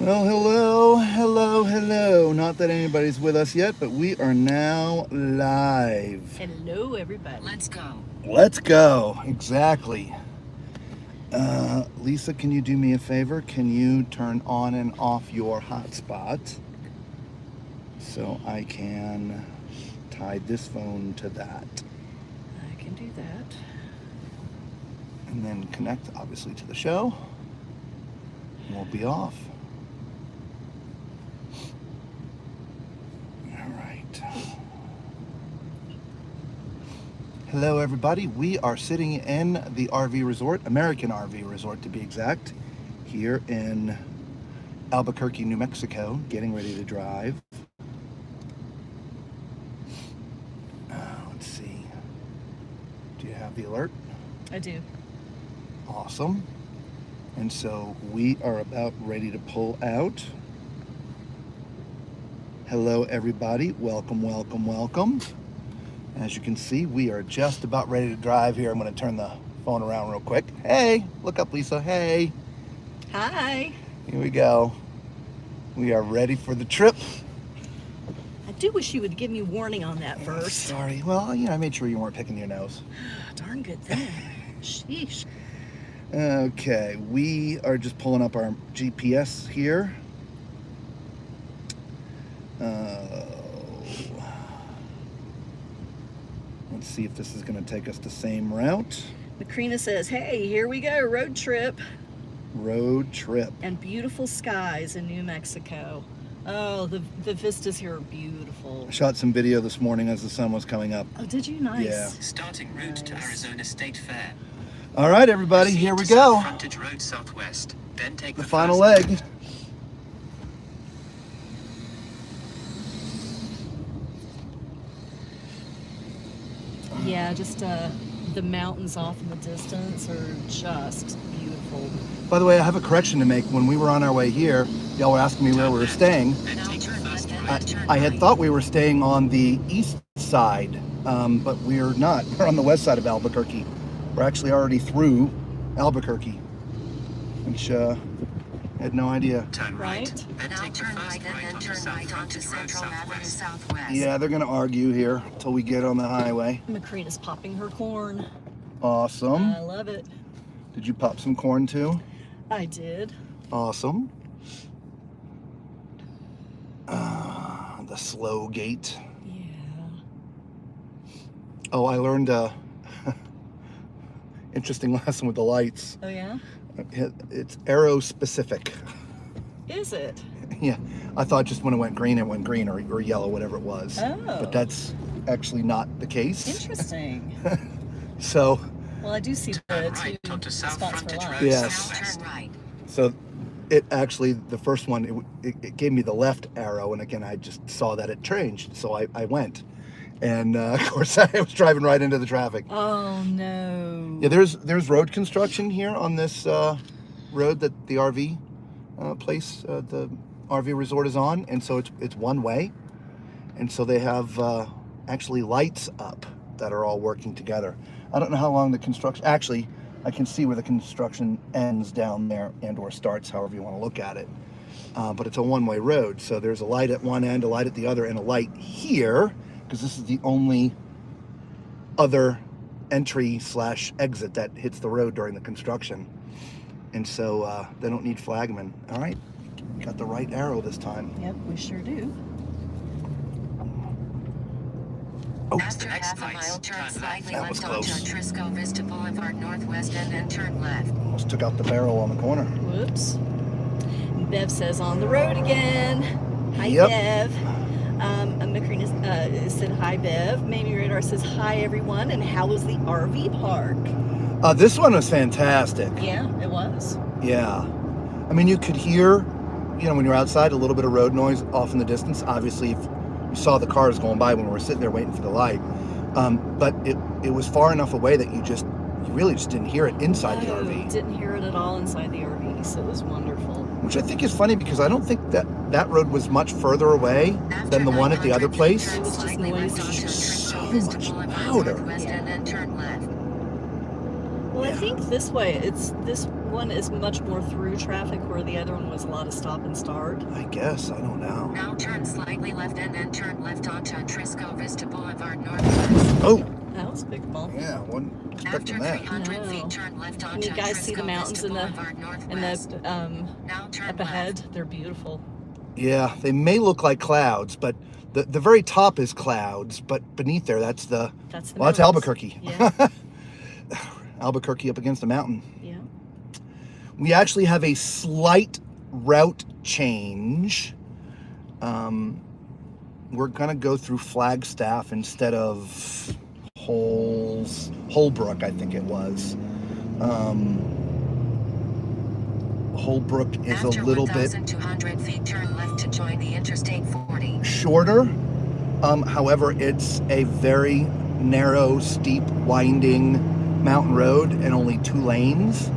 Well, hello, hello, hello. Not that anybody's with us yet, but we are now live. Hello, everybody. Let's go. Let's go. Exactly. Lisa, can you do me a favor? Can you turn on and off your hotspot so I can tie this phone to that? I can do that. And then connect, obviously, to the show. And we'll be off. Hello, everybody. We are sitting in the RV resort, American RV resort to be exact, here in Albuquerque, New Mexico, getting ready to drive. Let's see. Do you have the alert? I do. Awesome. And so we are about ready to pull out. Hello, everybody. Welcome, welcome, welcome. As you can see, we are just about ready to drive here. I'm going to turn the phone around real quick. Hey, look up, Lisa. Hey. Hi. Here we go. We are ready for the trip. I do wish you would give me warning on that first. Sorry. Well, I made sure you weren't picking your nose. Darn good thing. Sheesh. Okay, we are just pulling up our GPS here. Let's see if this is going to take us the same route. Macrina says, hey, here we go, road trip. Road trip. And beautiful skies in New Mexico. Oh, the vistas here are beautiful. I shot some video this morning as the sun was coming up. Oh, did you? Nice. Yeah. Starting route to Arizona State Fair. All right, everybody, here we go. Frontage Road Southwest. Then take the final leg. Yeah, just the mountains off in the distance are just beautiful. By the way, I have a correction to make. When we were on our way here, y'all were asking me where we were staying. I had thought we were staying on the east side, but we're not. We're on the west side of Albuquerque. We're actually already through Albuquerque, which I had no idea. Turn right. Then take turn right, then turn right onto Central Avenue Southwest. Yeah, they're going to argue here until we get on the highway. Macrina's popping her corn. Awesome. I love it. Did you pop some corn too? I did. Awesome. The slow gate. Yeah. Oh, I learned a interesting lesson with the lights. Oh, yeah? It's arrow specific. Is it? Yeah. I thought just when it went green or yellow, whatever it was. Oh. But that's actually not the case. Interesting. So. Well, I do see the two spots for light. Yes. Turn right. So it actually, the first one, it gave me the left arrow, and again, I just saw that it changed, so I went. And of course, I was driving right into the traffic. Oh, no. Yeah, there's road construction here on this road that the RV place, the RV resort is on, and so it's one way. And so they have actually lights up that are all working together. I don't know how long the construction, actually, I can see where the construction ends down there and or starts, however you want to look at it. But it's a one-way road, so there's a light at one end, a light at the other, and a light here, because this is the only other entry/exit that hits the road during the construction. And so they don't need flagmen. All right, got the right arrow this time. Yep, we sure do. Oh, After half a mile, turn slightly left onto Trisco Vista Boulevard Northwest and then turn left. Almost took out the barrel on the corner. Whoops. Bev says on the road again. Hi, Yep. Bev. Macrina said hi, Bev. Mamie Radar says hi, everyone. And how was the RV park? This one was fantastic. Yeah, it was. Yeah. I mean, you could hear, when you're outside, a little bit of road noise off in the distance. Obviously, if you saw the cars going by when we were sitting there waiting for the light. But it was far enough away that you really just didn't hear it inside the RV. Didn't hear it at all inside the RV, so it was wonderful. Which I think is funny because I don't think that road was much further away than the one at the other place. It was just noisy. So much louder. Yeah. Well, I Yeah. think this one is much more through traffic, where the other one was a lot of stop and start. I guess. I don't know. Now turn slightly left and then turn left onto Trisco Vista Boulevard Northwest. Oh, That was a big bump. yeah. Wasn't After expecting that. 300 No. feet, turn left Can onto you guys see the Trisco mountains Vista in the Boulevard Northwest. Now turn up ahead? They're beautiful. Yeah, they may look like clouds, but the very top is clouds, but beneath there, that's the That's the well, that's mountains. Albuquerque. Yeah. Albuquerque up against the mountain. Yeah. We actually have a slight route change. We're gonna go through Flagstaff instead of Holbrook, I think it was. Holbrook is After a little bit 1,200 feet, turn left to join the Interstate 40. shorter. However, it's a very narrow, steep, winding mountain road and only 2 lanes.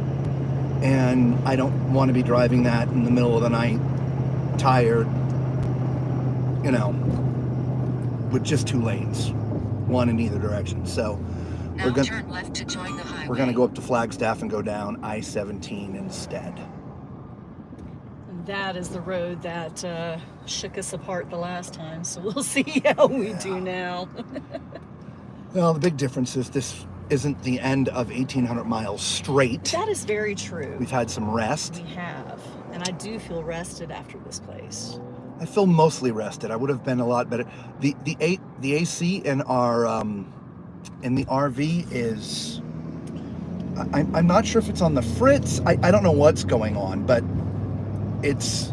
And I don't want to be driving that in the middle of the night, tired, with just 2 lanes, one in either direction. So Now turn left to join the highway. we're going to go up to Flagstaff and go down I-17 instead. And that is the road that shook us apart the last time. So we'll see how we do now. Well, the big difference is this isn't the end of 1,800 miles straight. That is very true. We've had some rest. We have. And I do feel rested after this place. I feel mostly rested. I would have been a lot better. The AC in our in the RV is I'm not sure if it's on the fritz. I don't know what's going on, but it's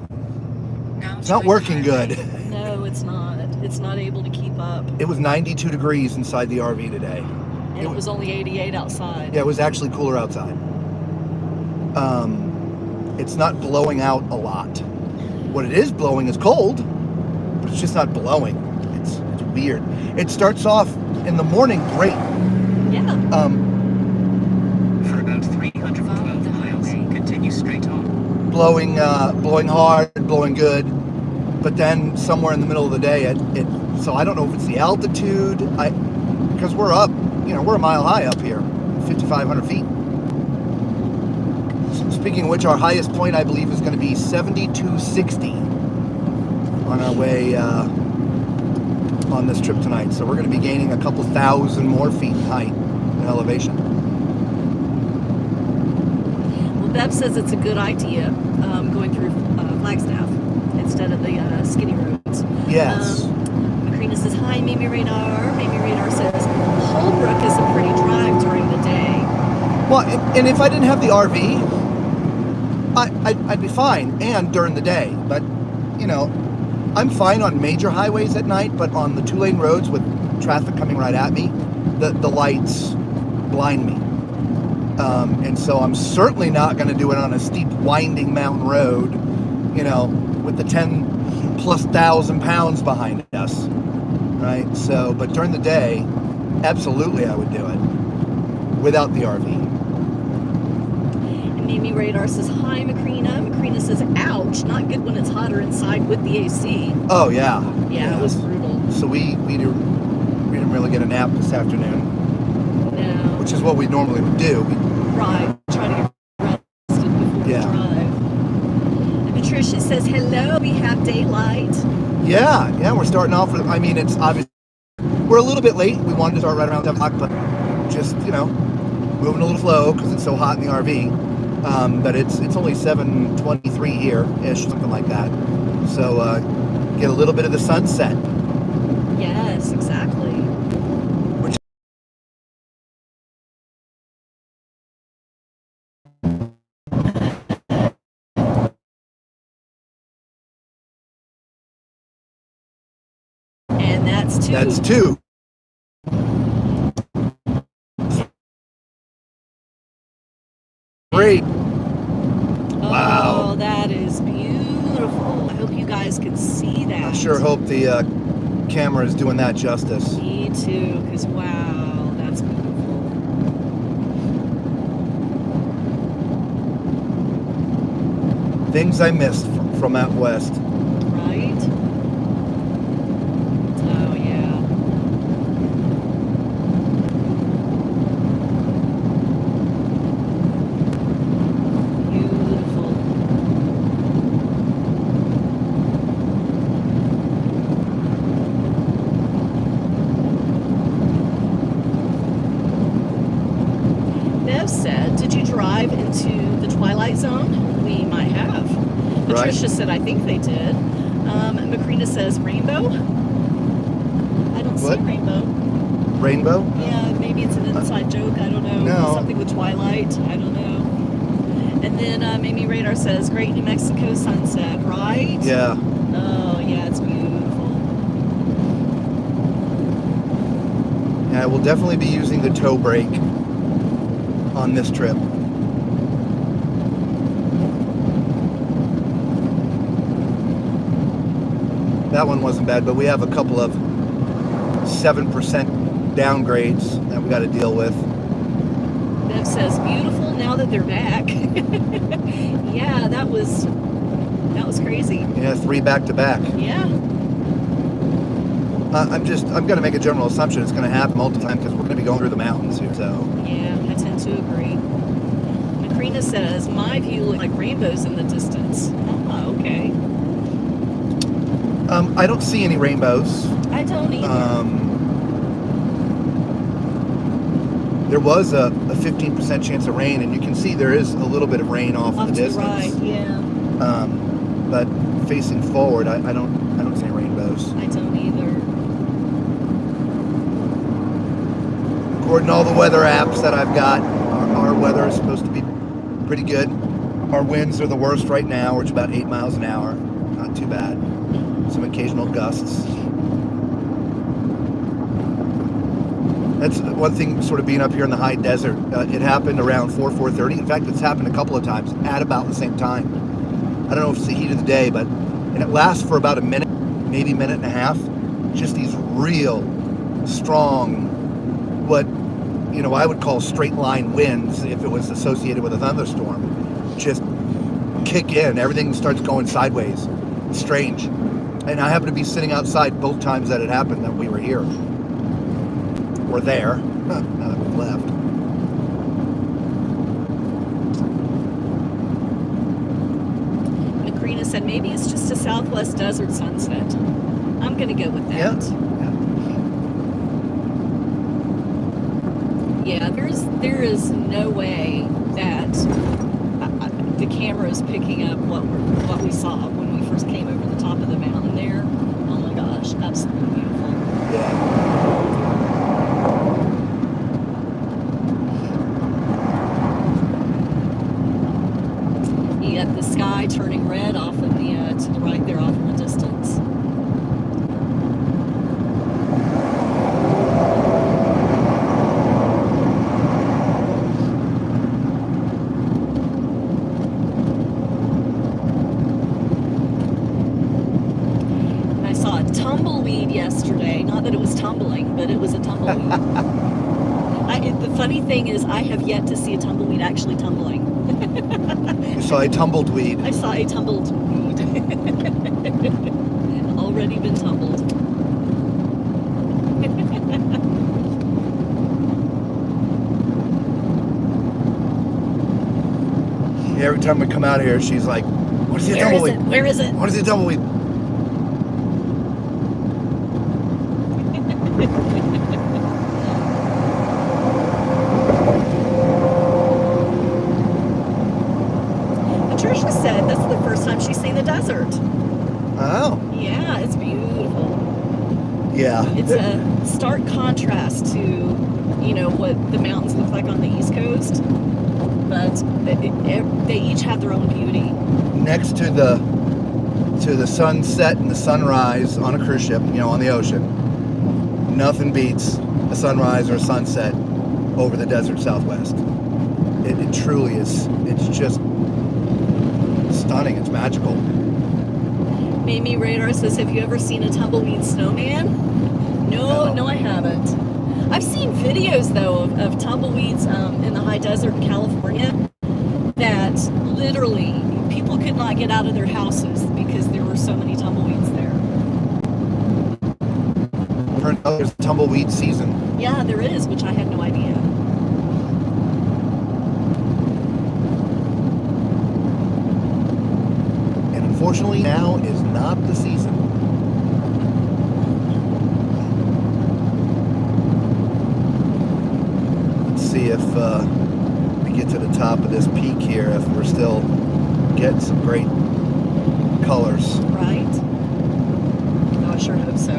not working good. No, it's not. It's not able to keep up. It was 92 degrees inside the RV today. And it was only 88 outside. Yeah, it was actually cooler outside. It's not blowing out a lot. What it is blowing is cold, but it's just not blowing. It's weird. It starts off in the morning great. Yeah. For about 312 miles, continue straight on. Blowing hard, blowing good, but then somewhere in the middle of the day, it. So I don't know if it's the altitude. Because we're up, we're a mile high up here, 5,500 feet. Speaking of which, our highest point, I believe, is going to be 7260 on our way on this trip tonight. So we're going to be gaining a couple thousand more feet in height and elevation. Well, Bev says it's a good idea going through Flagstaff instead of the skinny roads. Yes. Macrina says, hi, Mimi Radar. Mimi Radar says, Holbrook is a pretty drive during the day. Well, and if I didn't have the RV, I'd be fine, and during the day. But, I'm fine on major highways at night, but on the 2-lane roads with traffic coming right at me, the lights blind me. And so I'm certainly not going to do it on a steep, winding mountain road, with the 10,000+ pounds behind us, right? So, but during the day, absolutely I would do it without the RV. Mimi Radar says, hi, Macrina. Macrina says, ouch, not good when it's hotter inside with the AC. Oh, yeah. Yeah, it was brutal. So we didn't really get a nap this afternoon, No. which is what we normally would do. Right, try to get rested before we drive. And Patricia says, hello, we have daylight. Yeah, we're starting off with, it's obvious. We're a little bit late. We wanted to start right around 7 o'clock, but just, moving a little slow because it's so hot in the RV. But it's only 7:23 here-ish, something like that. So get a little bit of the sunset. Yes, exactly. Which And that's 2. That's 2. Great. Wow. Oh, that is beautiful. I hope you guys can see that. I sure hope the camera is doing that justice. Me too, because wow, that's beautiful. Things I missed from out west. Right? Oh, yeah. have. Right. Patricia said, I think they did. Macrina says, rainbow? I don't see What? a rainbow. Rainbow? Yeah, maybe it's an inside joke. I don't know. No. Something with Twilight. I don't know. And then Amy Radar says, Great New Mexico sunset, right? Yeah. Oh, yeah, it's beautiful. Yeah, we'll definitely be using the toe brake on this trip. That one wasn't bad, but we have a couple of 7% downgrades that we got to deal with. Bev says, beautiful now that they're back. Yeah, that was crazy. Yeah, 3 back to back. Yeah. I'm going to make a general assumption it's going to happen multiple times because we're going to be going through the mountains here, so. Yeah, I tend to agree. Macrina says, my view looked like rainbows in the distance. Oh, okay. I don't see any rainbows. I don't either. There was a 15% chance of rain, and you can see there is a little bit of rain off in the to the distance. right, yeah. But facing forward, I don't see any rainbows. I don't either. According to all the weather apps that I've got, our weather is supposed to be pretty good. Our winds are the worst right now, which is about 8 miles an hour. Not too bad. Some occasional gusts. That's one thing, sort of being up here in the high desert. It happened around 4:30. In fact, it's happened a couple of times at about the same time. I don't know if it's the heat of the day, and it lasts for about a minute, maybe a minute and a half. Just these real strong, what I would call straight line winds if it was associated with a thunderstorm. Just kick in. Everything starts going sideways. It's strange. And I happened to be sitting outside both times that it happened that we were here. We're there, now that we've left. Macrina said, maybe it's just a southwest desert sunset. I'm going to go with that. Yeah, there is no way that the camera is picking up what we saw when we first came over the top of the mountain there. Oh my gosh, absolutely beautiful. Yeah. You got the sky turning red off of the to the right there, off in the distance. And I saw a tumbleweed yesterday. Not that it was tumbling, but it was a tumbleweed. The funny thing is, I have yet to see a tumbleweed actually tumbling. You saw a tumbled weed. I saw a tumbled weed. Already been tumbled. Yeah, every time we come out here, she's like, "What is the Where is tumbleweed? it? Where is it? What is the tumbleweed?" Patricia said that's the first time she's seen the desert. Oh. Yeah, it's beautiful. Yeah. It's a stark contrast to, what the mountains look like on the East Coast. But they each have their own beauty. Next to the sunset and the sunrise on a cruise ship, on the ocean, nothing beats a sunrise or a sunset over the desert Southwest. It truly is. It's just stunning. It's magical. Mamie Radar says, have you ever seen a tumbleweed snowman? No, I haven't. I've seen videos, though, of tumbleweeds in the high desert in California that literally people could not get out of their houses because there were so many tumbleweeds there. Turns out there's tumbleweed season. Yeah, there is, which I had no idea. And unfortunately, now is not the season. Let's see if we get to the top of this peak here, if we're still get some great colors. Right? Oh, I sure hope so.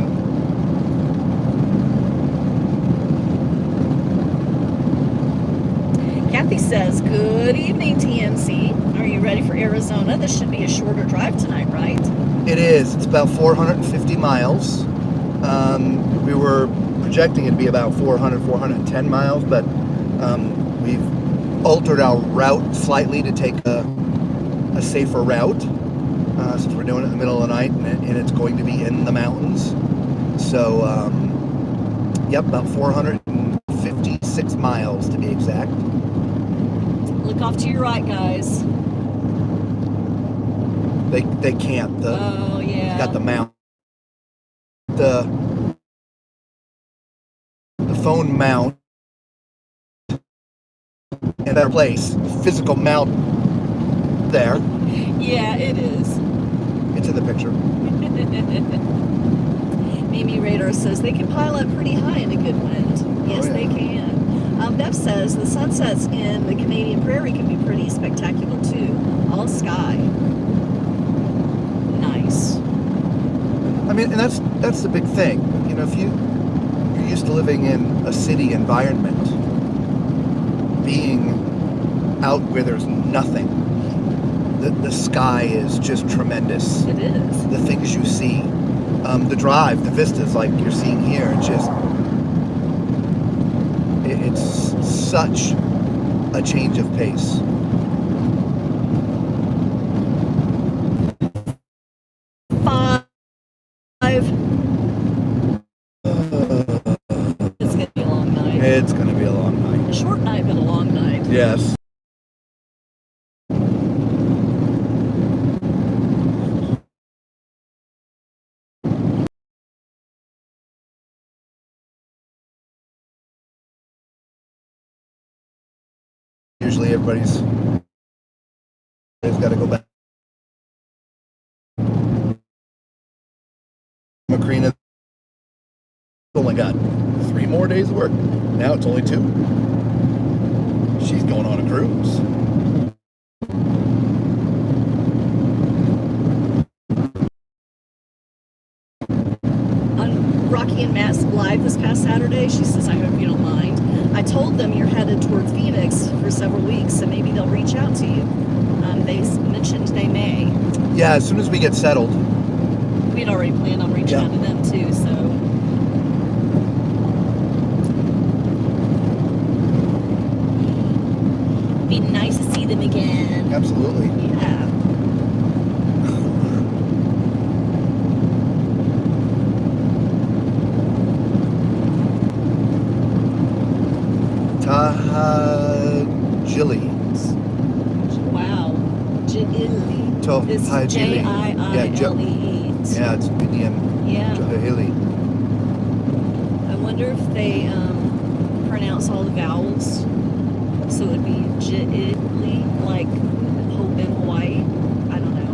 Kathy says, good evening, TMC. Are you ready for Arizona? This should be a shorter drive tonight, right? It is. It's about 450 miles. We were projecting it to be about 400, 410 miles, but we've altered our route slightly to take a safer route since we're doing it in the middle of the night and it's going to be in the mountains. So, yep, about 456 miles to be exact. Look off to your right, guys. They can't. Oh, yeah. Got the mount. The phone mount in their place. Physical mount there. Yeah, it is. It's in the picture. Mimi Radar says they can pile up pretty high in a good wind. Yes, yeah. they can. Bev says the sunsets in the Canadian prairie can be pretty spectacular too. All sky. Nice. I mean, and that's the big thing. You know, if you're used to living in a city environment, being out where there's nothing, the sky is just tremendous. It is. The things you see, the drive, the vistas like you're seeing here, it's such a change of pace. It's gonna be a long night. It's going to be a long night. A short night, but a long night. Yes. Usually everybody's got to go back. Macrina only got 3 more days of work. Now it's only 2. She's going on a cruise. On Rocky and Matt's live this past Saturday, she says, I hope you don't mind. I told them you're headed toward Phoenix for several weeks, so maybe they'll reach out to you. They mentioned they may. Yeah, as soon as we get settled. We'd already planned on reaching out to them too, so. Be nice to see them again. Absolutely. Yeah. Tahajili. Wow. Jili. It's J-I-I-L-E. Yeah, it's Indian. Yeah. Tahajili. I wonder if they pronounce all the vowels so it'd be Jili, like in Hawaii. I don't know.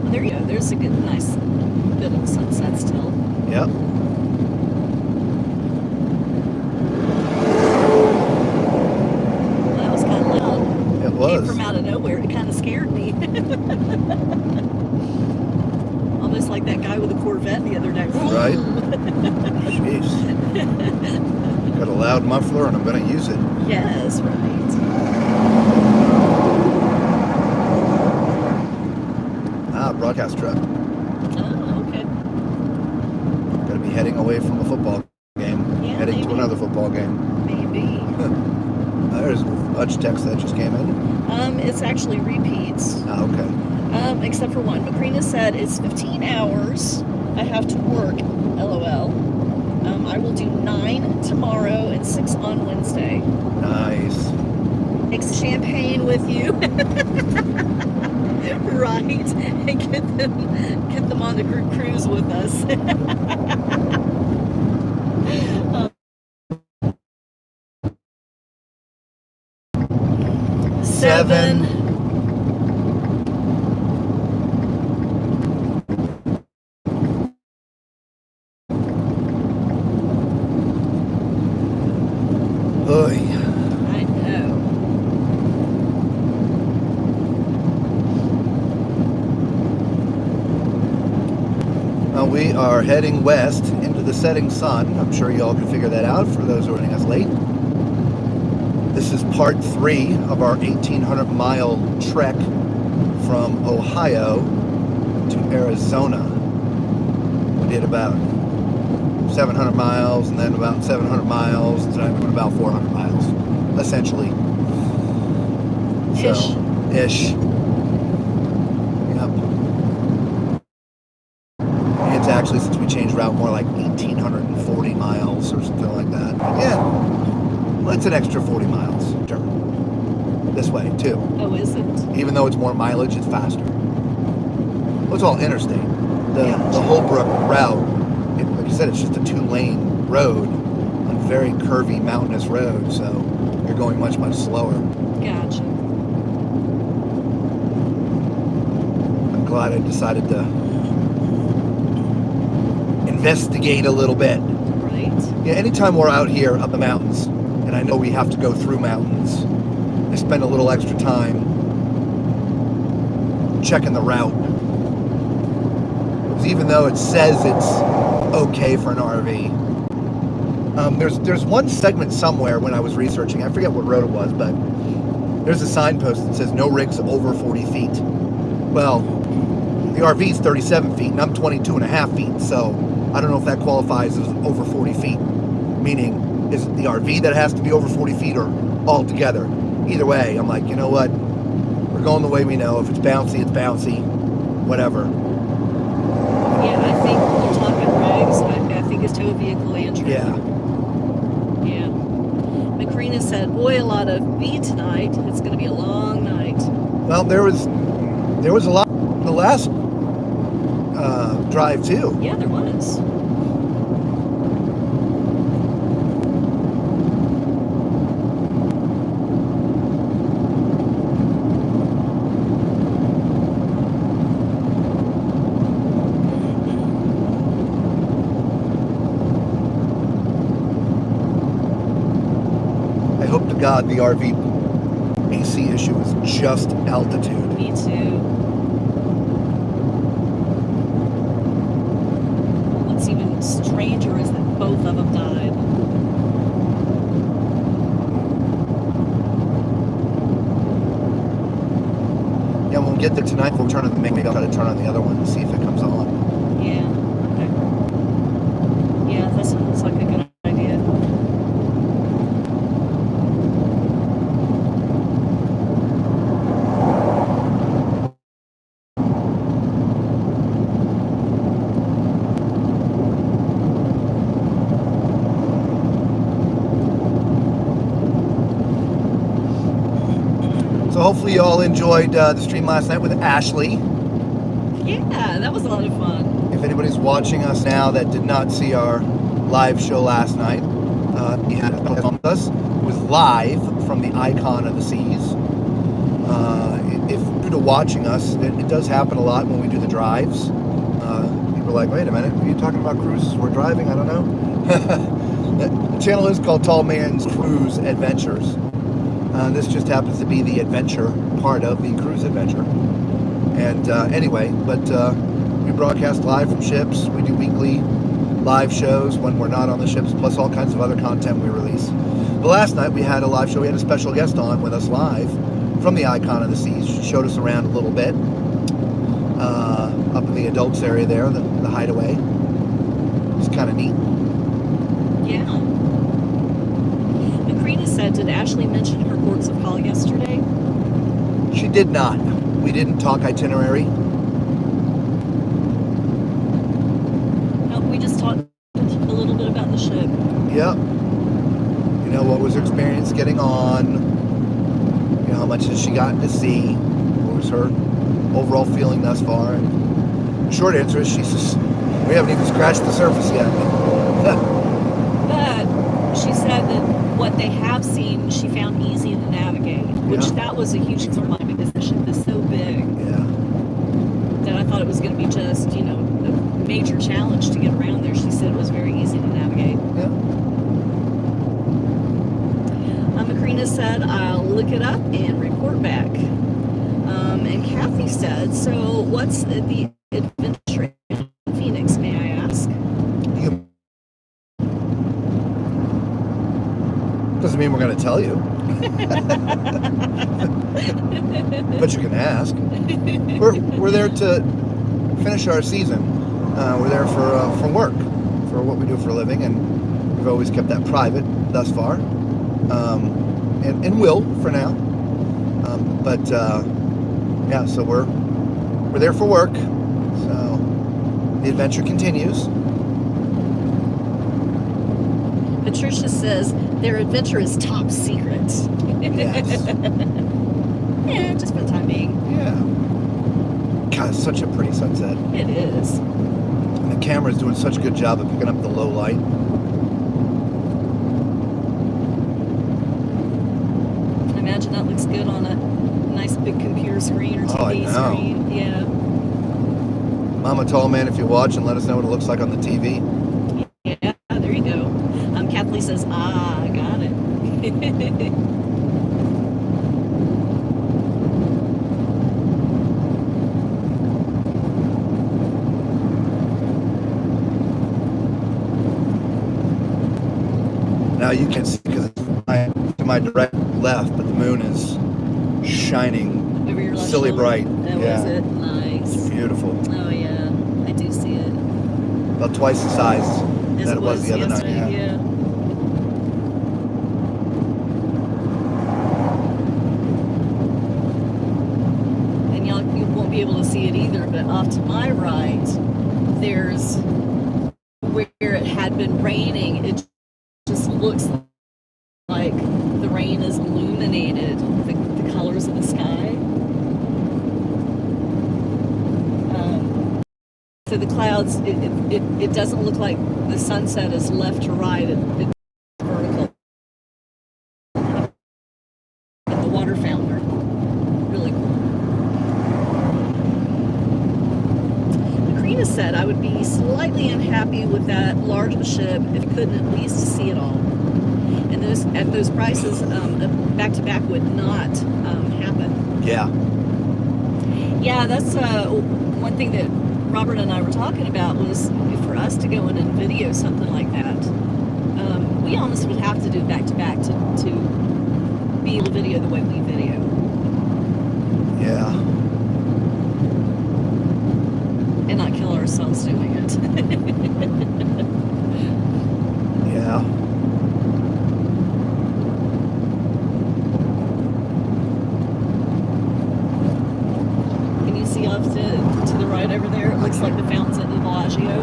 Well, there you go. There's a good, nice bit of sunset still. Yep. That was kind of loud. It was. Came from out of nowhere. It kind of scared me. Almost like that guy with the Corvette the other day. Right? Jeez. Got a loud muffler and I'm going to use it. Yes, right. Broadcast truck. Oh, okay. Got to be heading away from a football game. Yeah, heading maybe. to another football game. Maybe. There's a bunch of text that just came in. It's actually repeats. Okay. Except for one. Macrina said it's 15 hours. I have to work. LOL. I will do 9 tomorrow and 6 on Wednesday. Nice. Mix champagne with you. Right. And get them on the cruise with us. Seven. Oy. I know. Well, we are heading west into the setting sun. I'm sure y'all can figure that out for those who are running us late. This is part 3 of our 1,800-mile trek from Ohio to Arizona. We did about 700 miles and then about 700 miles, and tonight we're doing about 400 miles, essentially. Ish. Yep. It's actually, since we changed route, more like 1,840 miles or something like that. Yeah, well, it's an extra 40 miles. Sure. This way, too. Oh, is it? Even though it's more mileage, it's faster. Well, it's all interstate. The Holbrook route, like you said, it's just a 2-lane road on very curvy, mountainous road, so you're going much, much slower. Gotcha. I'm glad I decided to investigate a little bit. Right. Yeah, anytime we're out here up the mountains, and I know we have to go through mountains, I spend a little extra time checking the route. Because even though it says it's okay for an RV, there's one segment somewhere when I was researching, I forget what road it was, but there's a signpost that says no rigs over 40 feet. Well, the RV is 37 feet and I'm 22 and a half feet, so I don't know if that qualifies as over 40 feet. Meaning, is it the RV that has to be over 40 feet or all together? Either way, I'm like, you know what? We're going the way we know. If it's bouncy, it's bouncy. Whatever. Yeah, I think we're talking rigs. I think it's tow vehicle and trailer. Yeah. Yeah. Macrina said, boy, a lot of B tonight. It's going to be a long night. Well, there was a lot in the last drive too. Yeah, there was. I hope to God the RV AC issue is just altitude. Me too. What's even stranger is that both of them died. Yeah, when we get there tonight, we'll turn on the maybe I'll try to turn on the other one and see if it comes on. Yeah. Okay. Yeah, that sounds like a good idea. So hopefully you all enjoyed the stream last night with Ashley. Yeah, that was a lot of fun. If anybody's watching us now that did not see our live show last night, we had with us. It was live from the Icon of the Seas. If due to watching us, it does happen a lot when we do the drives. People are like, wait a minute, are you talking about cruises? We're driving? I don't know. The channel is called Tall Man's Cruise Adventures. This just happens to be the adventure part of the cruise adventure. And anyway, but we broadcast live from ships. We do weekly live shows when we're not on the ships, plus all kinds of other content we release. But last night we had a live show. We had a special guest on with us live from the Icon of the Seas. She showed us around a little bit up in the adults area there, the hideaway. It's kind of neat. Yeah. Macrina said, did Ashley mention her ports of call yesterday? She did not. We didn't talk itinerary. No, we just talked a little bit about the ship. Yep. You know, what was her experience getting on? You know, how much has she gotten to see? What was her overall feeling thus far? And the short answer is we haven't even scratched the surface yet. But she said that what they have seen, she found easy to navigate, which that was a huge concern of mine because the ship is so big that I thought it was going to be just, you know, a major challenge to get around there. She said it was very easy to navigate. Yeah. Macrina said, I'll look it up and report back. And Kathy said, so what's the adventure in Phoenix, may I we're going to tell you. But you can ask. We're there to finish our season. We're there for work, for what we do for a living, and we've always kept that private thus far, and will for now. But yeah, so we're there for work. So the adventure continues. Patricia says their adventure is top secret. Yes. Yeah, just for the time being. Yeah. God, it's such a pretty sunset. It is. And the camera's doing such a good job of picking up the low light. I imagine that looks good on a nice big computer screen or TV screen. Yeah. Mama told man, if you watch and let us know what it looks like on the TV. Yeah, there you go. Kathleen says, I got it. Now you can see because it's to my direct left, but the moon is shining Over your left silly shoulder. bright. Oh, Yeah. is it? Nice. Beautiful. Oh, yeah. I do see it. About twice the size As that it was the other night. yesterday, Yeah. yeah. And you won't be able to see it either, but off to my right, there's where it had been raining. It just looks like the rain is illuminated the colors of the sky. So the clouds, it doesn't look like the sunset is left to right. It's vertical. And the water founder. Really cool. Macrina said, I would be slightly unhappy with that large ship if I couldn't at least see it all. And at those prices, back to back would not happen. Yeah. Yeah, that's one thing that Robert and I were talking about was for us to go in and video something like that. We almost would have to do back to back to be able to video the way we video. Yeah. And not kill ourselves doing it. Yeah. Can you see off to the right over there? It looks like the fountains at the Bellagio.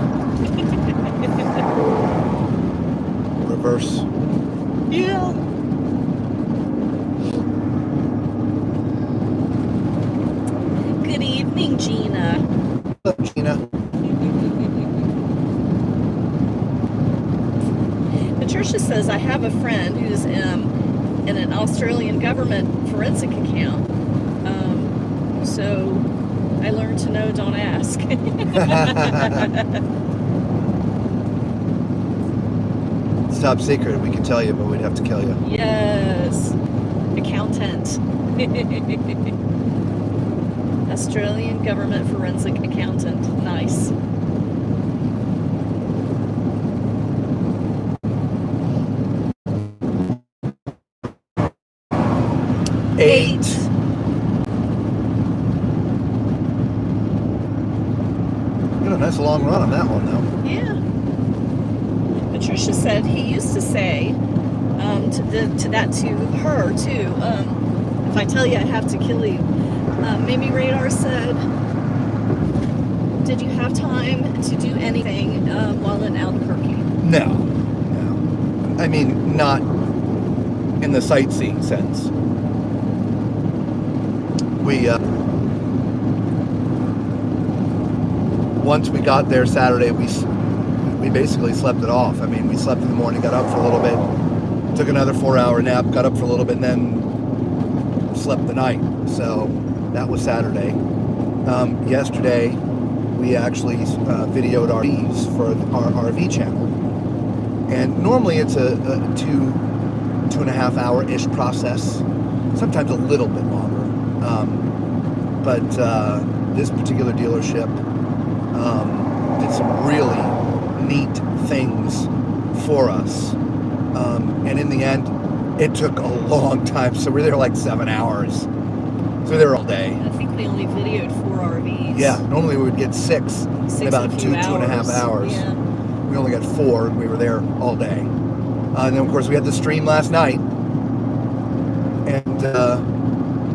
Reverse. Yeah. Good evening, Gina. Hello, Gina. Patricia says, I have a friend who's in an Australian government forensic account. So I learned to know, don't ask. It's top secret. We can tell you, but we'd have to kill you. Yes. Accountant. Australian government forensic accountant. Nice. Eight. You got a nice long run on that one, though. Yeah. Patricia said he used to say to her too. If I tell you, I have to kill you. Mimi Radar said, "Did you have time to do anything while in Albuquerque?" No. I mean, not in the sightseeing sense. We once we got there Saturday, we basically slept it off. I mean, we slept in the morning, got up for a little bit, took another 4-hour nap, got up for a little bit, and then slept the night. So that was Saturday. Yesterday, we actually videoed RVs for our RV channel. And normally it's a 2.5 hour-ish process, sometimes a little bit longer. But this particular dealership did some really neat things for us. And in the end, it took a long time. So we're there like 7 hours. So we're there all day. I think we only videoed 4 RVs. Yeah, normally we would get 6 in about a few 2.5 hours. Yeah. We only got 4, and we were there all day. And then, of course, we had the stream last night. And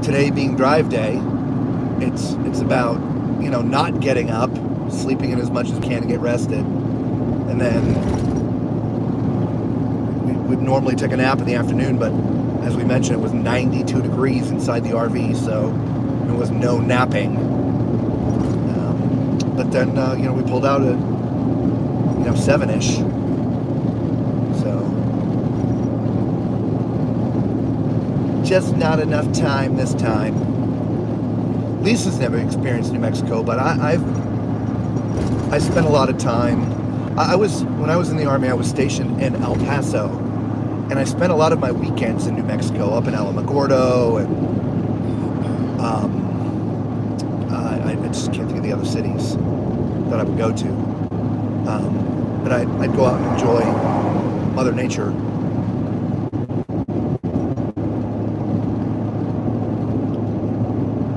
today being drive day, it's about, you know, not getting up, sleeping in as much as you can to get rested. And then we would normally take a nap in the afternoon, but as we mentioned, it was 92 degrees inside the RV, so there was no napping. But then, you know, we pulled out at, you know, 7-ish. So, just not enough time this time. Lisa's never experienced New Mexico, but I spent a lot of time. When I was in the Army, I was stationed in El Paso, and I spent a lot of my weekends in New Mexico, up in Alamogordo, and I just can't think of the other cities that I would go to. But I'd go out and enjoy Mother Nature.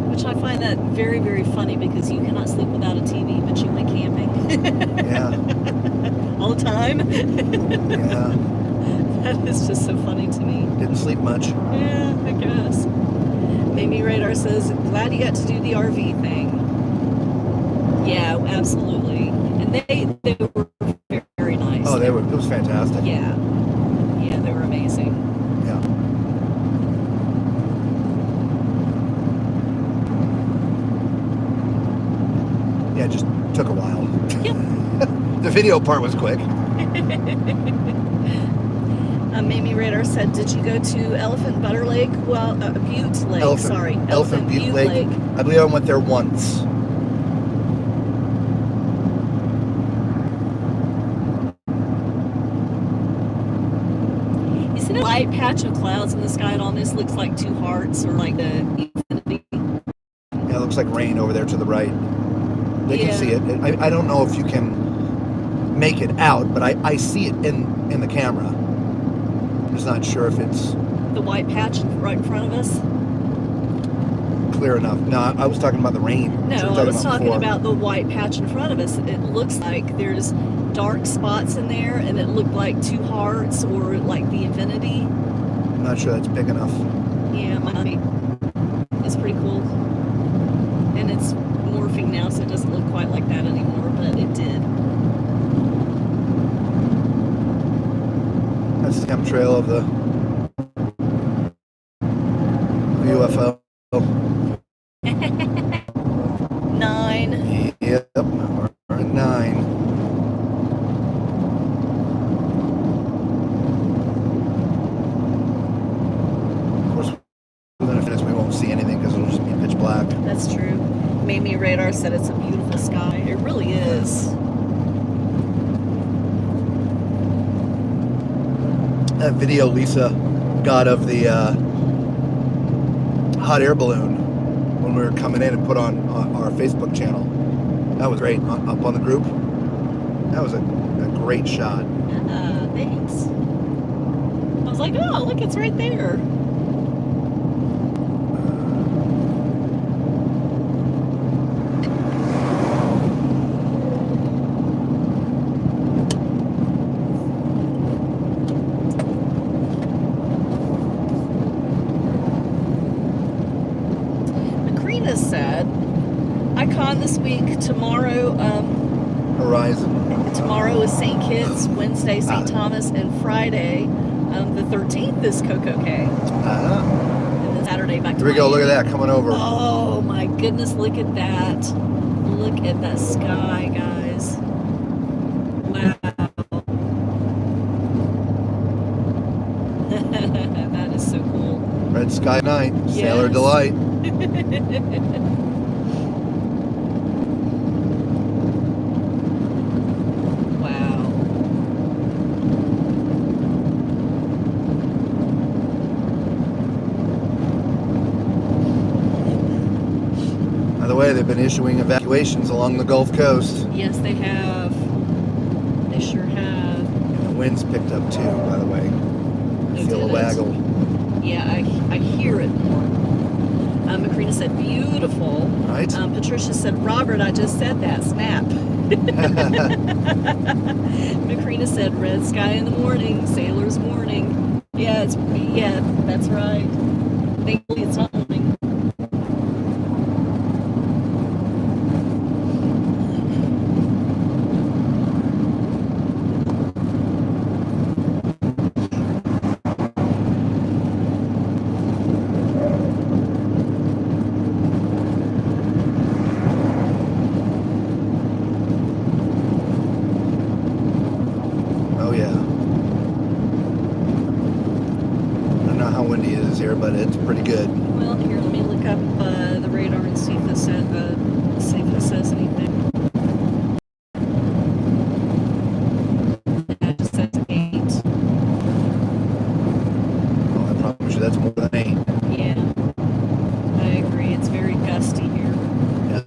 Which I find that very, very funny because you cannot sleep without a TV, but you went camping. Yeah. All the time. Yeah. That is just so funny to me. Didn't sleep much. Yeah, I guess. Mamie Radar says, glad you got to do the RV thing. Yeah, absolutely. And they were very nice. Oh, it was fantastic. Yeah. Yeah, they were amazing. Yeah. Yeah, it just took a while. Yep. The video part was quick. Mamie Radar said, did you go to Elephant Butter Lake? Well, Butte Lake, Elephant Butte Lake. I believe I went there once. You see the light patch of clouds in the sky? It almost looks like 2 hearts or like the infinity. Yeah, it looks like rain over there to the right. They can see it. I don't know if you can make it out, but I see it in the camera. I'm just not sure if it's the white patch right in front of us. Clear enough. No, I was talking about the rain. No, I was talking about the white patch in front of us. It looks like there's dark spots in there, and it looked like 2 hearts or like the infinity. I'm not sure that's big enough. Yeah, it might be. It's pretty cool. And it's morphing now, so it doesn't look quite like that anymore, but it did. That's the chemtrail of the UFO. 9. Yep, we're at 9. Of course, within a minute we won't see anything because it'll just be pitch black. That's true. Mamie Radar said it's a beautiful sky. It really is. That video Lisa got of the hot air balloon when we were coming in and put on our Facebook channel. That was great. Up on the group. That was a great shot. Thanks. I was like, oh, look, it's right there. Said Icon this week. Tomorrow Horizon. Tomorrow is St. Kitts, Wednesday St. Thomas, and Friday the 13th is Coco Cay. And then Saturday back to Here we go. Miami. Look at that coming over. Oh my goodness, look at that. Look at that sky, guys. Wow. That is so cool. Red Sky Night. Yes. Sailor Delight. Wow. By the way, they've been issuing evacuations along the Gulf Coast. Yes, they have. They sure have. And the winds picked up too, by the way. I feel a did it? waggle. Yeah, I hear it more. Macrina said, beautiful. Right? Patricia said, Robert, I just said that. Snap. Macrina said, red sky in the morning, sailor's morning. Yeah, that's right. Thankfully, it's not morning. Oh yeah. I don't know how windy it is here, but it's pretty good. Well, here, let me look up the radar and see if it says anything. Yeah, it just says 8. Oh, I promise you, that's more than 8. Yeah, I agree. It's very gusty here. Yeah.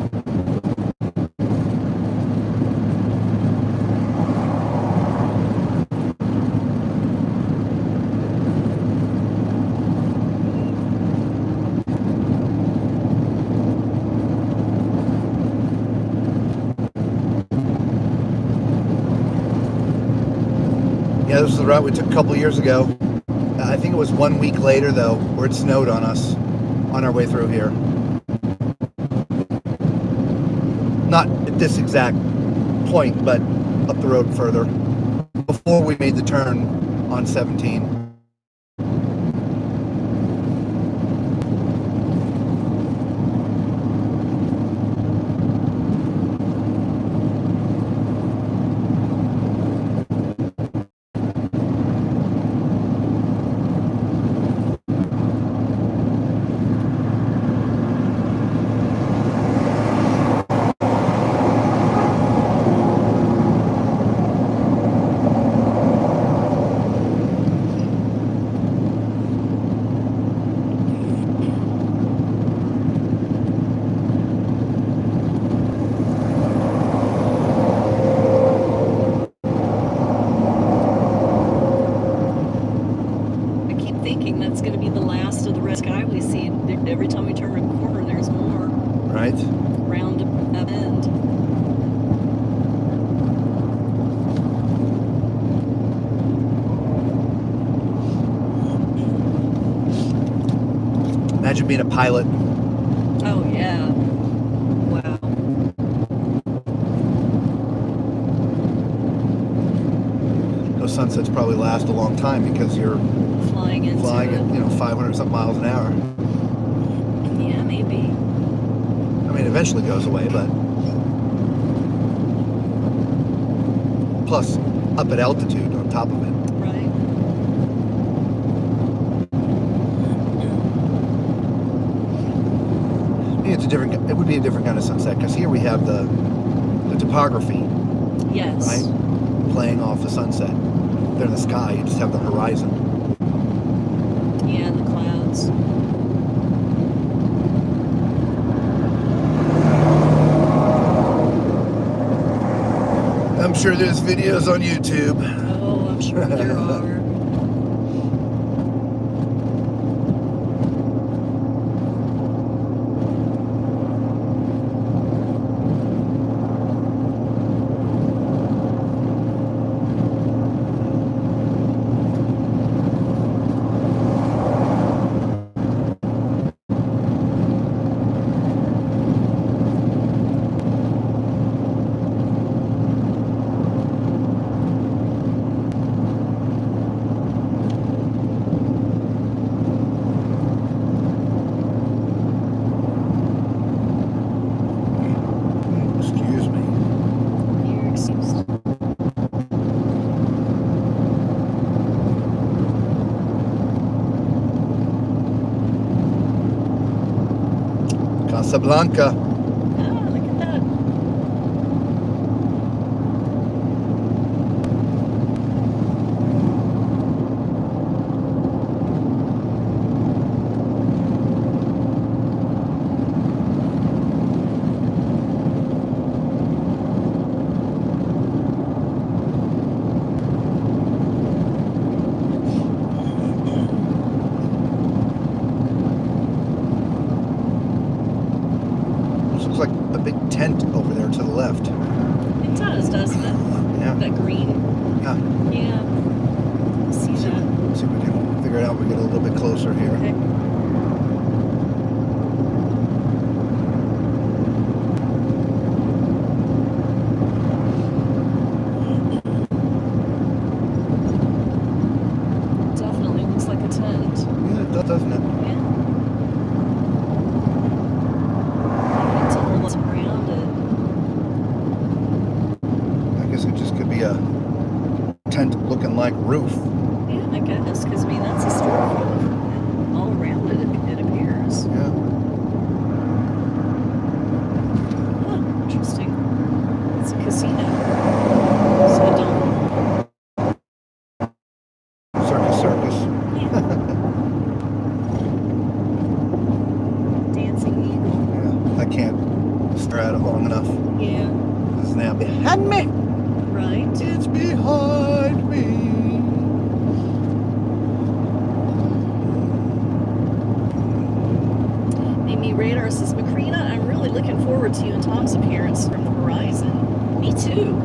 Yeah, this is the route we took a couple years ago. I think it was 1 week later, though, where it snowed on us on our way through here. Not at this exact point, but up the road further. Before we made the turn on 17. I keep thinking that's going to be the last of the red sky we see. Every time we turn a corner, there's more. Right? Round a bend. Imagine being a pilot. Oh, yeah. Wow. Those sunsets probably last a long time because you're Flying into flying it. at 500 something miles an hour. Yeah, maybe. I mean, eventually goes away, but plus up at altitude on top of it. Right. It's a different. It would be a different kind of sunset because here we have the topography, Yes. right, playing off the sunset. There in the sky, you just have the horizon. Yeah, and the clouds. I'm sure there's videos on YouTube. Oh, I'm sure there are. Excuse me. You're excused. Casablanca. Ah, look at that. tent over there to the left. It does, doesn't it? Yeah. That green. Yeah. Yeah. I see that. See if we can figure it out. We get a little bit closer here. Okay. Definitely looks like a tent. Yeah, it does, doesn't it? Yeah. It's all what's around it. I guess it just could be a tent looking like roof. Yeah, I guess, because I mean that's a storefront. And all around it, it appears. Yeah. Huh, interesting. It's a casino. So don't. Circus. Yeah. Dancing eagle. Yeah. I can't stare at it long enough. Yeah. It's now behind me. Right. It's behind me. Amy Radar says, Macrina, I'm really looking forward to you and Tom's appearance from the horizon. Me too.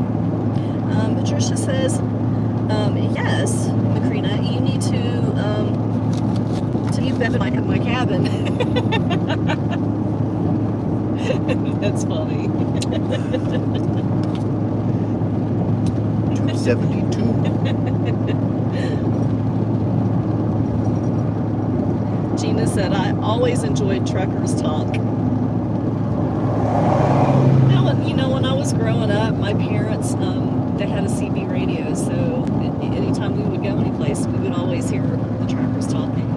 Patricia says, yes, Macrina, you need to you bet my cabin. That's funny. 272. Gina said, I always enjoyed truckers talk. Now, when I was growing up, my parents, they had a CB radio, so anytime we would go anyplace, we would always hear the truckers talking.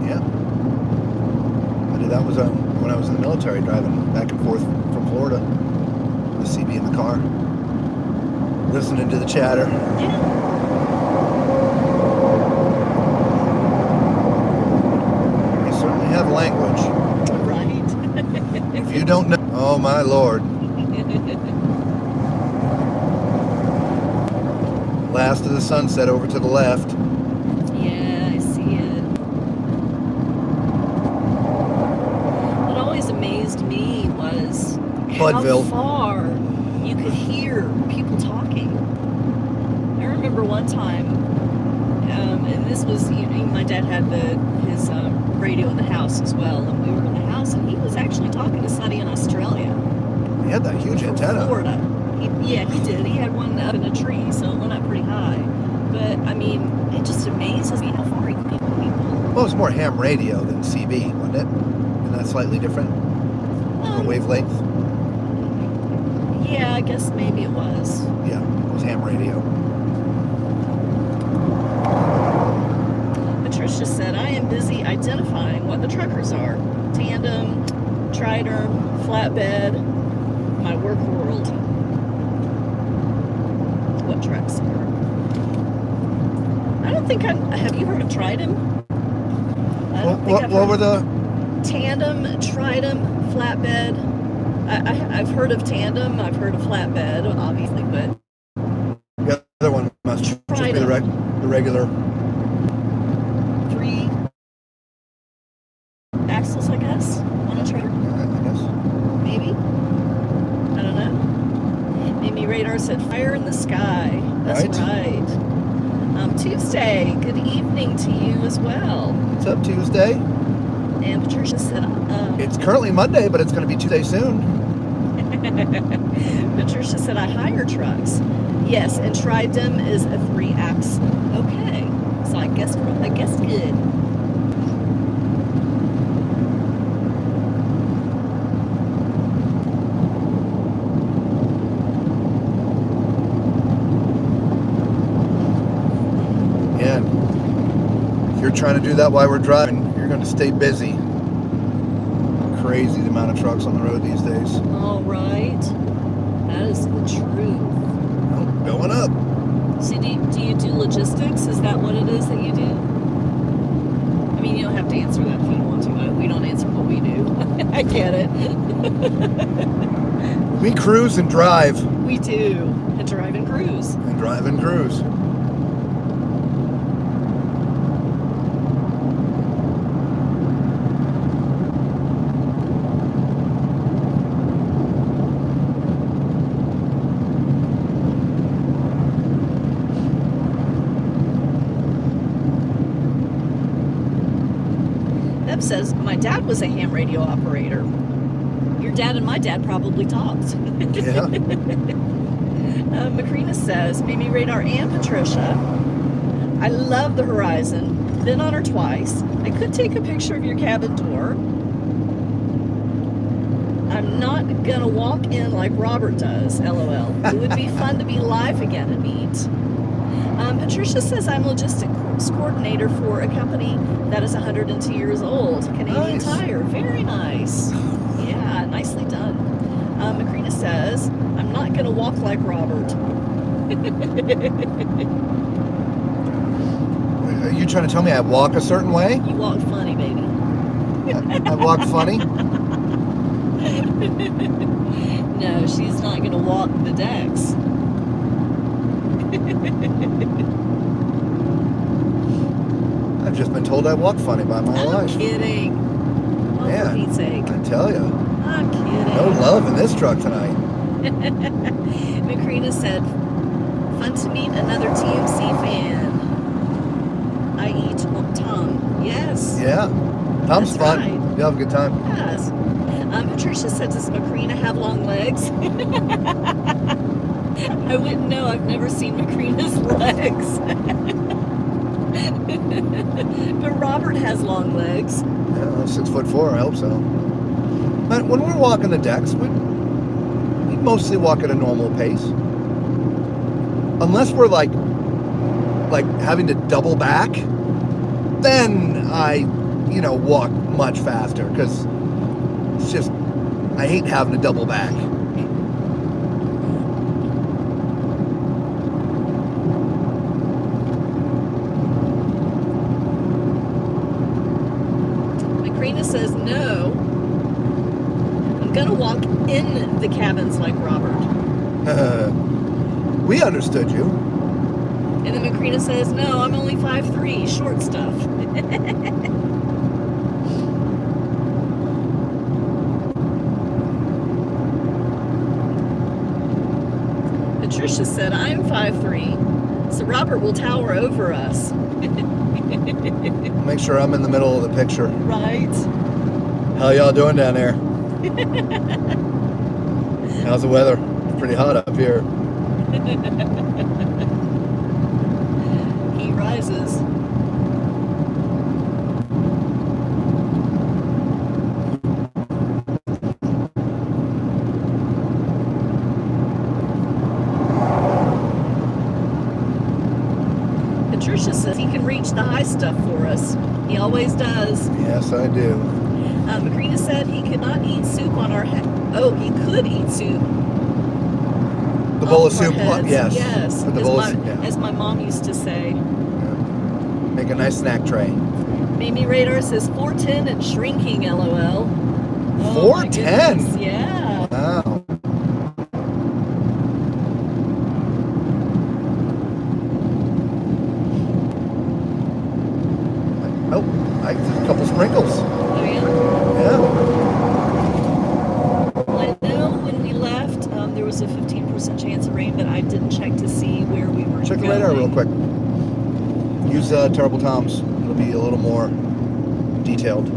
Yeah. I did that was when I was in the military, driving back and forth from Florida. The CB in the car, listening to the chatter. Yeah. They certainly have language. Right. If you don't know, oh my Lord. Last of the sunset over to the left. Yeah, I see it. What always amazed me was Budville. how far you could hear people talking. I remember one time, and this was, my dad had his radio in the house as well, and we were in the house, and he was actually talking to somebody in Australia. He had that huge From antenna. Florida. He did. He had one up in a tree, so it went up pretty high. But, I mean, it just amazes me how far he could hear people. Well, it's more ham radio than CB, wasn't it? Isn't that slightly different? Wavelength? Yeah, I guess maybe it was. Yeah, it was ham radio. Patricia said, I am busy identifying what the truckers are. Tandem, triderm, flatbed, my work world. What trucks are? I don't think have you heard of tridem? What were the... Tandem, tridem, flatbed. I've heard of tandem, I've heard of flatbed, obviously, but... The other one must just be the regular... 3 axles, I guess, on a trailer. I guess. Maybe. I don't know. Amy Radar said, fire in the sky. That's right. Tuesday, good evening to you as well. What's up, Tuesday? And Patricia said, It's currently Monday, but it's going to be Tuesday soon. Patricia said, I hire trucks. Yes, and tridem is a 3-axle. Okay. So I guess good. And if you're trying to do that while we're driving, you're going to stay busy. Crazy the amount of trucks on the road these days. All right. That is the truth. Oh, going up. See, do you do logistics? Is that what it is that you do? I mean, you don't have to answer that if you don't want to. We don't answer what we do. I get it. We cruise and drive. We do. And drive and cruise. And drive and cruise. says, my dad was a ham radio operator. Your dad and my dad probably talked. Yeah. Macrina says, Mimi Radar and Patricia, I love the horizon. Been on her twice. I could take a picture of your cabin door. I'm not gonna walk in like Robert does, LOL. It would be fun to be live again and meet. Patricia says I'm logistics coordinator for a company that is 102 years old. Canadian Nice. Tire. Very nice. Yeah, nicely done. Macrina says, I'm not gonna walk like Robert. Are you trying to tell me I walk a certain way? You walk funny, baby. I walk funny? No, she's not gonna walk the decks. I've just been told I walk funny by my I'm wife. kidding. Oh, for Man, Pete's sake. I tell you, I'm kidding. no love in this truck tonight. Macrina said, fun to meet another TMC fan. I.e. Tom. Yes. Yeah, Tom's That's fun. right. You'll have a good time. Yes. Patricia said, does Macrina have long legs? I wouldn't know. I've never seen Macrina's legs. But Robert has long legs. Yeah, 6'4", I hope so. But when we're walking the decks, we mostly walk at a normal pace. Unless we're like having to double back, then I, walk much faster because it's just, I hate having to double back. Macrina says, no, I'm gonna walk in the cabins like Robert. We understood you. And then Macrina says, no, I'm only 5'3", short stuff. Patricia said, I'm 5'3", so Robert will tower over us. Make sure I'm in the middle of the picture. Right? How y'all doing down there? How's the weather? It's pretty hot up here. He rises. Patricia says he can reach the high stuff for us. He always does. Yes, I do. Macrina said he could not eat soup on our head. Oh, he could eat soup. The bowl of off our soup, heads. yes. Yes. With the bowl of soup, yeah. As my mom used to say. Make a nice snack tray. Mimi Radar says 410 and shrinking, LOL. Oh, 410? my goodness, yeah. Wow. Oh, a couple sprinkles. Oh, yeah? Yeah. Well, I know when we left, there was a 15% chance of rain, but I didn't check to see where we were Check the going. radar real quick. Use Terrible Tom's. It'll be a little more detailed.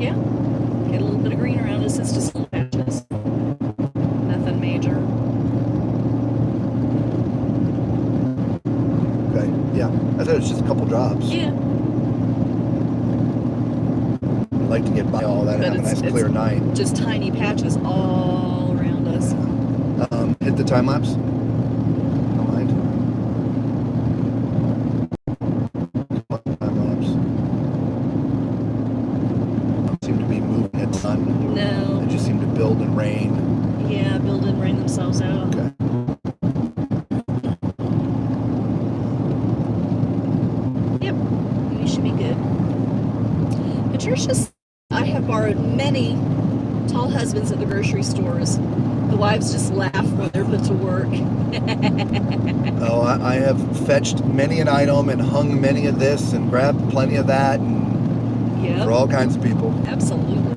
Yeah. Get a little bit of green around us. It's just little patches. Nothing major. Okay. Yeah. I thought it was just a couple drops. Yeah. I'd like to get by all that and But have a nice it's clear night. just tiny patches all around us. Hit the time lapse. Don't mind. Time lapse. Don't seem to be moving a ton. No. They just seem to build and rain. Yeah, build and rain themselves out. Okay. Yep. We should be good. Patricia said, I have borrowed many tall husbands at the grocery stores. The wives just laugh when they're put to work. Oh, I have fetched many an item and hung many of this and grabbed plenty of that and Yep. for all kinds of people. Absolutely.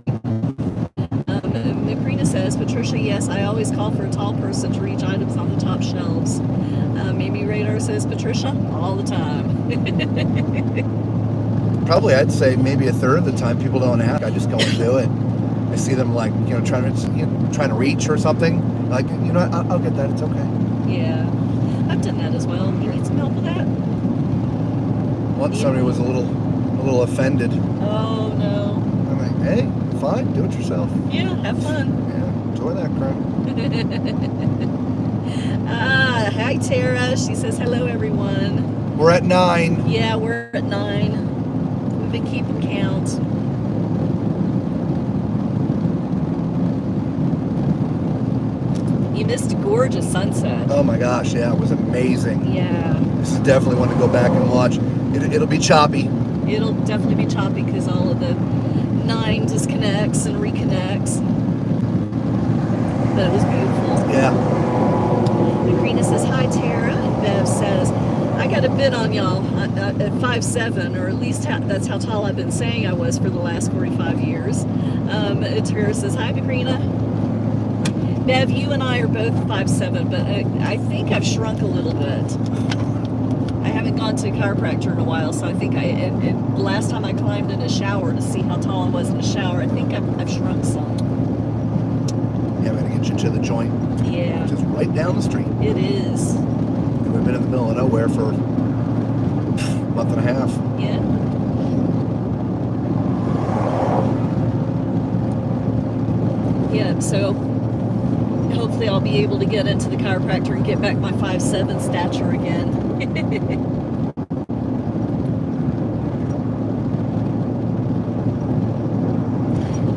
Macrina says, Patricia, yes, I always call for a tall person to reach items on the top shelves. Mimi Radar says, Patricia, all the time. Probably, I'd say maybe a third of the time people don't ask. I just go and do it. I see them like, trying to reach or something. Like, I'll get that. It's okay. Yeah, I've done that as well. You need some help with that? Once somebody was a little offended. Oh, no. I'm like, hey, fine, do it yourself. Yeah, have fun. Yeah, enjoy that crap. Hi, Tara. She says, hello, everyone. We're at 9. Yeah, we're at 9. We've been keeping count. You missed a gorgeous sunset. Oh my gosh, yeah, it was amazing. Yeah. This is definitely one to go back and watch. It'll be choppy. It'll definitely be choppy because all of the 9 disconnects and reconnects. But it was beautiful. Yeah. Macrina says, hi, Tara. And Bev says, I got a bid on y'all at 5'7", or at least that's how tall I've been saying I was for the last 45 years. Tara says, hi, Macrina. Bev, you and I are both 5'7", but I think I've shrunk a little bit. I haven't gone to a chiropractor in a while, so I think last time I climbed in a shower to see how tall I was in a shower, I think I've shrunk some. Yeah, I'm going to get you to the joint. Yeah. Just right down the street. It is. We've been in the middle of nowhere for a month and a half. Yeah. Yeah, so hopefully I'll be able to get into the chiropractor and get back my 5'7" stature again.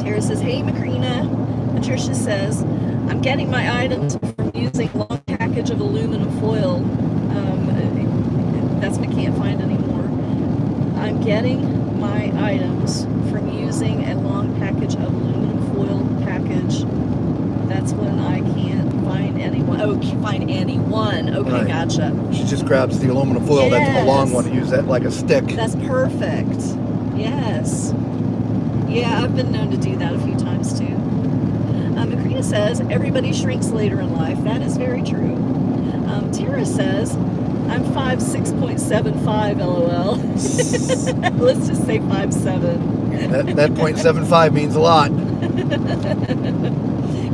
Tara says, hey, Macrina. Patricia says, I'm getting my items from using a long package of aluminum foil. That's what I can't find anymore. I'm getting my items from using a long package of aluminum foil package. That's when I can't find anyone. Oh, can't find anyone. Okay, Right. Gotcha. She just grabs the aluminum foil, that's the long Yes. one, and use that like a stick. That's perfect. Yes. Yeah, I've been known to do that a few times too. Macrina says, everybody shrinks later in life. That is very true. Tara says, I'm 5'6.75", LOL. Let's just say 5'7". That .75 means a lot.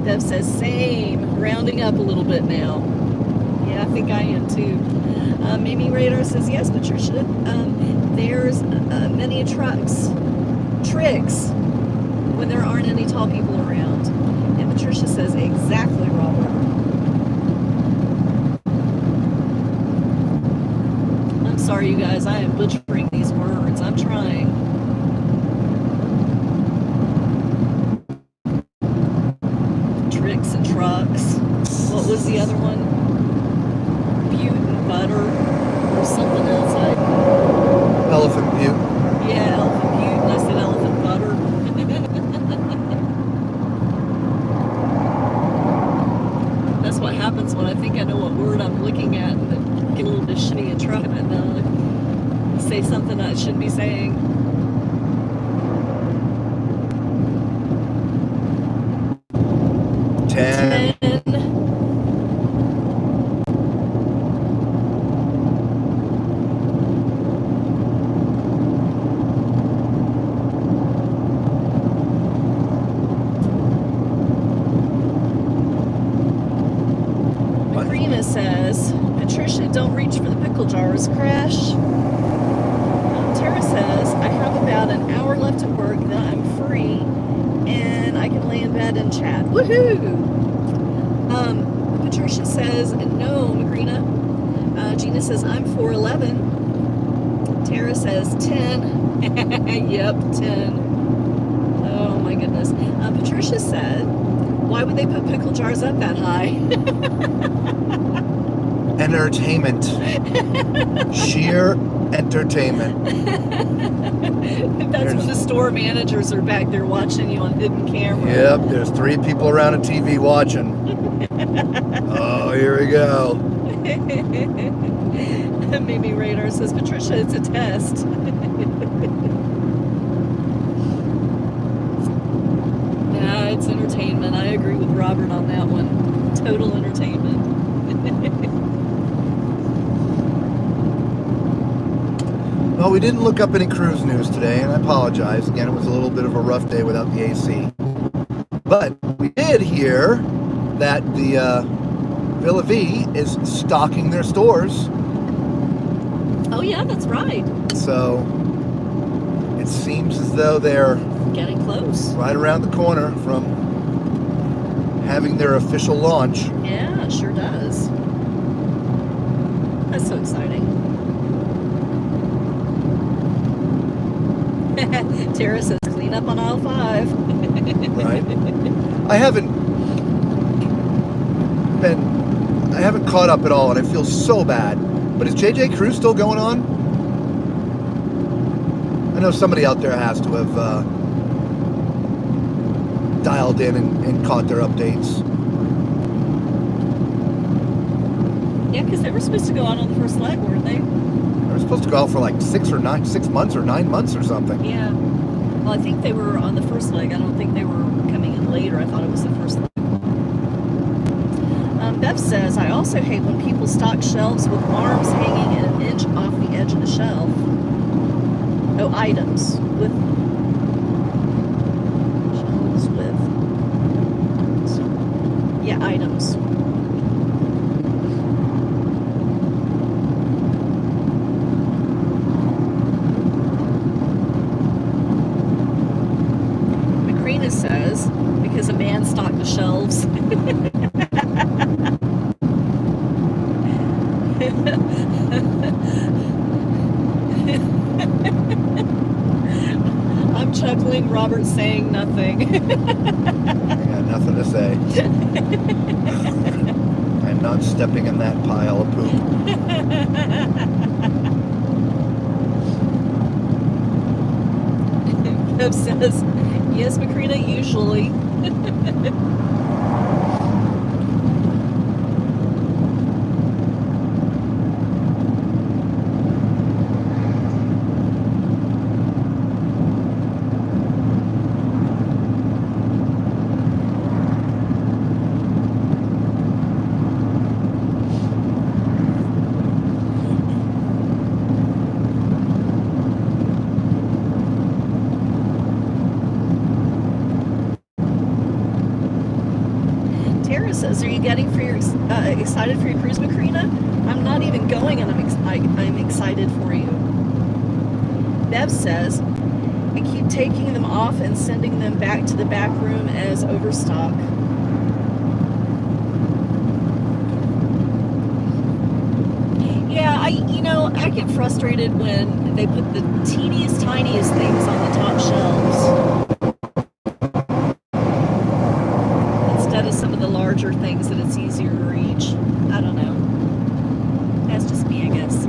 Bev says, same. Rounding up a little bit now. Yeah, I think I am too. Mimi Radar says, yes, Patricia. There's many tricks when there aren't any tall people around. And Patricia says, exactly, Robert. I'm sorry, you guys. I am butchering these words. I'm trying. Tricks and trucks. What was the other one? Butte and butter or something else. Elephant Butte. Yeah, elephant butte. And I said elephant butter. That's what happens when I think I know what word I'm looking at and then get a little bit shitty and try and say something I shouldn't be saying. Ten. Macrina says, Patricia, don't reach for the pickle jars. Crash. Tara says, I have about an hour left at work, then I'm free, and I can lay in bed and chat. Woohoo! Patricia says, no, Macrina. Gina says, I'm 4'11". Tara says, 10. Yep, 10. Oh my goodness. Patricia said, why would they put pickle jars up that high? Entertainment. Sheer entertainment. That's when the store managers are back there watching you on hidden camera. Yep, there's 3 people around a TV watching. Oh, here we go. Mimi Radar says, Patricia, it's a test. Yeah, it's entertainment. I agree with Well, we didn't look up any cruise news today, and I apologize. Again, it was a little bit of a rough day without the AC. But we did hear that the Villa V is stocking their stores. Oh yeah, that's right. So it seems as though they're Getting close. right around the corner from having their official launch. Yeah, it sure does. That's so exciting. Tara says clean up on aisle 5. Right. I haven't caught up at all, and I feel so bad. But is JJ Cruise still going on? I know somebody out there has to have dialed in and caught their updates. Yeah, because they were supposed to go out on the first leg, weren't they? They were supposed to go out for like 6 months or 9 months or something. Yeah. Well, I think they were on the first leg. I don't think they were coming in later. I thought it was the first leg. Bev says, I also hate when people stock shelves with arms hanging an inch off the edge of the shelf. Oh, items with shelves with, yeah, items. Macrina says, because a man stocked the shelves. I'm chuckling, Robert saying nothing. I got nothing to say. I'm not stepping in that pile of poop. Bev says, yes, Macrina, usually. Tara says, are you getting for your excited for your cruise, Macrina? I'm not even going, and I'm excited for you. Bev says, I keep taking them off and sending them back to the back room as overstock. Yeah, I get frustrated when they put the teeniest, tiniest things on the top shelves instead of some of the larger things that it's easier to reach. I don't know. That's just me, I guess.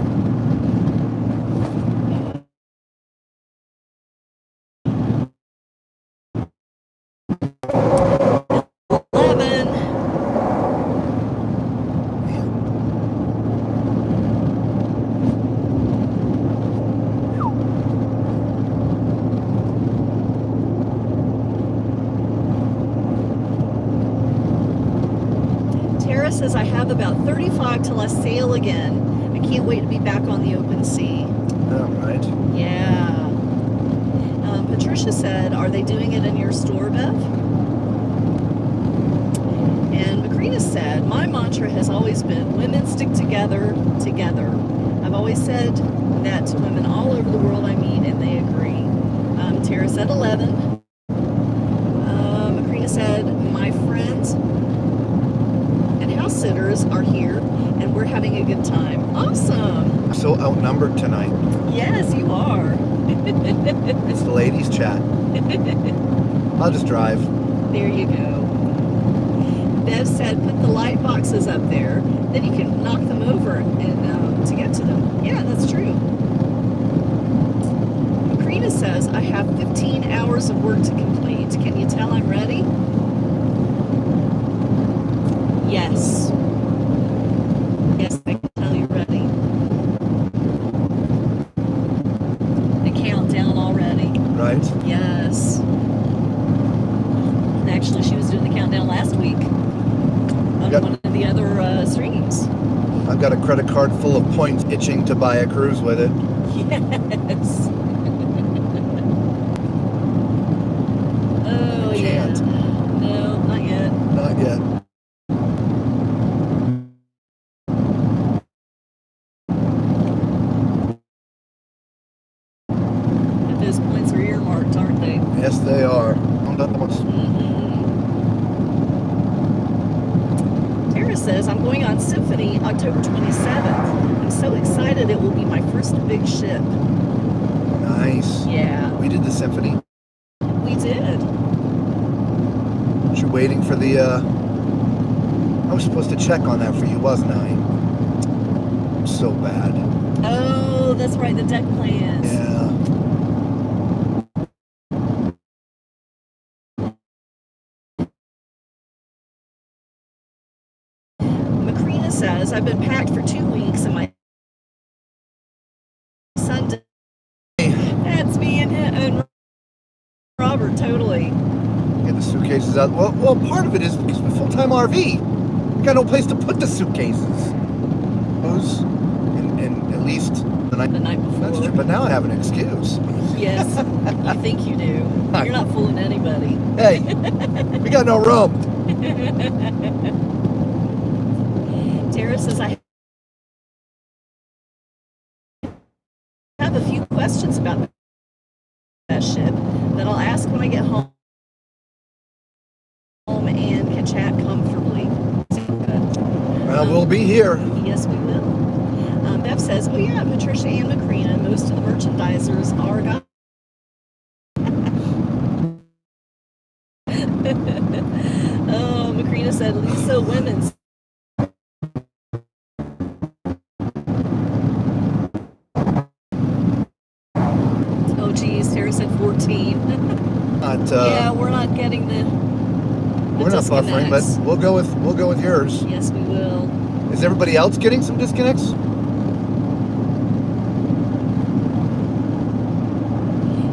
Tara says, I have about 35 till I sail again. I can't wait to be back on the open sea. All right. Yeah. Patricia said, are they doing it in your store, Bev? And Macrina said, my mantra has always been, women stick together, together. I've always said that to women all over the world I meet, and they agree. Tara said 11. Macrina said, my friends and house sitters are here, and we're having a good time. Awesome. I'm so outnumbered tonight. Yes, you are. It's the ladies' chat. I'll just drive. There you go. Bev said, put the light boxes up there, then you can knock them over and to get to them. Yeah, that's true. Macrina says, I have 15 hours of work to complete. Can you tell I'm ready? Yes. Yes, I can tell you're ready. The countdown already. Right? Yes. Actually, she was doing the countdown last week on Yep. one of the other streams. I've got a credit card full of points itching to buy a cruise with it. Yes. Yeah. But those points are earmarked, aren't they? Yes, they are. Tara says, I'm going on Symphony October 27th. I'm so excited it will be my first big ship. Nice. Yeah. We did the symphony. We did. You're waiting for the, I was supposed to check on that for you, wasn't I? I'm so bad. Oh, that's right, the deck plans. Yeah. Macrina says, I've been packed for 2 weeks and my son did. That's me and Robert, totally. Get the suitcases out. Well, part of it is because we're full-time RV. We got no place to put the suitcases. Those, and at least the night before. That's true, but now I have an excuse. Yes, I think you do. You're not fooling anybody. Hey, we got no room. Tara says, I have a few questions about that ship that I'll ask when I get home and can chat comfortably. We'll be here. Yes, we will. Bev says, oh yeah, Patricia and Macrina, most of the merchandisers are guys. Oh, Macrina said, Lisa Women's. Oh geez, Tara said 14. Yeah, we're not getting the we're not buffering, but we'll go with yours. Yes, we will. Is everybody else getting some disconnects?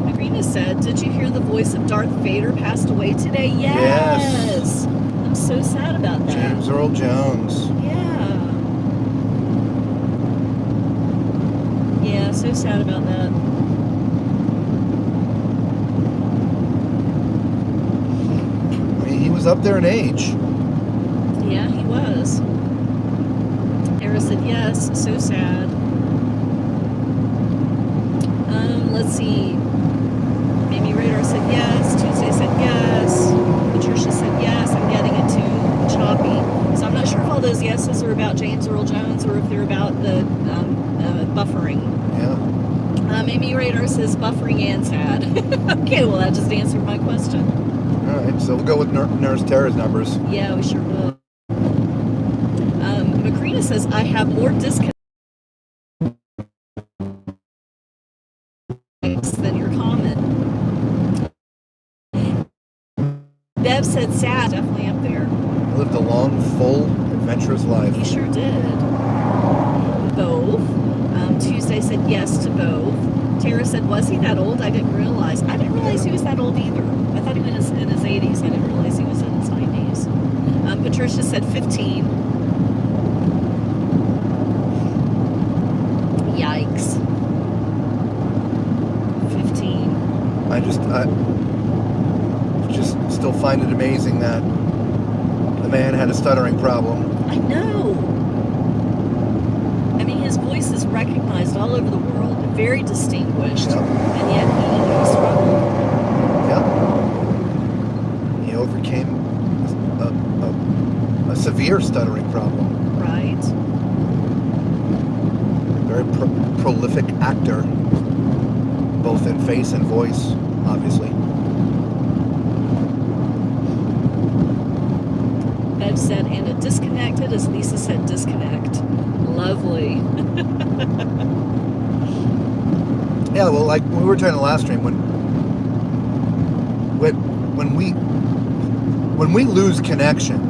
Macrina said, did you hear the voice of Darth Vader passed away today? Yes. I'm so sad about that. James Earl Jones. Yeah. Yeah, so sad about that. He was up there in age. Yeah, he was. Tara said yes, so sad. Let's see. Amy Radar said yes. Tuesday said yes. Patricia said yes. I'm getting it too choppy. So I'm not sure if all those yeses are about James Earl Jones or if they're about the buffering. Yeah. Amy Radar says buffering and sad. Okay, well that just answered my question. All right, so we'll go with Nurse Tara's numbers. Yeah, we sure will. Macrina says, I have more disconnects than your comment. Bev said sad, definitely up there. He lived a long, full, adventurous life. He sure did. Both. Tuesday said yes to both. Tara said, was he that old? I didn't realize. I didn't realize he was that old either. I thought he was in his 80s. I didn't realize he was in his 90s. Patricia said 15. Yikes. 15. I just still find it amazing that the man had a stuttering problem. I know. I mean, his voice is recognized all over the world, very distinguished, Yep. and yet he struggled. Yep. He overcame a severe stuttering problem. Right. Very prolific actor, both in face and voice, obviously. Bev said, and it disconnected as Lisa said disconnect. Lovely. Yeah, well, like we were trying to last stream, when we lose connection,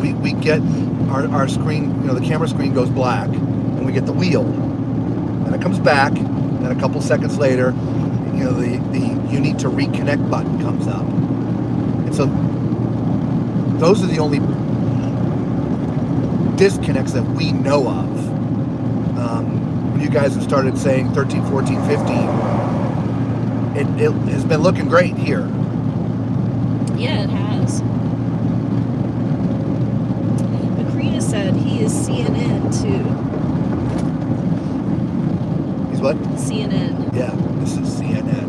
we get our screen, the camera screen goes black, and we get the wheel, and it comes back, and a couple seconds later, the you need to reconnect button comes up, and so those are the only disconnects that we know of. When you guys have started saying 13, 14, 15, it has been looking great here. Yeah, it has. what? CNN. Yeah, this is CNN.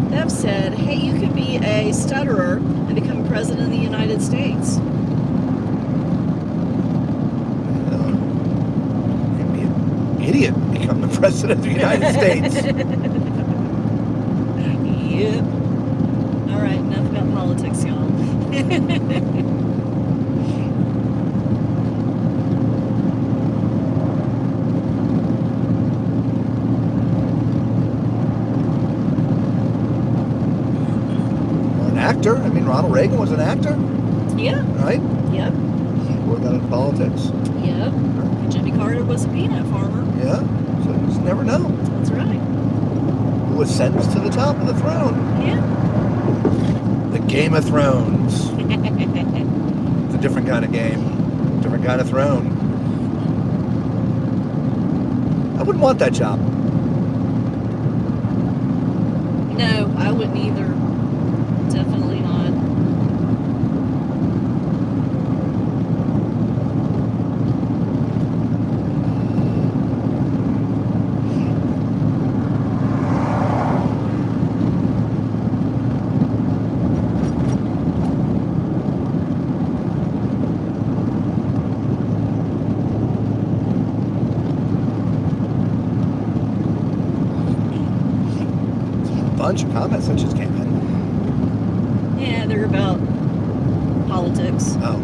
Bev said, hey, you could be a stutterer and become president of the United States. You'd be an idiot to become the president of the United States. Yep. All right, enough about politics, y'all. Actor. I mean, Ronald Reagan was an actor, Yeah. right? Yep. Or got into politics. Yep. Jimmy Carter was a peanut farmer. Yeah. So you just never know. That's right. Who was sentenced to the top of the throne? Yeah. The Game of Thrones. It's a different kind of game. Different kind of throne. I wouldn't want that job. No, I wouldn't either. Definitely not. A bunch of comments that just came in. Yeah, they're about politics. Oh.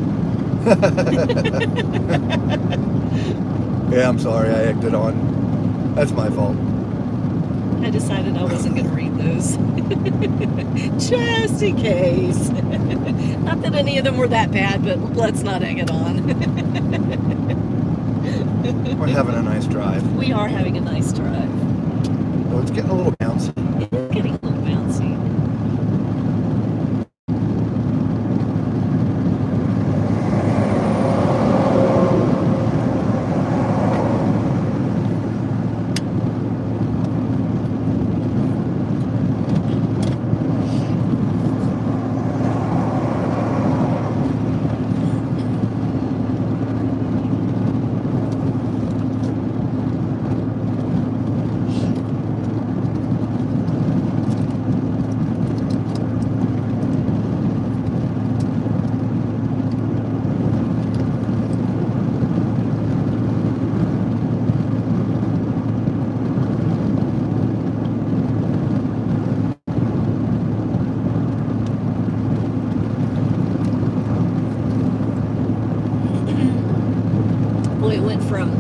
Yeah, I'm sorry. I egged it on. That's my fault. I decided I wasn't going to read those. Just in case. Not that any of them were that bad, but let's not egg it on. We're having a nice drive. We are having a nice drive. Oh, it's getting a little bouncy. It's getting a little bouncy. Boy, it went from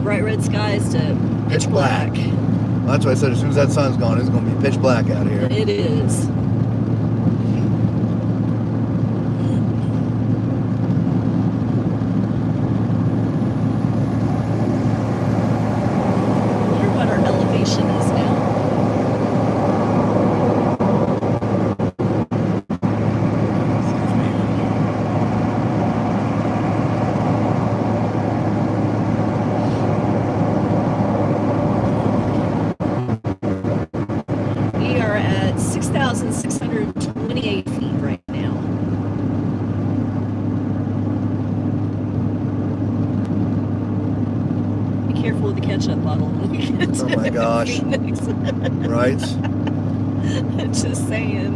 bright red skies to Pitch black. Well, that's why I said as soon as that sun's gone, it's going to be pitch black out here. It is. I wonder what our elevation is now. Excuse me. We are at 6,628 feet right now. Be careful with the ketchup bottle when we get to Oh my gosh. Phoenix. Right? Just saying.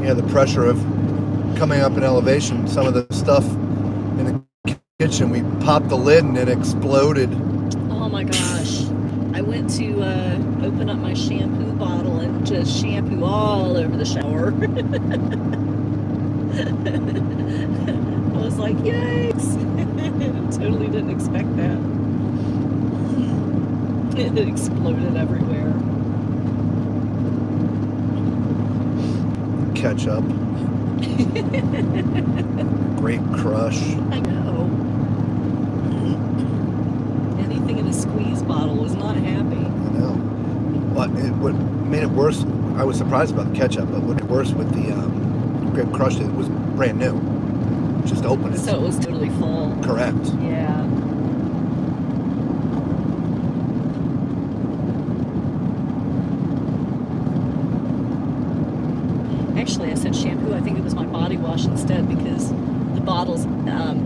Yeah, the pressure of coming up in elevation. Some of the stuff in the kitchen, we popped the lid and it exploded. Oh my gosh. I went to open up my shampoo bottle and just shampoo all over the shower. I was like, yikes. Totally didn't expect that. It exploded everywhere. Ketchup. Great crush. I know. Anything in a squeeze bottle was not happy. I know. But what made it worse, I was surprised about the ketchup, but what worse with the Grape Crush, it was brand new. Just opened it. So it was totally full. Correct. Yeah. Actually, I said shampoo. I think it was my body wash instead because the bottle's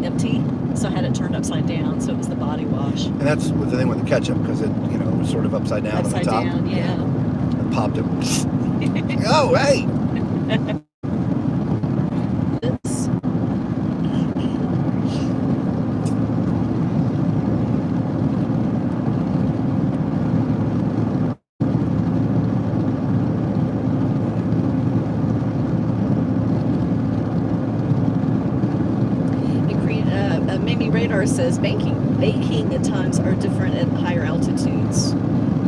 empty, so I had it turned upside down, so it was the body wash. And that's the thing with the ketchup, because it, was sort of upside down Upside on the top. down, yeah. It popped it. Oh, hey! This. Mamie Radar says baking at times are different at higher altitudes.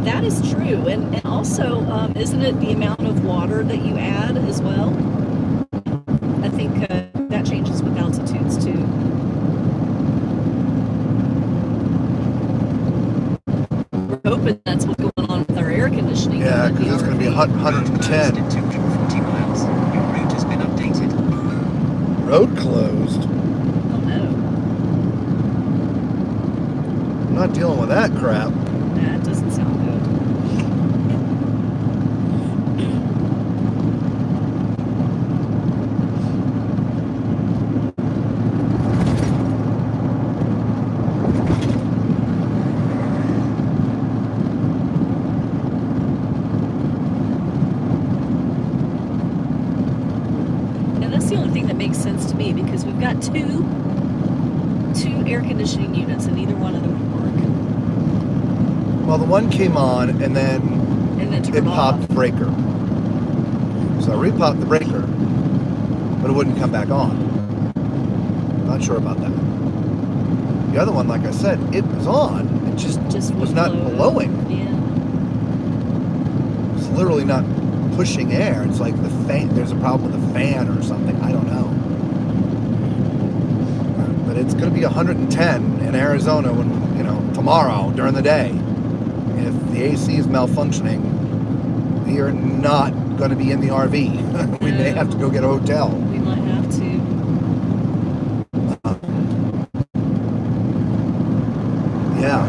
That is true, and also isn't it the amount of water that you add as well? I think that changes with altitudes too. We're hoping that's what's going on with our air conditioning. Yeah, because it's going to be 110. In 240 miles. Your route has been updated. Road closed. I'm not dealing with that crap. That doesn't sound good. And that's the only thing that makes sense to me, because we've got two air conditioning units and neither one of them would work. Well, the one came on and then it popped the breaker. So I re-popped the breaker, but it wouldn't come back on. Not sure about that. The other one, like I said, it was on. It just was not blowing. Yeah. It's literally not pushing air. It's like the fan. There's a problem with the fan or something. I don't know. But it's going to be 110 in Arizona when tomorrow during the day. If the AC is malfunctioning, we are not going to be in the RV. We may have to go get a hotel. We might have to. Yeah.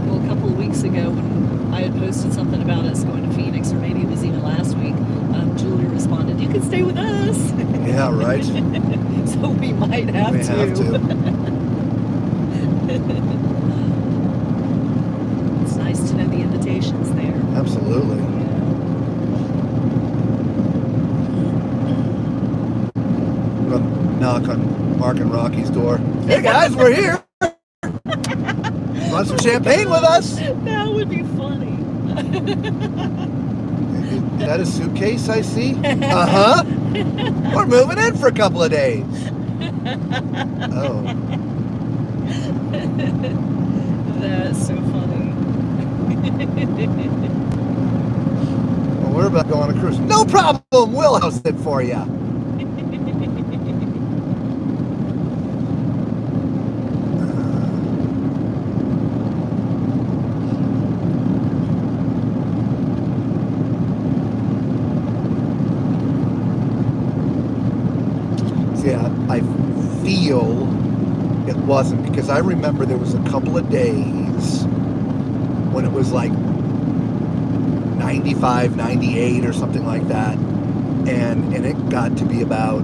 Well, a couple of weeks ago when I had posted something about us going to Phoenix, or maybe it was even last week, Julie responded, "You can stay with us." Yeah, right. So we might have to. It's nice to know the invitation's there. Absolutely. I'm going to knock on Mark and Rocky's door. Hey guys, we're here. Want some champagne with us? That would be funny. Is that a suitcase I see? Uh-huh. We're moving in for a couple of days. Oh. That's so funny. Well, we're about to go on a cruise. No problem. We'll house it for you. Yeah, I feel it wasn't, because I remember there was a couple of days when it was like 95, 98 or something like that, and it got to be about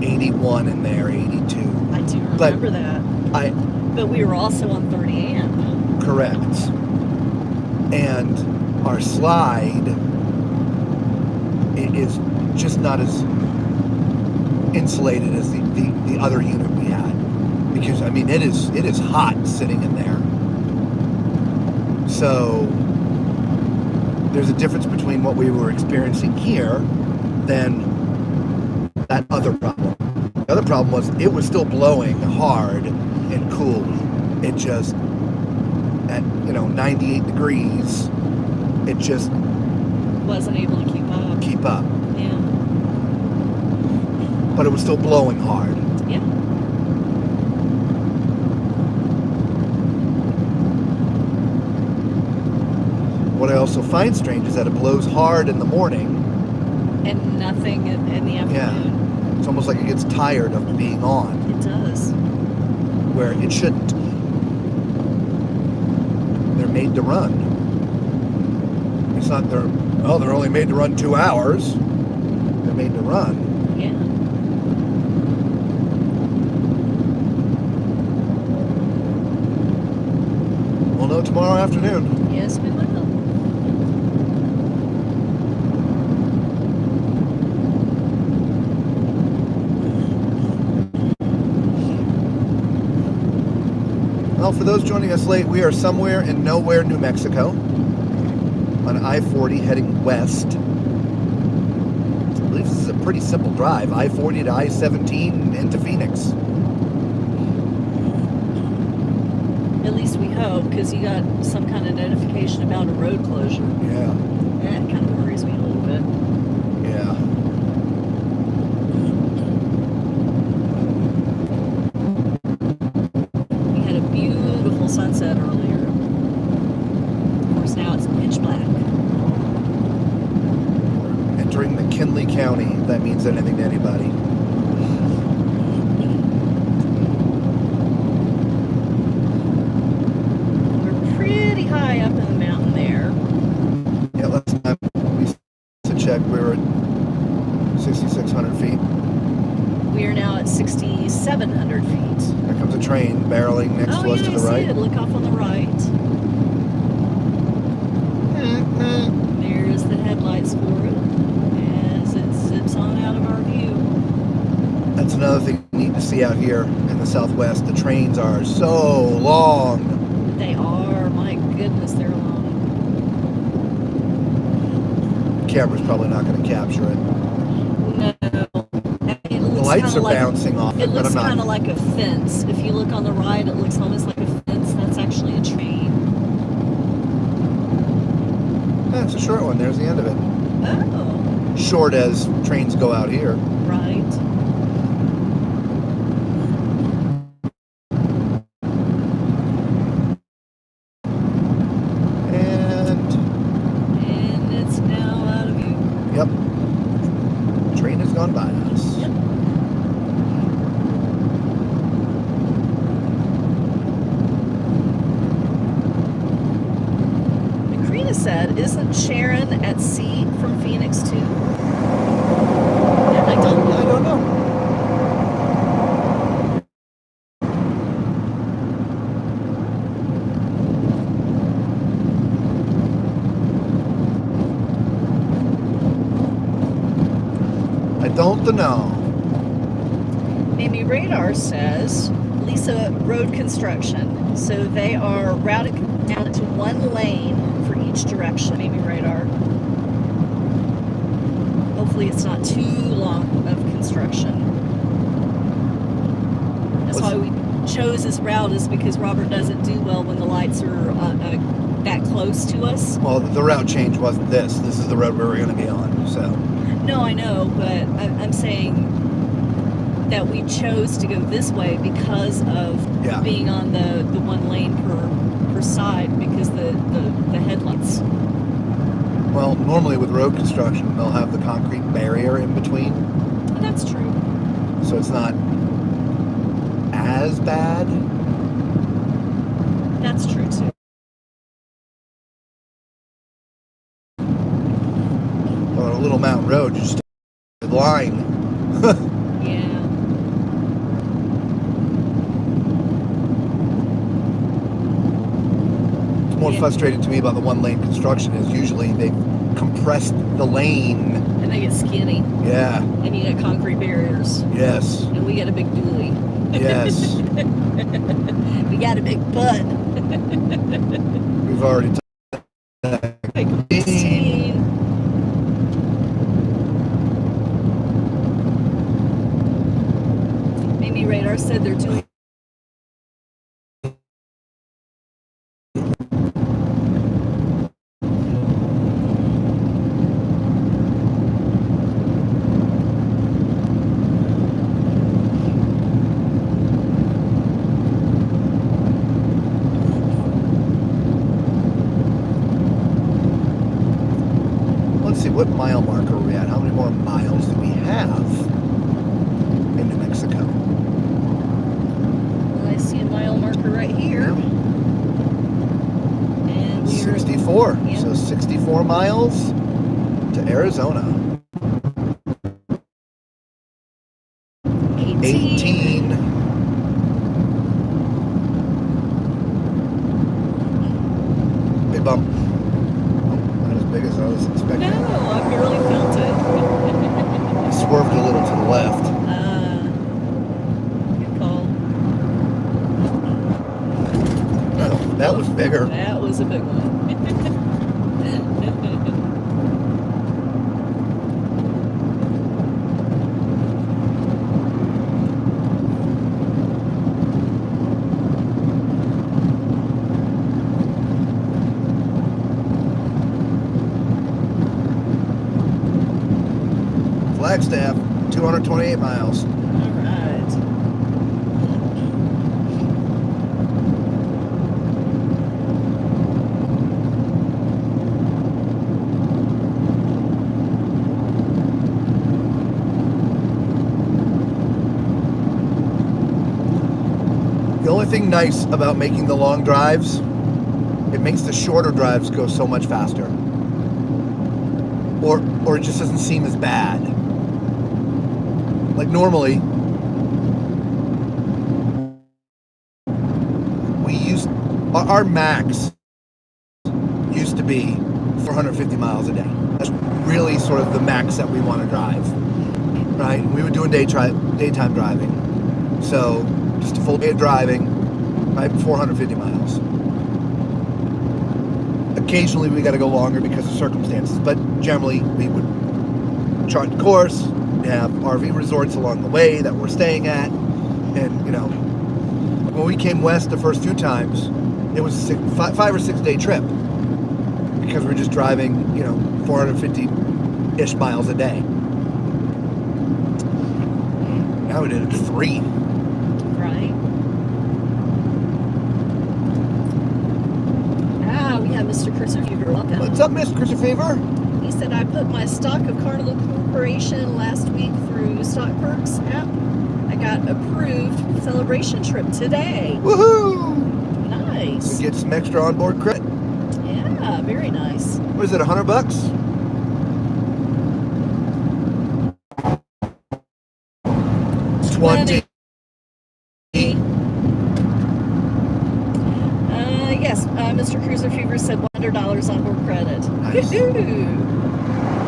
81 in there, 82. I do remember that. But we were also on 30 amp. Correct. And our slide is just not as insulated as the other unit we had, because I mean it is hot sitting in there. So there's a difference between what we were experiencing here than that other problem. The other problem was it was still blowing hard and cool. It just at 98 degrees, it just Wasn't able to keep up. Yeah. But it was still blowing hard. Yeah. What I also find strange is that it blows hard in the morning. And nothing in the afternoon. Yeah. It's almost like it gets tired of being on. It does. Where it shouldn't. They're made to run. it's not they're only made to run 2 hours. They're made to run. Yeah. We'll know tomorrow afternoon. Yes, we will. Well, for those joining us late, we are somewhere in nowhere, New Mexico, on I-40 heading west. I believe this is a pretty simple drive, I-40 to I-17 into Phoenix. At least we hope, because you got some kind of notification about a road closure. Yeah, That kind of worries me a little bit. yeah. We had a beautiful sunset earlier. Of course, now it's pitch black. Entering McKinley County, if that means anything to anybody. We're pretty high up in the mountain there. Yeah, last time we check, we were at 6,600 feet. We are now at 6,700 feet. There comes a train barreling next to us to the I see right. it. Look off on the right. There's the headlights for it as it zips on out of our view. That's another thing you need to see out here in the Southwest. The trains are so long. They are. My goodness, they're long. The camera's probably not going to capture it. No. It The looks lights kinda are like, bouncing off it it, but looks I'm kind not. of like a fence. If you look on the right, it looks almost like a fence. That's actually a train. Yeah, it's a short one. There's the end of it. Oh, Short as trains go out here. right. And it's now out of view. Yep. Train has gone by us. Yep. Macrina said, isn't Sharon at sea from Phoenix too? I don't know. I don't know. I don't know. Amy Radar says, Lisa, road construction. So they are routed down to one lane for each direction, Amy Radar. Hopefully it's not too long of construction. That's why we chose this route, is because Robert doesn't do well when the lights are that close to us. Well, the route change wasn't this. This is the road we were going to be on, so. No, I know, but I'm saying that we chose to go this way because of Yeah. being on the one lane per side, because the headlights. Well, normally with road construction, they'll have the concrete barrier in between, That's true. so it's not as bad. That's true too. On a little mountain road, you just a line. Yeah. What's more Yeah. frustrating to me about the one-lane construction is usually they've compressed the lane. And they get skinny, Yeah. and you get concrete barriers, Yes. and we get a big dually. Yes. We got a big butt. We've already. Big 16. Amy Radar said they're doing. Let's see, what mile marker are we at? How many more miles do we have in New Mexico? I see a mile marker right here. And we're 64. Yeah. So 64 more miles to Arizona. 18. Big bump. Not as big as I was expecting. No, I barely felt it. Swerved a little to the left. Good call. Oh, that was bigger. That was a big one. Flagstaff, 228 miles. All right. The only thing nice about making the long drives, it makes the shorter drives go so much faster. Or it just doesn't seem as bad. Like normally, our max used to be 450 miles a day. That's really sort of the max that we want to drive, right? We were doing daytime driving. So just a full day of driving, right? 450 miles. Occasionally we got to go longer because of circumstances, but generally we would chart the course. We have RV resorts along the way that we're staying at, and you know, when we came west the first few times, it was a 5 or 6 day trip because we're just driving, you know, 450-ish miles a day. Now we did it 3. Right. We have Mr. Cruiser Fever. Welcome. What's up, Miss Cruiser Fever? He said, I put my stock of Carnival Corporation last week through Stock Perks app. I got approved celebration trip today. Woohoo! Nice. We get some extra onboard credit. Yeah, very nice. What is it, $100? $20. Yes, Mr. Cruiser Fever said $100 on board credit. Nice. Woo-hoo.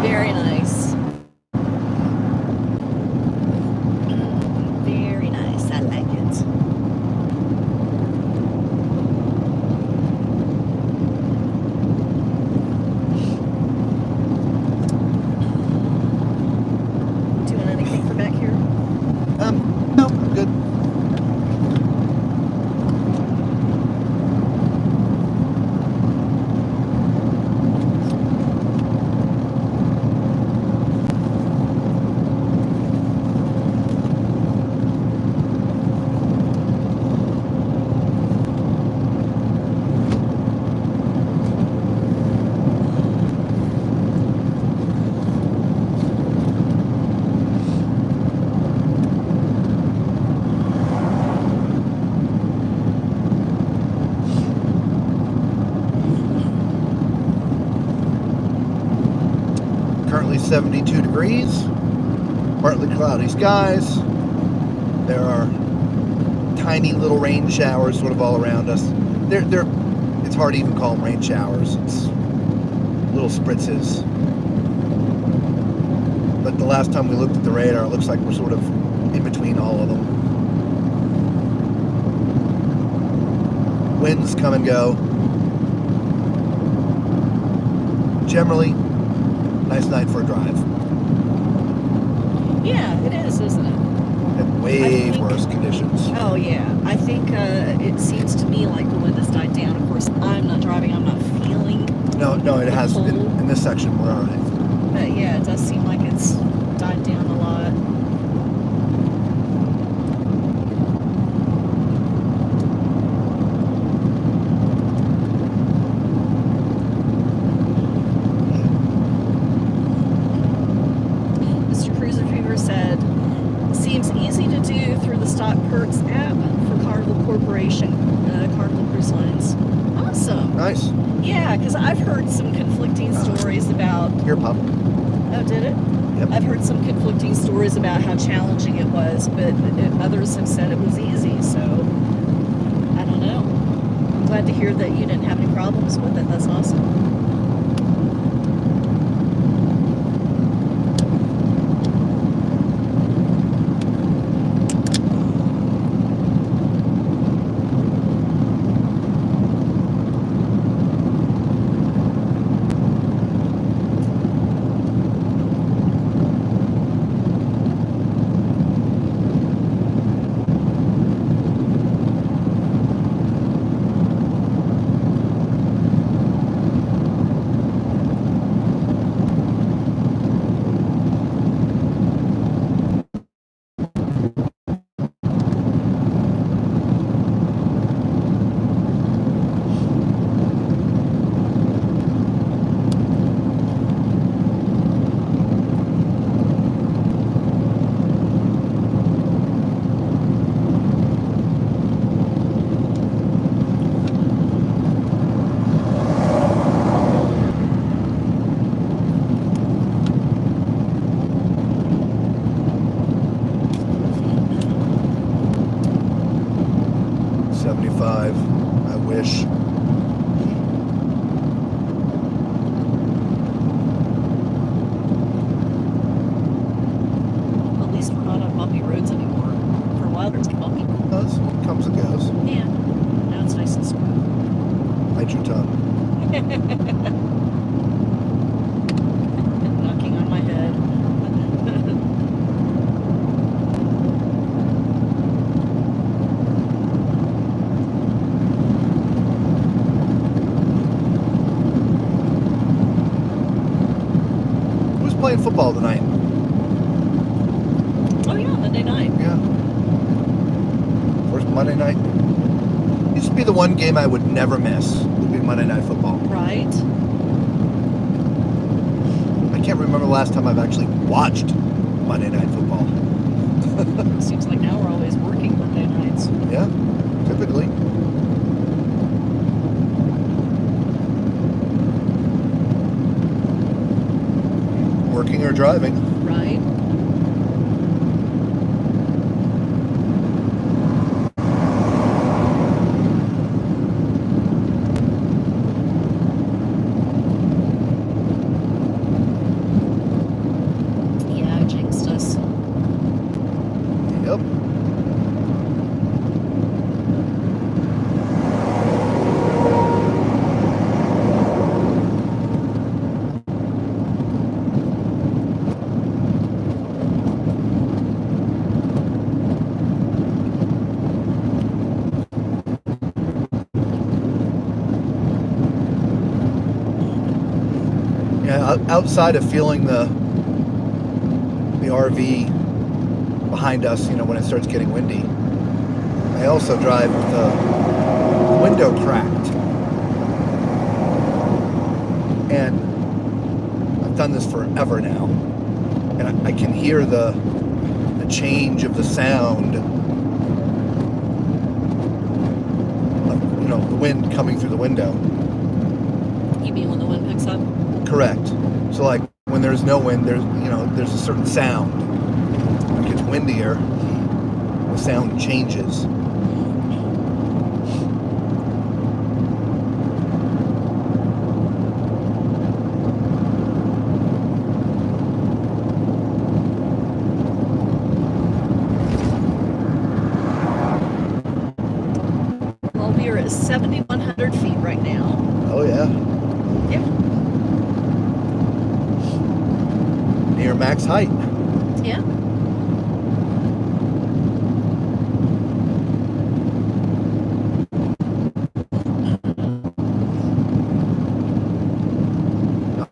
Very nice. Very nice. I like it. Doing anything for back here? No, I'm good. Currently 72 degrees, partly cloudy skies. There are tiny little rain showers sort of all around us. It's hard to even call them rain showers. It's little spritzes. But the last time we looked at the radar, it looks like we're sort of in between all of them. Winds come and go. Generally, nice night for a drive. Yeah, it is, isn't it? And way worse conditions. Oh, yeah. I think it seems to me like the wind has died down. Of course, I'm not driving. I'm not feeling No, it has. cold. In this section, we're all right. But yeah, it does seem like it's died down a lot. Mr. Cruiser Fever said, seems easy to do through the Stock Perks app for Carnival Corporation, Carnival Cruise Lines. Awesome. nice. Yeah, because I've heard some conflicting stories about. Here, Pop. Oh, did it? Yep. I've heard some conflicting stories about how challenging it was, but others have said it was easy. So I don't know. I'm glad to hear that you didn't have any problems with it. That's awesome. 75. I wish. At least we're not on bumpy roads anymore. For a while, there's bumpy. It comes and goes. Yeah. Now it's nice and smooth. Bite your tongue. Knocking on my head. Who's playing football tonight? Oh yeah, Monday night. Yeah. First Monday night. Used to be the one game I would never miss. Would be Monday Night Football. Right? I can't remember the last time I've actually watched Monday Night Football. Seems like now we're always working Monday nights. Yeah, typically. Working or driving. Right? Yeah, it jinxed us. Yep. Yeah, outside of feeling the RV behind us, when it starts getting windy, I also drive with the window cracked. And I've done this forever now. And I can hear the change of the sound of, the wind coming through the window. You mean when the wind picks up? Correct. So like when there's no wind, there's a certain sound. When it gets windier, the sound changes. Well, we are at 7,100 feet right now. Oh yeah. Yep. Near max height. Yeah.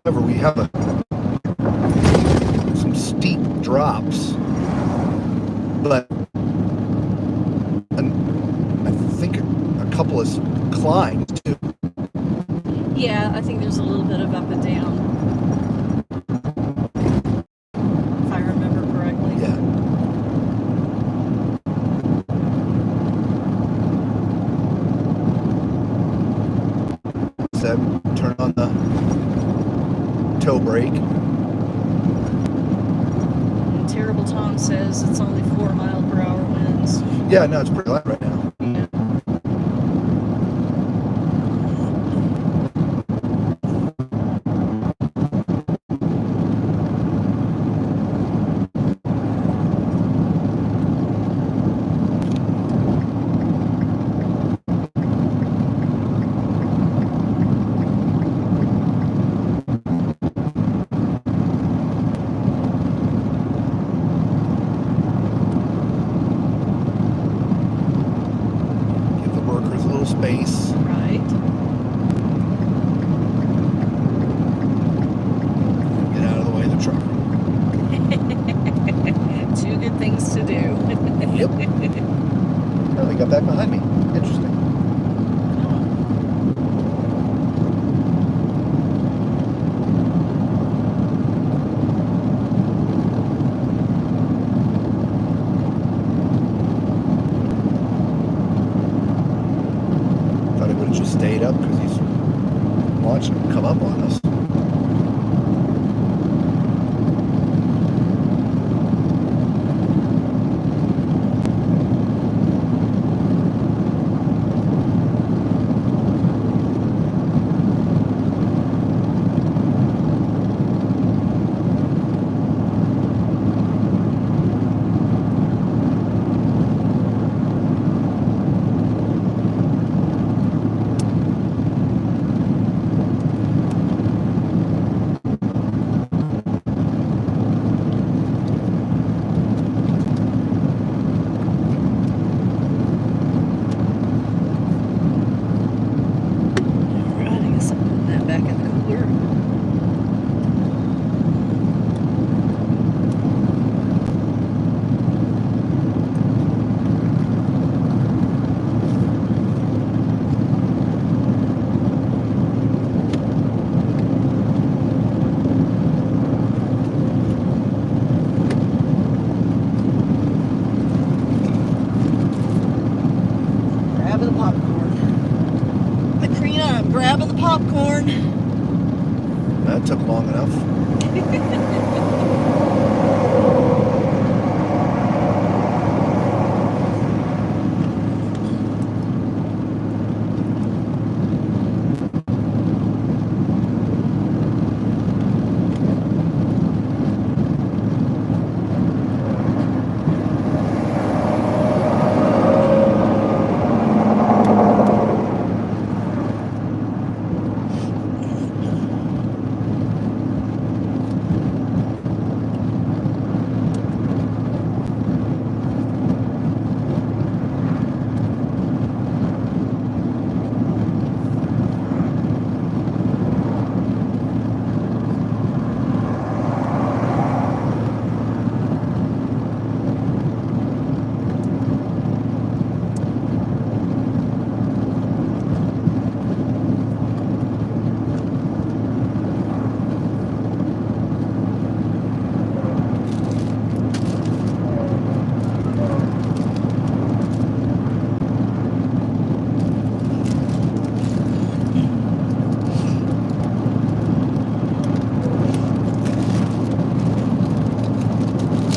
However, we have some steep drops, but I think a couple of climbs too. Yeah, I think there's a little bit of up and down. If I remember correctly. Yeah. said, turn on the toe brake. And Terrible Tom says it's only 4-mile-per-hour winds. Yeah, no, it's pretty light right now. Yeah. Give the workers a little space. Right. Get out of the way of the truck. Two good things to do. Yep. Oh, he got back behind me. Interesting. Thought he would have just stayed up because he's watching him come up on us. Alright, I guess I'm putting that back in the cooler. Grabbing the popcorn. Macrina, I'm grabbing the popcorn. That took long enough.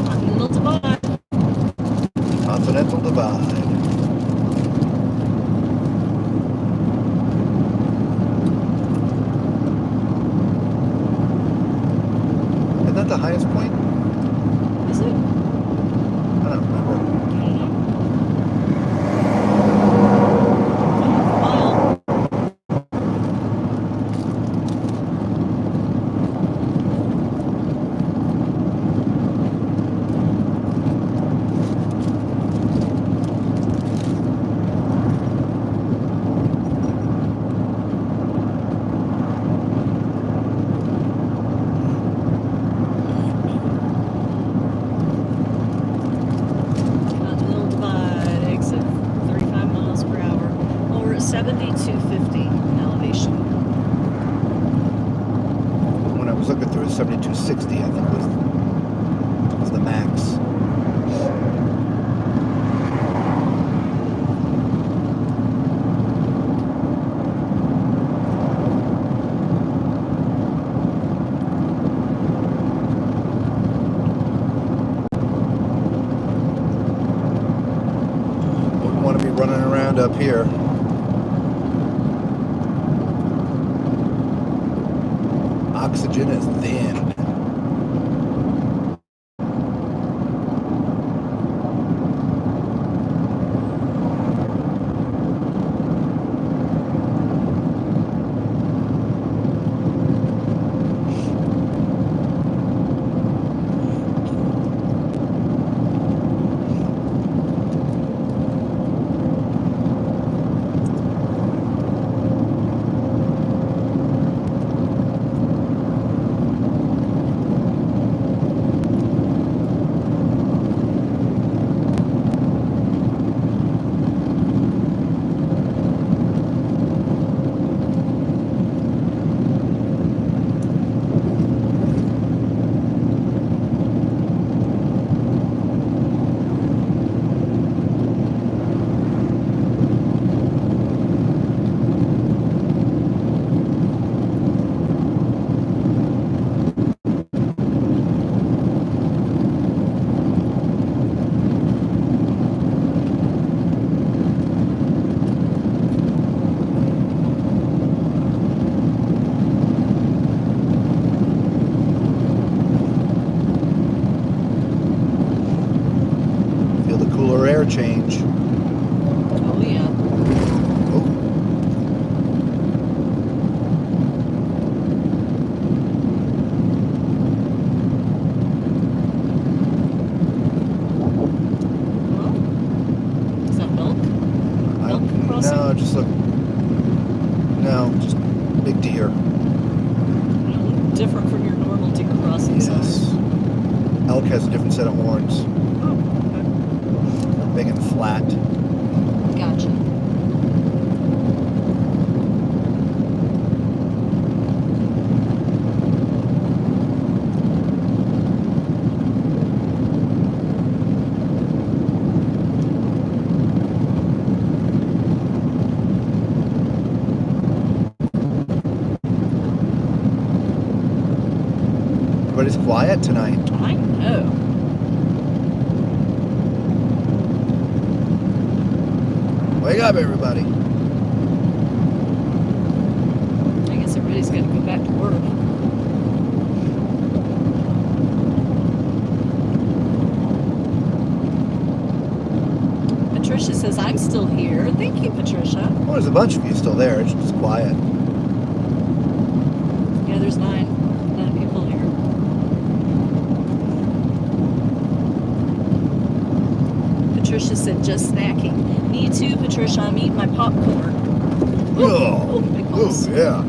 Continental Divide. Continental Divide. Isn't that the highest point? Is it? I don't remember. I don't know. Mile. Continental Divide, exit 35 miles per hour. Well, we're at 7250 elevation. When I was looking through it, 7260, I think was the max. road up here. Oxygen is thin. Change. Oh yeah. Oh. Oh. Is that milk? Milk crossing? No, just look. No, just big deer. Different from your normal deer crossing Yes. sign. Elk has a different set of horns. Oh, okay. Big and flat. Gotcha. Everybody's quiet tonight. I know. Wake up, everybody. I guess everybody's got to go back to work. Patricia says, I'm still here. Thank you, Patricia. Well, there's a bunch of you still there. It's just quiet. Yeah, there's nine people here. Patricia said, just snacking. Me too, Patricia. I'm eating my popcorn. Oh, big oh balls. yeah.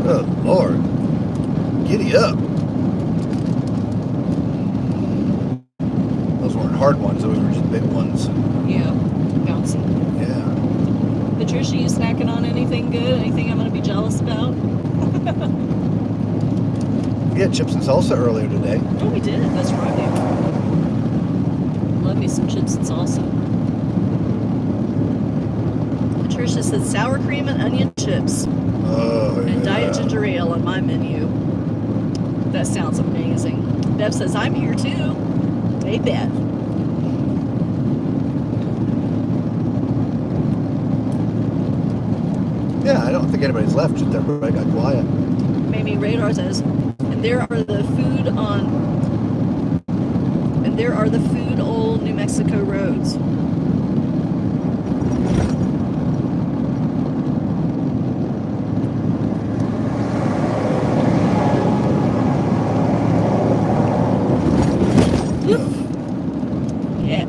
Good Lord. Giddy up. Those weren't hard ones, those were just big ones. Yeah, bouncy. Yeah. Patricia, you snacking on anything good? Anything I'm going to be jealous about? We had chips and salsa earlier today. Oh, we did. That's right. Love me some chips and salsa. Patricia said sour cream and onion chips Oh, and yeah. diet ginger ale on my menu. That sounds amazing. Bev says, I'm here too. Hey, Bev. Yeah, I don't think anybody's left, just everybody got quiet. Mamie Radar says, and there are the food old New Mexico roads. Yeah.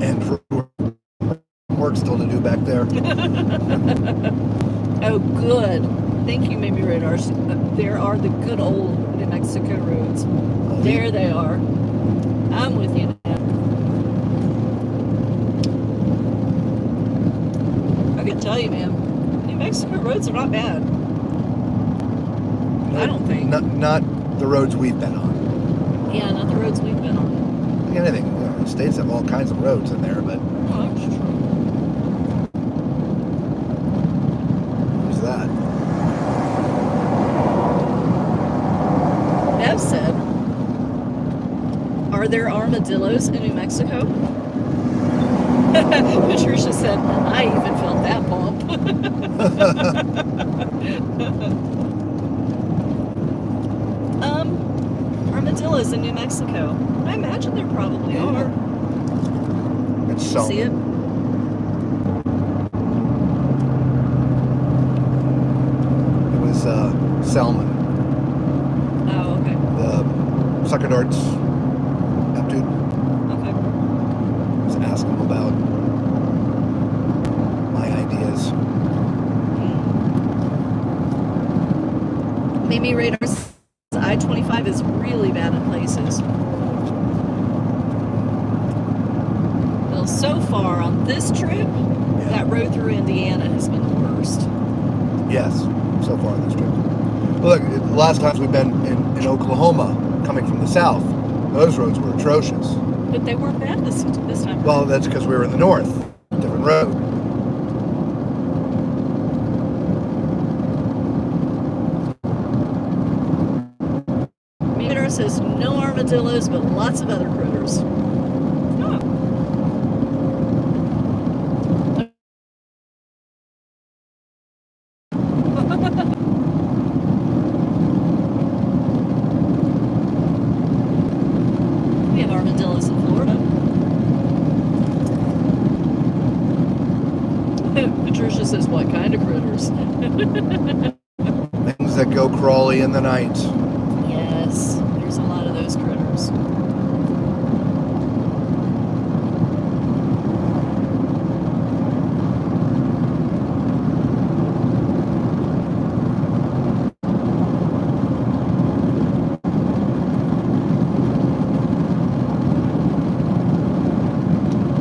And work still to do back there. Oh, good. Thank you, Mamie Radar. There are the good old New Mexico roads. There they are. I'm with you now. I can tell you, man, New Mexico roads are not bad. I don't think. Not the roads we've been on. Yeah, not the roads we've been on. Like anything. The states have all kinds of roads in there, but Oh, that's true. who's that? Bev there armadillos in New Mexico? Patricia said, I even felt that bump. Armadillos in New Mexico. I imagine there probably are. It's salmon. See it? It was salmon. Oh, okay. The sucker darts dude Okay. was asking him about my ideas. Mimi Radar's I-25 is really bad in places. Well, so far on this trip, that road through Indiana has been the worst. Yes, so far on this trip. Look, the last times we've been in Oklahoma, coming from the south, those roads were atrocious. But they weren't bad this time. Well, that's because we were in the north, different road. Radar says no armadillos, but lots of other critters. Oh. We have armadillos in Florida. Patricia says, what kind of critters? Things that go crawly in the night. Yes, there's a lot of those critters.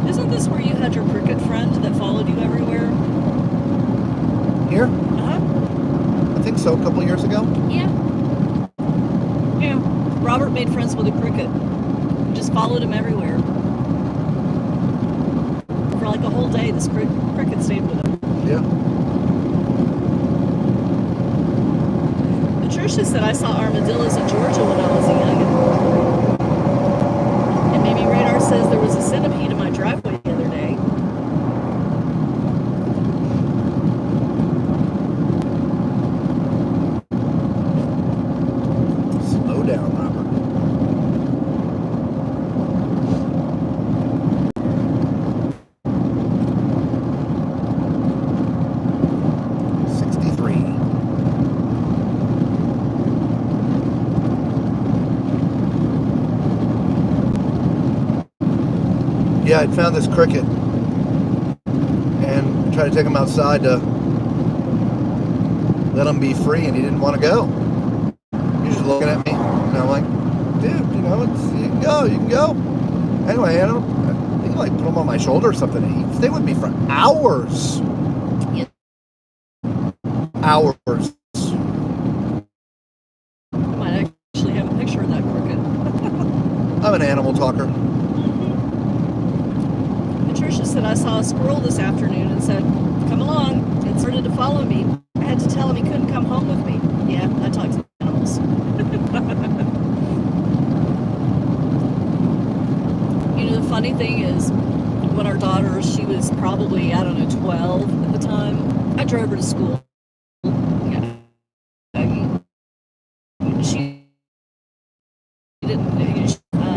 Isn't this where you had your cricket friend that followed you everywhere? Here? Uh-huh. I think so, a couple years ago. Yeah. Yeah. Robert made friends with a cricket. Just followed him everywhere. For like a whole day, this cricket stayed with him. Yeah. Patricia said I saw armadillos in Georgia when I was a youngin'. And Mimi Radar says there was a centipede in my driveway the other day. Slow down, Robert. Yeah, I'd found this cricket and tried to take him outside to let him be free, and he didn't want to go. He was just looking at me, and I'm like, dude, you know, you can go. Anyway, I think I like put him on my shoulder or something. He stayed with me for hours. Yeah. Hours. I might actually have a picture of that cricket. I'm an animal talker. Patricia said I saw a squirrel this afternoon and said, come along. It started to follow me. I had to tell him he couldn't come home with me. Yeah, I talk to animals. You know, the funny thing is, when our daughter, she was probably, 12 at the time, I drove her to school. She didn't,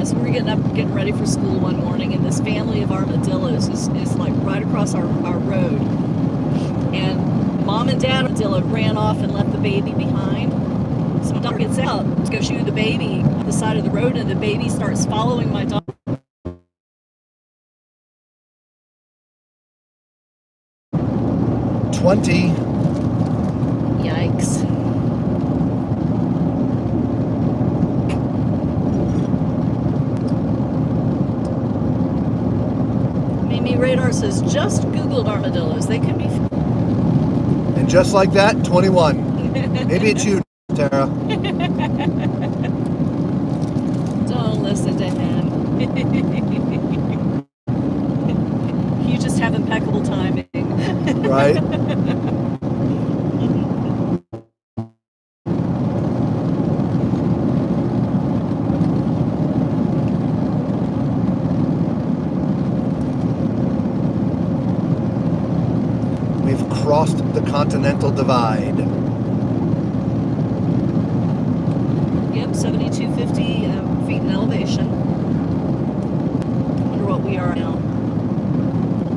so we were getting ready for school one morning, and this family of armadillos is like right across our road. And mom and dad armadillo ran off and left the baby behind. So my daughter gets out to go shoot the baby on the side of the road, and the baby starts following my daughter. 20. Yikes. Mimi Radar says, just Googled armadillos. They can be... And just like that, 21. Maybe it's you, Tara. Don't listen to him. You just have impeccable timing. Right? the Continental Divide. Yep, 7,250 feet in elevation. Wonder what we are now.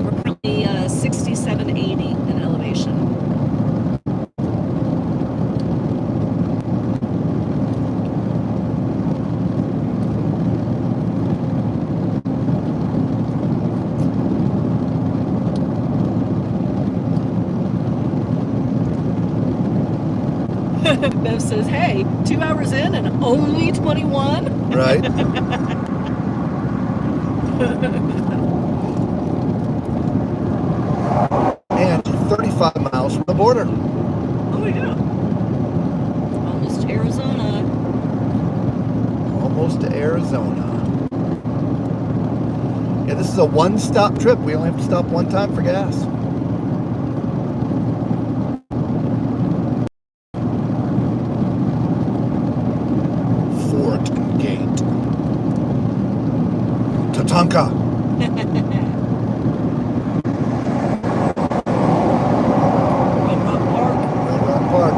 We're currently 6,780 in elevation. Bev says, hey, 2 hours in and only 21? Right? And 35 miles from the border. Oh, yeah. Almost to Arizona. Almost to Arizona. Yeah, this is a one-stop trip. We only have to stop one time for gas. Fort Gate. Tatanka. Red Rock Park. Red Rock Park.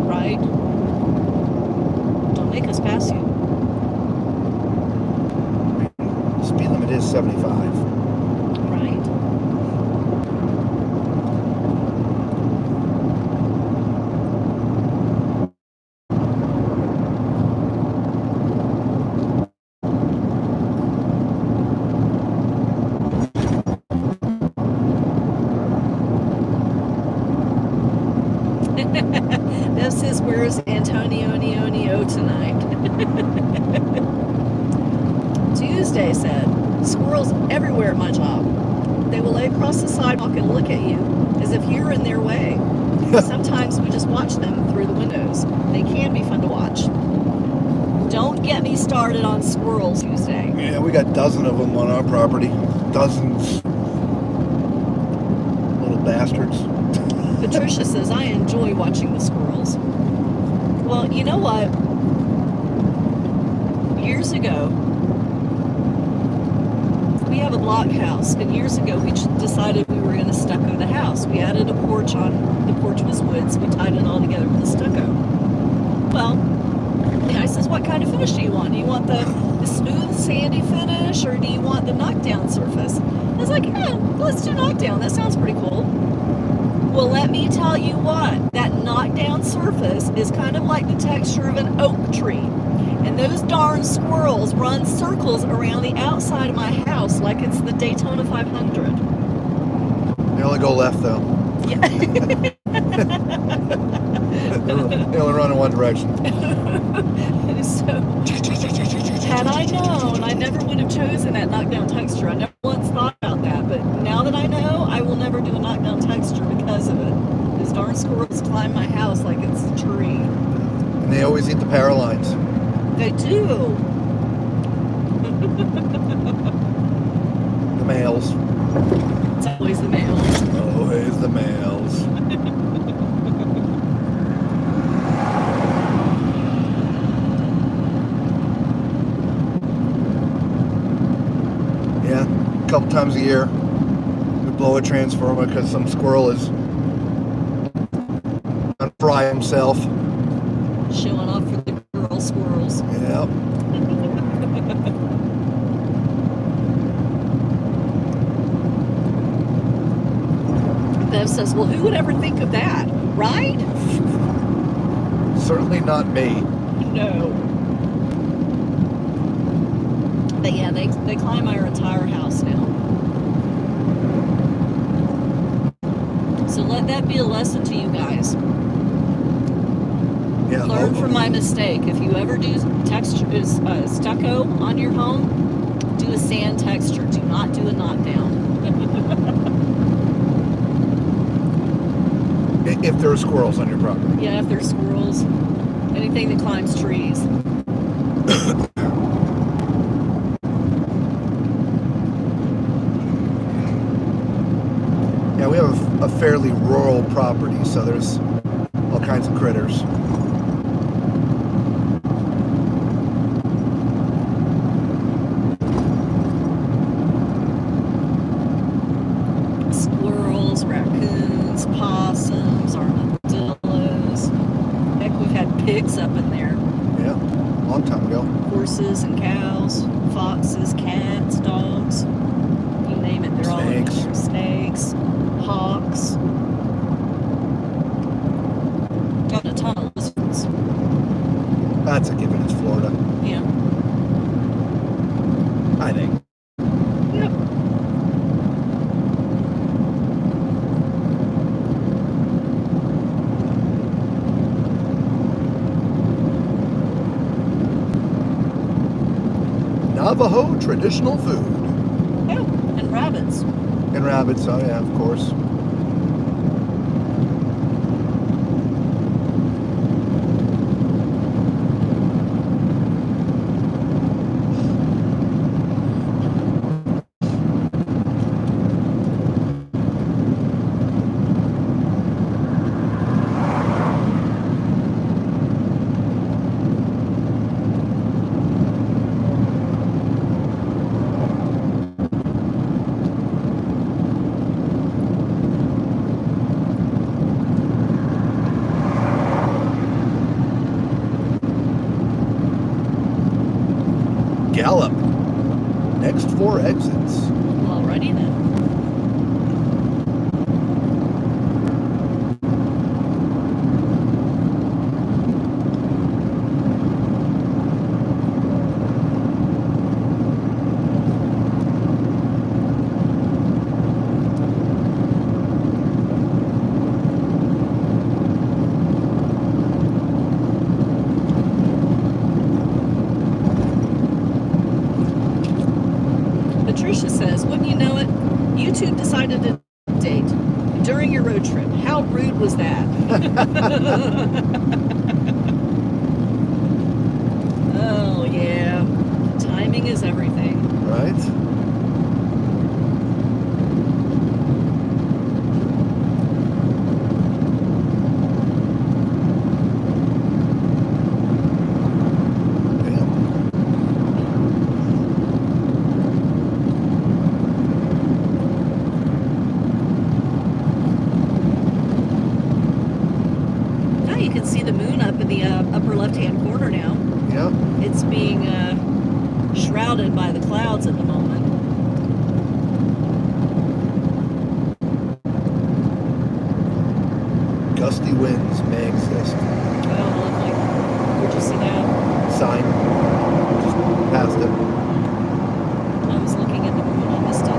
Right? Don't make us pass you. Speed limit is 75. Right? Bev says, where's Antonio tonight? Tuesday said, squirrels everywhere at my job. They will lay across the sidewalk and look at you as if you're in their way. Sometimes we just watch them through the windows. They can be fun to watch. Don't get me started on squirrels, Tuesday. Yeah, we got a dozen of them on our property. Dozens. Little bastards. Patricia says, I enjoy watching the squirrels. Well, you know what? Years ago, we have a block house, and years ago we decided we were going to stucco the house. We added a porch on. The porch was wood, so we tied it all together with the stucco. Well, the guy says, what kind of finish do you want? Do you want the smooth, sandy finish, or do you want the knockdown surface? I was like, let's do knockdown. That sounds pretty cool. Well, let me tell you what, that knockdown surface is kind of like the texture of an oak tree. And those darn squirrels run circles around the outside of my house like it's the Daytona 500. They only go left, though. Yeah. They only run in one direction. So, had I known, I never would have chosen that knockdown texture. I never once thought about that, but now that I know, I will never do a knockdown texture because of it. Those darn squirrels climb my house like it's a tree. And they always eat the power lines. They do. The males. It's always the males. Always the males. Yeah, a couple times a year we blow a transformer because some squirrel is gonna fry himself. Showing off for the girl squirrels. Yep. Bev says, well, who would ever think of that, right? Certainly not me. No. But yeah, they climb our entire house now. So let that be a lesson to you guys. Yeah. Learn from my mistake. If you ever do stucco on your home, do a sand texture. Do not do a knockdown. If there are squirrels on your property. Yeah, if there's squirrels, anything that climbs trees. Yeah, we have a fairly rural property, so there's all kinds of critters. Squirrels, raccoons, possums, armadillos. Heck, we've had pigs up in there. Yeah, a long time ago. Horses and cows, foxes, cats, dogs. You name it, they're all in Snakes. there. Snakes, hawks. Got a ton of lizards. That's a given. It's Florida, Yeah. I think. Yep. Navajo traditional food. Yeah. And rabbits. And rabbits, oh yeah, of course. Gallup. Next 4 exits. Alrighty then. Patricia says, wouldn't you know it? YouTube decided to date during your road trip. How rude was that? Oh, yeah. Timing is everything. Right? Damn. Now you can see the moon up in the upper left-hand corner now. Yep. It's being shrouded by the clouds at the moment. Gusty winds may exist. Oh, lovely. Where'd you see that? Sign. Just past it. I was looking at the moon. I missed it.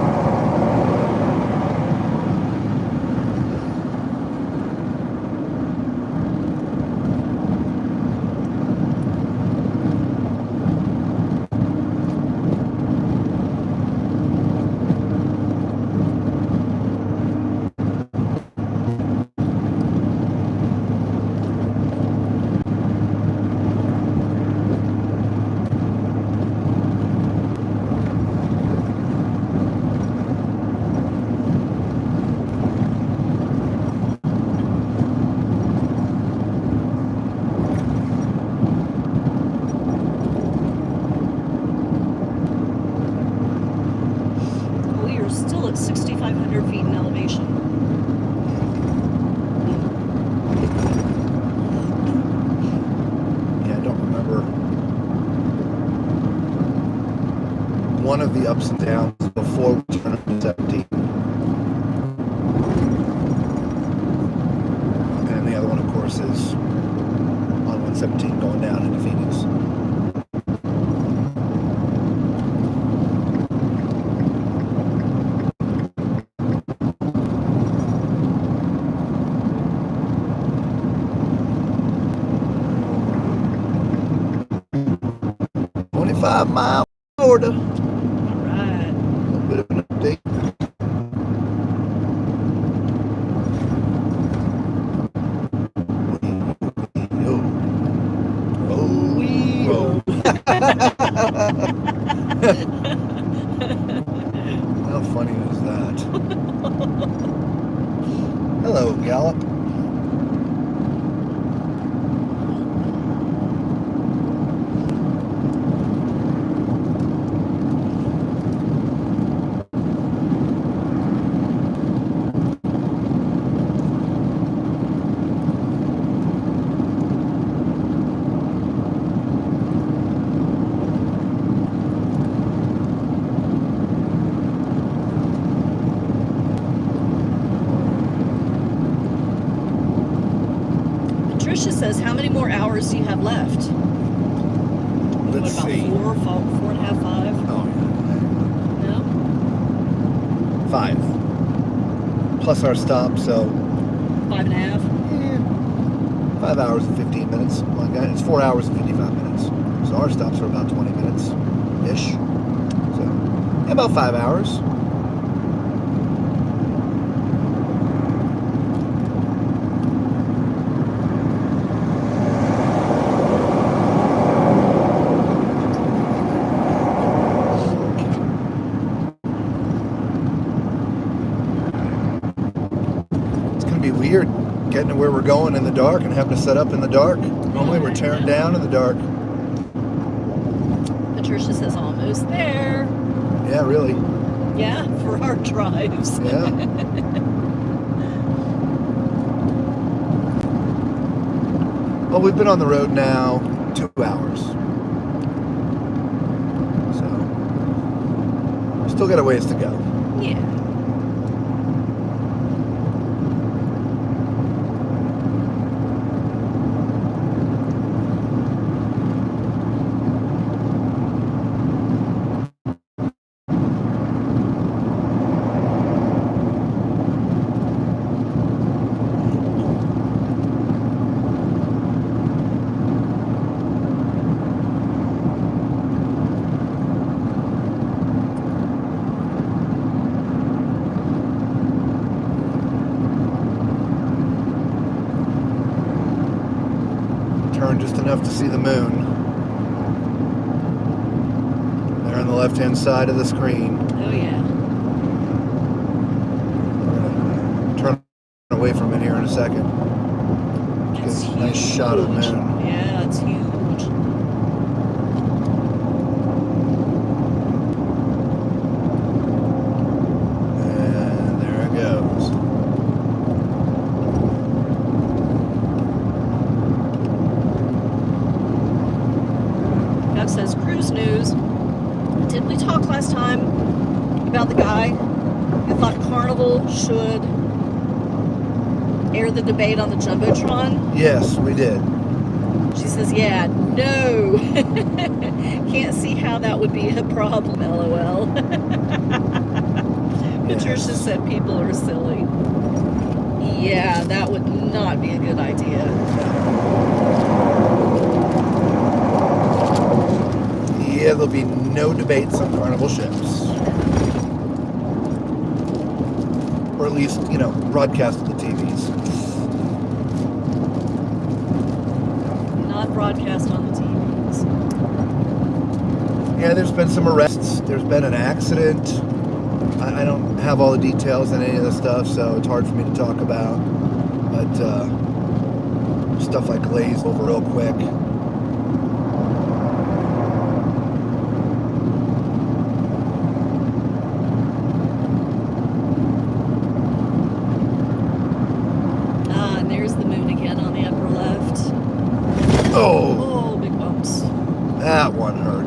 We are still at 6,500 feet in elevation. Yeah, I don't remember one of the ups and downs before we turned 17. And the other one, of course, is on 5 miles, Florida. All right. A little bit of an update. How funny is that? Hello, Gallup. Patricia says, how many more hours do you have left? Let's What, about see. four and a half, 5? Oh, No? yeah. 5. Plus our stop, so 5 and a half? 5 hours and 15 minutes. Like that. It's 4 hours and 55 minutes. So our stops are about 20 minutes ish. So yeah, about 5 hours. It's gonna be weird getting to where we're going in the dark and having to set up in the dark. Normally we're tearing down in the dark. Patricia says, almost there. Yeah, really. Yeah, for our drives. Yeah. Well, we've been on the road now 2 hours. So, still got a ways to go. Yeah. Turn just enough to see the moon. There on the left-hand side of the screen. Oh, yeah. We're gonna turn away from it here in a second. It's Get a nice shot of the huge. moon. Yeah, it's huge. And there it goes. Bev says, cruise news. Did we talk last time about the guy who thought Carnival should air the debate on the Jumbotron? Yes, we did. She says, yeah, no. Can't see how that would be a problem, LOL. Patricia said people are silly. Yeah, that would not be a good idea. Yeah, there'll be no debates on Carnival ships. Or at least, broadcast to the TVs. Not broadcast on the TVs. Yeah, there's been some arrests. There's been an accident. I don't have all the details on any of the stuff, so it's hard for me to talk about. But stuff like glazed over real quick. And there's the moon again on the upper left. Oh, Oh, big bumps. that one hurt.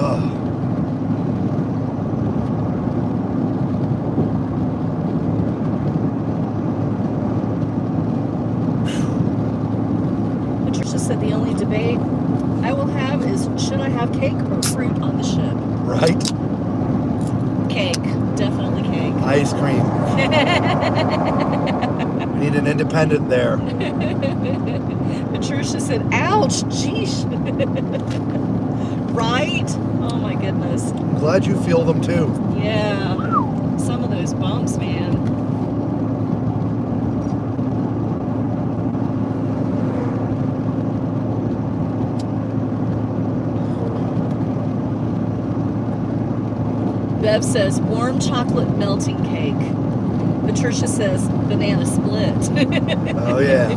Oh. Patricia said the only debate I will have is should I have cake or fruit on the ship? Right? Cake. Definitely cake. Ice cream. We need an independent there. Patricia said, ouch, jeez. Right? Oh my goodness. I'm glad you feel them too. Yeah. Some of those bumps, man. Bev says, warm chocolate melting cake. Patricia says, banana split. Oh yeah.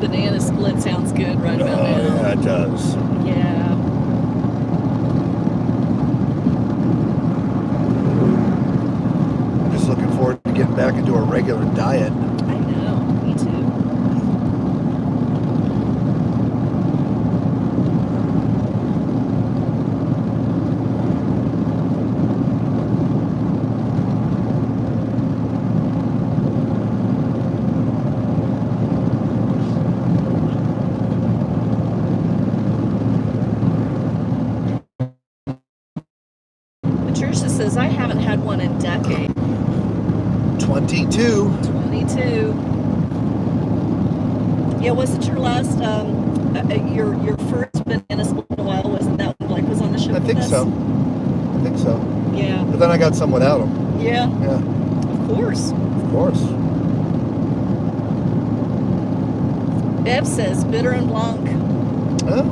Banana split sounds good right about now. Yeah, it does. Yeah. I'm just looking forward to getting back into a regular diet. I know. Me too. Patricia says, I haven't had one in decades. 22. 22. Yeah, wasn't your last, your first banana split in a while, wasn't that one like was on the show I with think us? so. I think so. Yeah. But then I got some without them. Yeah. Yeah, Of course. of course. Bev says, bitter and blanc. Huh?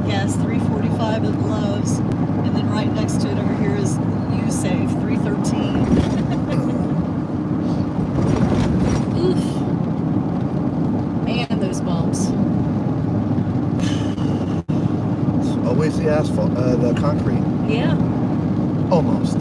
Yes, 345 at Love's. And then right next to it over here is U-Safe, 313. Oof. Man, those bumps. It's always the asphalt, the concrete. Yeah. Almost.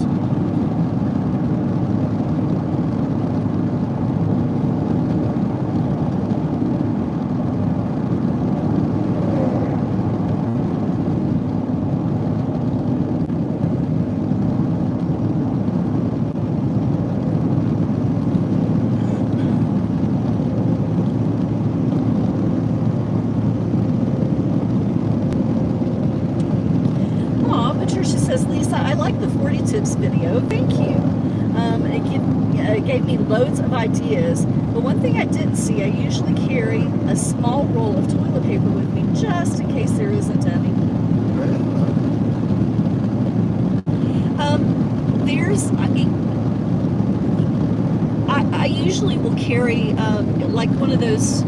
Aw, Patricia says, Lisa, I like the 40 tips video. Thank you. It gave me loads of ideas. But one thing I didn't see, I usually carry a small roll of toilet paper with me just in case there isn't any. I usually will carry like one of those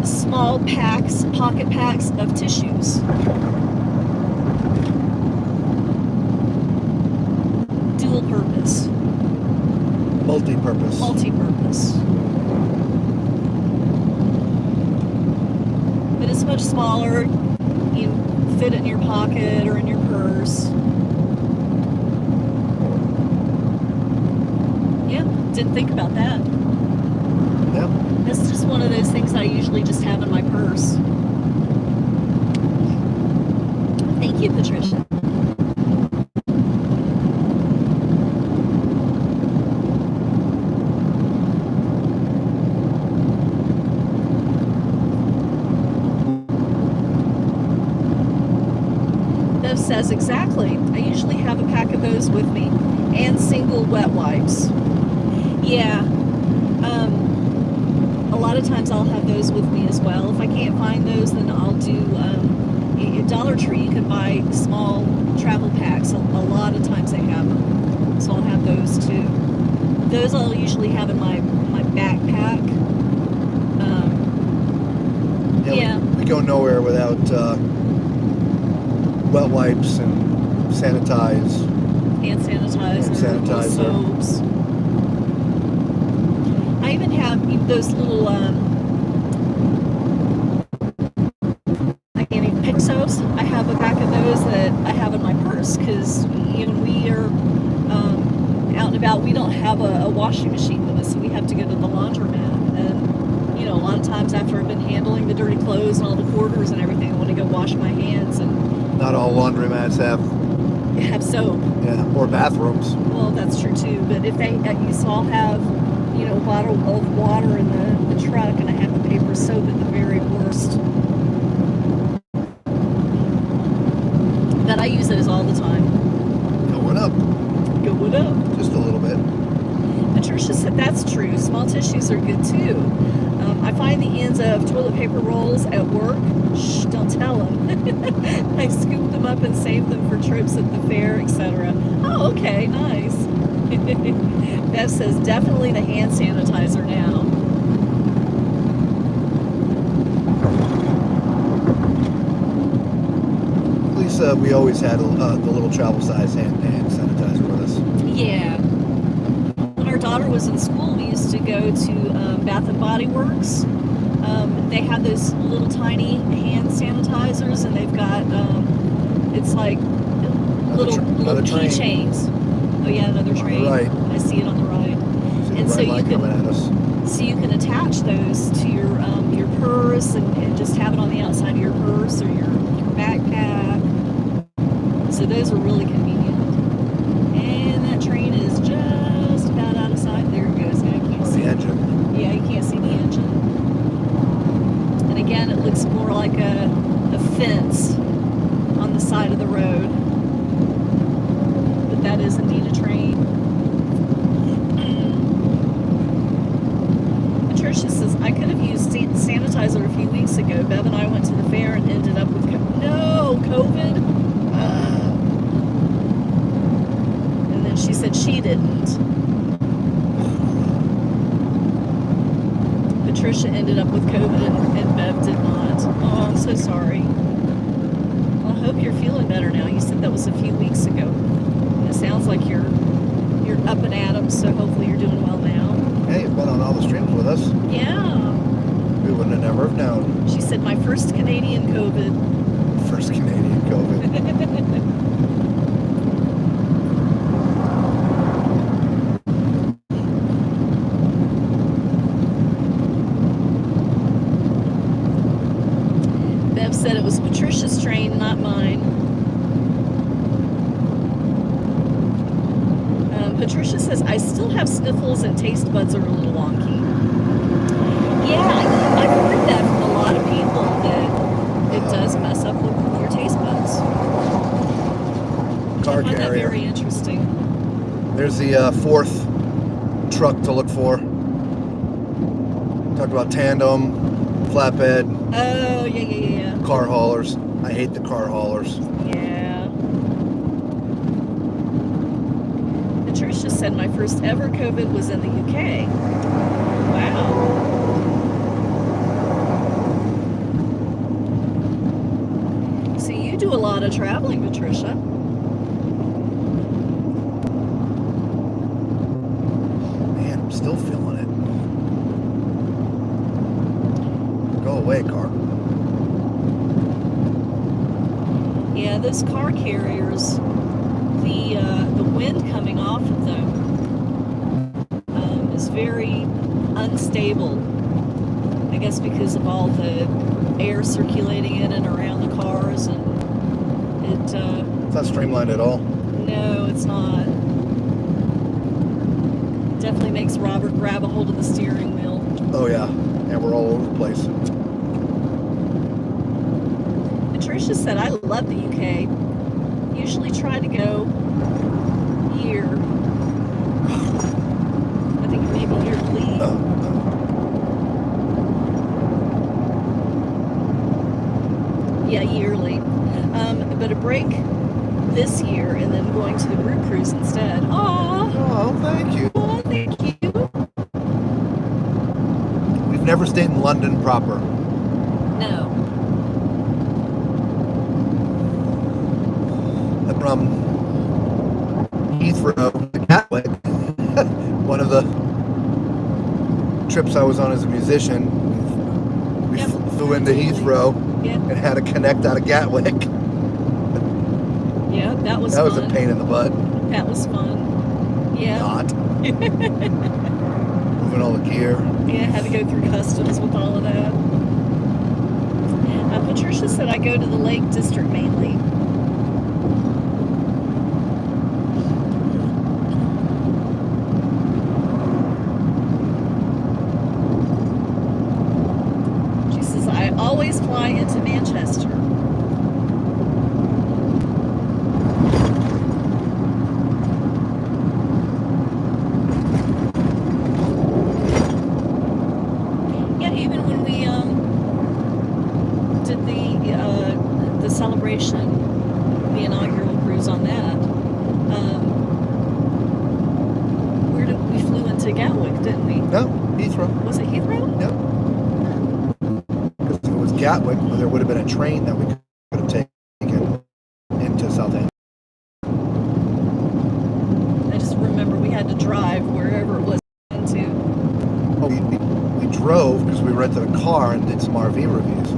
small packs, pocket packs of tissues. Dual purpose. Multi-purpose. Multi-purpose. But it's much smaller. You fit it in your pocket or in your purse. Yeah, didn't think about that. Yep. That's just one of those things I usually just have in my purse. says, exactly. I usually have a pack of those with me, and single wet wipes. Yeah. A lot of times I'll have those with me as well. If I can't find those, then I'll do, at Dollar Tree, you can buy small travel packs. A lot of times they have them. So I'll have those too. Those I'll usually have in my backpack. Yeah. We go nowhere without wet wipes and sanitize. Hand sanitizer, sanitizer. soaps. I even have those little, pick soaps. I have a pack of those that I have in my purse because when we are out and about, we don't have a washing machine with us, so we have to go to the laundromat. And a lot of times after I've been handling the dirty clothes and all the quarters and everything, I want to go wash my hands. And not all laundromats have soap. Yeah, or bathrooms. Well, that's true too. But if they, so I'll have, a bottle of water in the truck, and I have the paper soap at the very worst. But I use those all the time. Going up. Going up. Just a little bit. Patricia said that's true. Small tissues are good too. I find the ends of toilet paper rolls at work. Shh, don't tell them. I scoop them up and save them for trips at the fair, etc. Oh, okay, nice. Bev says definitely the hand sanitizer now. At least we always had the little travel size hand sanitizer with us. Yeah. When our daughter was in school, we used to go to Bath and Body Works. They have those little tiny hand sanitizers, and they've got it's like little keychains. Oh yeah, another train. Right. I see it on the right. And so you can attach those to your purse and just have it on the outside of your purse or your backpack. So those are really convenient. And that train is just about out of sight. There it goes. Now you can't see the engine. Yeah, you can't see the engine. And again, it looks more like a fence on the side of the road. But that is indeed a train. Patricia says, I could have used sanitizer a few weeks ago. Bev and I went to the fair and ended up with COVID. And then she said she didn't. Patricia ended up with COVID and Bev did not. Oh, I'm so sorry. Well, I hope you're feeling better now. You said that was a few weeks ago. And it sounds like you're up and at 'em, so hopefully you're doing well now. Hey, you've been on all the streams with us. Yeah. We wouldn't have never have known. She said, my first Canadian COVID. First Canadian COVID. Bev said it was Patricia's train, not mine. Patricia says, I still have sniffles and taste buds are a little wonky. Yeah, I've heard that from a lot of people that it does mess up with your taste buds. Car I find that carrier. very interesting. There's the fourth truck to look for. Talked about tandem, flatbed, Oh, yeah. car haulers. I hate the car haulers. Yeah. Patricia said my first ever COVID was in the UK. Wow. So you do a lot of traveling, Patricia. Man, I'm still feeling it. Go away, car. Yeah, those car carriers, the wind coming off of them is very unstable. I guess because of all the air circulating in and around the cars, and It's not streamlined at all. no, it's not. Definitely makes Robert grab a hold of the steering wheel. Oh yeah, and we're all over the place. Patricia said, I love the UK. usually try to go year. I think maybe yearly. Yeah, yearly. But a break this year and then going to the group cruise instead. Aw. Oh, thank you. Aw, thank you. We've never stayed in London proper. No. From Heathrow to Gatwick, one of the trips I was on as a musician, we Yep. flew into Heathrow Yep. and had to connect out of Gatwick. Yeah, that was That fun. was a pain in the butt. That was fun. Yeah. Not. Moving all the gear. Yeah, had to go through customs with all of that. Patricia said I go to the Lake District mainly. She says I always fly into Manchester. Yeah, even when we did the celebration, the inaugural cruise on that, we flew into Gatwick, didn't we? No, Heathrow. Was it Heathrow? Yep. Because if it was Gatwick, well, there would have been a train that we could have taken into Southampton. I just remember we had to drive wherever it was into. Oh, we drove because we rented a car and did some RV reviews.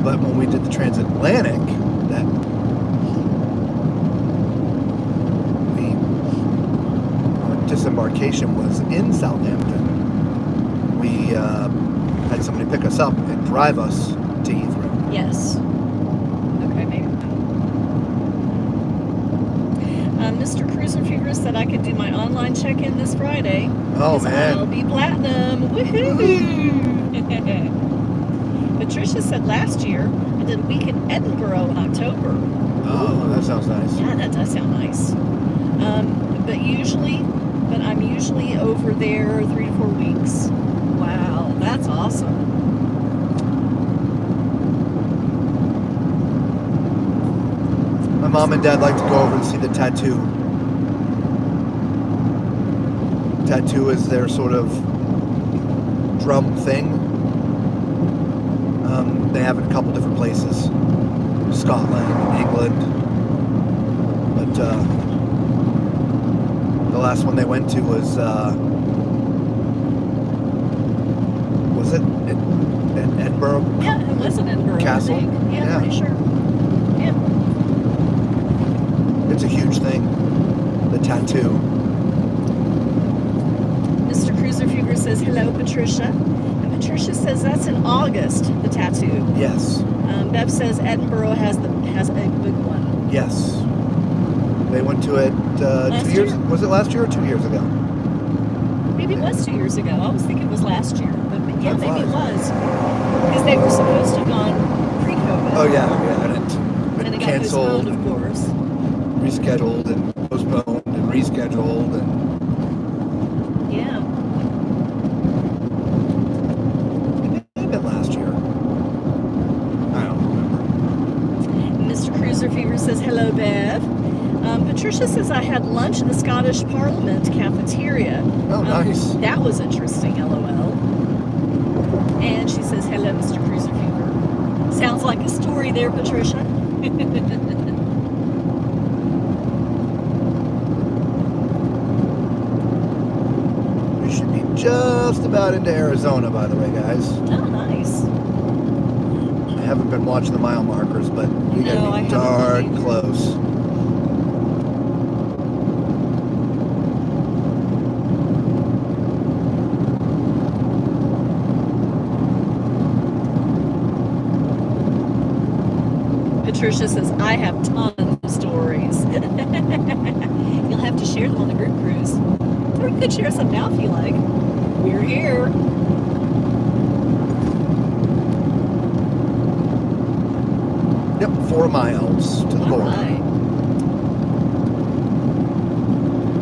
But when we did the transatlantic, that our disembarkation was in Southampton. We had somebody pick us up and drive us to Heathrow. Yes. Okay, maybe. Mr. Cruiser Fever said I could do my online check-in this Friday. Oh, 'Cause man. I'll be platinum. Woohoo! Patricia said last year I did a week in Edinburgh in October. Oh, that sounds nice. Yeah, that does sound nice. But I'm usually over there 3 to 4 weeks. Wow, that's awesome. My mom and dad like to go over and see the tattoo. Tattoo is their sort of drum thing. They have it in a couple different places. Scotland, England. But the last one they went to was it in Edinburgh? Yeah, it was in Edinburgh. Castle? I think. Yeah, Yeah. pretty sure. Yeah. It's a huge thing. The tattoo. Mr. Cruiser Fever says hello, Patricia. And Patricia says that's in August, the tattoo. Yes. Bev says Edinburgh has a big one. Yes. They went to it Last 2 years. year? Was it last year or 2 years ago? Maybe it was 2 years ago. I was thinking it was last year, but yeah, Time maybe it flies. was because they were supposed to have gone pre-COVID. Oh yeah, and and it it got canceled, postponed, of course. rescheduled, and postponed, and rescheduled, and Yeah. maybe last year. I don't remember. Mr. Cruiser Fever says hello, Bev. Patricia says I had lunch in the Scottish Parliament cafeteria. Oh, nice. That was interesting, LOL. And she says hello, Mr. Cruiser Fever. Sounds like a story there, Patricia. We should be just about into Arizona, by the way, guys. Oh, nice. I haven't been watching the mile markers, but we No, I gotta be haven't darn either. close. Patricia says, I have tons of stories. You'll have to share them on the group cruise. Or you could share some now if you like. We're here. 4 miles to the All border. right.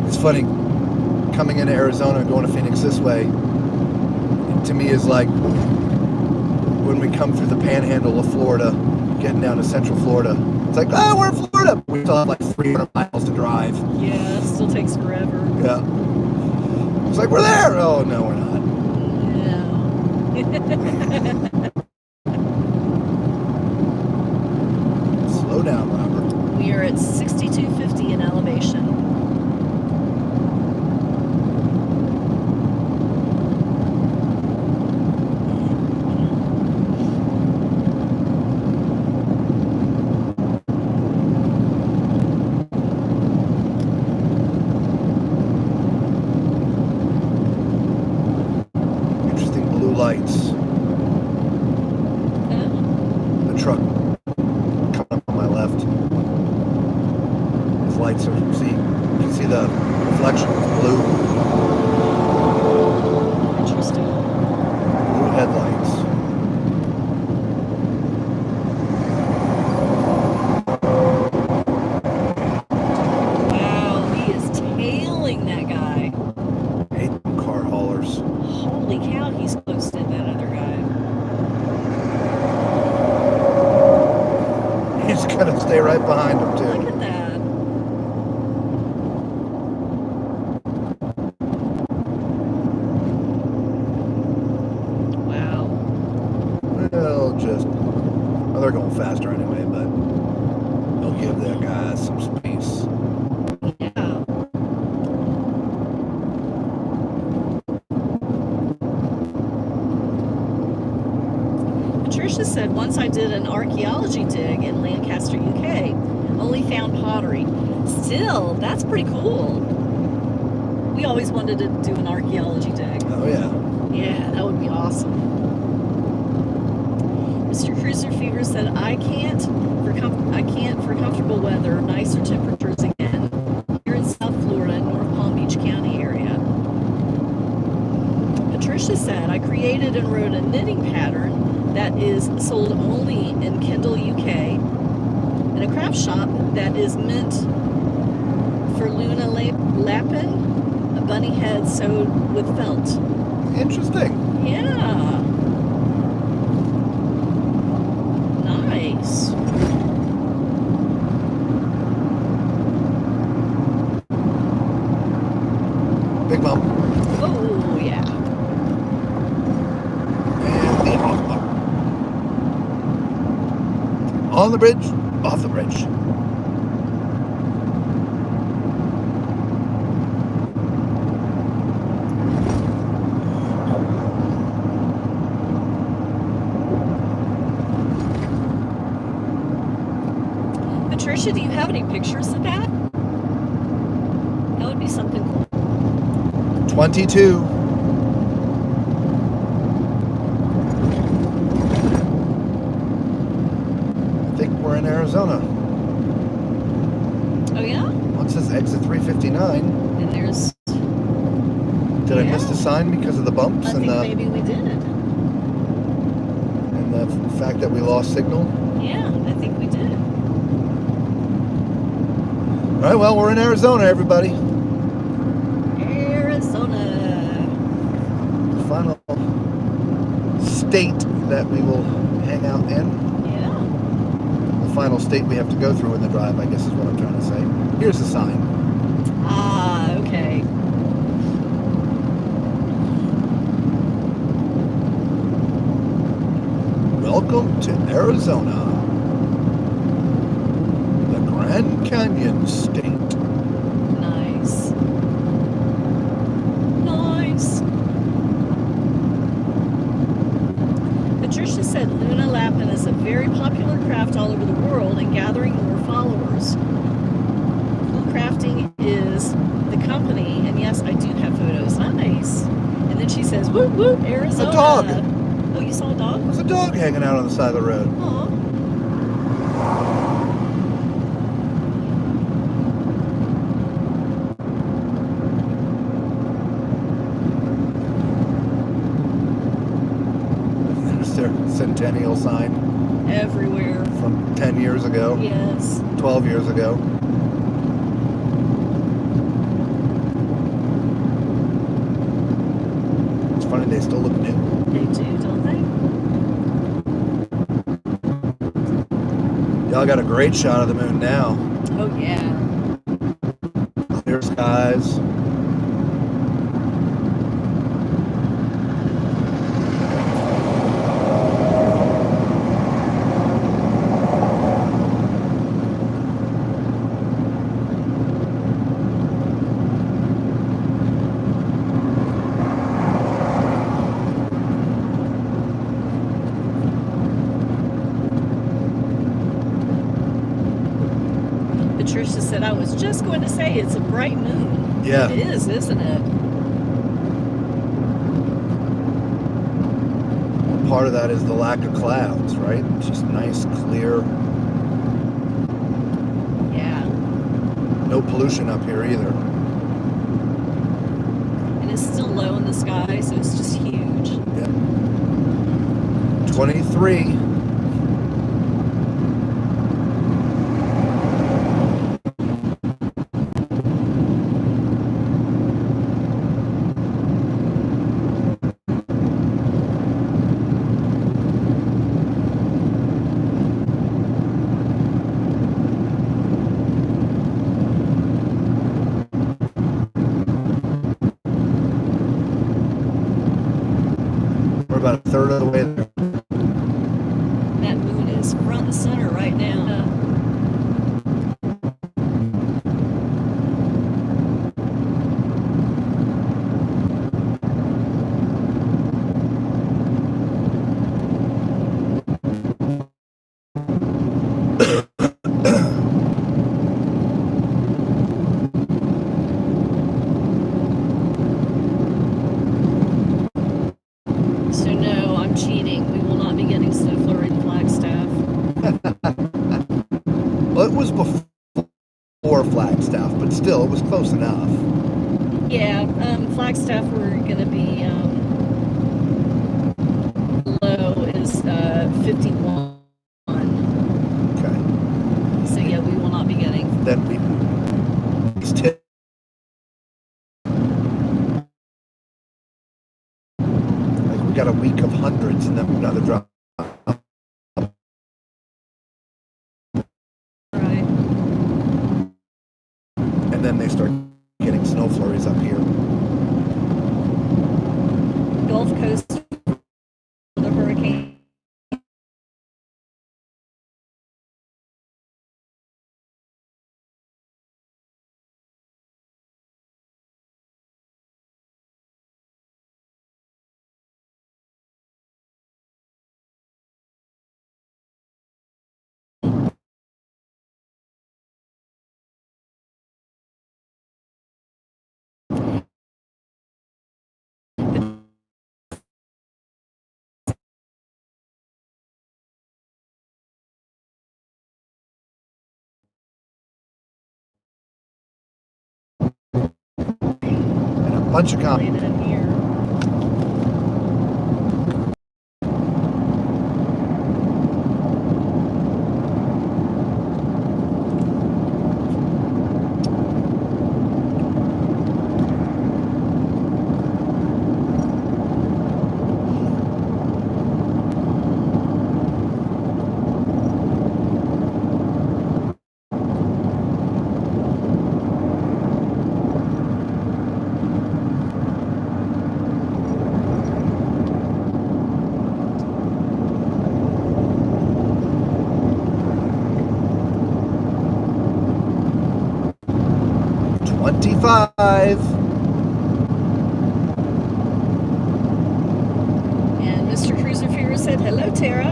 It's funny, coming into Arizona and going to Phoenix this way, to me is like when we come through the panhandle of Florida, getting down to Central Florida. It's like, oh, we're in Florida. We still have like 300 miles to drive. Yeah, it still takes forever. Yeah. It's like, we're there. Oh, no, we're not. No. Slow down, Robert. We are at 6250 in elevation. Interesting blue lights. The truck coming up on my left. His lights are, see, you can see the reflection. It's blue. Interesting. Blue headlights. Wow, he is tailing that guy. Hate them car haulers. Holy cow, he's close to that other guy. He's gonna stay right behind him Look too. at that. Wow. Well, just, well, they're going faster anyway, but they'll give that guy some space. Yeah. Patricia said, once I did an archaeology dig in Lancaster, UK, only found pottery. Still, that's pretty cool. We always wanted to do an archaeology dig. Oh yeah. Yeah, that would be awesome. Mr. Cruiser Fever said, I can't for comfortable weather, nicer temperatures again. Here in South Florida, North Palm Beach County area. Patricia said, I created and wrote a knitting pattern that is sold only in Kendall, UK, in a craft shop that is meant for Luna Lapin, a bunny head sewed with felt. Interesting. Yeah. Nice. Big bump. Oh, yeah. And the off bump. On the bridge, off the bridge. Patricia, do you have any pictures of that? That would be something cool. 22. I think we're in Arizona. Oh, yeah? What's this, exit 359? And there's... Did I miss the sign because of the bumps I and think the maybe we did. and the fact that we lost signal? Yeah, I think we did. All right, well, we're in Arizona, everybody. Arizona. The final state that we will hang out in. Yeah. The final state we have to go through in the drive, I guess is what I'm trying to say. Here's the sign. Ah, okay. Welcome to Arizona, the Grand Canyon State. Nice. Nice. Patricia said Luna Lapin is a very popular craft all over the world and gathering more followers. Cool Crafting is the company, and yes, I do have photos. Nice. And then she says, whoop, whoop, Arizona. A dog. Oh, you saw a dog? There's a dog hanging out on the side of the road. Aw. There's their centennial sign. everywhere. from 10 years ago, Yes. 12 years ago. It's funny, they still look new. They do, don't they? Y'all got a great shot of the moon now. Oh, yeah. Clear skies. Patricia said, I was just going to say it's a bright moon. Yeah. It is, isn't it? Part of that is the lack of clouds, right? It's just nice, clear, Yeah. no pollution up here either. And it's still low in the sky, so it's just huge. Yeah. 23. We're about a third of the way there. That moon is front and center right now. So no, I'm cheating. We will not be getting snow flurry in Flagstaff. Well, it was before Flagstaff, but still, it was close enough. Yeah, Flagstaff we're gonna be low is 51. Okay. So yeah, we will not be getting. Then we like we got a week of hundreds and then another drop. Right. And then they start getting snow flurries up here. Gulf Coast, the hurricane. And a bunch of Played it in here. $25. And Mr. Cruiser Fever said, hello, Tara.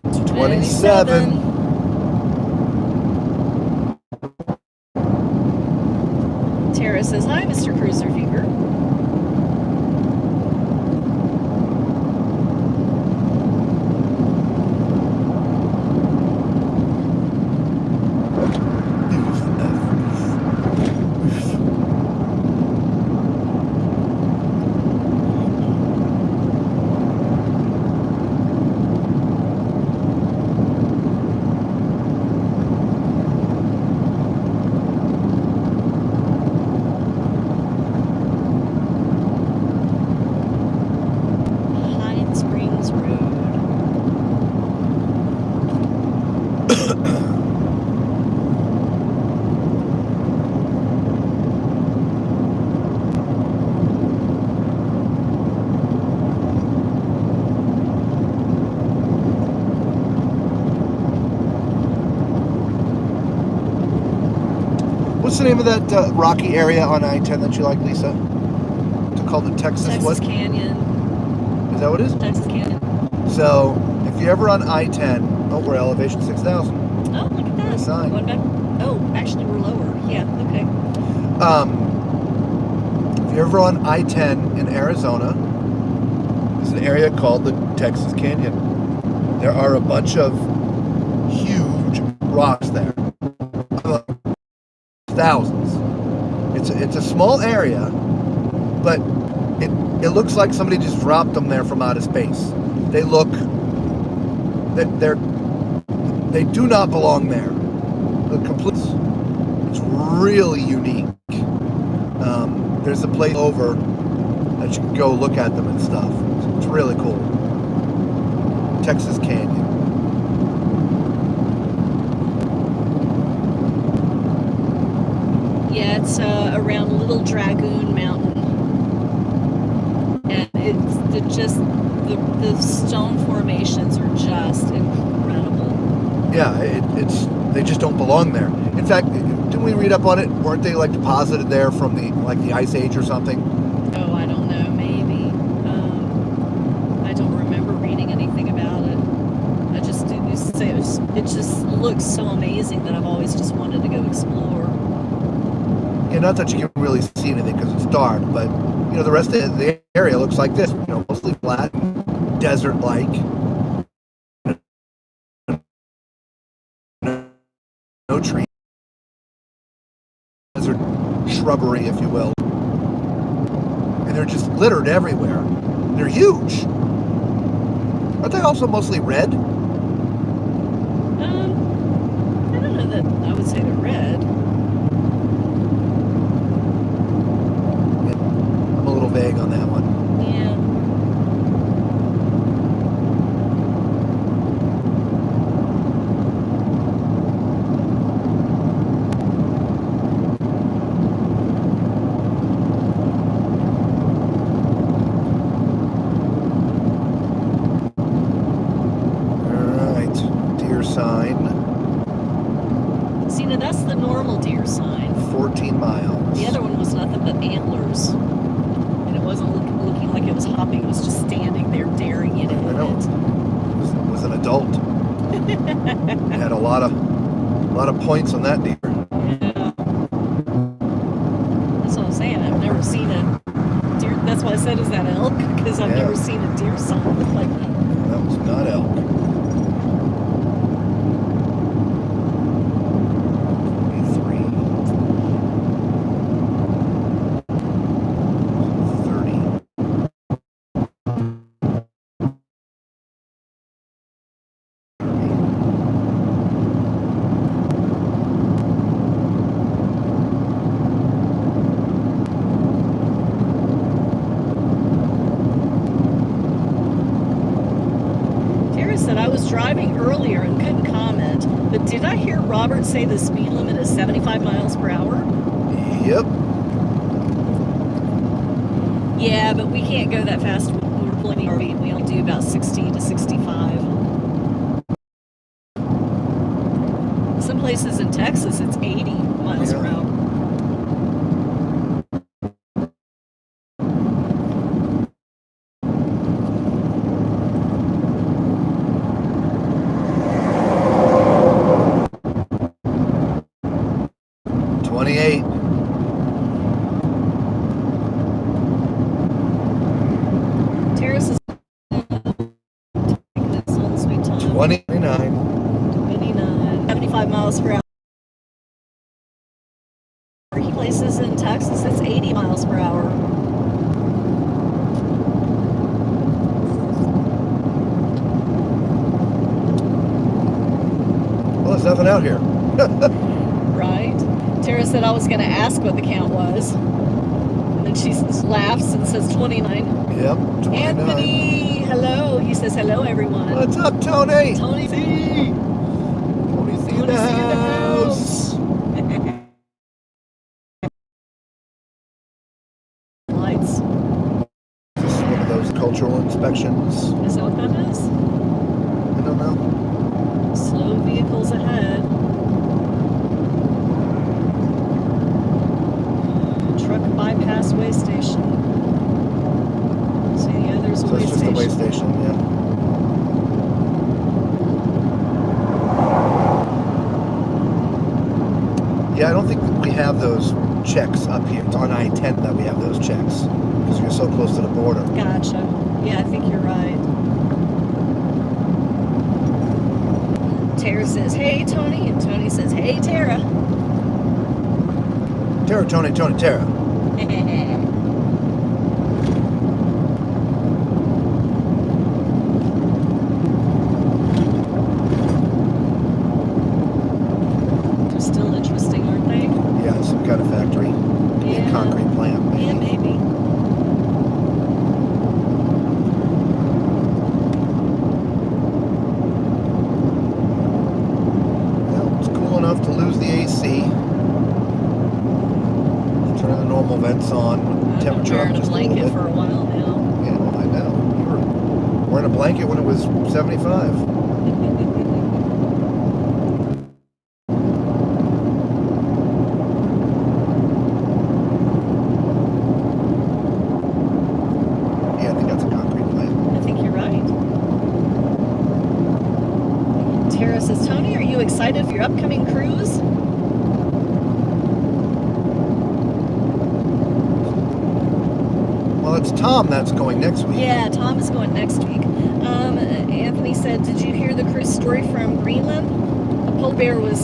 $27. Tara says, hi, Mr. Cruiser Fever. What's the name of that rocky area on I-10 that you like, Lisa? It's called the Texas Texas what? Canyon. Is that what it is? Texas Canyon. So, if you're ever on I-10, oh, we're elevation 6,000. Oh, look at that. Nice sign. Going back. Oh, actually, we're lower. Yeah, okay. If you're ever on I-10 in Arizona, there's an area called the Texas Canyon. There are a bunch of huge rocks there. Thousands. It's a small area, but it looks like somebody just dropped them there from outer space. They do not belong there. It's really unique. There's a place over that you can go look at them and stuff. It's really cool. Texas Canyon. Yeah, it's around Little Dragoon Mountain. And the stone formations are just incredible. Yeah, they just don't belong there. In fact, didn't we read up on it? Weren't they like deposited there from the Ice Age or something? Oh, I don't know, maybe. I don't remember reading anything about it. I just did say it just looks so amazing that I've always just wanted to go explore. Yeah, not that you can really see anything because it's dark, but the rest of the area looks like this. Mostly flat, desert-like. No trees. Desert shrubbery, if you will. And they're just littered everywhere. They're huge. Aren't they also mostly red? I don't know that I would say they're red. I'm a little vague on that one. Yeah. See, now that's the normal deer sign. 14 miles. The other one was nothing but antlers. And it wasn't looking like it was hopping. It was just standing there daring you to hit I know. it. It was an adult. It had a lot of points on that deer. Yeah. That's what I'm saying. I've never seen a deer. That's why I said, is that elk? Because I've never seen a deer sign look like that. That was not elk. 30. Said I was driving earlier and couldn't comment, but did I hear Robert say the speed limit is 75 miles per hour? Yep. Yeah, but we can't go that fast. We're pulling the RV. We only do about 60 to 65. Some places in Texas, it's 80 miles per hour. Terrace is taking its own sweet time. 29. 75 miles per hour. Places in Texas, it's 80 miles per hour. Well, there's nothing out here. Right? Tara said I was going to ask what the count was. And she laughs and says 29. Yep, 29. Anthony, hello. He says hello, everyone. What's up, Tony? Tony C. inspections. Is that what that is? I don't know. Slow vehicles ahead. Truck bypass way station. See, yeah, there's a So way it's just station. a way station, yeah. Yeah, I don't think we have those checks up here. It's on I-10 that we have those checks because we're so close to the border. Gotcha. Yeah, I think you're right. Tara says, hey, Tony. And Tony says, hey, Tara. Tara, Tony, Tara. They're still interesting, aren't they? Yeah, some kind of factory. Maybe a Yeah. concrete plant. Maybe. Yeah, maybe. Well, it's cool enough to lose the AC. Turn the normal vents on. I've been Temperature up wearing a just a little blanket bit. for a while now. Yeah, I know. You were wearing a blanket when it was 75. Yeah, I think that's a concrete plant. I think you're right. Tara says, Tony, are you excited for your upcoming cruise? Well, it's Tom that's going next week. Yeah, Tom is going next week. Anthony said, did you hear the cruise story from Greenland? A polar bear was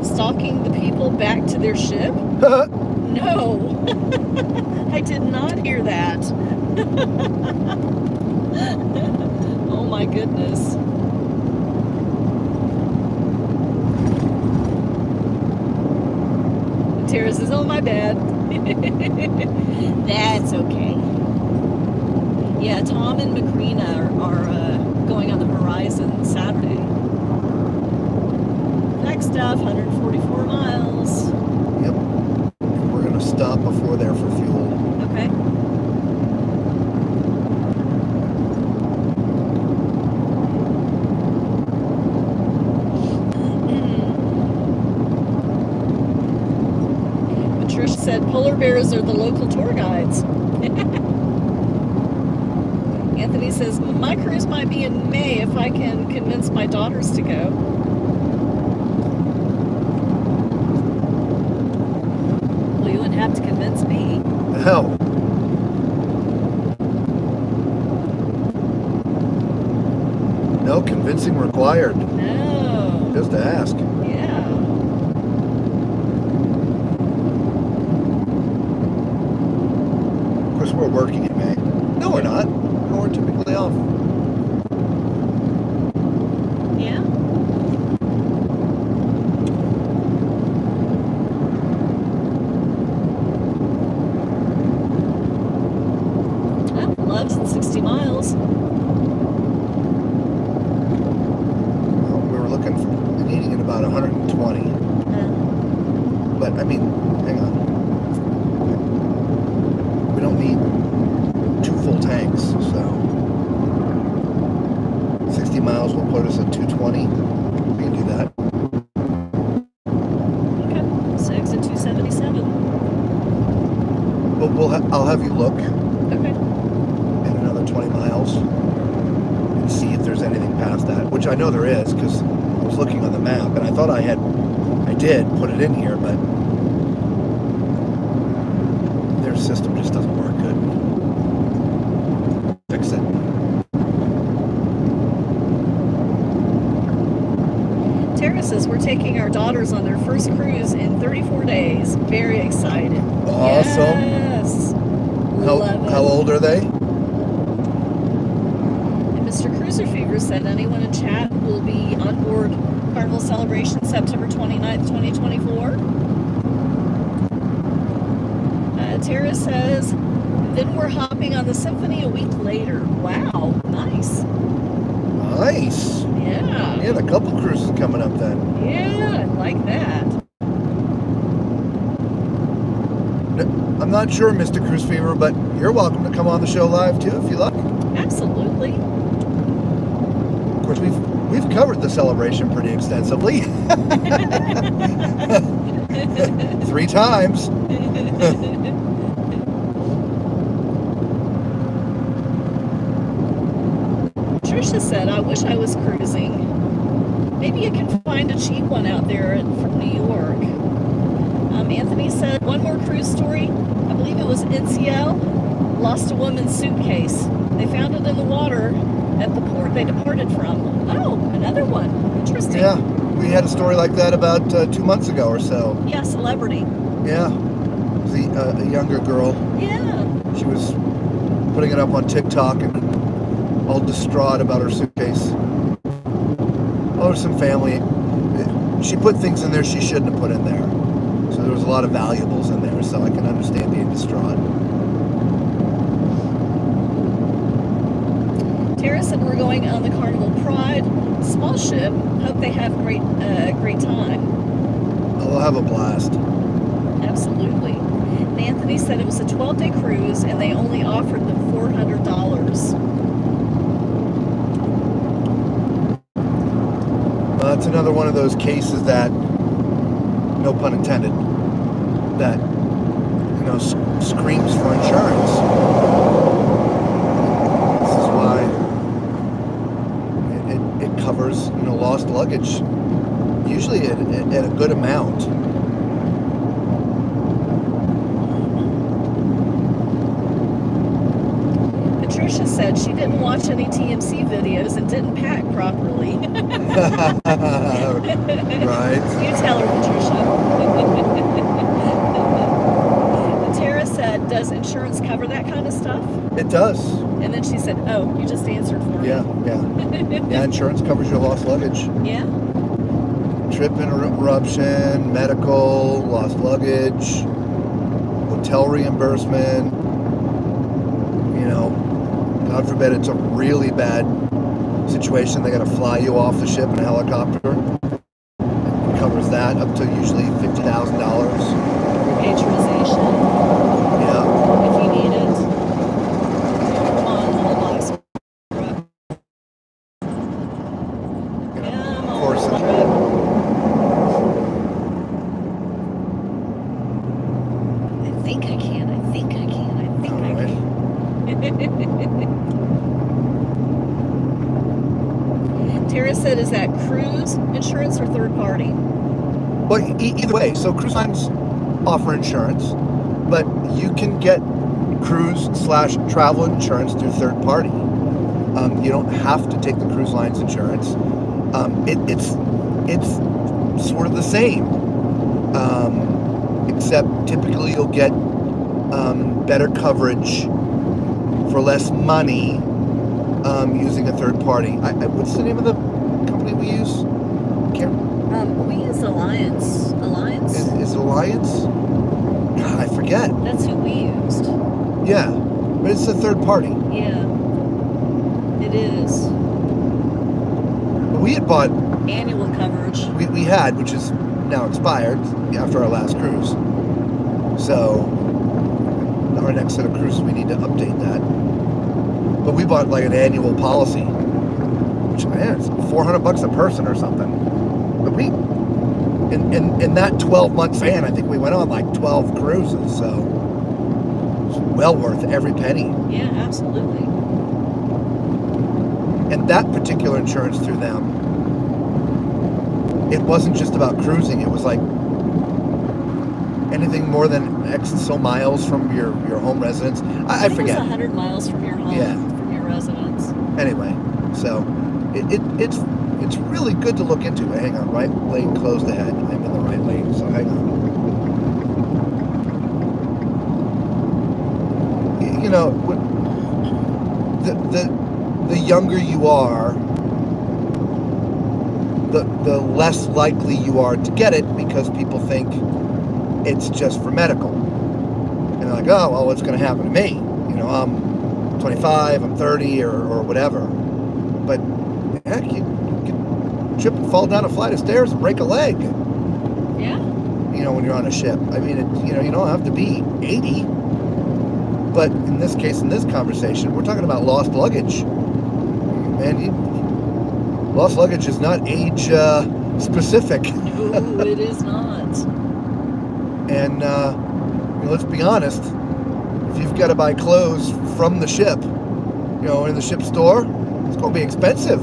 stalking the people back to their ship? No, I did not hear that. Oh my goodness. Tara says, oh my bad. That's okay. Yeah, Tom and Macrina are going on the Horizon Saturday. Next up, 144 miles. Yep. We're going to stop before there for fuel. Okay. Patricia said polar bears are the local tour guides. Anthony says, my cruise might be in May if I can convince my daughters to go. Well, you wouldn't have to convince me. Hell. No convincing required. No. Just to ask. Yeah. Of course, we're working in May. No, we're not. No, we're typically off. Yeah. Well, love's at 60 miles. Well, we were looking for needing at about 120. But, I mean, hang on. We don't need 2 full tanks, so 60 miles will put us at 220. We can do that. Okay. 6 at 277. But I'll have you look Okay. in another 20 miles and see if there's anything past that, which I know there is because I was looking on the map and I thought I did put it in here, but their system just doesn't work good. Fix it. Tara says we're taking our daughters on their first cruise in 34 days. Very excited. Awesome. Yes. Love it. How old are they? And Mr. Cruiser Fever said anyone in chat will be on board Carnival Celebration September 29th, 2024. Tara says, then we're hopping on the Symphony a week later. Wow, nice. Nice. Yeah. Yeah, a couple cruises coming up then. Yeah, I like that. I'm not sure, Mr. Cruise Fever, but you're welcome to come on the show live too if you like. Absolutely. Of course, we've covered the celebration pretty extensively. 3 times. Trisha said, I wish I was cruising. Maybe you can find a cheap one out there from New York. Anthony said, one more cruise story. I believe it was NCL. Lost a woman's suitcase. They found it in the water at the port they departed from. Oh, another one. Interesting. Yeah, we had a story like that about 2 months ago or so. Yeah, celebrity. Yeah, it was a younger girl. Yeah. She was putting it up on TikTok and all distraught about her suitcase. Oh, there's some family. She put things in there she shouldn't have put in there. So there was a lot of valuables in there, so I can understand being distraught. Tara said we're going on the Carnival Pride small ship. Hope they have great time. Oh, they'll have a blast. Absolutely. And Anthony said it was a 12-day cruise and they only offered them $400. That's another one of those cases that, no pun intended, that, screams for insurance. This is why it covers, lost luggage, usually at a good amount. Patricia said she didn't watch any TMC videos and didn't pack properly. Right. You tell her, Patricia. Tara said, does insurance cover that kind of stuff? It does. And then she said, oh, you just answered for me. Yeah. Yeah, insurance covers your lost luggage. Yeah. Trip interruption, medical, lost luggage, hotel reimbursement. God forbid it's a really bad situation. They got to fly you off the ship in a helicopter. It covers that up to usually $50,000. Repatriation. Yeah. If you need it. Come on, little box. Come Of course. on. I think I can. Tara said, is that cruise insurance or third party? Well, either way. So cruise lines offer insurance, but you can get cruise/travel insurance through third party. You don't have to take the cruise line's insurance. It's sort of the same, except typically you'll get better coverage for less money using a third party. What's the name of the company we use? We use Alliance. Alliance? Is it Alliance? God, I forget. That's who we used. Yeah, but it's a third party. Yeah, it is. We had bought Annual coverage. we had, which is now expired after our last cruise. So our next set of cruises we need to update that. But we bought like an annual policy, which it's $400 a person or something. But we in that 12-month span, I think we went on like 12 cruises, so it's well worth every penny. Yeah, absolutely. And that particular insurance through them, it wasn't just about cruising. It was like anything more than X and so miles from your home residence. I forget. It was 100 miles from your home, Yeah. from your residence. Anyway, so it's really good to look into. Hang on, right lane closed ahead. I'm in the right lane, so hang on. The younger you are, the less likely you are to get it because people think it's just for medical. And they're like, oh, well, what's going to happen to me? I'm 25, I'm 30, or whatever. But heck, you could trip and fall down a flight of stairs and break a leg. Yeah. When you're on a ship. I mean, you don't have to be 80. But in this case, in this conversation, we're talking about lost luggage. And lost luggage is not age specific. No, it is not. And let's be honest, if you've got to buy clothes from the ship, in the ship store, it's going to be expensive.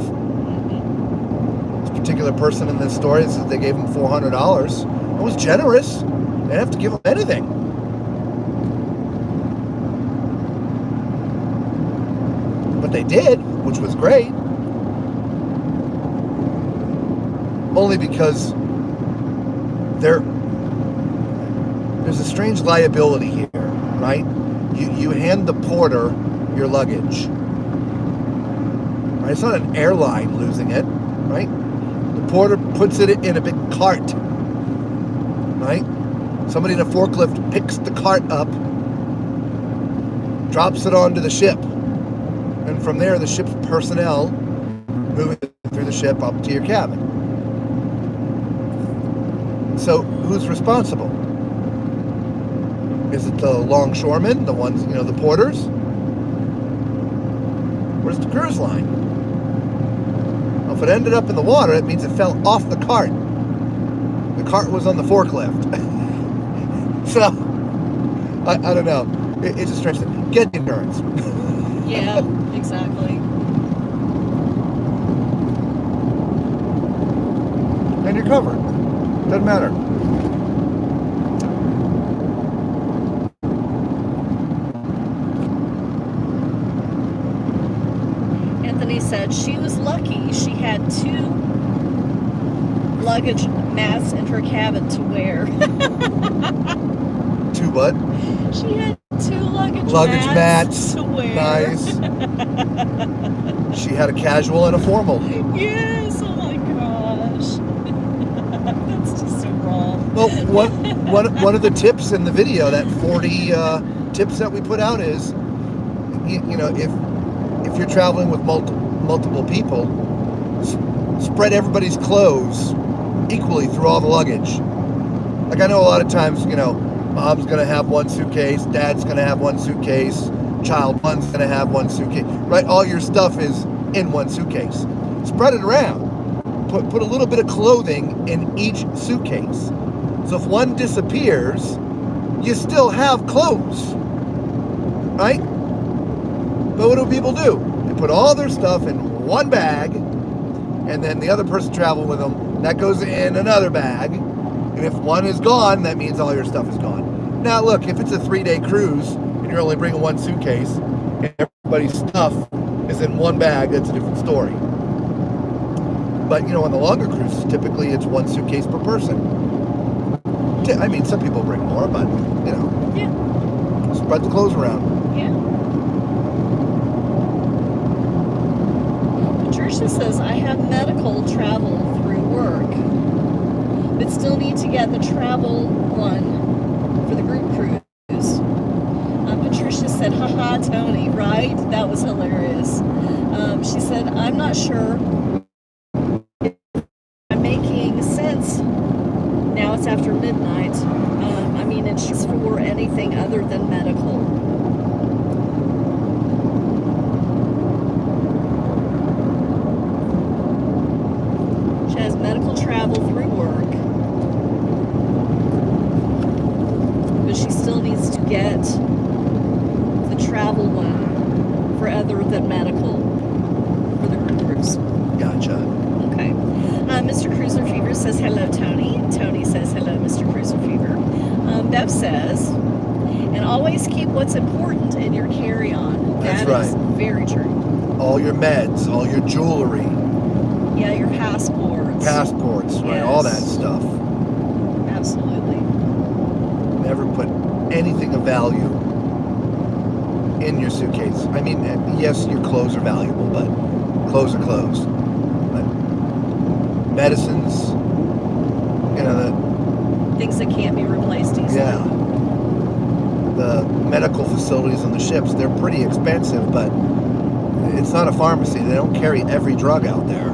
This particular person in this story says they gave him $400. It was generous. They didn't have to give him anything. But they did, which was great. Only because there's a strange liability here, right? You hand the porter your luggage. Right? It's not an airline losing it, right? The porter puts it in a big cart, right? Somebody in a forklift picks the cart up, drops it onto the ship, and from there the ship's personnel move it through the ship up to your cabin. So who's responsible? Is it the longshoremen, the ones, the porters? Where's the cruise line? Well, if it ended up in the water, it means it fell off the cart. The cart was on the forklift. So, I don't know. It's a strange thing. Get insurance. Yeah, exactly. And you're covered. Doesn't matter. Anthony said she was lucky she had 2 luggage mats in her cabin to wear. 2 what? She had 2 luggage Mats to wear. Nice. She had a casual and a formal. Yes, oh my gosh. That's just so wrong. Well, one of the tips in the video, that 40 tips that we put out is, if you're traveling with multiple people, spread everybody's clothes equally through all the luggage. Like I know a lot of times, mom's gonna have one suitcase, dad's gonna have one suitcase, child one's gonna have one suitcase, right? All your stuff is in one suitcase. Spread it around. Put a little bit of clothing in each suitcase. So if one disappears, you still have clothes, right? But what do people do? They put all their stuff in one bag, and then the other person traveling with them, that goes in another bag. And if one is gone, that means all your stuff is gone. Now look, if it's a 3-day cruise and you're only bringing one suitcase and everybody's stuff is in one bag, that's a different story. But on the longer cruises, typically it's one suitcase per person. I mean, some people bring more, but Yeah. spread the clothes around. Yeah. Patricia says, I have medical travel through work, but still need to get the travel one for the group cruise. Patricia said, haha, Tony, right? That was hilarious. She said, I'm not sure if I'm making sense. Now it's after midnight. I mean, it's just for anything other than medical. She has medical travel through work, but she still needs to get the travel one for other than medical for the group cruise. Gotcha. Okay. Mr. Cruiser Fever says, hello, Tony. Tony says, hello, Mr. Cruiser Fever. Bev says, and always keep what's important in your carry-on. That's That is right. very true. All your meds, all your jewelry, Yeah, your passports. right? All that Yes. stuff. Absolutely. Never put anything of value in your suitcase. I mean, yes, your clothes are valuable, but clothes are clothes. But medicines, Things that can't be replaced easily. yeah. The medical facilities on the ships, they're pretty expensive, but it's not a pharmacy. They don't carry every drug out there.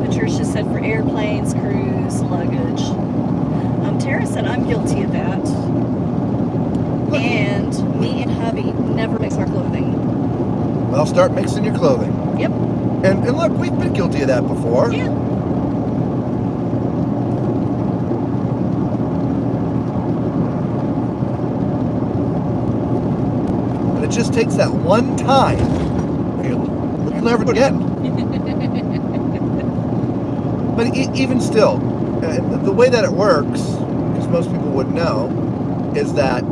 Patricia said for airplanes, cruise, loose luggage. Tara said I'm guilty of that. And me and hubby never mix our clothing. Well, start mixing your clothing. Yep. And look, we've been guilty of that before. Yeah. But it just takes that one time. You'll never do it again. But even still, the way that it works, because most people would know, is that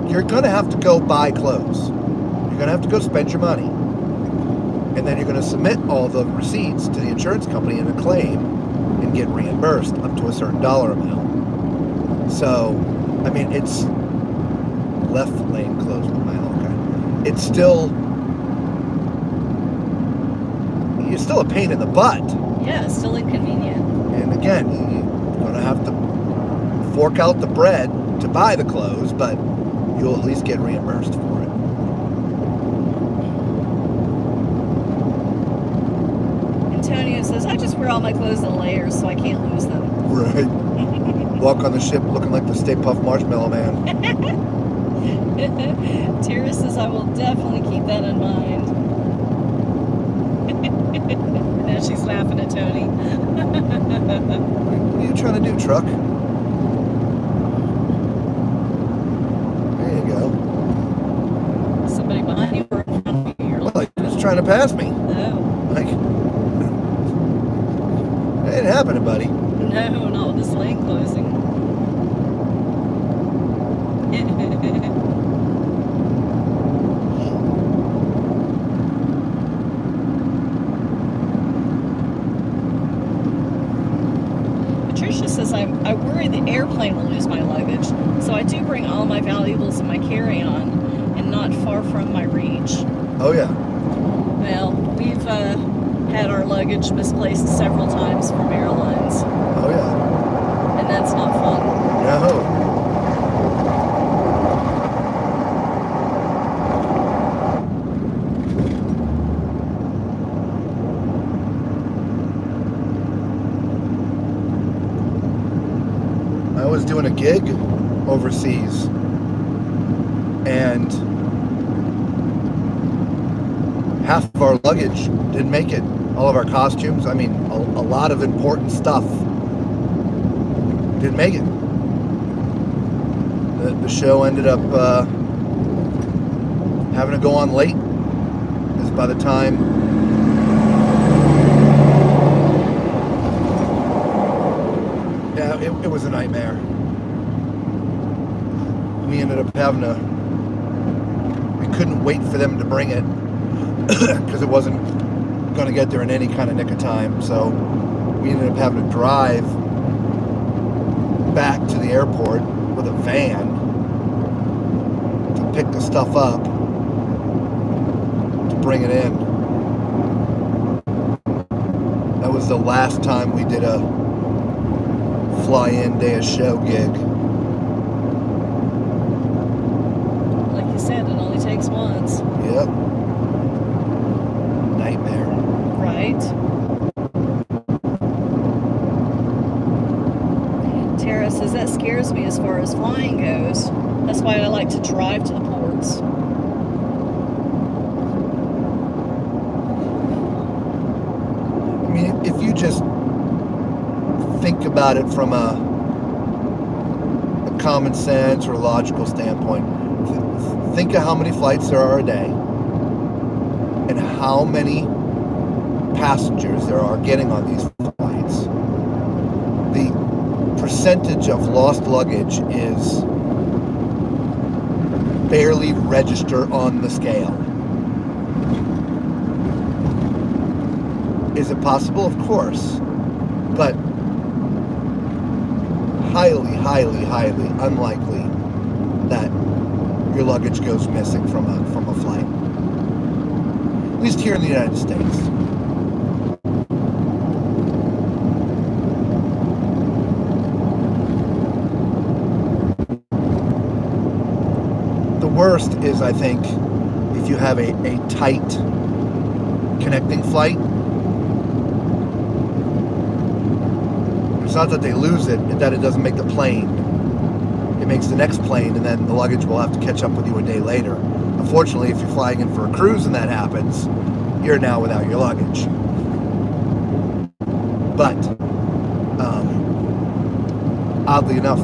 you're going to have to go buy clothes. You're going to have to go spend your money. And then you're going to submit all the receipts to the insurance company in a claim and get reimbursed up to a certain dollar amount. So, I mean, it's left lane closed with my okay. It's still, you're still a pain in the butt. Yeah, it's still inconvenient. And again, you're going to have to fork out the bread to buy the clothes, but you'll at least get reimbursed for it. Antonio says, I just wear all my clothes in layers so I can't lose them. Right. Walk on the ship looking like the Stay Puft Marshmallow Man. Tara says, I will definitely keep that in mind. Now she's laughing at Tony. What are you trying to do, truck? There you go. Somebody behind you or in front of you? You're Well, you're just trying to pass me. no. Like, it ain't happening, buddy. No, not with this lane closing. Patricia says, I worry the airplane will lose my luggage, so I do bring all my valuables in my carry-on and not far from my reach. Oh, yeah. Well, we've had our luggage misplaced several times from airlines, Oh, yeah. and that's not fun. No. I was doing a gig overseas, and half of our luggage didn't make it. All of our costumes, I mean, a lot of important stuff didn't make it. The show ended up having to go on late, because by the time it was a nightmare. We ended up having to, we couldn't wait for them to bring it because it wasn't going to get there in any kind of nick of time. So we ended up having to drive back to the airport with a van to pick the stuff up to bring it in. That was the last time we did a fly-in day of show gig. Like you said, it only takes once. Yep. Nightmare. Right. Tara says, that scares me as far as flying goes. That's why I like to drive to the ports. I mean, if you just think about it from a common sense or logical standpoint, think of how many flights there are a day and how many passengers there are getting on these flights. The percentage of lost luggage is barely register on the scale. Is it possible? Of course. But highly, highly, highly unlikely that your luggage goes missing from a flight. At least here in the United States. The worst is, I think, if you have a tight connecting flight. It's not that they lose it, it's that it doesn't make the plane. It makes the next plane, and then the luggage will have to catch up with you a day later. Unfortunately, if you're flying in for a cruise and that happens, you're now without your luggage. But, oddly enough,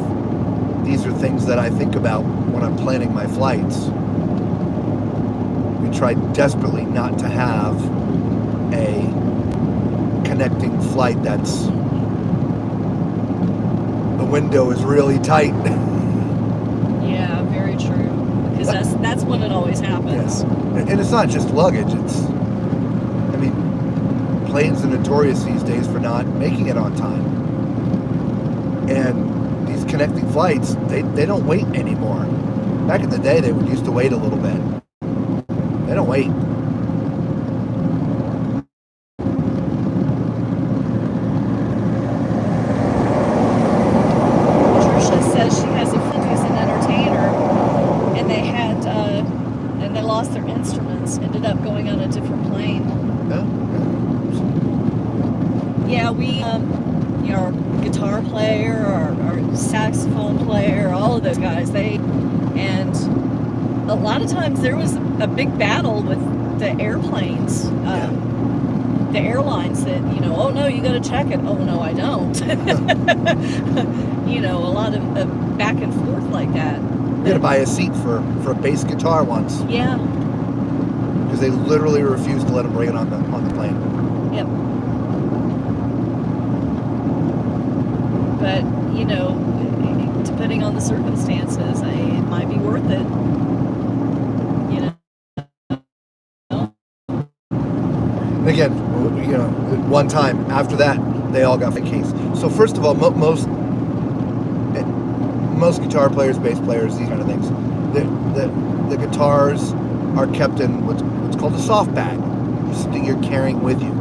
these are things that I think about when I'm planning my flights. We try desperately not to have a connecting flight that's the window is really tight. Yeah, very true. Because that's when it always happens. Yeah. And it's not just luggage. I mean, planes are notorious these days for not making it on time. And these connecting flights, they don't wait anymore. Back in the day, they used to wait a little bit. They don't wait. Trisha says she has a friend who's an entertainer, and they lost their instruments, ended up going on a different plane. Yeah, we, our guitar player, our saxophone player, all of those guys, and a lot of times there was a big battle with the airplanes, the airlines that, oh no, you got to check it. Oh no, I don't. A lot of back and forth like that. We had to buy a seat for a bass guitar once. Yeah. Because they literally refused to let them bring it on the plane. Yep. But, depending on the circumstances, it might be worth it. Again, one time after that, they all got vacations. So first of all, most guitar players, bass players, these kind of things, the guitars are kept in what's called a soft bag, something you're carrying with you.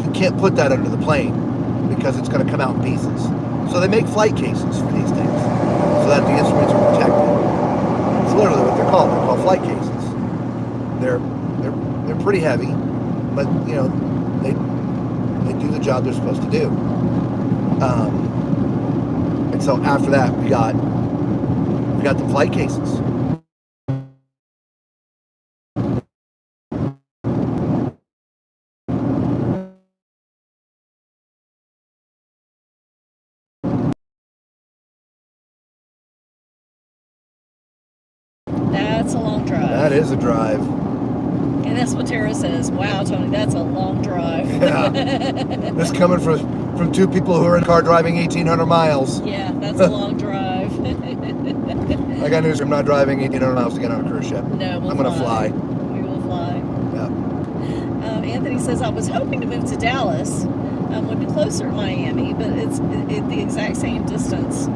You can't put that under the plane because it's going to come out in pieces. So they make flight cases for these things so that the instruments are protected. It's literally what they're called. They're called flight cases. They're pretty heavy, but they do the job they're supposed to do. And so after that, we got the flight cases. That's a long drive. That is a drive. And that's what Tara says. Wow, Tony, that's a long drive. Yeah. This coming from two people who are in a car driving 1,800 miles. Yeah, that's a long drive. I got news. I'm not driving 1,800 miles to get on a cruise ship. No, I'm going to fly. We will fly. Yeah. Anthony says, I was hoping to move to Dallas. Would be closer to Miami, but it's the exact same distance.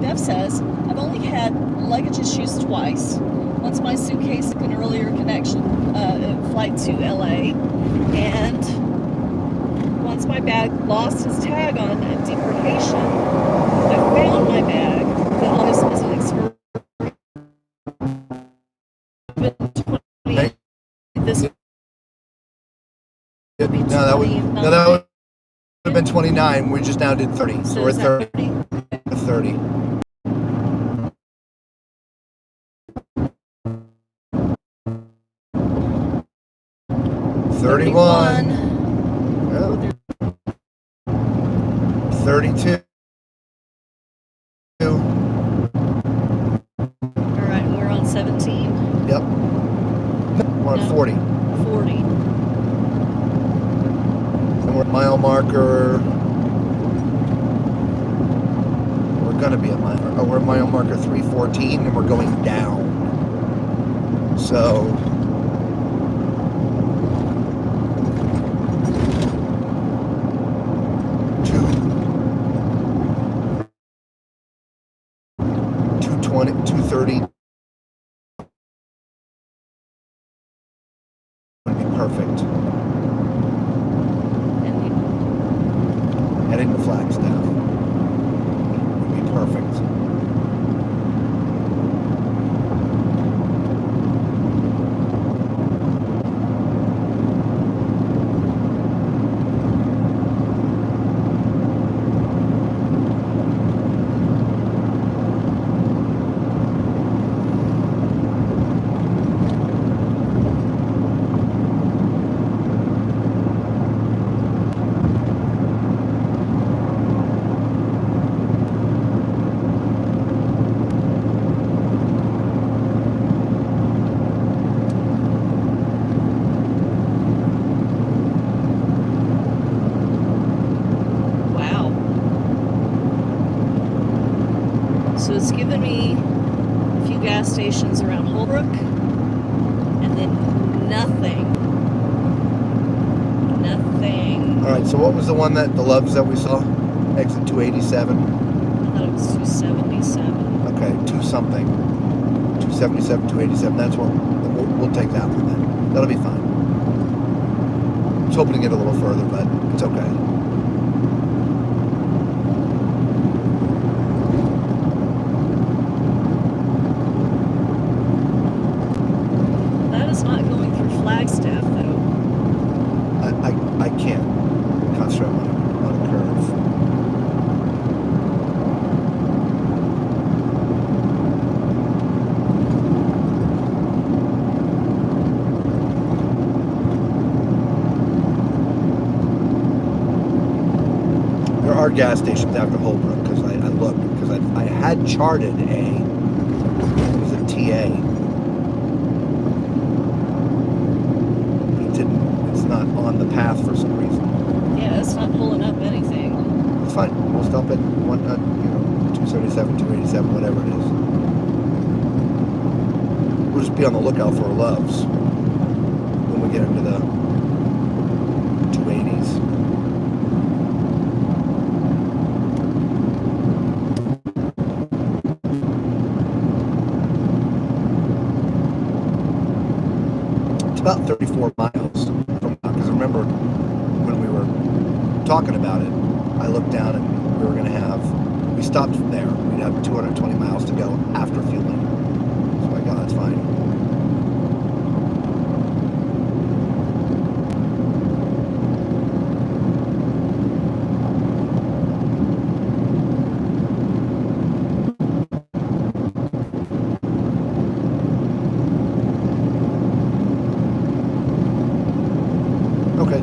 Bev says, I've only had luggage issues twice. Once my suitcase took an earlier connection flight to LA, and once my bag lost its tag on deportation. I found my bag, but on this was an excursion. This would be that would have been 29. We just now did 30, so we're 30. 30. $31. 32. Alright, we're on 17. Yep. We're on 40. 40. And we're at mile marker. We're gonna be at we're at mile marker 314 and we're going down. So 230 would be perfect. Heading to Flagstaff would be perfect. stations around Holbrook, and then nothing. All right, so what was the one the Loves that we saw? Exit 287? I thought it was 277. Okay, 277, 287. That's what we'll take that one then. That'll be fine. I was hoping to get a little further, but it's okay. That is not going through Flagstaff, though. I can't concentrate on a curve. There are gas stations after Holbrook because I looked because I had charted it was a TA. It's not on the path for some reason. Yeah, it's not pulling up anything. It's fine. We'll stop at 277, 287, whatever it is. We'll just be on the lookout for Loves when we get into the 280s. It's about 34 miles from, because remember when we were talking about it, I looked down and we stopped from there. We'd have 220 miles to go after fueling. So my God, that's fine. Okay.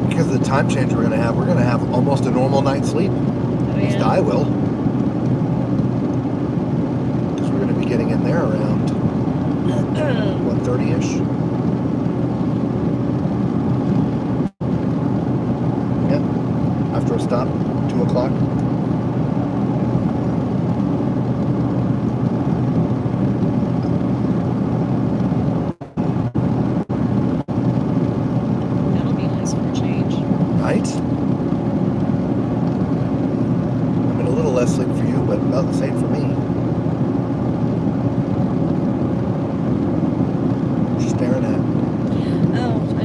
Because of the time change we're going to have almost a normal night's sleep. Oh, At least yeah. I will. Because we're going to be getting in there around 1:30ish. Yeah. After a stop, 2 o'clock. That'll be nice for a change. Right? I mean, a little less sleep for you, but about the same for me. What you staring at? Oh,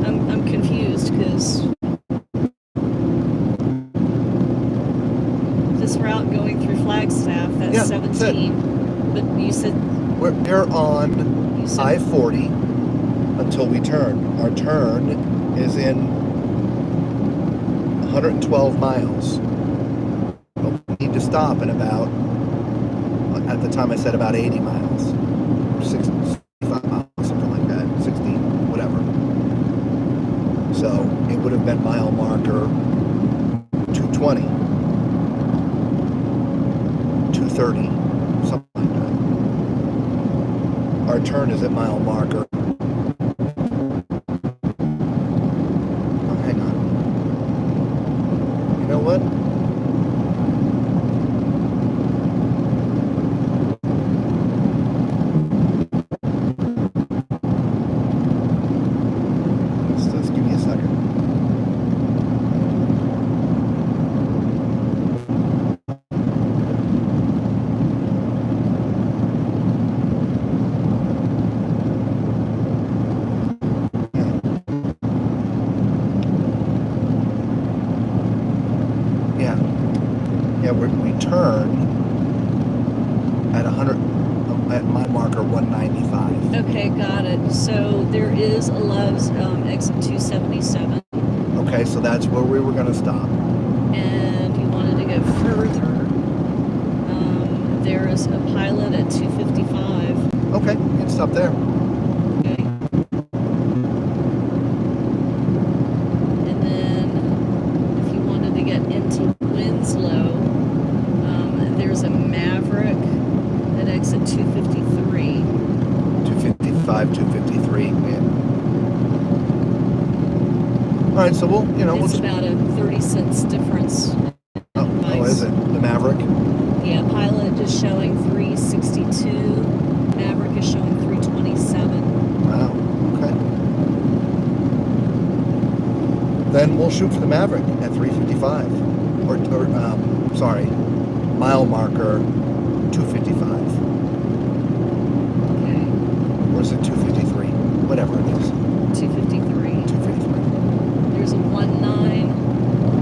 I'm confused because this route going through Flagstaff, that's Yeah, that's it. 17. But you said We're on you said I-40 until we turn. Our turn is in 112 miles. But we need to stop in about, at the time I said about 80 miles. Or 65 miles, something like that. 60, whatever. So it would have been mile marker 220. 230, something like that. Our turn is at mile marker. Oh, hang on. You know what? Just give me a second. Yeah, we turn at 100 at my marker 195. okay, got it. So there is a Love's exit 277, Okay, so that's where we were going to stop. and you wanted to go further. There is a pilot at 255. Okay, you can stop there. Okay. And then if you wanted to get into Winslow, there's a Maverick at exit 253. 255, 253. Yeah. All right, so we'll, It's about a 30 cents difference. Oh, is it the Maverick? Yeah, pilot is showing 362. Maverick is showing 327. Wow. Okay. Then we'll shoot for the Maverick at 355, sorry, mile marker 255. Okay. Or is it 253? Whatever it is. 253. 253. There's a 19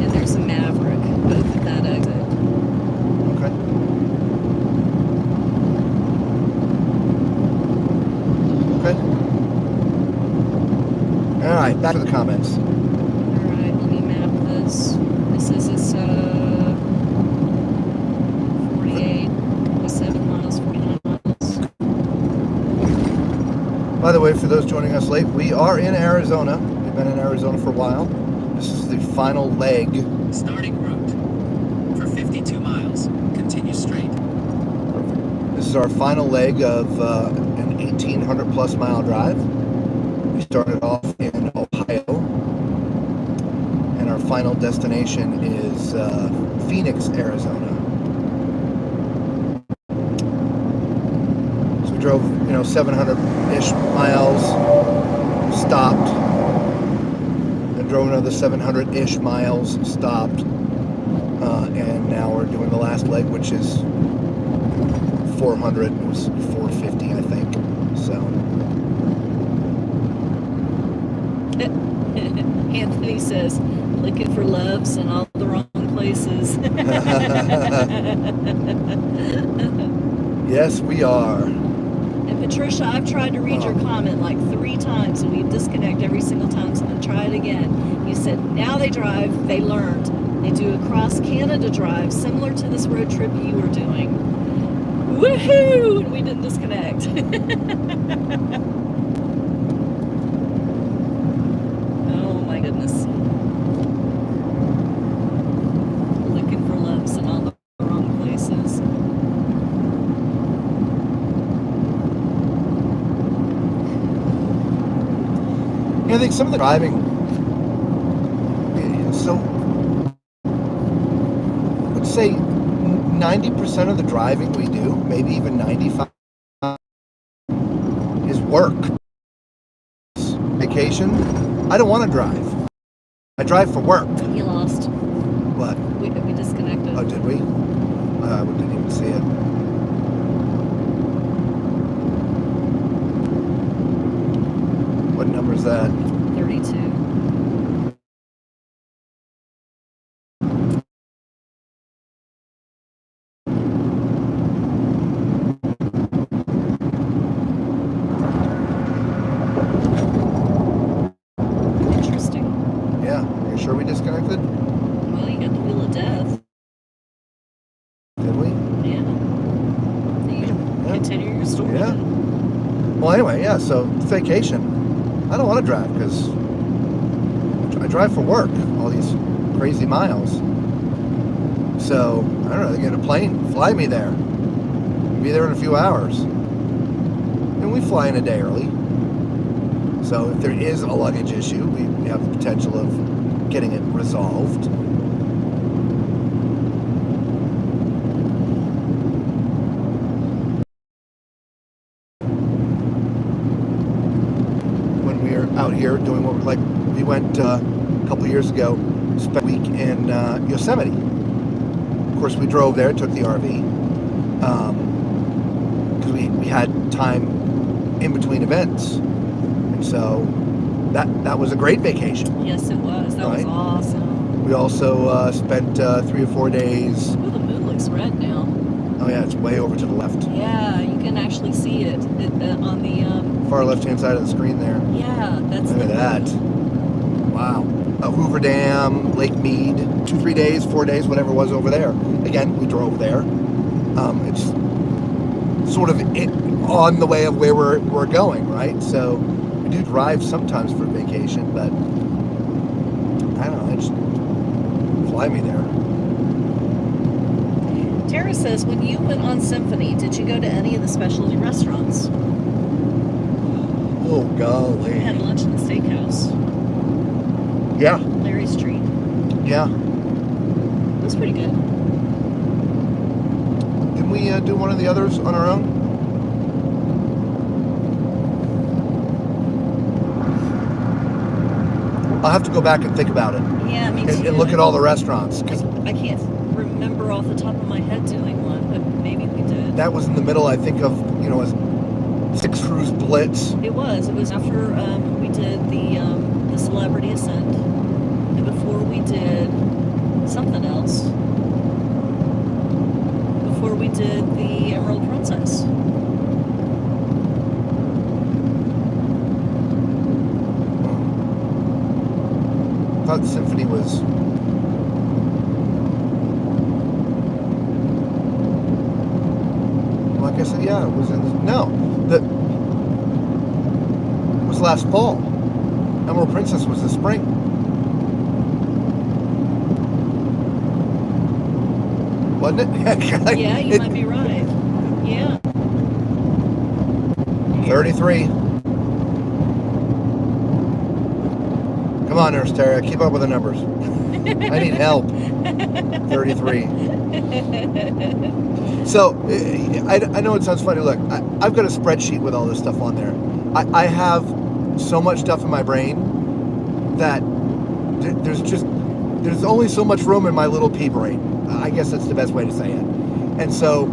and there's a Maverick, both at that exit. Okay. Okay. All right, back to the comments. All right, let me map this. This is 48, 7 miles, 49 miles. By the way, for those joining us late, we are in Arizona. We've been in Arizona for a while. This is the final leg. Starting route. For 52 miles, continue straight. This is our final leg of an 1,800 plus mile drive. We started off in Ohio, and our final destination is Phoenix, Arizona. So we drove, 700-ish miles, stopped, then drove another 700-ish miles, stopped, and now we're doing the last leg, which is 400. It was 450, I think. So. Anthony says, looking for loves in all the wrong places. Yes, we are. And Patricia, I've tried to read your comment like 3 times and we disconnect every single time, so I'm going to try it again. You said, now they drive, they learned. They do a cross Canada drive similar to this road trip you were doing. Woohoo! And we didn't disconnect. Oh my goodness. Looking for loves in all the wrong places. I think some of the driving, so let's say 90% of the driving we do, maybe even 95%, is work. Vacation, I don't want to drive. I drive for work. You lost. What? We disconnected. Oh, did we? I didn't even see it. What number is that? 32. Interesting. Yeah. Are you sure we disconnected? Well, you got the wheel of death. Did we? Yeah. You continue your story. Yeah. Well, anyway, yeah, so vacation. I don't want to drive because I drive for work, all these crazy miles. So, I don't know, they get a plane, fly me there. Be there in a few hours. And we fly in a day early. So if there is a luggage issue, we have the potential of getting it resolved. Out here doing what we went a couple years ago, spent a week in Yosemite. Of course, we drove there, took the RV, because we had time in between events, and so that was a great vacation. Yes, it was. That was awesome. We also spent 3 or 4 days. Oh, the moon looks red now. Oh yeah, it's way over to the left. Yeah, you can actually see it on the far left-hand side of the screen there. Yeah, that's Look at that. Wow. Hoover Dam, Lake Mead, 2, 3 days, 4 days, whatever it was over there. Again, we drove there. It's sort of on the way of where we're going, right? So we do drive sometimes for vacation, but I don't know, just fly me there. Tara says, when you went on Symphony, did you go to any of the specialty restaurants? Oh, golly. We had lunch in the steakhouse. Yeah. Larry's Street. Yeah. It was pretty good. Didn't we do one of the others on our own? I'll have to go back and think about it. Yeah, me too. And look at all the restaurants. Cause I can't remember off the top of my head doing one, but maybe we did. that was in the middle, I think, of, a Six Cruise Blitz. It was. It was after we did the Celebrity Ascent, and before we did something else. Before we did the Emerald Princess. I thought Symphony was... Well, I guess, yeah, it was in... It was last fall. Emerald Princess was the spring. Wasn't it? Yeah, you might be right. Yeah. 33. Come on, Nurse Tara, keep up with the numbers. I need help. 33. So, I know it sounds funny. Look, I've got a spreadsheet with all this stuff on there. I have so much stuff in my brain that there's only so much room in my little pea brain. I guess that's the best way to say it. And so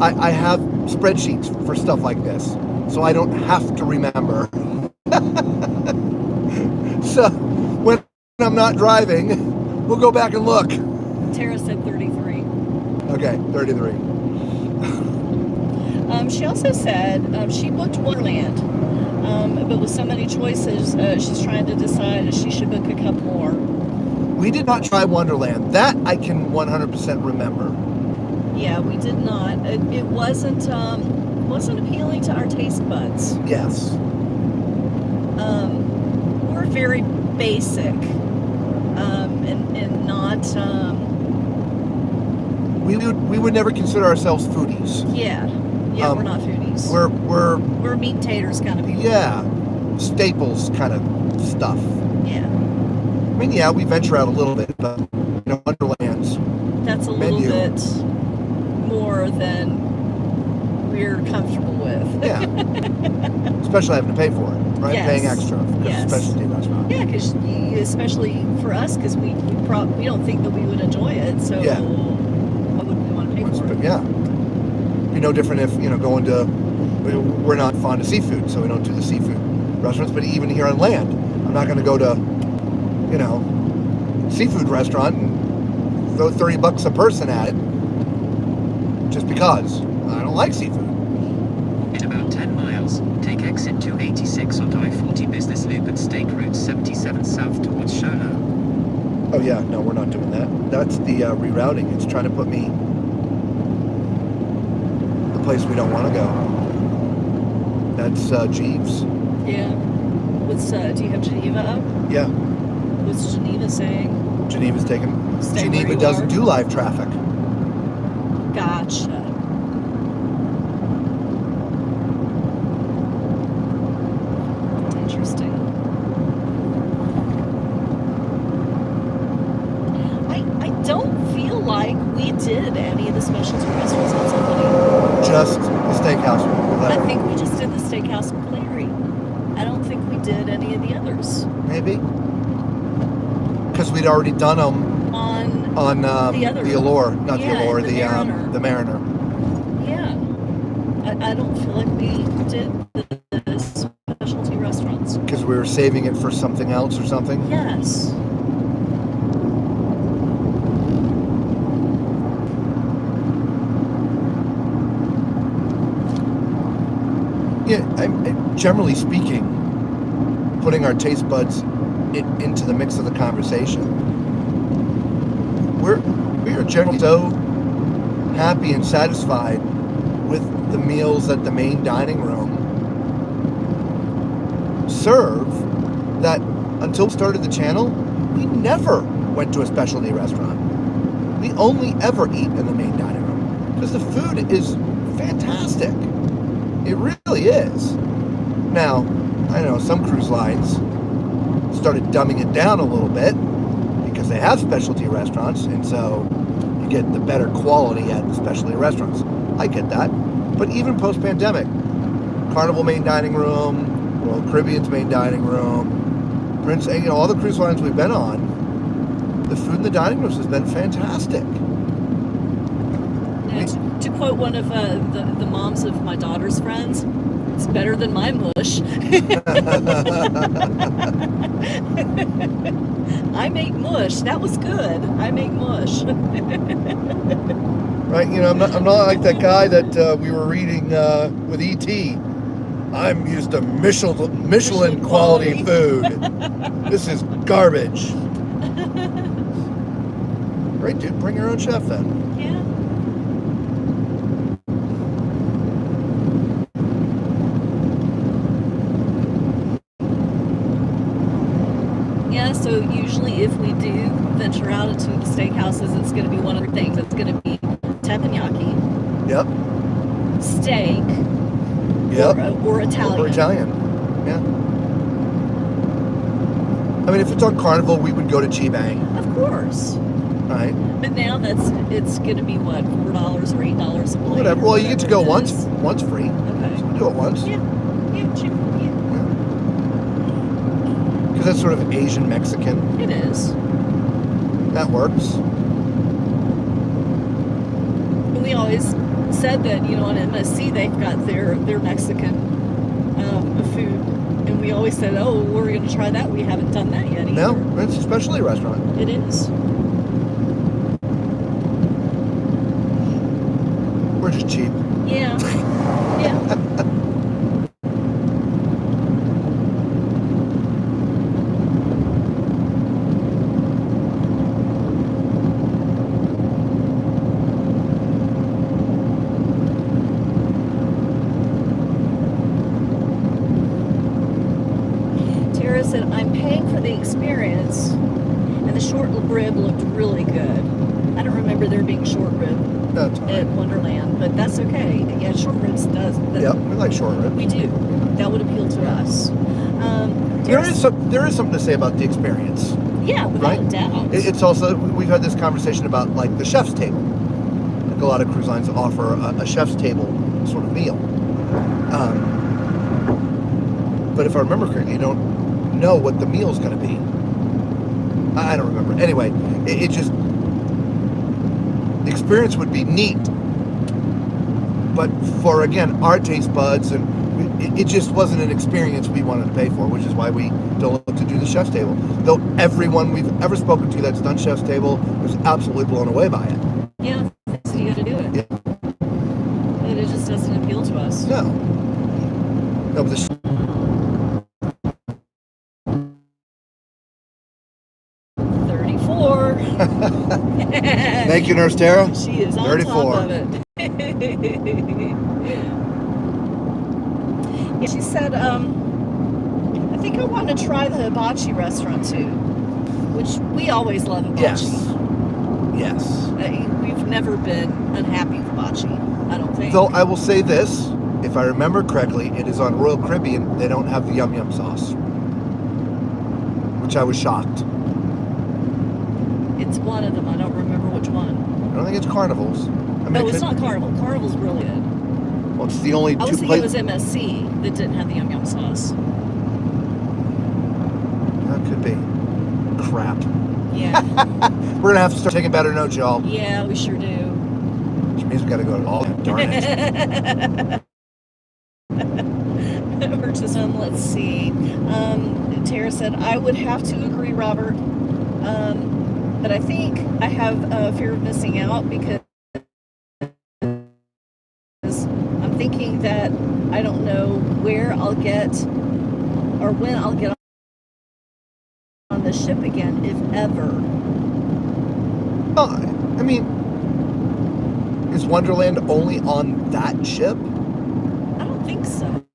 I have spreadsheets for stuff like this, so I don't have to remember. So when I'm not driving, we'll go back and look. Tara said 33. Okay, 33. She also said she booked Wonderland, but with so many choices, she's trying to decide if she should book a couple more. We did not try Wonderland. That I can 100% remember. Yeah, we did not. It wasn't appealing to our taste buds. Yes. We're very basic, and not. We would never consider ourselves foodies. Yeah, we're not foodies. We're meat and taters kind of people. Yeah, staples kind of stuff. Yeah. I mean, yeah, we venture out a little bit, but Wonderland's That's a menu. little bit more than we're comfortable with. Yeah. Especially having to pay for it, right? Yes. Paying extra for a Yes. specialty restaurant. Yeah, because especially for us, because we don't think that we would enjoy it. So Yeah. why wouldn't we want to pay for But it? yeah, be no different if going to. We're not fond of seafood, so we don't do the seafood restaurants. But even here on land, I'm not going to go to seafood restaurant and throw $30 a person at it just because I don't like seafood. In about 10 miles, take exit 286 on I-40 Business Loop and State Route 77 south towards Shono. Oh yeah, no, we're not doing that. That's the rerouting. It's trying to put me the place we don't want to go. That's Jeeves. Yeah. Do you have Geneva up? Yeah, What's Geneva saying? Geneva's taking. Stay where Geneva you doesn't are. do live traffic. Gotcha. Interesting. I don't feel like we did any of the specialty restaurants on Symphony. Just the steakhouse. I think we just did the steakhouse with Larry. I don't think we did any of the others. Maybe. Because we'd already done them on the other the Allure, not yeah, the Allure, the Mariner. The Mariner. Yeah. I don't feel like we did the specialty restaurants. Because we were saving it for something else or something. Yes. Yeah, generally speaking, putting our taste buds into the mix of the conversation, we are generally so happy and satisfied with the meals at the main dining room serve that until we started the channel, we never went to a specialty restaurant. We only ever eat in the main dining room because the food is fantastic. It really is. Now, I know some cruise lines started dumbing it down a little bit because they have specialty restaurants, and so you get the better quality at the specialty restaurants. I get that. But even post-pandemic, Carnival main dining room, Royal Caribbean's main dining room, Prince, you know, all the cruise lines we've been on, the food in the dining rooms has been fantastic. To quote one of the moms of my daughter's friends, it's better than my mush. I make mush. That was good. I make mush. Right, you know, I'm not like that guy that we were reading with E.T. I'm used to Michelin quality food. This is garbage. Great, dude. Bring your own chef then. Yeah. Yeah, so usually if we do venture out into the steakhouses, it's going to be one of the things. It's going to be teppanyaki, Yep. steak, Yep. or Italian. Or Italian. Yeah. I mean, if it's on Carnival, we would go to Chibang, Of course. right? But now it's going to be what, $4 or $8 a plate? Whatever. or Well, you get to go whatever it once is. free. Okay. So we do it once. Yeah. Yeah. Cheap. Yeah. Because that's sort of Asian Mexican. It is. That works. And we always said that, you know, on MSC they've got their Mexican food, and we always said, oh, we're going to try that. We haven't done that yet either. No, it's a specialty restaurant. It is. We're just cheap. Yeah. Yeah. Tara said, I'm paying for the experience, and the short rib looked really good. I don't remember there being short rib That's at Wonderland, but that's okay. Yeah, short ribs does. Yep, we like short ribs. We do. That would appeal to us. There is something to say about the experience. Yeah, without Right? a doubt. It's also, we've had this conversation about like the chef's table. Like a lot of cruise lines offer a chef's table sort of meal. But if I remember correctly, you don't know what the meal's going to be. I don't remember. Anyway, it just, the experience would be neat. But for, again, our taste buds, and it just wasn't an experience we wanted to pay for, which is why we don't look to do the chef's table. Though everyone we've ever spoken to that's done chef's table was absolutely blown away by it. Yeah, so you got to do it. Yeah. And it just doesn't appeal to us. No. No, but the 34. Thank you, Nurse Tara. She is on 34. top of it. Yeah, she said, I think I want to try the hibachi restaurant too, which we always love hibachi. Yes. We've never been unhappy with hibachi, I don't think. Though I will say this, if I remember correctly, it is on Royal Caribbean. They don't have the yum yum sauce, which I was shocked. It's one of them. I don't remember which one. I don't think it's Carnival's. I mean, No, it's not Carnival. Carnival's really good. Well, it's the only I was two thinking it was places. MSC that didn't have the yum yum sauce. That could be. Crap. Yeah. We're gonna have to start taking better notes, y'all. Yeah, we sure do. Which means we gotta go to all. Darn it. We're just let's see. Tara said, I would have to agree, Robert. But I think I have a fear of missing out because I'm thinking that I don't know where I'll get or when I'll get on the ship again, if ever. Oh, I mean, Is Wonderland only on that ship? I don't think so.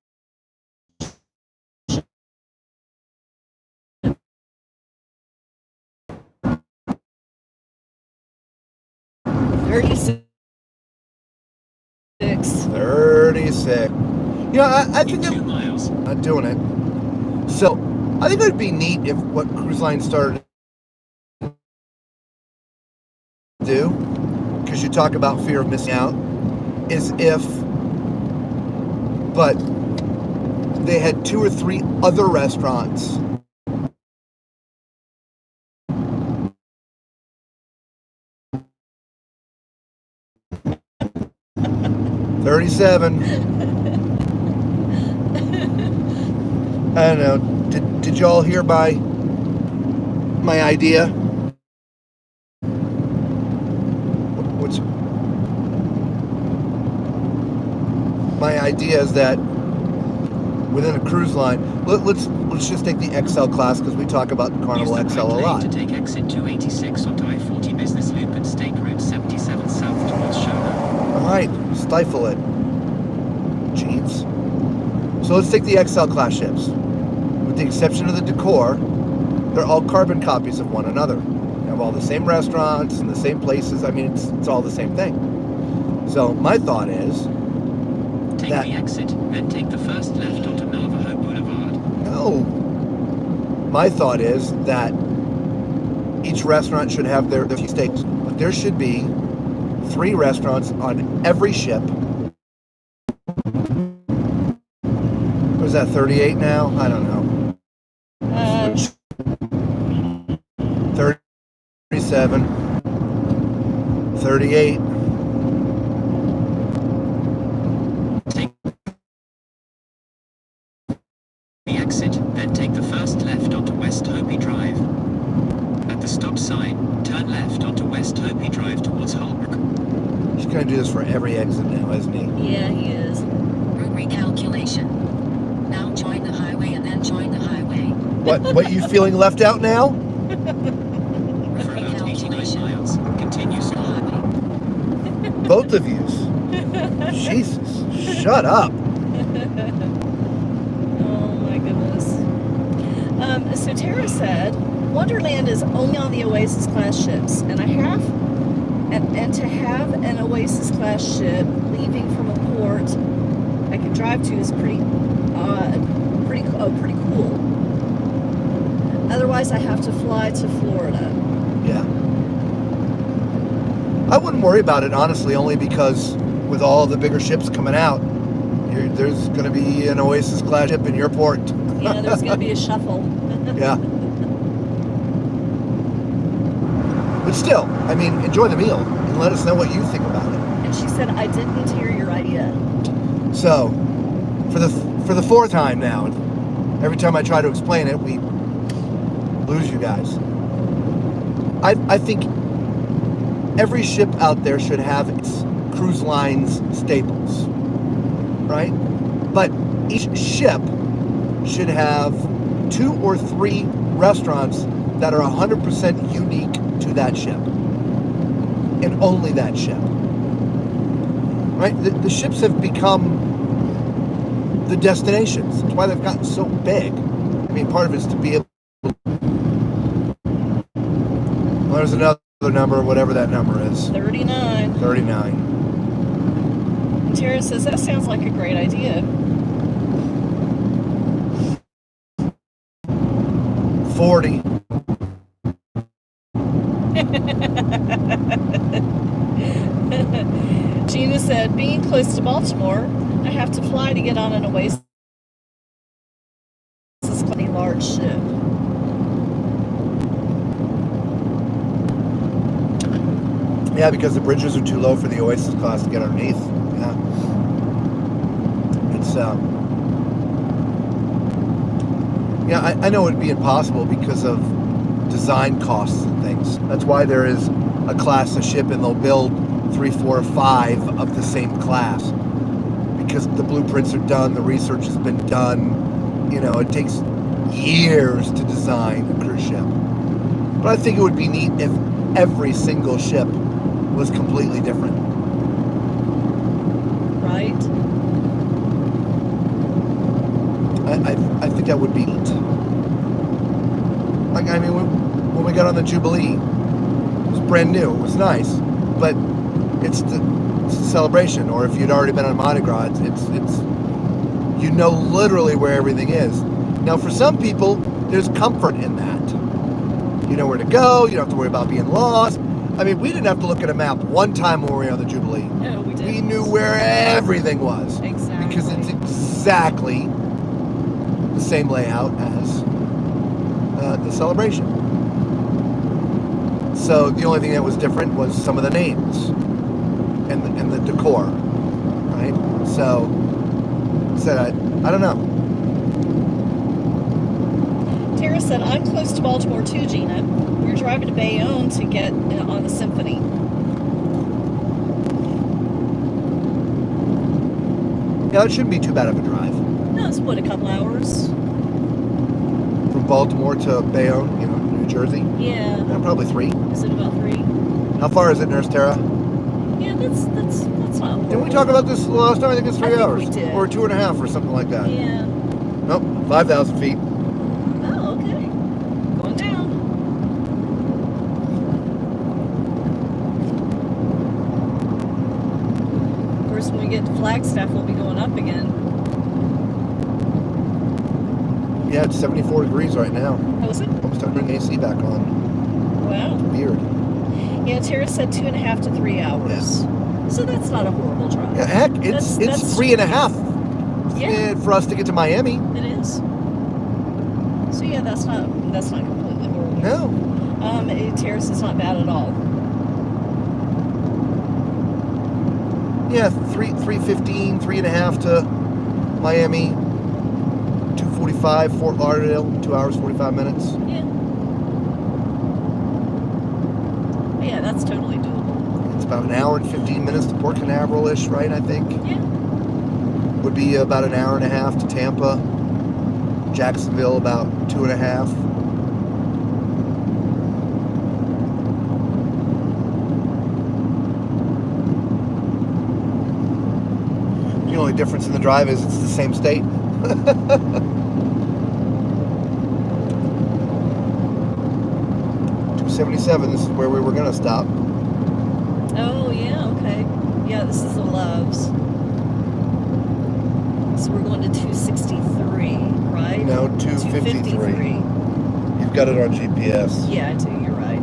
$36. 36. You know, I think 2 miles. not doing it. So, I think it would be neat if what cruise line started to do, because you talk about fear of missing out, is if, but they had 2 or 3 other restaurants $37. I don't know. Did y'all hear my idea? What's my idea is that within a cruise line, let's just take the XL class because we talk about Carnival Use the XL a right lane lot. to take exit 286 onto I-40 Business Loop and State Route 77 south towards Shona. All right, stifle it. Jeeves. So let's take the XL class ships. With the exception of the decor, they're all carbon copies of one another. They have all the same restaurants and the same places. I mean, it's all the same thing. So my thought is, Take that- the exit, then take the first left onto Navajo Boulevard. no. My thought is that each restaurant should have their steaks, but there should be 3 restaurants on every ship. What is that, 38 now? I don't know. 37, 38. Take the exit, then take the first left onto West Hopi Drive. At the stop sign, turn left onto West Hopi Drive towards Holbrook. He's going to do this for every exit now, isn't he? Yeah, he is. Route recalculation. Now join the highway and then join the highway. What, you feeling left out now? Route For about 89 recalculation. miles, continue The south. highway. Both of yous. Jesus, shut up. Oh my goodness. So Tara said, Wonderland is only on the Oasis class ships, and and to have an Oasis class ship leaving from a port I can drive to is pretty cool. Otherwise, I have to fly to Florida. Yeah. I wouldn't worry about it, honestly, only because with all the bigger ships coming out, there's going to be an Oasis class ship in your port. Yeah, there's going to be a shuffle. Yeah. But still, I mean, enjoy the meal and let us know what you think about it. And she said, I didn't hear your idea. So, for the 4th time now, every time I try to explain it, we lose you guys. I think every ship out there should have its cruise line's staples, right? But each ship should have 2 or 3 restaurants that are 100% unique to that ship, and only that ship, right? The ships have become the destinations. That's why they've gotten so big. I mean, part of it is to be able. Well, there's another number, whatever that number is. 39. 39. And Tara says, that sounds like a great idea. 40. Gina said, being close to Baltimore, I have to fly to get on an Oasis large ship. Yeah, because the bridges are too low for the Oasis class to get underneath. Yeah. It's, yeah, I know it'd be impossible because of design costs and things. That's why there is a class of ship and they'll build 3, 4, 5 of the same class. Because the blueprints are done, the research has been done. You know, it takes years to design a cruise ship. But I think it would be neat if every single ship was completely different. right? I think that would be neat. Like, I mean, when we got on the Jubilee, it was brand new. It was nice, but it's a celebration. Or if you'd already been on Mardi Gras, it's you know literally where everything is. Now, for some people, there's comfort in that. You know where to go. You don't have to worry about being lost. I mean, we didn't have to look at a map one time when we were on the Jubilee. No, we didn't. We knew where everything was. Exactly. Because it's exactly the same layout as the celebration. So the only thing that was different was some of the names and the decor, right? So I don't know. Tara said, I'm close to Baltimore too, Gina. We're driving to Bayonne to get on the symphony. Yeah, it shouldn't be too bad of a drive. No, it's what, a couple hours? From Baltimore to Bayonne, New Jersey. Yeah. Probably 3. Is it about 3? How far is it, Nurse Tara? Yeah, that's not horrible. Didn't we talk about this last time? I think it's 3 hours. We did. Or 2.5 or something like that. Yeah. Nope, 5,000 feet. Oh, okay. Going down. Of course, when we get to Flagstaff, we'll be going up again. Yeah, it's 74 degrees right now. Oh, is it? Almost time to turn the AC back on. Wow. Weird. Yeah, Tara said 2.5 to 3 hours. So that's not a horrible drive. Yeah, heck, it's 3.5 Yeah. for us to get to Miami. It is. So yeah, that's not completely horrible. No. Tara says it's not bad at all. Yeah, 3:15, 3.5 to Miami. 2:45 Fort Lauderdale, 2 hours 45 minutes. Yeah. Yeah, that's totally doable. It's about an hour and 15 minutes to Port Canaveral-ish, right? I think. Yeah. Would be about an hour and a half to Tampa. Jacksonville about 2.5. The only difference in the drive is it's the same state. 277. This is where we were gonna stop. Oh yeah, okay. Yeah, this is the Loves. So we're going to 263, right? No, 253. You've got it on GPS. Yeah, I do. You're right.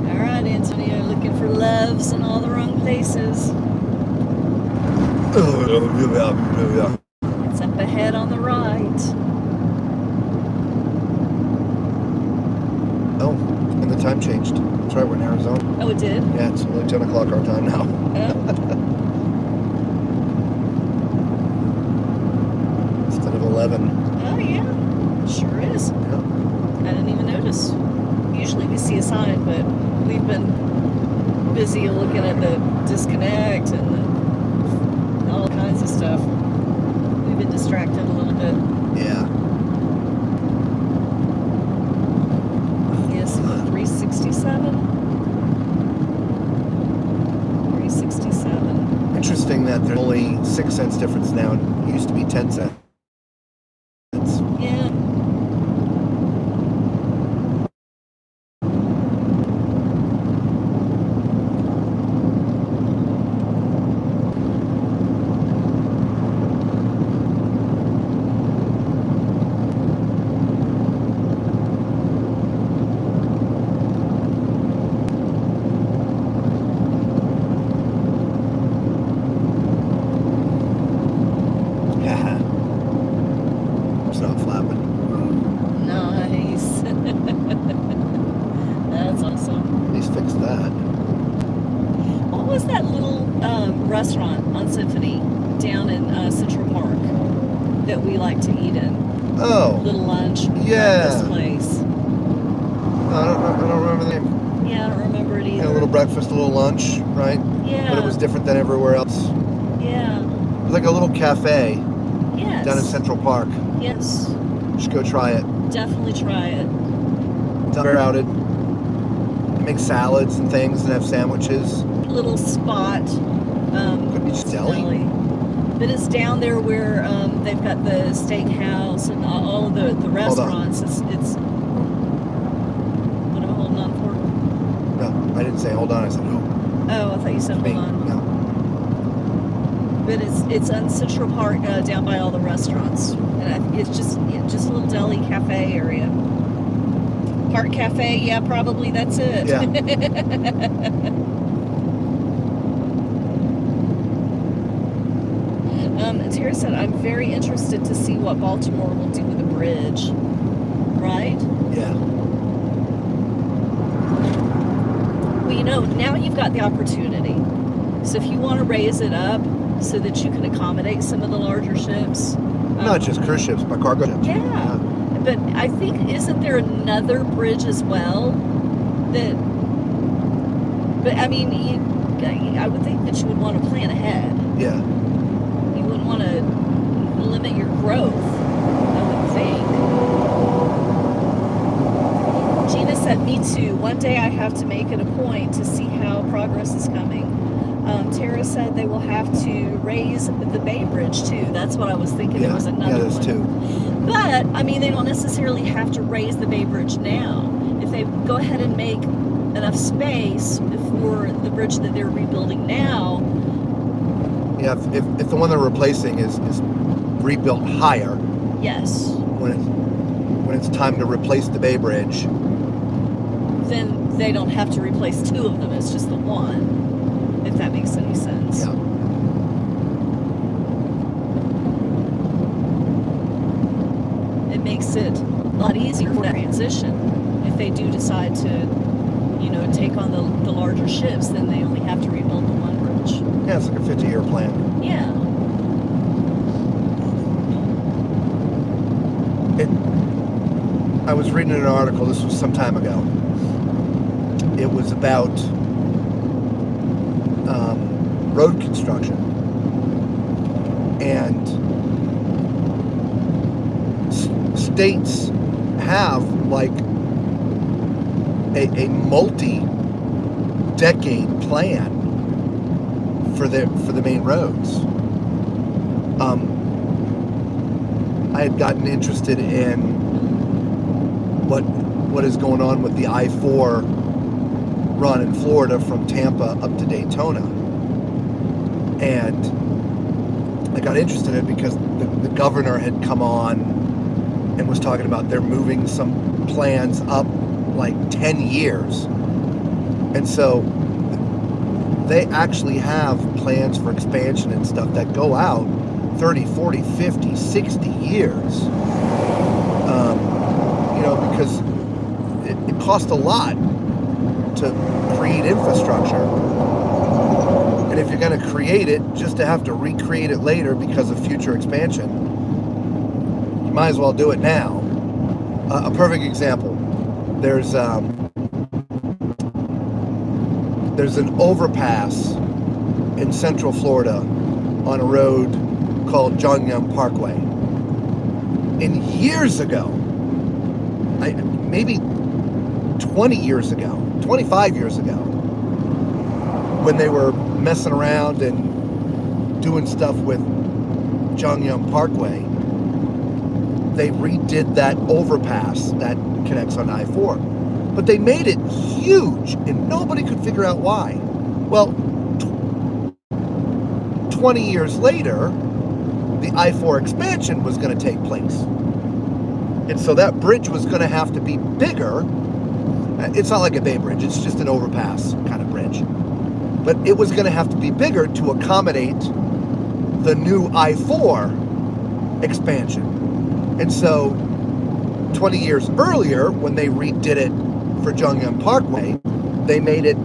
All right, Antonio, looking for Loves in all the wrong places. It's up ahead on the right. Oh, and the time changed. That's right, we're in Arizona. Oh, it did? Yeah, it's only 10 o'clock our time now. Oh. Instead of 11. Oh, yeah. Sure is. Yeah. I didn't even notice. Usually we see a sign, but we've been busy looking at the disconnect and all kinds of stuff. We've been distracted a little bit. Yeah. Yes, 367. 367. Interesting that there's only 6 cents difference now. It used to be 10 cents. Yeah. It's not flapping. Nice. That's awesome. At least fix that. What was that little restaurant on Symphony down in Central Park that we like to eat in? Oh. Little lunch. Yeah. This place. I don't remember the name. Yeah, I don't remember it either. You know, a little breakfast, a little lunch, right? Yeah. But it was different than everywhere else. Yeah. It was like a little cafe Yes. down in Central Park. Yes. You should go try it. Definitely try it. It's not crowded. They make salads and things and have sandwiches. Little spot. Could be just deli. But it's down there where they've got the steakhouse and all of the restaurants. It's what am I holding on for? No, I didn't say hold on. I said who? Oh, I thought you said hold on. No. But it's on Central Park down by all the restaurants. And it's just a little deli cafe area. Park Cafe, yeah, probably that's it. Yeah. Tara said, I'm very interested to see what Baltimore will do with the bridge. Right? Yeah. Well, you know, now you've got the opportunity. So if you want to raise it up so that you can accommodate some of the larger ships. Not just cruise ships, but cargo ships. Yeah. But I think, isn't there another bridge as well that, but I mean, I would think that you would want to plan ahead. Yeah. You wouldn't want to limit your growth, I would think. Gina said, me too. One day I have to make it a point to see how progress is coming. Tara said they will have to raise the Bay Bridge too. That's what I was thinking. There was another there's one. two. But, I mean, they don't necessarily have to raise the Bay Bridge now. If they go ahead and make enough space for the bridge that they're rebuilding now. Yeah, if the one they're replacing is rebuilt higher, Yes. when it's time to replace the Bay Bridge, Then they don't have to replace two of them. It's just the one, if that makes any sense. yeah. It makes it a lot easier for that transition. If they do decide to, you know, take on the larger ships, then they only have to rebuild the one bridge. Yeah, it's like a 50-year plan. Yeah. I was reading an article, this was some time ago. It was about road construction. And states have like a multi-decade plan for the main roads. I had gotten interested in what is going on with the I-4 run in Florida from Tampa up to Daytona. And I got interested in it because the governor had come on and was talking about they're moving some plans up like 10 years. And so they actually have plans for expansion and stuff that go out 30, 40, 50, 60 years. You know, because it costs a lot to create infrastructure. And if you're going to create it just to have to recreate it later because of future expansion, you might as well do it now. A perfect example, there's an overpass in Central Florida on a road called John Young Parkway. And years ago, maybe 20 years ago, 25 years ago, when they were messing around and doing stuff with John Young Parkway, they redid that overpass that connects on I-4. But they made it huge, and nobody could figure out why. Well, 20 years later, the I-4 expansion was going to take place. And so that bridge was going to have to be bigger. It's not like a Bay Bridge, it's just an overpass kind of bridge. But it was going to have to be bigger to accommodate the new I-4 expansion. And so 20 years earlier, when they redid it for Jungyang Parkway, they made it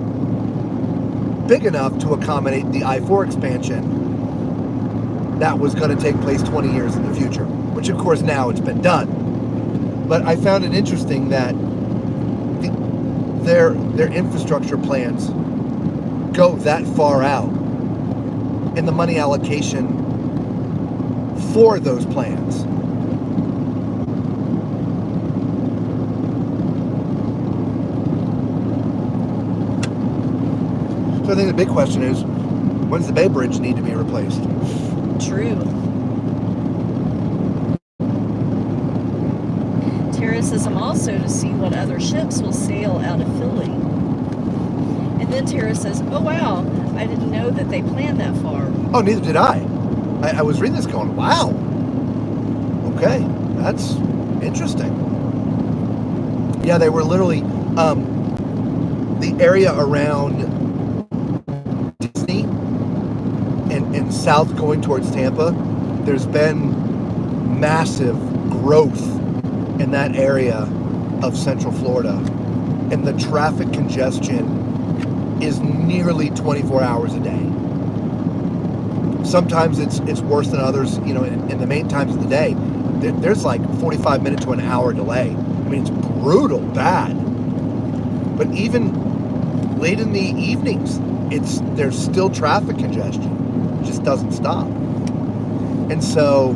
big enough to accommodate the I-4 expansion that was going to take place 20 years in the future, which of course now it's been done. But I found it interesting that their infrastructure plans go that far out in the money allocation for those plans. So I think the big question is, when's the Bay Bridge need to be replaced? True. Tara says, I'm also to see what other ships will sail out of Philly. And then Tara says, oh wow, I didn't know that they planned that far. Oh, neither did I. I was reading this going, wow. Okay, that's interesting. Yeah, they were literally, the area around Disney and south going towards Tampa, there's been massive growth in that area of Central Florida. And the traffic congestion is nearly 24 hours a day. Sometimes it's worse than others, you know, in the main times of the day. There's like 45 minute to an hour delay. I mean, it's brutal bad. But even late in the evenings, there's still traffic congestion. It just doesn't stop. And so,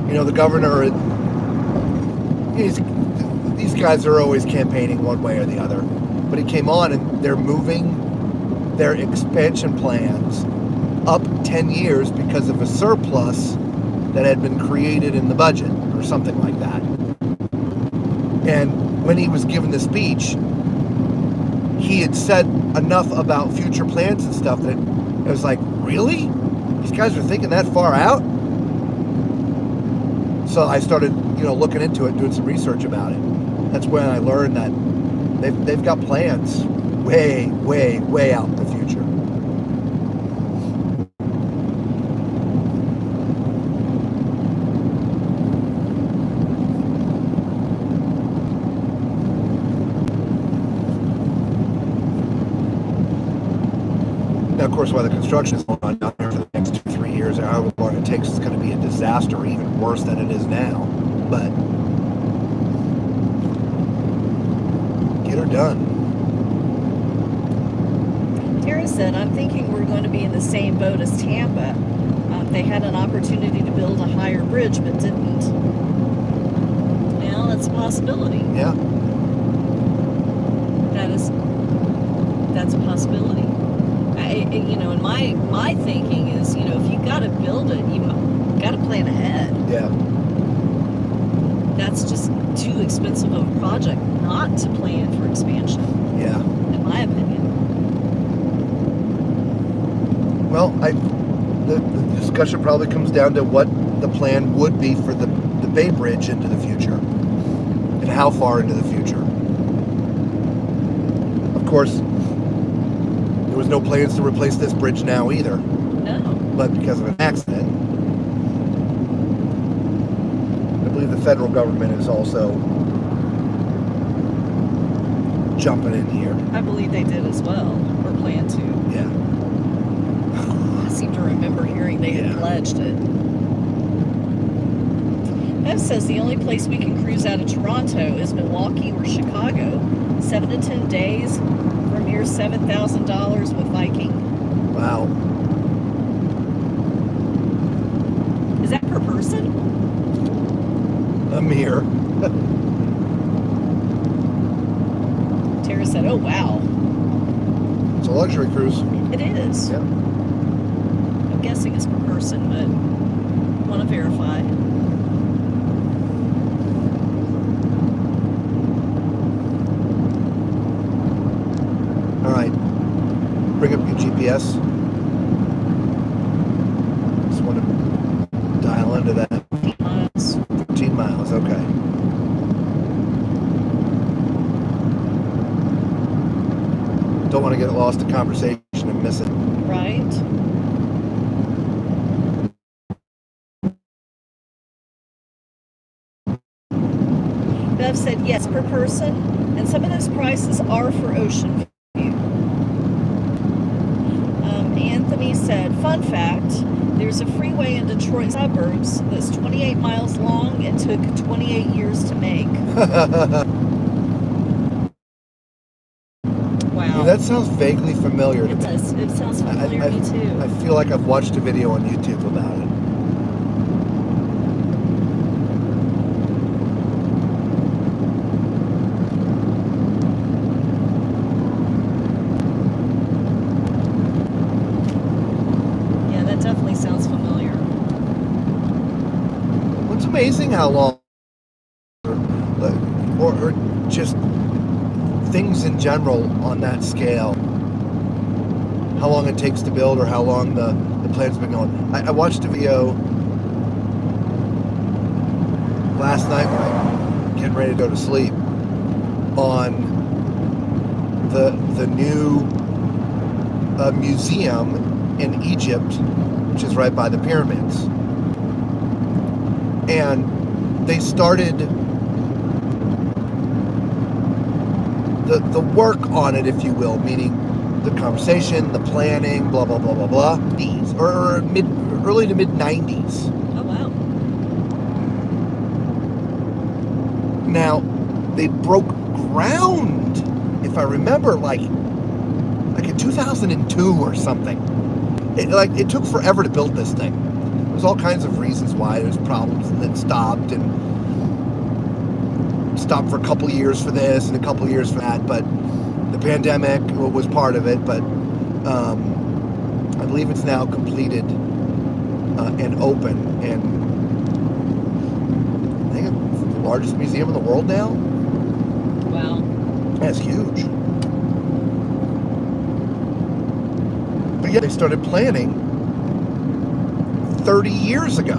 you know, the governor, these guys are always campaigning one way or the other. But he came on and they're moving their expansion plans up 10 years because of a surplus that had been created in the budget or something like that. And when he was given the speech, he had said enough about future plans and stuff that it was like, really? These guys are thinking that far out? So I started, you know, looking into it, doing some research about it. That's when I learned that they've got plans way, way, way out in the future. Now, of course, while the construction is going on down there for the next 2-3 years, or however long it takes, it's going to be a disaster, even worse than it is now. But get her done. Tara said, I'm thinking we're going to be in the same boat as Tampa. They had an opportunity to build a higher bridge, but didn't. Now that's a possibility. Yeah. That's a possibility. You know, and my thinking is, you know, if you got to build it, you got to plan ahead. Yeah. That's just too expensive of a project not to plan for expansion. Yeah. In my opinion. Well, the discussion probably comes down to what the plan would be for the Bay Bridge into the future, and how far into the future. Of course, there was no plans to replace this bridge now either. No. But because of an accident, I believe the federal government is also jumping in here. I believe they did as well, or plan to. Yeah. I seem to remember hearing they had pledged it. Bev says the only place we can cruise out of Toronto is Milwaukee or Chicago. 7 to 10 days for mere $7,000 with Viking. Wow. Is that per person? I'm here. Tara said, oh wow. It's a luxury cruise. It is. Yeah. I'm guessing it's per person, but want to verify. All right. Bring up your GPS. Just want to dial into that. 15 miles. 15 miles, okay. Don't want to get lost in conversation and miss it. Right. Bev said yes per person, and some of those prices are for ocean view. Anthony said, fun fact, there's a freeway in Detroit suburbs that's 28 miles long and took 28 years to make. That sounds vaguely familiar to It me. does. It sounds familiar to me too. I feel like I've watched a video on YouTube about it. Yeah, that definitely sounds familiar. It's amazing how long, or just things in general on that scale, how long it takes to build or how long the plan's been going. I watched a video last night when I was getting ready to go to sleep on the new museum in Egypt, which is right by the pyramids. And they started the work on it, if you will, meaning the conversation, the planning, blah, blah, blah, blah, blah, these, or early to mid 90s. Oh, wow. Now, they broke ground, if I remember, like in 2002 or something. It took forever to build this thing. There's all kinds of reasons why. There's problems, and then stopped for a couple years for this and a couple years for that. But the pandemic was part of it. But I believe it's now completed and open. And I think it's the largest museum in the world now. Wow. That's huge. But yeah, they started planning 30 years ago.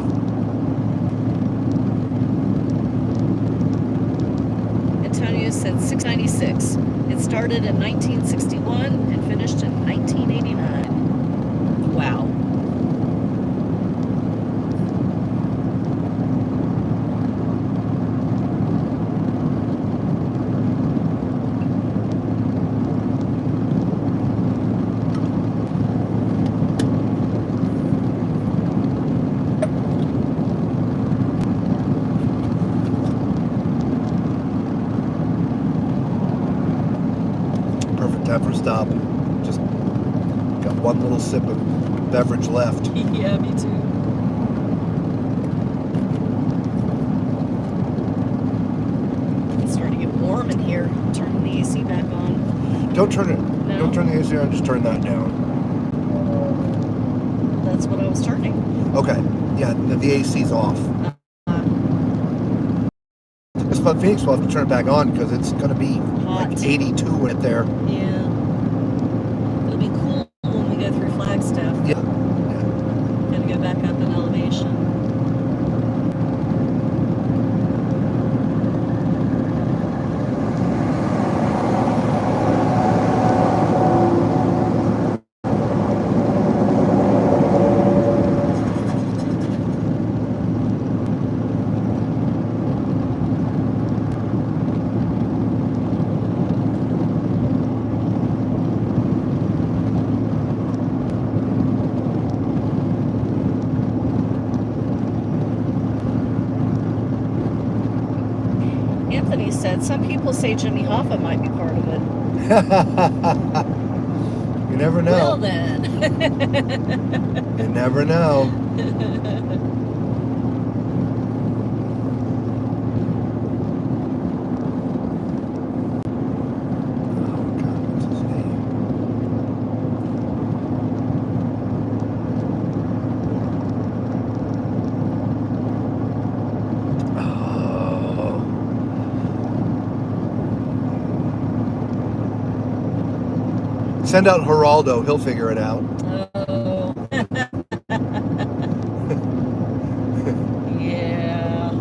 Antonio said 696. It started in 1961 and finished in 1989. Wow. Perfect time for a stop. Just got one little sip of beverage left. Yeah, me too. It's starting to get warm in here. Turning the AC back on. Don't turn it. No? Don't turn the AC on. Just turn that down. That's what I was turning. Okay. Yeah, the AC's off. It's about Phoenix. We'll have to turn it back on because it's going to be Hot. like 82 right there. Yeah. It'll be cool when we go through Flagstaff. Yeah. Gotta go back up in elevation. Anthony said some people say Jimmy Hoffa might be part of it. You never know. Well then. You never know. Oh, God, what's his name? Oh. Send out Geraldo. He'll figure it out. Oh. Yeah.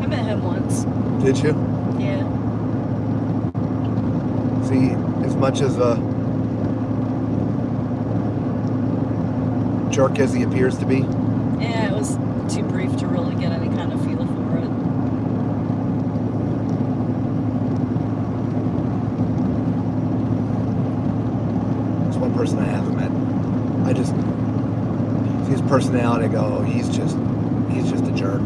I met him once. Did you? Yeah. See, as much as a jerk as he appears to be, Yeah, it was too brief to really get any kind of feel for it. it's one person I haven't met. I just see his personality. I go, oh, he's just a jerk.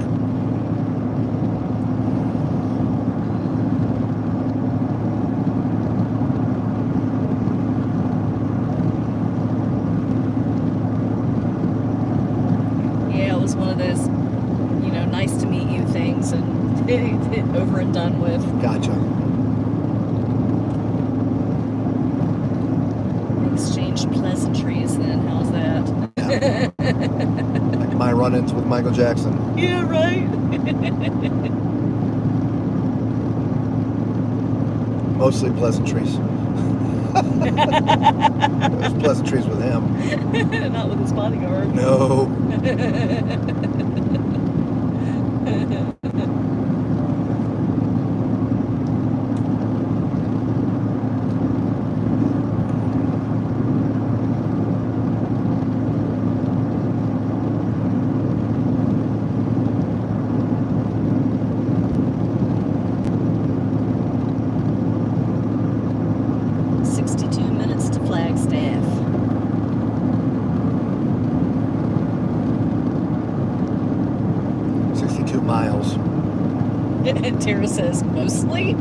things and over and done with. Gotcha. Exchange pleasantries then. How's that? Yeah. Like my run-ins with Michael Jackson. Yeah, right. Mostly pleasantries. Those pleasantries with him. Not with his bodyguard. No. 62 minutes to Flagstaff. Miles. And Tara says, mostly?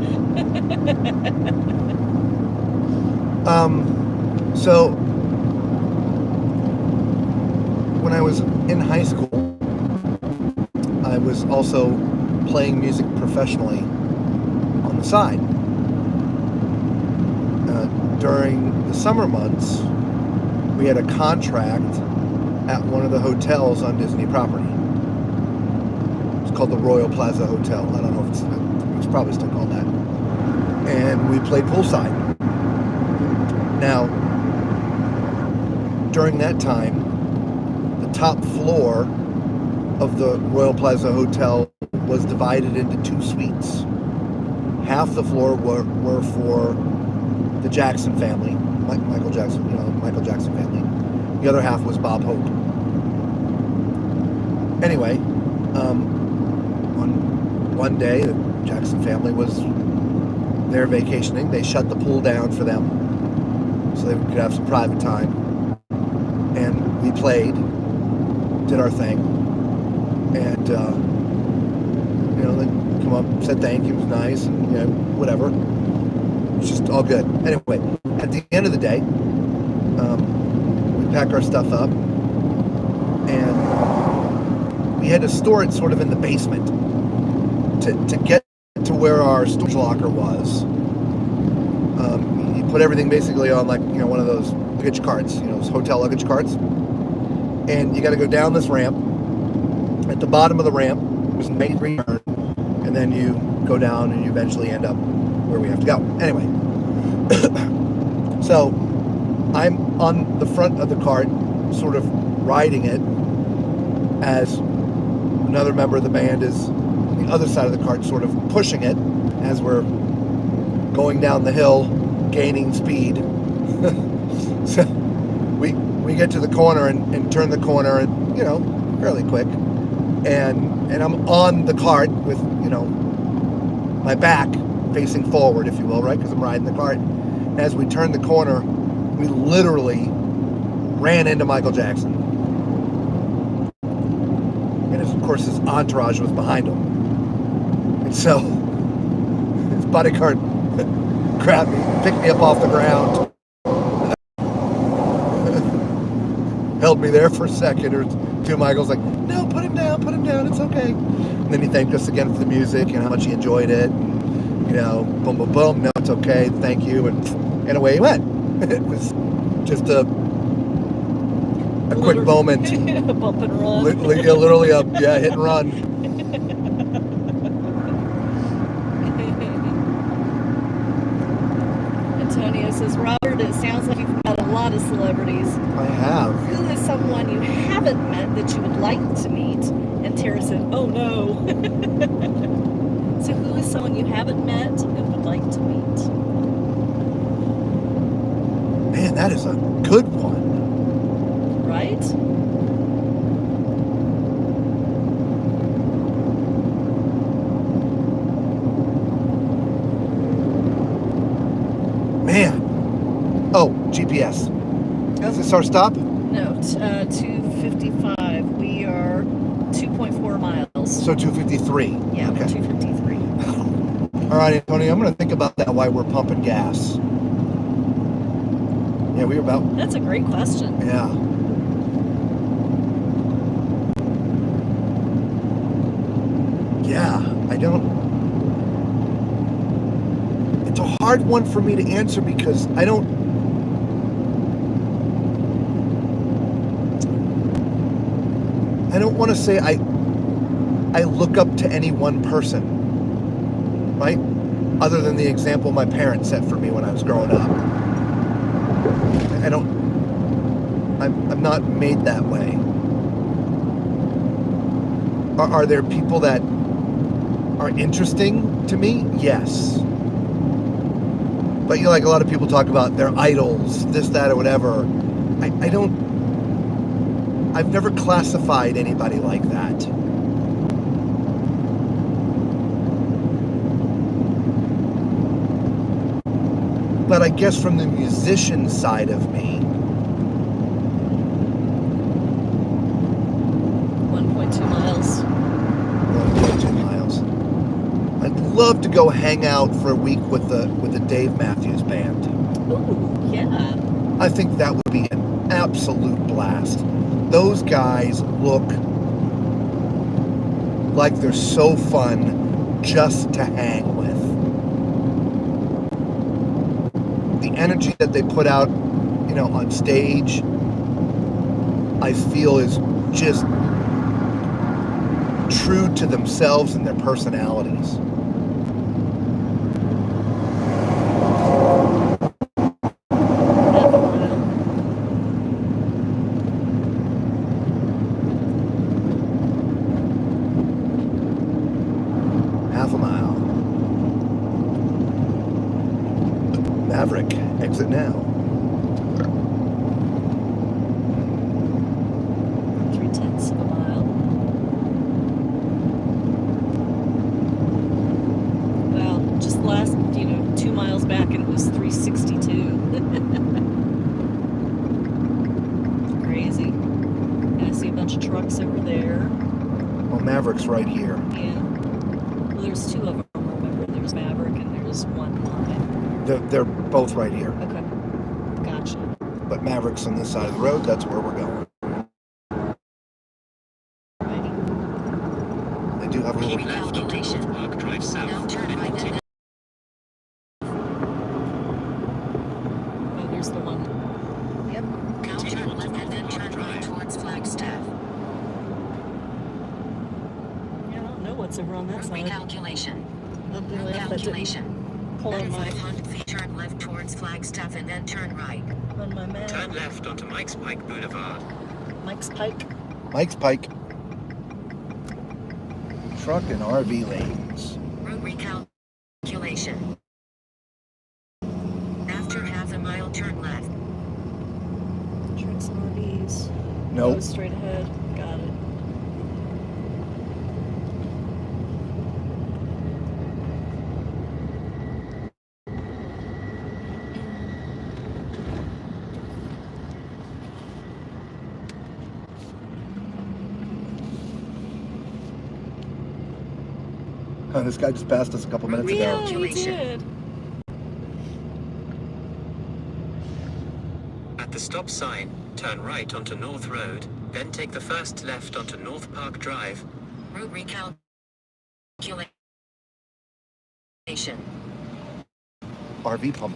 So when I was in high school, I was also playing music professionally on the side. During the summer months, we had a contract at one of the hotels on Disney property. It's called the Royal Plaza Hotel. I don't know if it's probably still called that. And we played poolside. Now, during that time, the top floor of the Royal Plaza Hotel was divided into two suites. Half the floor were for the Jackson family, Michael Jackson, Michael Jackson family. The other half was Bob Hope. Anyway, one day the Jackson family was there vacationing. They shut the pool down for them so they could have some private time. And we played, did our thing, and they come up, said thank you, it was nice, and whatever. It's just all good. Anyway, at the end of the day, we pack our stuff up, and we had to store it sort of in the basement to get to where our storage locker was. You put everything basically on one of those luggage carts, those hotel luggage carts, and you got to go down this ramp. At the bottom of the ramp, there's a main turn, and then you go down and you eventually end up where we have to go. Anyway, so I'm on the front of the cart, sort of riding it, as another member of the band is on the other side of the cart, sort of pushing it as we're going down the hill, gaining speed. So we get to the corner and turn the corner, and fairly quick, and I'm on the cart with my back facing forward, if you will, right? Because I'm riding the cart. And as we turned the corner, we literally ran into Michael Jackson. And of course, his entourage was behind him. And so his bodyguard grabbed me, picked me up off the ground, held me there for a second or two. Michael's like, no, put him down, it's okay. And then he thanked us again for the music and how much he enjoyed it. Boom, boom, boom, no, it's okay, thank you, and away he went. It was just a quick moment. A bump and run. Literally a hit and run. Antonio says, Robert, it sounds like you've met a lot of celebrities. I have. Who is someone you haven't met that you would like to meet? And Tara said, oh no. So who is someone you haven't met and would like to meet? Man, that is a good one. Right? Man. Oh, GPS. Is this our stop? No, 255. We are 2.4 miles. So 253. Yeah, okay. 253. All right, Antonio, I'm going to think about that while we're pumping gas. Yeah, we were about... That's a great question. Yeah. Yeah. It's a hard one for me to answer because I don't want to say I look up to any one person, right? Other than the example my parents set for me when I was growing up. I'm not made that way. Are there people that are interesting to me? Yes. But you know, like a lot of people talk about their idols, this, that, or whatever. I've never classified anybody like that. But I guess from the musician side of me, 1.2 miles. 1.2 miles. I'd love to go hang out for a week with the Dave Matthews Band. Ooh, yeah. I think that would be an absolute blast. Those guys look like they're so fun just to hang with. The energy that they put out, you know, on stage, I feel is just true to themselves and their personalities. Half a mile. Maverick, exit now. 3/10 of a mile. Well, just last, 2 miles back and it was 362. Crazy. And I see a bunch of trucks over there. Well, Maverick's right here. Yeah. Well, there's two of them, remember? There's Maverick and there's one line. They're both right here. Okay. Gotcha. But Maverick's on this side of the road, that's where we're going. Righty. They do have a Keep little... left onto North Park Drive South. Now turn and right continue. Oh, there's the one. Yep. Now turn left and then turn right towards Flagstaff. Yeah, I don't know what's over on that Route side. recalculation. Up the Route left, that didn't calculation. pull on my, 500 feet, turn left towards Flagstaff and then turn right. on my Turn map. left onto Mike's Pike Boulevard. Mike's Pike. Mike's Pike. Truck and RV lanes. Route recalculation. After half a mile, turn left. Trucks and RVs. Nope. Go straight ahead. Got it. This guy just passed us a couple minutes ago. Yeah, he Calculation. did. At the stop sign, turn right onto North Road, then take the first left onto North Park Drive. Route recalculation. RV pump.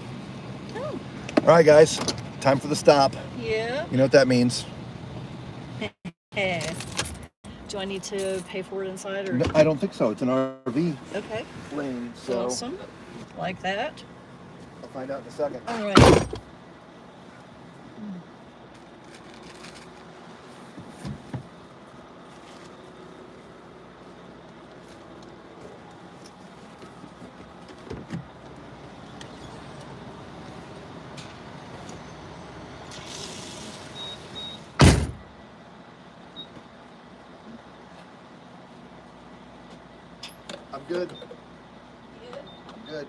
Oh, All right, guys. Time for the stop. yeah. You know what that means. Eh. Do I need to pay for it inside or? No, I don't think so. It's an RV Okay. lane, so Awesome. Like that. I'll find out in a second. All right. I'm good. I'm good.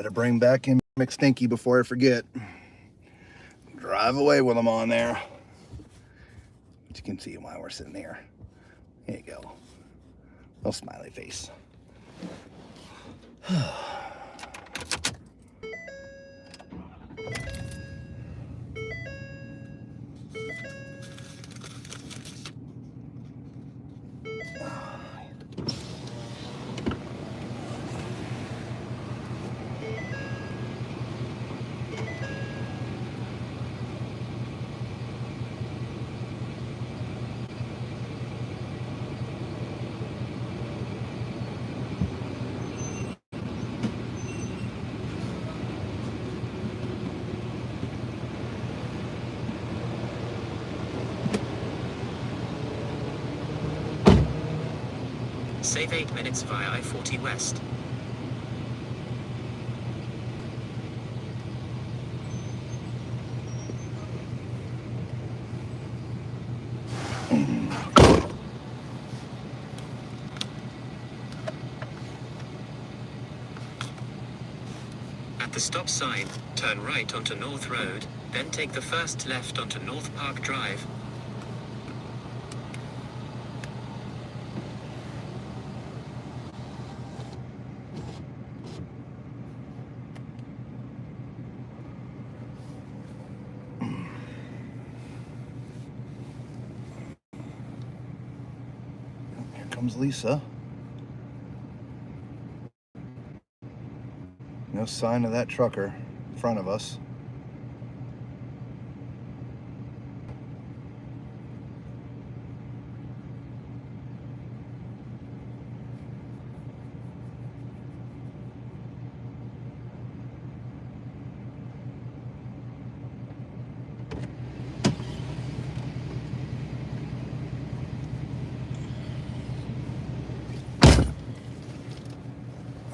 Better bring back in McStinky before I forget. Drive away with them on there. But you can see why we're sitting there. There you go. Little smiley face. Save 8 minutes via I-40 West. At the stop sign, turn right onto North Road, then take the first left onto North Park Drive. Here comes Lisa. No sign of that trucker in front of us.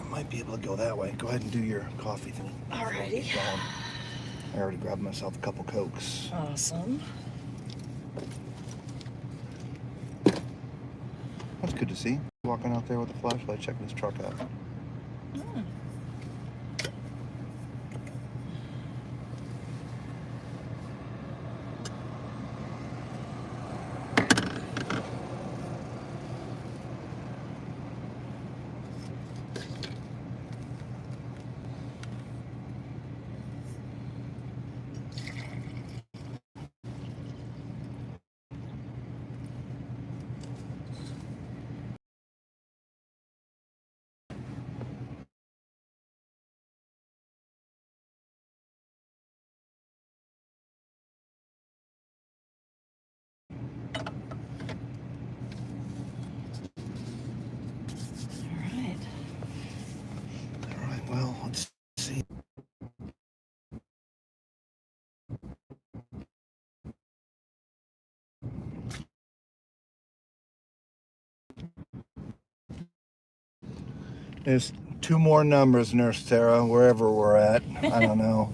Might be able to go that way. Go ahead and do your coffee thing. Alrighty. I already grabbed myself a couple Cokes. Awesome. That's good to see. Walking out there with a flashlight, checking his truck out. Hmm. All right, well, let's see. There's 2 more numbers, Nurse Sarah, wherever we're at. I don't know.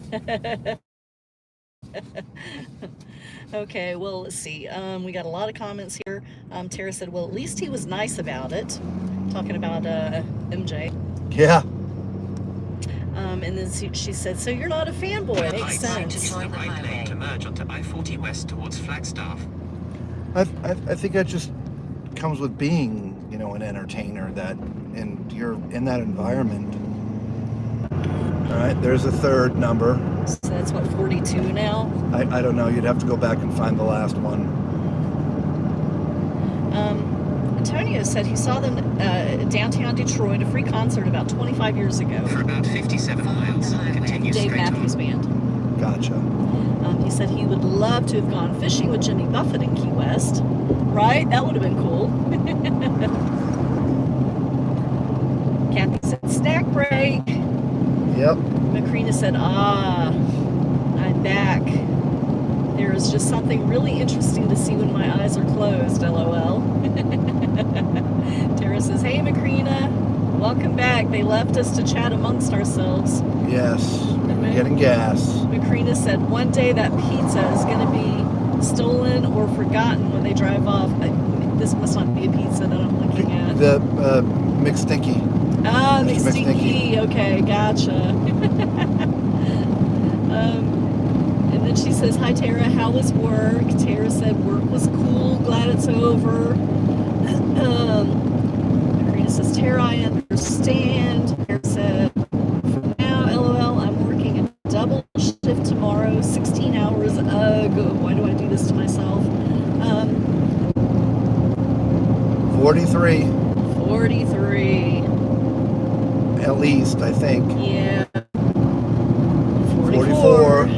Okay, well, let's see. We got a lot of comments here. Tara said, well, at least he was nice about it. Talking about MJ. Yeah. And then she said, so you're not a fanboy. Makes sense. The right lane to merge onto I-40 West towards Flagstaff. I think that just comes with being, you know, an entertainer, that, and you're in that environment. All right, there's a 3rd number. So that's what, 42 now? I don't know. You'd have to go back and find the last one. Antonio said he saw them downtown Detroit, a free concert about 25 years ago. For about 57 miles, continue Dave straight Matthews on. Band. Gotcha. He said he would love to have gone fishing with Jimmy Buffett in Key West. Right? That would have been cool. Kathy said, snack break. Yep. Macrina said, I'm back. There is just something really interesting to see when my eyes are closed, LOL. Tara says, hey, Macrina, welcome back. They left us to chat amongst ourselves. Yes. We're getting gas. Macrina said, one day that pizza is going to be stolen or forgotten when they drive off. This must not be a pizza that I'm looking at. The McStinky. Ah, Mr. McStinky. Okay, gotcha. And then she says, "Hi Tara, how was work?" Tara said, "Work was cool. Glad it's over." Karina says, "Tara, I understand." Tara said, "For now, LOL, I'm working a double shift tomorrow, 16 hours. Ugh, why do I do this to myself?" 43 43. at least, I think. Yeah. 44.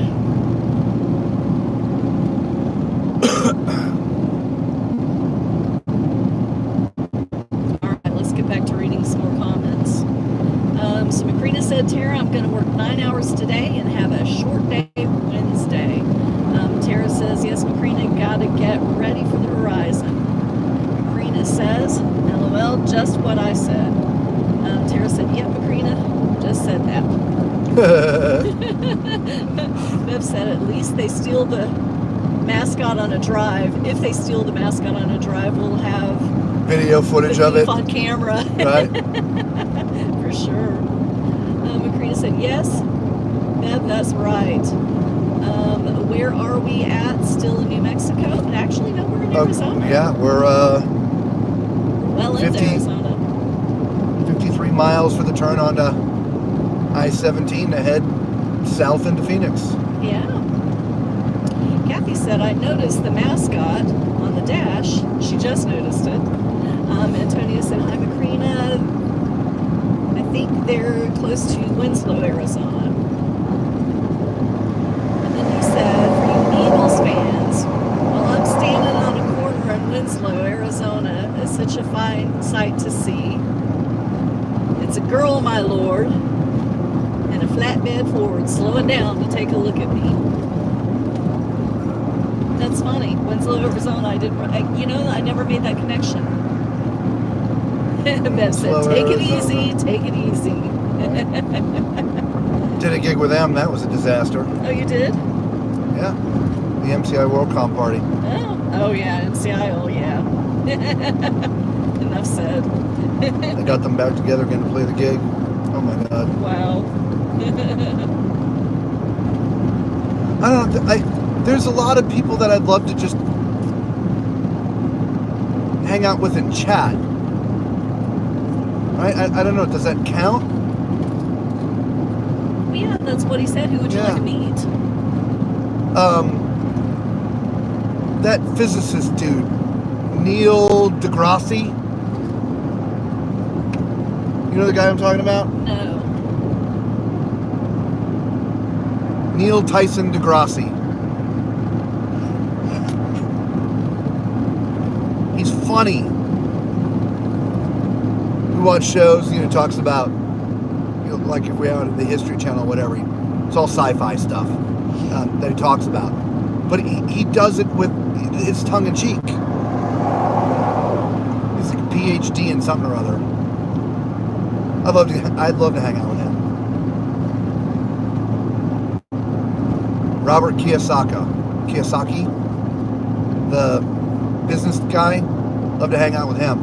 Alright, let's get back to reading some more comments. So Macrina said, "Tara, I'm going to work 9 hours today and have a short day Wednesday." Tara says, "Yes, Macrina, gotta get ready for the horizon." Macrina says, "LOL, just what I said." Tara said, "Yep, Macrina, just said that." Bev said, "At least they steal the mascot on a drive. If they steal the mascot on a drive, we'll have Video footage the of it. thief on camera." Right? For sure. Macrina said, "Yes, Bev, that's right." Where are we at? Still in New Mexico? Actually, no, we're in Arizona. Yeah, we're Well, into 50. Arizona. 53 miles for the turn onto I-17 to head south into Phoenix. Yeah. Kathy said, "I noticed the mascot on the dash." She just noticed it. Antonia said, "Hi, Macrina. I think they're close to Winslow, Arizona." And then he said, "For you Eagles fans, while I'm standing on a corner in Winslow, Arizona, it's such a fine sight to see. It's a girl, my lord, and a flatbed Ford slowing down to take a look at me." That's funny. Winslow, Arizona. I never made that connection. Bev said, Winslow, "Take it Arizona. easy, take it easy." Did a gig with them. That was a disaster. Oh, you did? Yeah. The MCI WorldCom party. Oh yeah, MCI. Oh yeah. Enough said. I got them back together again to play the gig. Oh my God. Wow. I don't know. There's a lot of people that I'd love to just hang out with and chat. Right? I don't know. Does that count? Well, yeah, that's what he said. Who would you like to meet? That physicist dude, Neil deGrasse. You know the guy I'm talking about? No. Neil Tyson deGrasse. He's funny. We watch shows, talks about, like if we're out at the History Channel or whatever, it's all sci-fi stuff that he talks about. But he does it with, it's tongue-in-cheek. He's like a PhD in something or other. I'd love to hang out with him. Robert Kiyosaki, the business guy, love to hang out with him.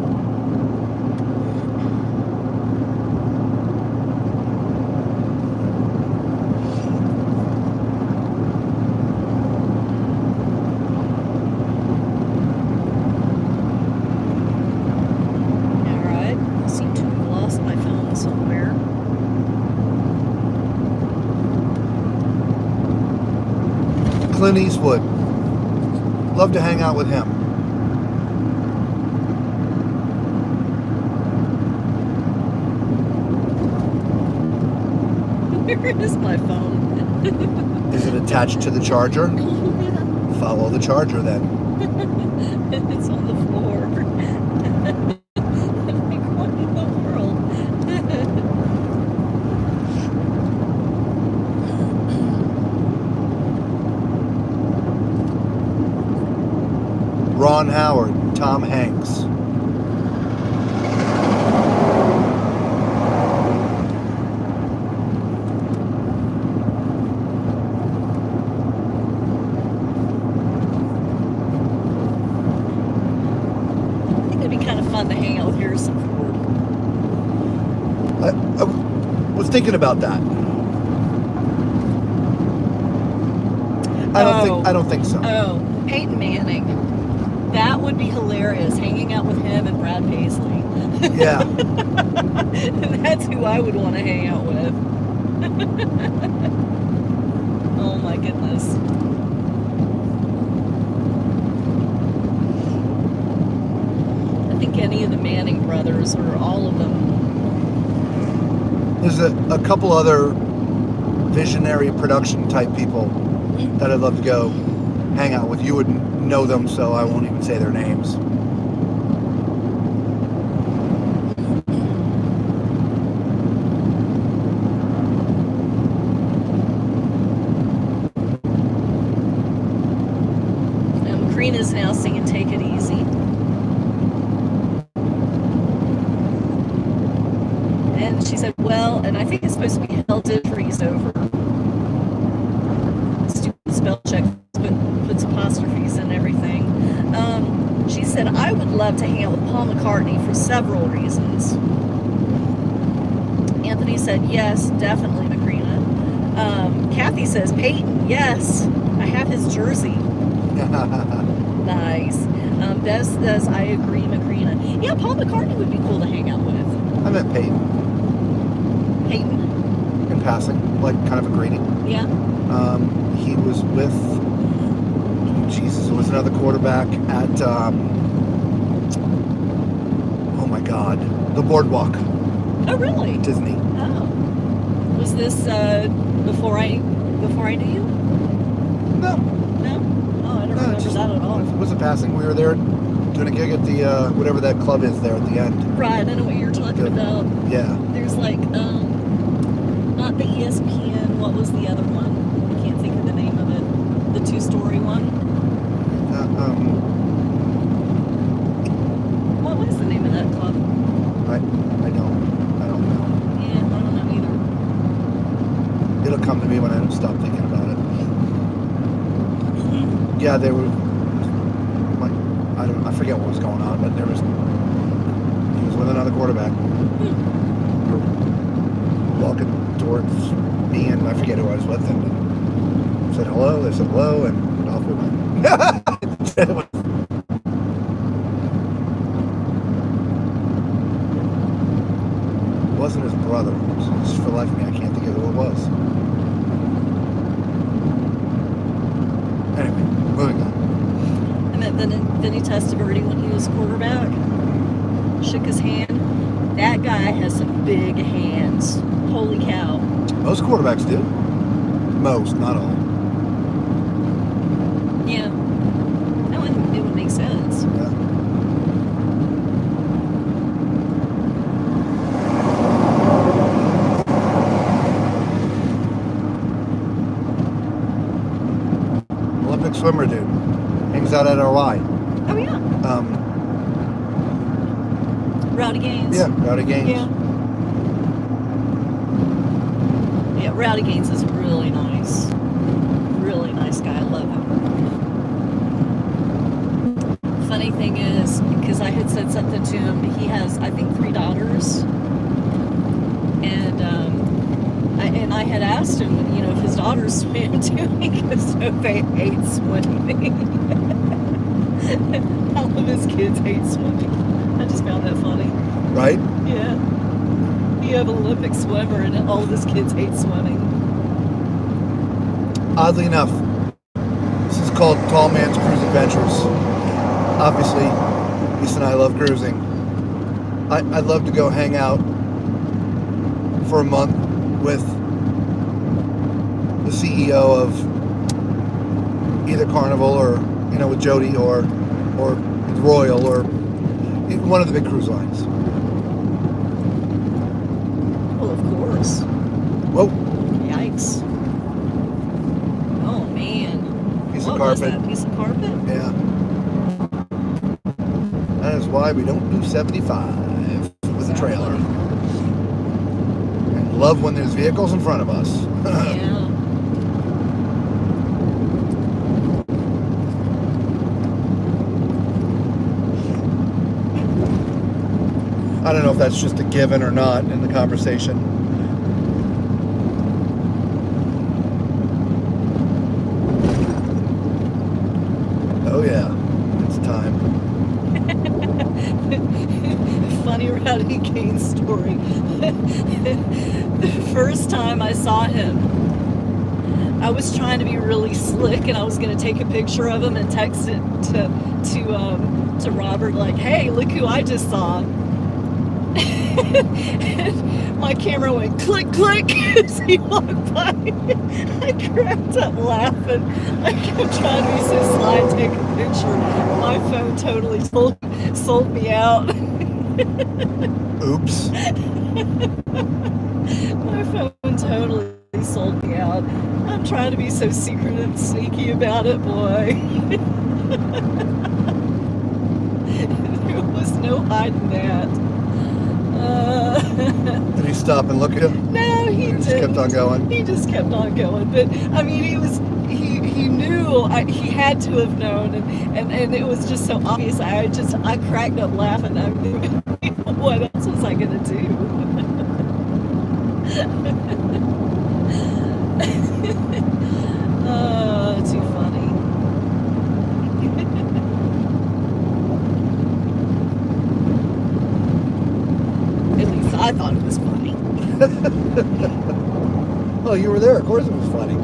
Alright. I seem to have lost my phone somewhere. Clint Eastwood, love to hang out with him. Where is my phone? Is it attached to the charger? Follow the charger then. It's on the floor. Like, what in the world? Ron Howard, Tom Hanks. I think it'd be kind of fun to hang out with Harrison Ford. thinking about that. I don't think so. Oh, Peyton Manning. That would be hilarious, hanging out with him and Brad Paisley. Yeah. That's who I would want to hang out with. Oh my goodness. I think any of the Manning brothers, or all of them. There's a couple other visionary production type people that I'd love to go hang out with. You wouldn't know them, so I won't even say their names. Karina's now singing Take It Easy. And she said, well, and I think it's supposed to be hell did freeze over. Stupid spell check puts apostrophes and everything. She said, I would love to hang out with Paul McCartney for several reasons. Anthony said, yes, definitely, Macrina. Kathy says, Peyton, yes, I have his jersey. Nice. Des says, I agree, Macrina. Yeah, Paul McCartney would be cool to hang out with. I met Peyton Peyton? in passing, like kind of a greeting. Yeah. He was with, Jesus, it was another quarterback at, oh my God, the Boardwalk. Oh, really? Disney. Oh. Was this before I knew you? No. No? Oh, I don't remember just, that at all. It was a passing. We were there doing a gig at the, whatever that club is there at the end. Right, I know what you're talking about. Yeah. There's like, not the ESPN, what was the other one? I can't think of the name of it. The 2-story one? What was the name of that club? I don't know. Yeah, I don't know either. It'll come to me when I stop thinking about it. Yeah, they were, like, I forget what was going on, but he was with another quarterback. We were walking towards me, and I forget who I was with, and said hello, they said hello, and off we went. It wasn't his brother. Just for the life of me, I can't think of who it was. Anyway, moving on. I met Vinny Testaverde when he was quarterback. Shook his hand. That guy has some big hands. Holy cow. Most quarterbacks do. Most, not all. Yeah. That it would make sense. Yeah. Olympic swimmer dude. Hangs out at RY. Oh, yeah. Rowdy Gaines. Yeah, Rowdy Gaines. Yeah. Yeah, Rowdy Gaines is really nice. Really nice guy. I love him. Funny thing is, because I had said something to him, he has, I think, 3 daughters. And I had asked him, if his daughters swam too. He goes, no, they hate swimming. All of his kids hate swimming. I just found that funny. Right? Yeah. You have an Olympic swimmer and all of his kids hate swimming. Oddly enough, this is called Tall Man's Cruise Adventures. Obviously, Lisa and I love cruising. I'd love to go hang out for a month with the CEO of either Carnival or, with Jody or Royal or one of the big cruise lines. Well, of course. Whoa. Yikes. Oh, man. Piece What of was carpet. that? Piece of carpet? Yeah. That is why we don't do 75 with a trailer. And love when there's vehicles in front of us. Yeah. I don't know if that's just a given or not in the conversation. time. Funny Rowdy Kane story. The first time I saw him, I was trying to be really slick, and I was going to take a picture of him and text it to Robert, like, "Hey, look who I just saw." And my camera went click, click as he walked by. I cracked up laughing. I kept trying to be so sly and take a picture. My phone totally sold me out. Oops. My phone totally sold me out. I'm trying to be so secretive and sneaky about it, boy. There was no hiding that. Did he stop and look at you? No, he just didn't. kept on going? He just kept on going. But I mean, he knew. He had to have known, and it was just so obvious. I cracked up laughing. I mean, what else was I gonna do? Too funny. At least I thought it was funny. Well, you were there. Of course it was funny.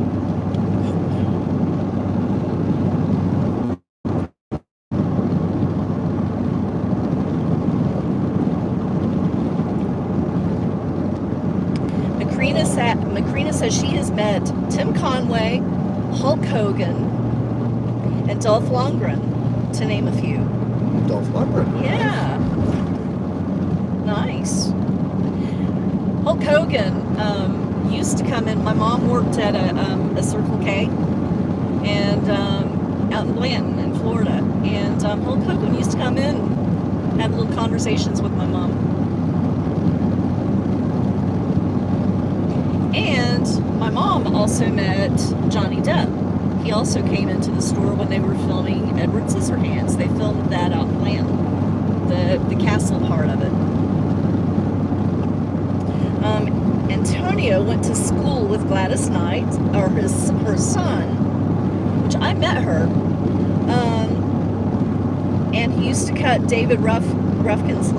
Macrina says she has met Tim Conway, Hulk Hogan, and Dolph Lundgren, to name a few. Dolph Lundgren. Yeah. Nice. Hulk Hogan used to come in. My mom worked at a Circle K and out in Blanton in Florida. And Hulk Hogan used to come in, have little conversations with my mom. And my mom also met Johnny Depp. He also came into the store when they were filming Edward Scissorhands. They filmed that out in Blanton, the castle part of it. Antonio went to school with Gladys Knight, or her son, which I met her. And he used to cut David Ruffkin's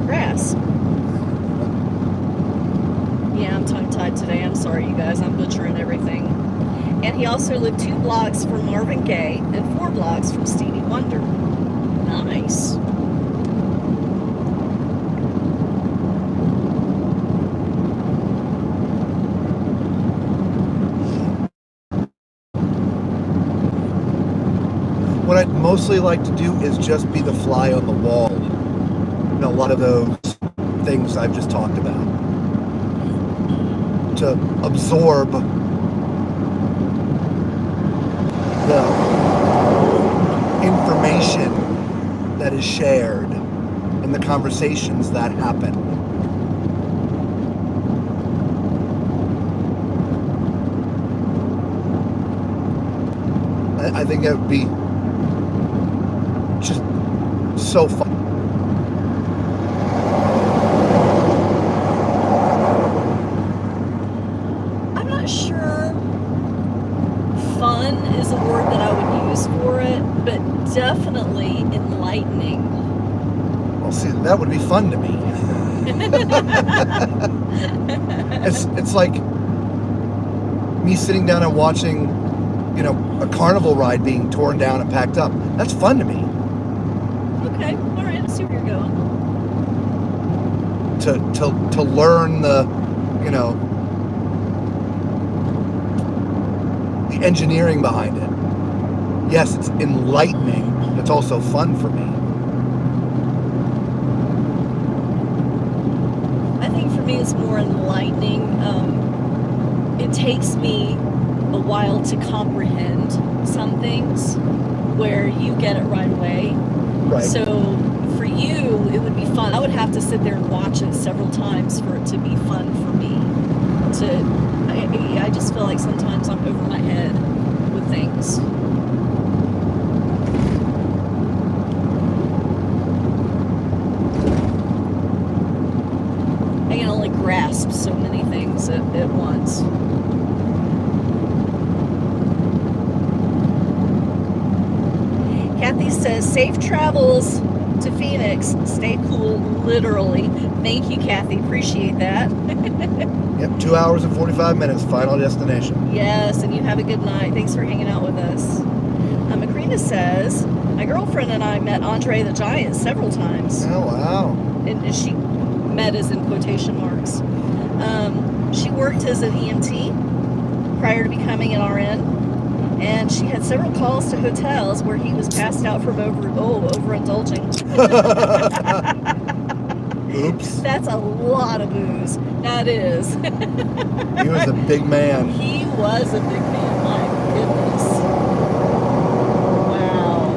grass. Yeah, I'm tongue-tied today. I'm sorry, you guys. I'm butchering everything. And he also lived 2 blocks from Marvin Gaye and 4 blocks from Stevie Wonder. Nice. What I'd mostly like to do is just be the fly on the wall. You know, a lot of those things I've just talked about. To absorb the information that is shared and the conversations that happen. I think it would be just so fun. I'm not sure fun is a word that I would use for it, but definitely enlightening. Well, see, that would be fun to me. It's like me sitting down and watching, you know, a carnival ride being torn down and packed up. That's fun to me. Okay, all right, I see where you're going. To learn the, you know, the engineering behind it. Yes, it's enlightening. It's also fun for me. I think for me it's more enlightening. It takes me a while to comprehend some things where you get it right away. Right. So for you, it would be fun. I would have to sit there and watch it several times for it to be fun for me. I just feel like sometimes I'm over my head with things. I can only grasp so many things at once. Kathy says, safe travels to Phoenix. Stay cool, literally. Thank you, Kathy. Appreciate that. Yep, 2 hours and 45 minutes, final destination. Yes, and you have a good night. Thanks for hanging out with us. Macrina says, my girlfriend and I met Andre the Giant several times. Oh, wow. And she met as in quotation marks. She worked as an EMT prior to becoming an RN, and she had several calls to hotels where he was passed out from overindulging. Oops. That's a lot of booze. That is. He was a big man. He was a big man. My goodness. Wow.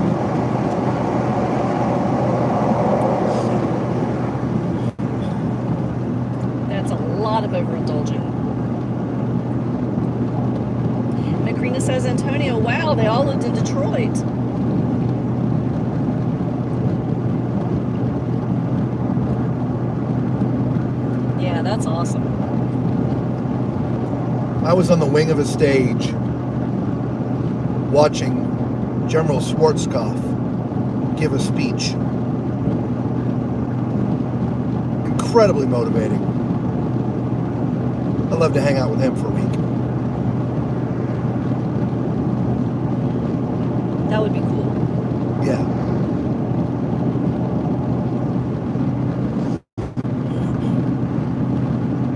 That's a lot of overindulging. Macrina says, Antonio, wow, they all lived in Detroit. Yeah, that's awesome. I was on the wing of a stage watching General Schwarzkopf give a speech. Incredibly motivating. I'd love to hang out with him for a week. That would be cool. Yeah.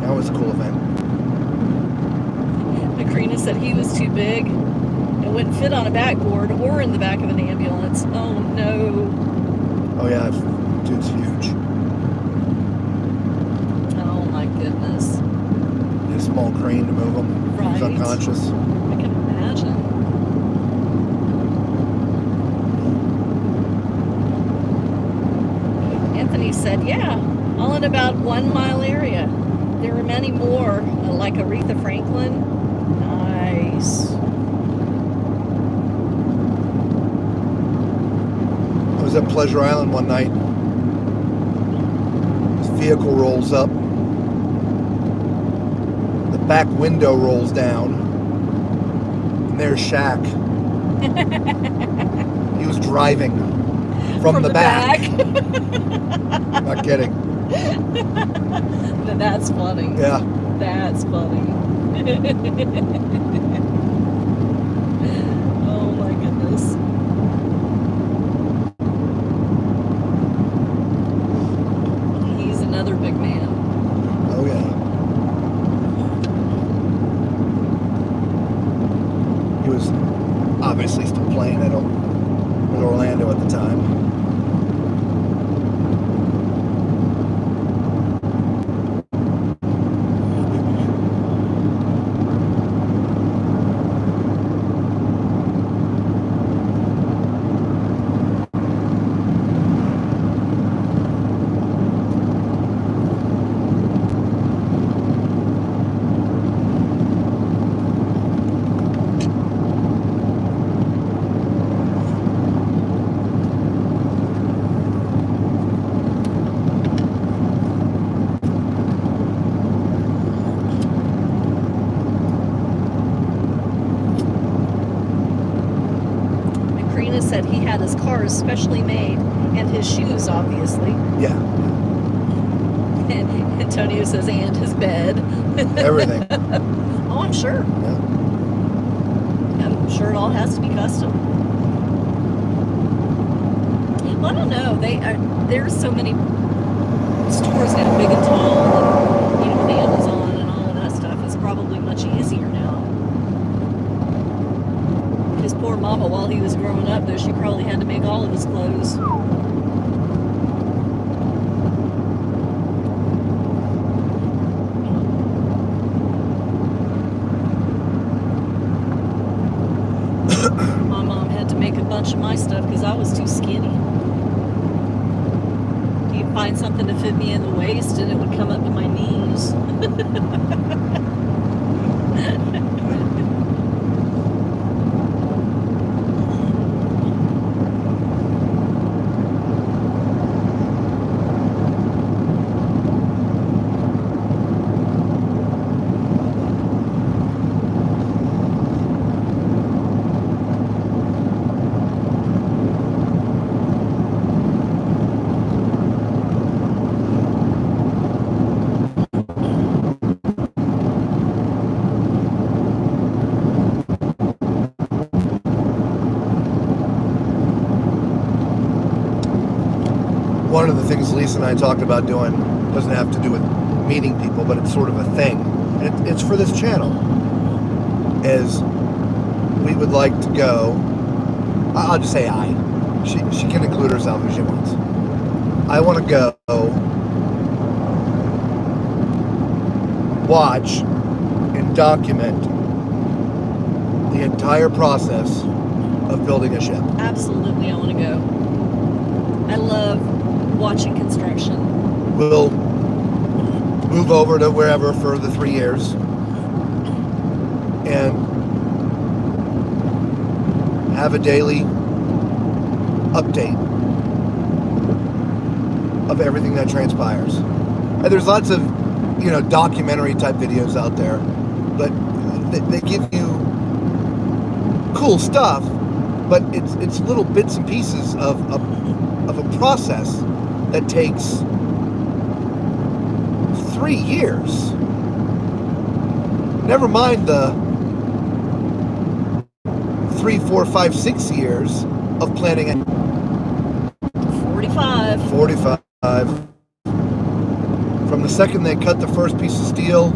That was a cool event. Macrina said he was too big and wouldn't fit on a backboard or in the back of an ambulance. Oh no. Oh yeah, dude's huge. Oh my goodness. Need a small crane to move him. Right. He's unconscious. I can imagine. Anthony said, yeah, all in about 1 mile area. There are many more, like Aretha Franklin. Nice. I was at Pleasure Island one night. His vehicle rolls up. The back window rolls down. And there's Shaq. He was driving from the back. Not kidding. That's funny. Yeah. That's funny. Oh my goodness. He's another big man. Oh yeah. He was obviously still playing at Orlando at the time. Said he had his cars specially made and his shoes, obviously. Yeah. And Antonio says, and his bed. Everything. Oh, I'm sure. Yeah. I'm sure it all has to be custom. Well, I don't know. There's so many stores now, big and tall, and, you know, with Amazon and all of that stuff. It's probably much easier now. His poor mama, while he was growing up, though, she probably had to make all of his clothes. My mom had to make a bunch of my stuff because I was too skinny. He'd find something to fit me in the waist and it would come up to my knees. one of the things Lisa and I talked about doing doesn't have to do with meeting people, but it's sort of a thing. And it's for this channel. Is we would like to go. I'll just say I. She can include herself if she wants. I want to go watch and document the entire process of building a ship. Absolutely, I want to go. I love watching construction. We'll move over to wherever for the 3 years and have a daily update of everything that transpires. And there's lots of, documentary type videos out there, but they give you cool stuff, but it's little bits and pieces of a process that takes 3 years. Never mind the 3, 4, 5, 6 years of planning. 45. From the second they cut the first piece of steel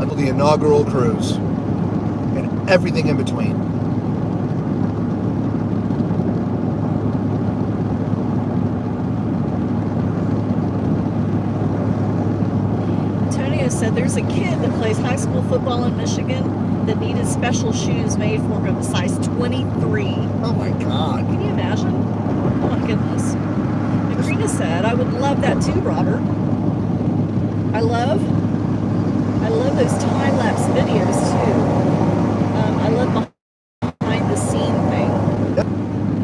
until the inaugural cruise. And everything in between. Antonio said there's a kid that plays high school football in Michigan that needed special shoes made for him, size 23. Oh my God. Can you imagine? Oh my goodness. Macrina said, I would love that too, Robert. I love those time-lapse videos too. I love behind the scene thing. Yep.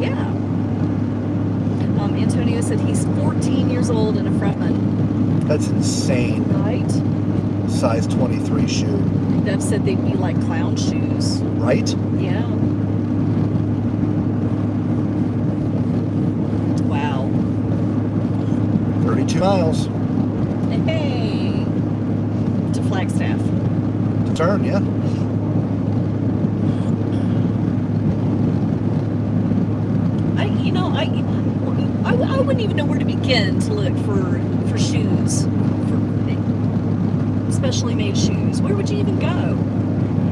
Yeah. Antonio said he's 14 years old and a freshman. That's insane. Right? Size 23 shoe. Dev said they'd be like clown shoes. Right? Yeah. Wow. 32 miles Hey. To Flagstaff. to turn, yeah. I wouldn't even know where to begin to look for shoes, for specially made shoes. Where would you even go?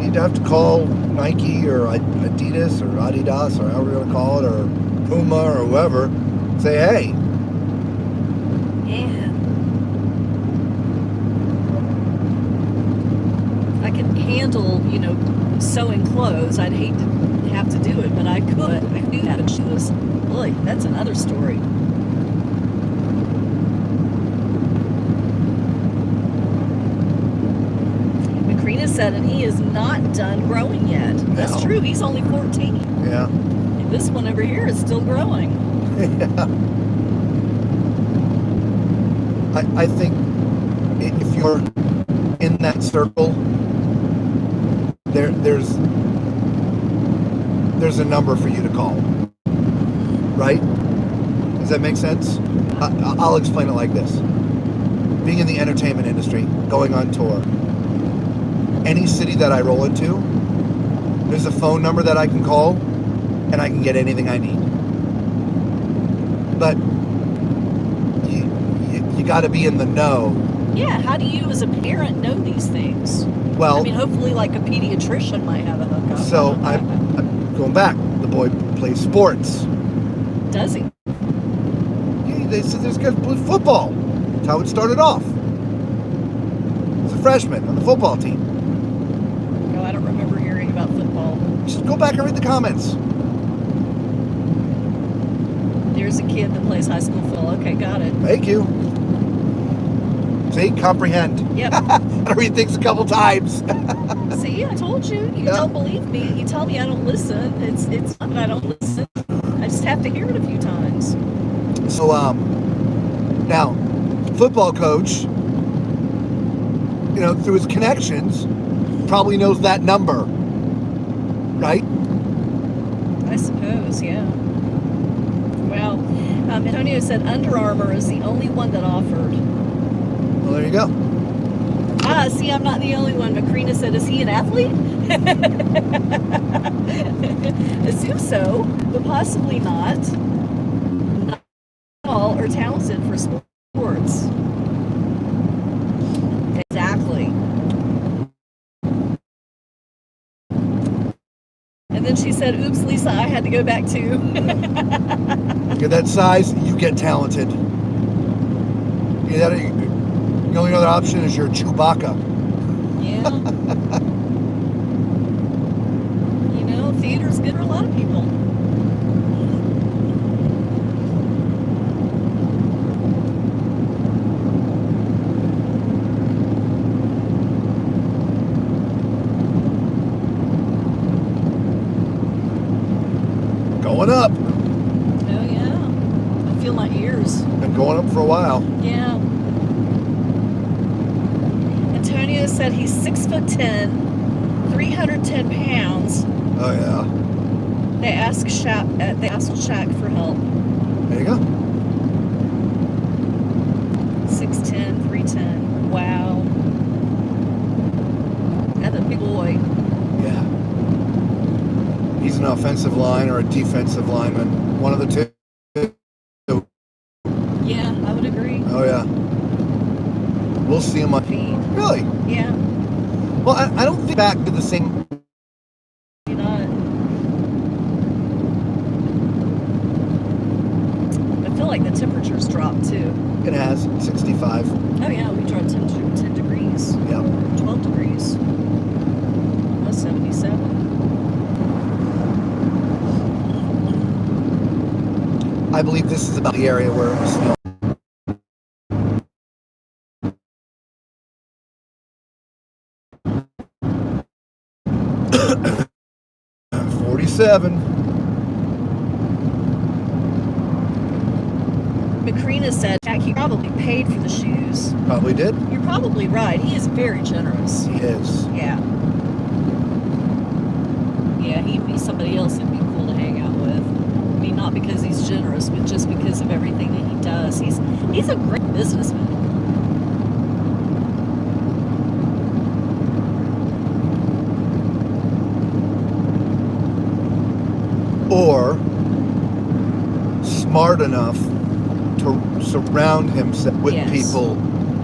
You'd have to call Nike or Adidas or Adidas or however you want to call it, or Puma or whoever. Say, hey, Yeah. I can handle, sewing clothes. I'd hate to have to do it, but I could. I could do that in shoes. Boy, that's another story. Macrina said, and he is not done growing yet. That's No. true. He's only 14. yeah. And this one over here is still growing. Yeah. I think if you're in that circle, there's a number for you to call, right? Does that make sense? I'll explain it like this. Being in the entertainment industry, going on tour, any city that I roll into, there's a phone number that I can call and I can get anything I need. But you got to be in the know. Yeah, how do you as a parent know these things? Well, I mean, hopefully like a pediatrician might have a hookup. so I'm going back. The boy plays sports. Does he? Yeah, they said there's guys play football. That's how it started off. He's a freshman on the football team. No, I don't remember hearing about football. Just go back and read the comments. There's a kid that plays high school football. Okay, got it. Thank you. See, comprehend. Yep. I read things a couple times. See, I told you. You Yeah. don't believe me. You tell me I don't listen. It's not that I don't listen. I just have to hear it a few times. So, now, football coach, through his connections, probably knows that number, right? I suppose, yeah. Well, Antonio said Under Armour is the only one that offered. Well, there you go. Ah, see, I'm not the only one. Macrina said, is he an athlete? Assume so, but possibly not. Not all are talented for And then she said, oops, Lisa, I had to go back too. You get that size, you get talented. The only other option is your Chewbacca. Yeah. You know, theater's good for a lot of people. Going up. Oh, yeah. I feel my ears. Been going up for a while. Yeah. Antonio said he's 6'10", 310 pounds. Oh yeah. They asked Shaq for help. There you go. 6'10", 310. Wow. That's a big boy. Yeah. He's an offensive line or a defensive lineman. One of the two. Yeah, I would agree. Oh yeah. We'll see him on. Feet. Really? Yeah. Well, I don't think back to the same. You're not. I feel like the temperature's dropped too. It has 65. Oh yeah, we dropped 10 degrees. Yep. 12 degrees. It was 77. I believe this is about the area where it was snow. 47. Macrina said, Jack, he probably paid for the shoes. Probably did. You're probably right. He is very generous. He is. Yeah. Yeah, he'd be somebody else that'd be cool to hang out with. I mean, not because he's generous, but just because of everything that he does. He's a great businessman. Or smart enough to surround himself with Yes. people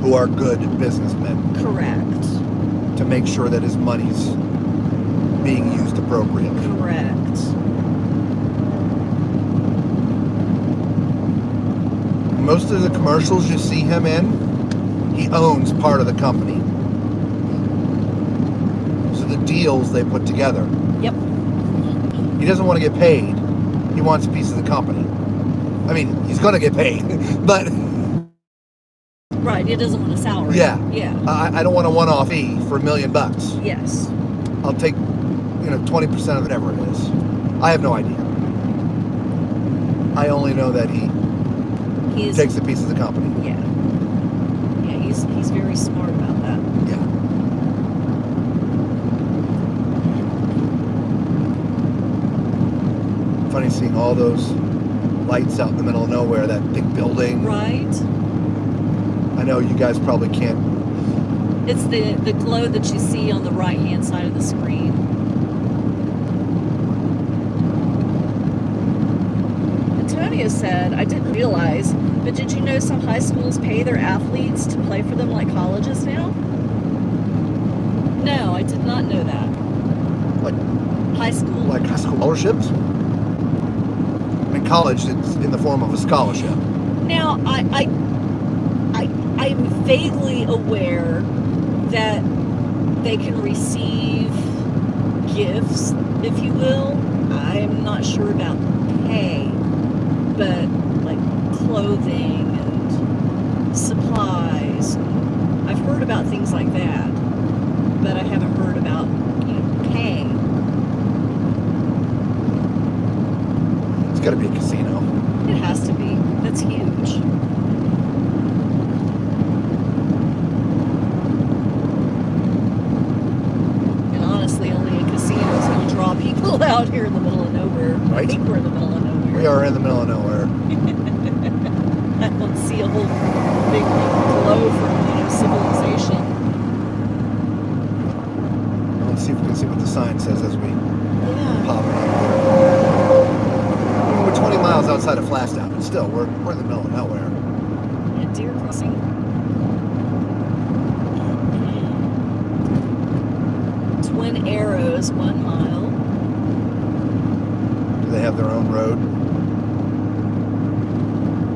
who are good businessmen Correct. to make sure that his money's being used appropriately. Correct. Most of the commercials you see him in, he owns part of the company. So the deals they put together. Yep. He doesn't want to get paid. He wants a piece of the company. I mean, he's going to get paid, but Right, he doesn't want a salary. yeah, Yeah. I don't want a one-off fee for $1 million. Yes. I'll take, 20% of whatever it is. I have no idea. I only know that he He is. takes a piece of the company. Yeah. Yeah, he's very smart about that. Yeah. Funny seeing all those lights out in the middle of nowhere, that big building. Right. I know you guys probably can't. It's the glow that you see on the right-hand side of the screen. Antonio said, I didn't realize, but did you know some high schools pay their athletes to play for them like colleges now? No, I did not know that. Like High school. like high school scholarships. In college, it's in the form of a scholarship. Now, I'm vaguely aware that they can receive gifts, if you will. I'm not sure about pay, but like clothing and supplies. I've heard about things like that, but I haven't heard about, pay. It's got to be a casino. It has to be. That's huge. And honestly, only a casino is going to draw people out here in the middle of nowhere. I Right. think we're in the middle of nowhere. We are in the middle of nowhere. I don't see a whole big glow from, civilization. Let's see if we can see what the sign says as we Yeah. pop it up here. We're 20 miles outside of Flagstaff, but still, we're in the middle of nowhere. Yeah, deer crossing. Twin Arrows, 1 mile. They have their own road.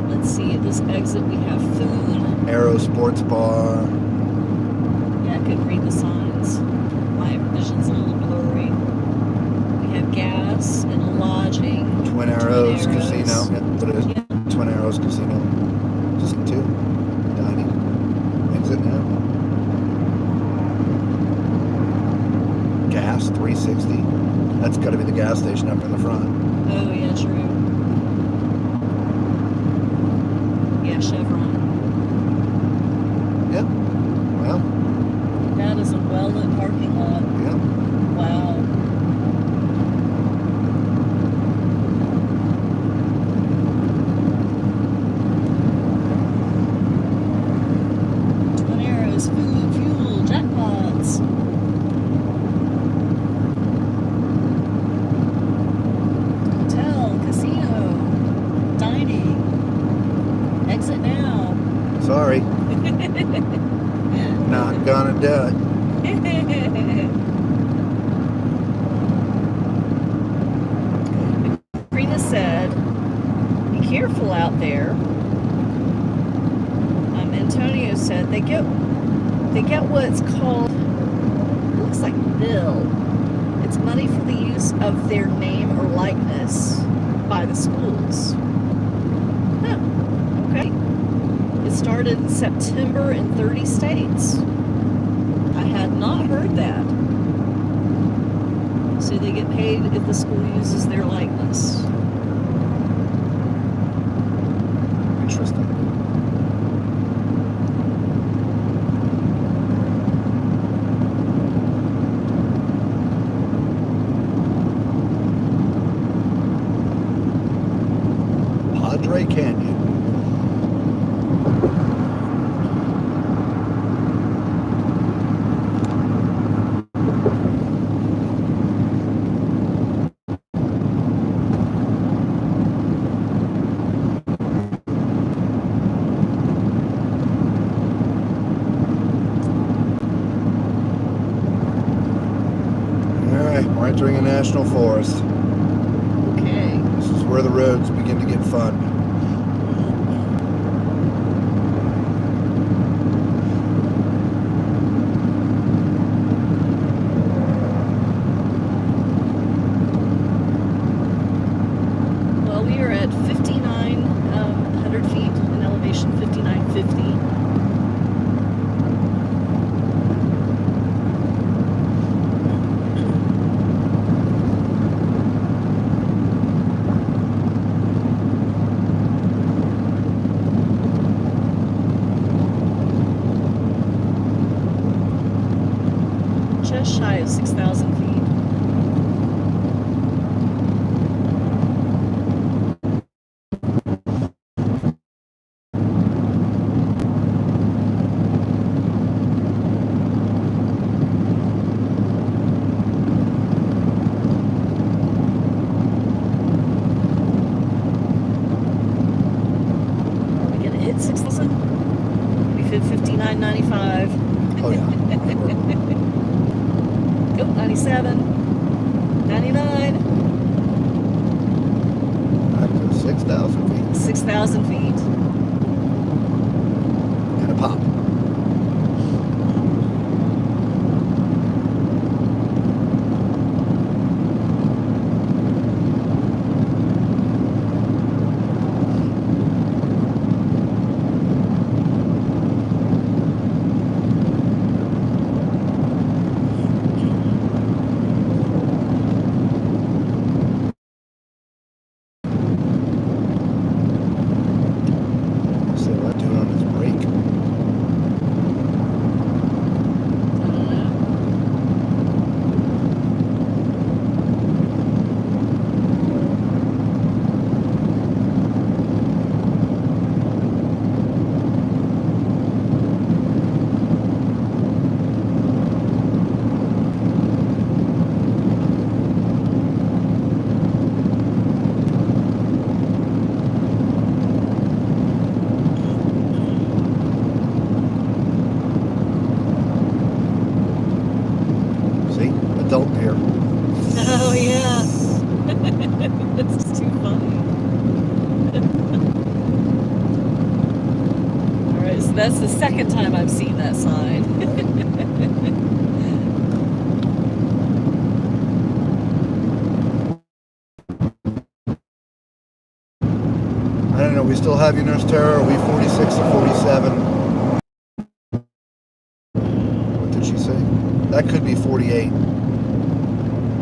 Let's see, at this exit we have food. Aero Sports Bar. Yeah, I couldn't read the signs. My vision's a little blurry. We have gas and lodging. Twin Arrows Arrows. Casino. Yeah, what it is. Yeah. Twin Arrows Casino. Just two. Dining. Exit now. Gas 360. That's got to be the gas station up in the front. Oh, yeah, true. Yeah, Chevron. Yep. Well, That is a well-lit parking lot. yeah. Wow. Twin Arrows, food, fuel, jackpots. Hotel, casino, dining. Exit now. Sorry. Not gonna do it. Rena said, be careful out there. Antonio said they get what's called, it looks like bill. It's money for the use of their name or likeness by the schools. Huh, okay. It started in September in 30 states. I had not heard that. So they get paid if the school uses their likeness. Interesting. Padre Canyon. We're entering a national forest. Okay. This is where the roads begin to get fun. Well, we are at 5,900 feet in elevation, 5,950. Just shy of 6,000 feet. Are we gonna hit 6,000? We hit 5,995. Oh yeah. Oh, 97, 99, Up to 6,000 feet 6,000 feet. and a pop. See what I do on this brake. That's the second time I've seen that sign. I don't know. We still have you, Nurse Tara. Are we 46 or 47? What did she say? That could be 48.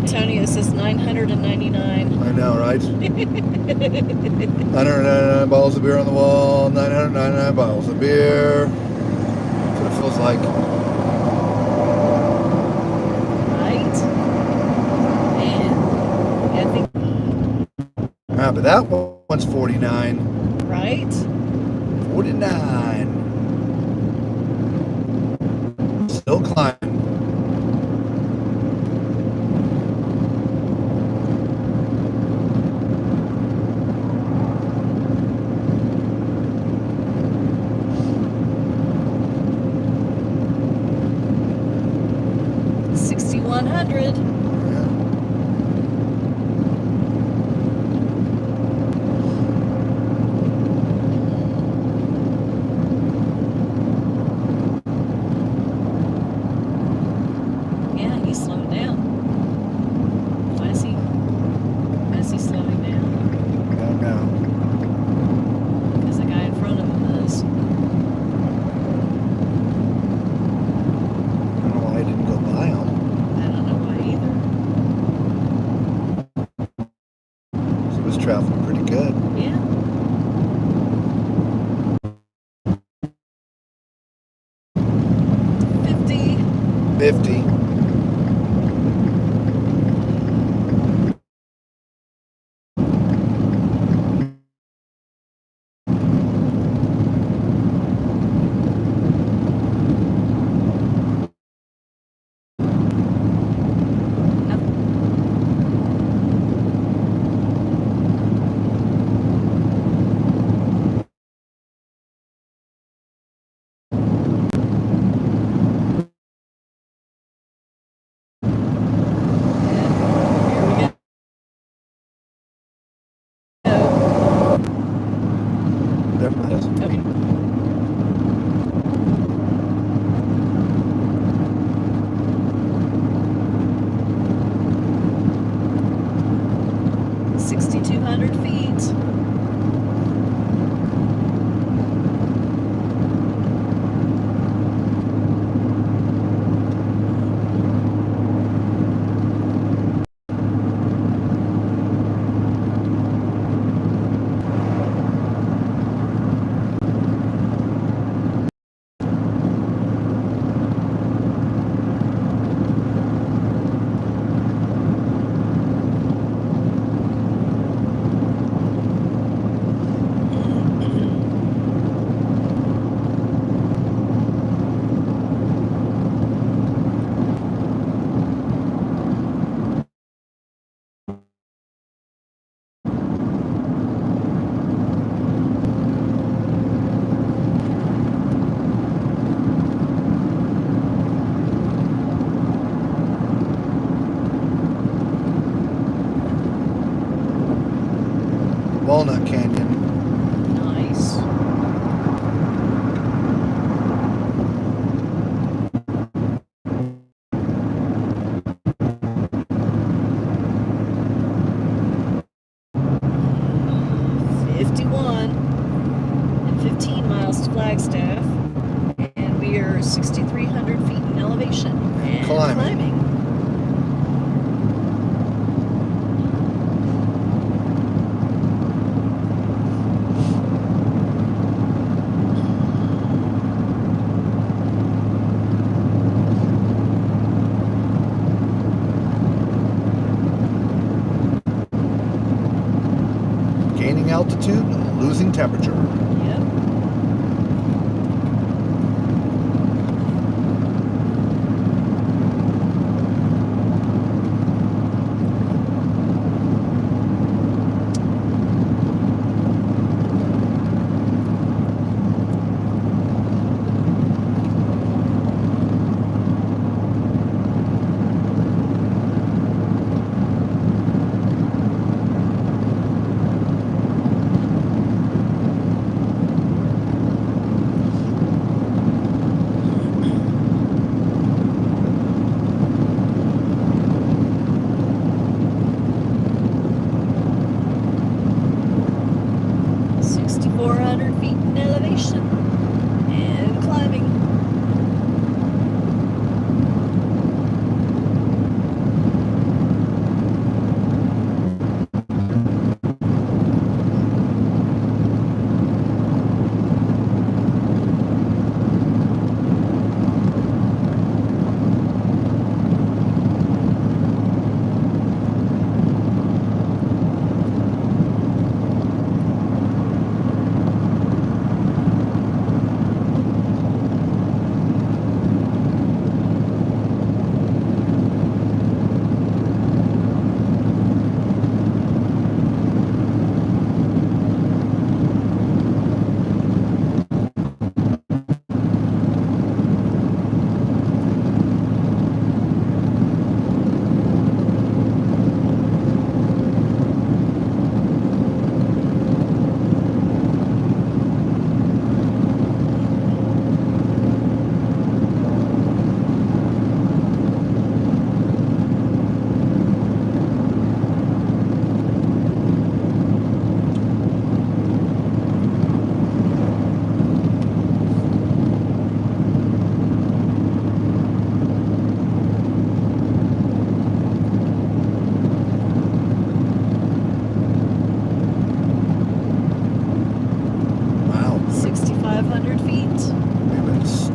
Antonio says 999. I know, right? 999 bottles of beer on the wall. 999 bottles of beer. That's what it feels like. Right? Man. Yeah, I think. Ah, but that one's 49. Right? 49. Still climbing. $6,100. Yeah, he's slowing down. Why is he slowing down? I don't know. Because the guy in front of him is. I don't know why I didn't go by him. I don't know why either. He was traveling pretty good. Yeah. 50. There it is. Okay. $6,200 feet. Walnut Canyon. Nice. miles to Flagstaff, and we are 6,300 feet in elevation and climbing. Gaining altitude, losing temperature. Yep.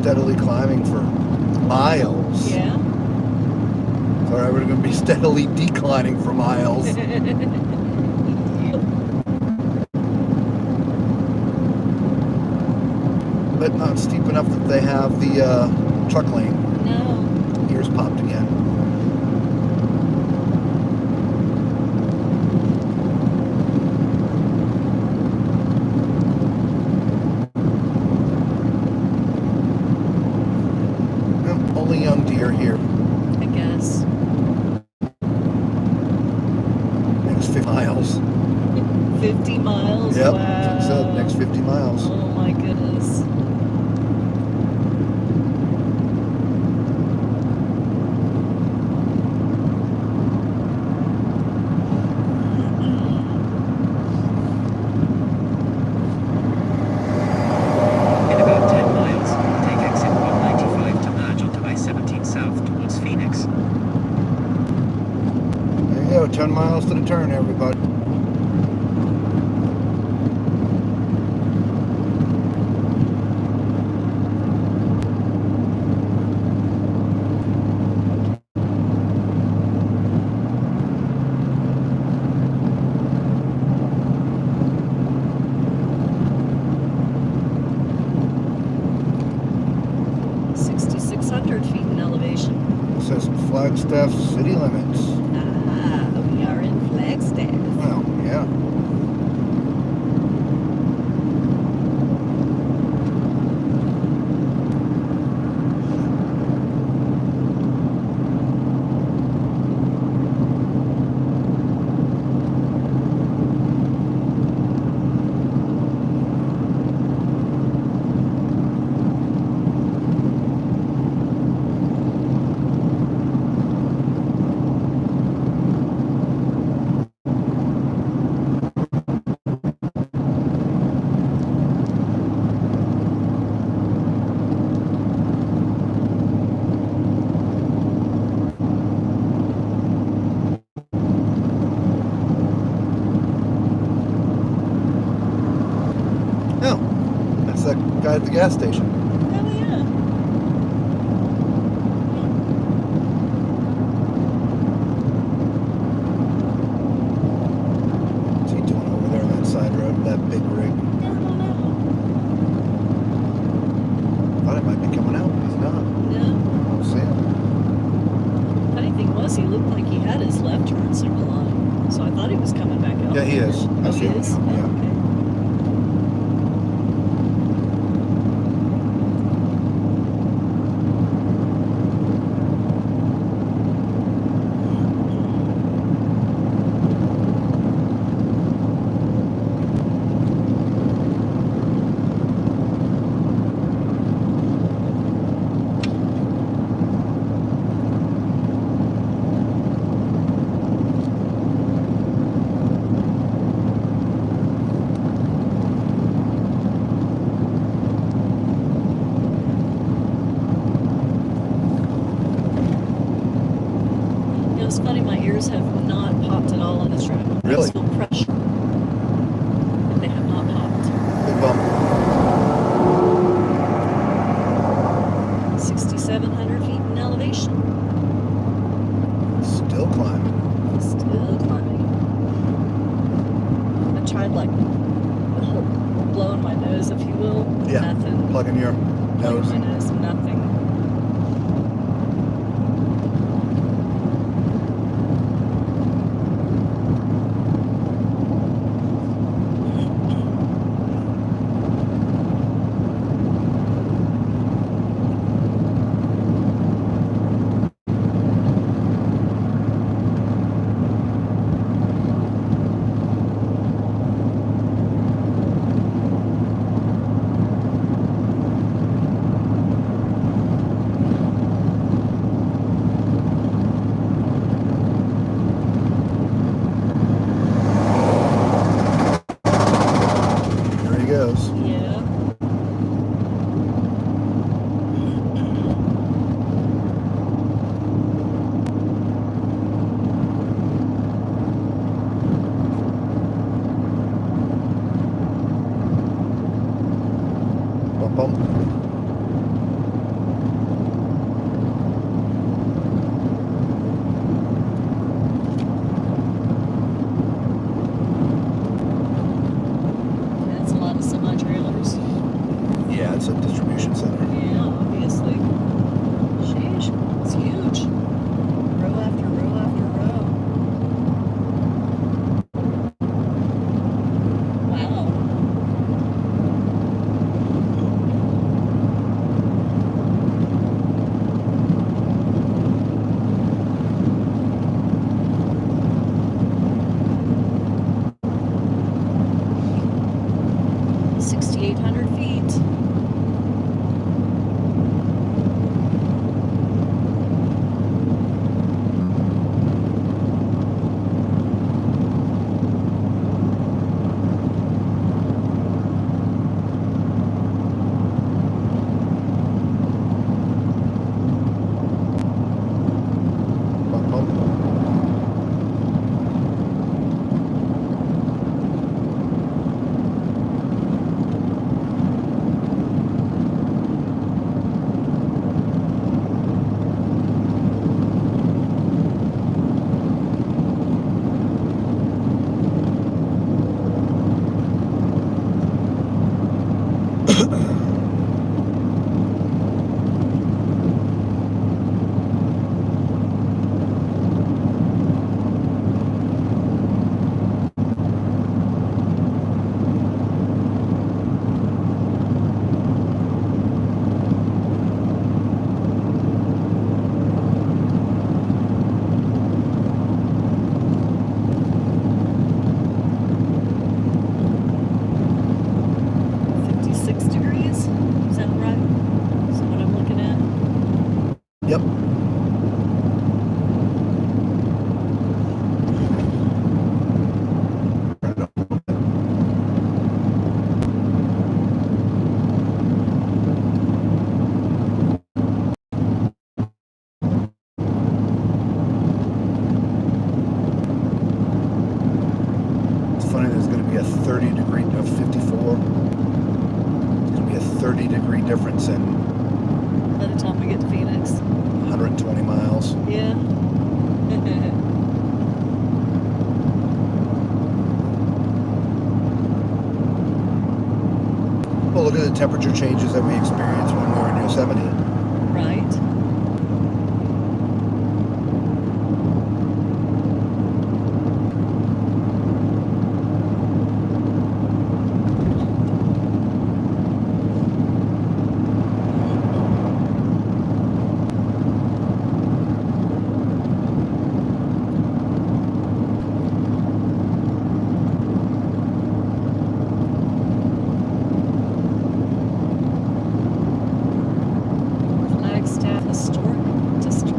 steadily climbing for miles. Yeah. Sorry, we're going to be steadily declining for miles. But not steep enough that they have the truck lane. No. Ears popped again. Well, only young deer here. I guess. Next 50 miles. 50 miles? Yep, Wow. that's what I said, next 50 miles. Oh my goodness. In about 10 miles, take exit 195 to merge onto I-17 south towards Phoenix. There you go, 10 miles to the turn, everybody. It says Flagstaff city limits. Ah, we are in Flagstaff. Well, yeah. Oh, that's that guy at the gas station. Oh yeah. What's he doing over there on that side road with that big rig? I don't know. Thought it might be coming out, but he's not. No. I don't see him. Funny thing was, he looked like he had his left turn signal on, so I thought he was coming back out. Yeah, he is. I Oh, see he him is? now, yeah. Oh, okay. It was funny, my ears have not popped at all on this drive. I Really? just feel pressure. But they have not popped. Big bump. 6,700 feet in elevation. Still climbing. Still climbing. I tried like blowing my nose, if you will. Yeah. Nothing. Plugging your nose. Plugging my nose, nothing. There he goes. Yeah. Bump, bump. Yep. It's funny, there's going to be a 30 degree of 54. It's going to be a 30-degree difference in By the time we get to Phoenix. 120 miles. Yeah. Well, look at the temperature changes that we experienced when we were in Yosemite. Right. Flagstaff Historic District.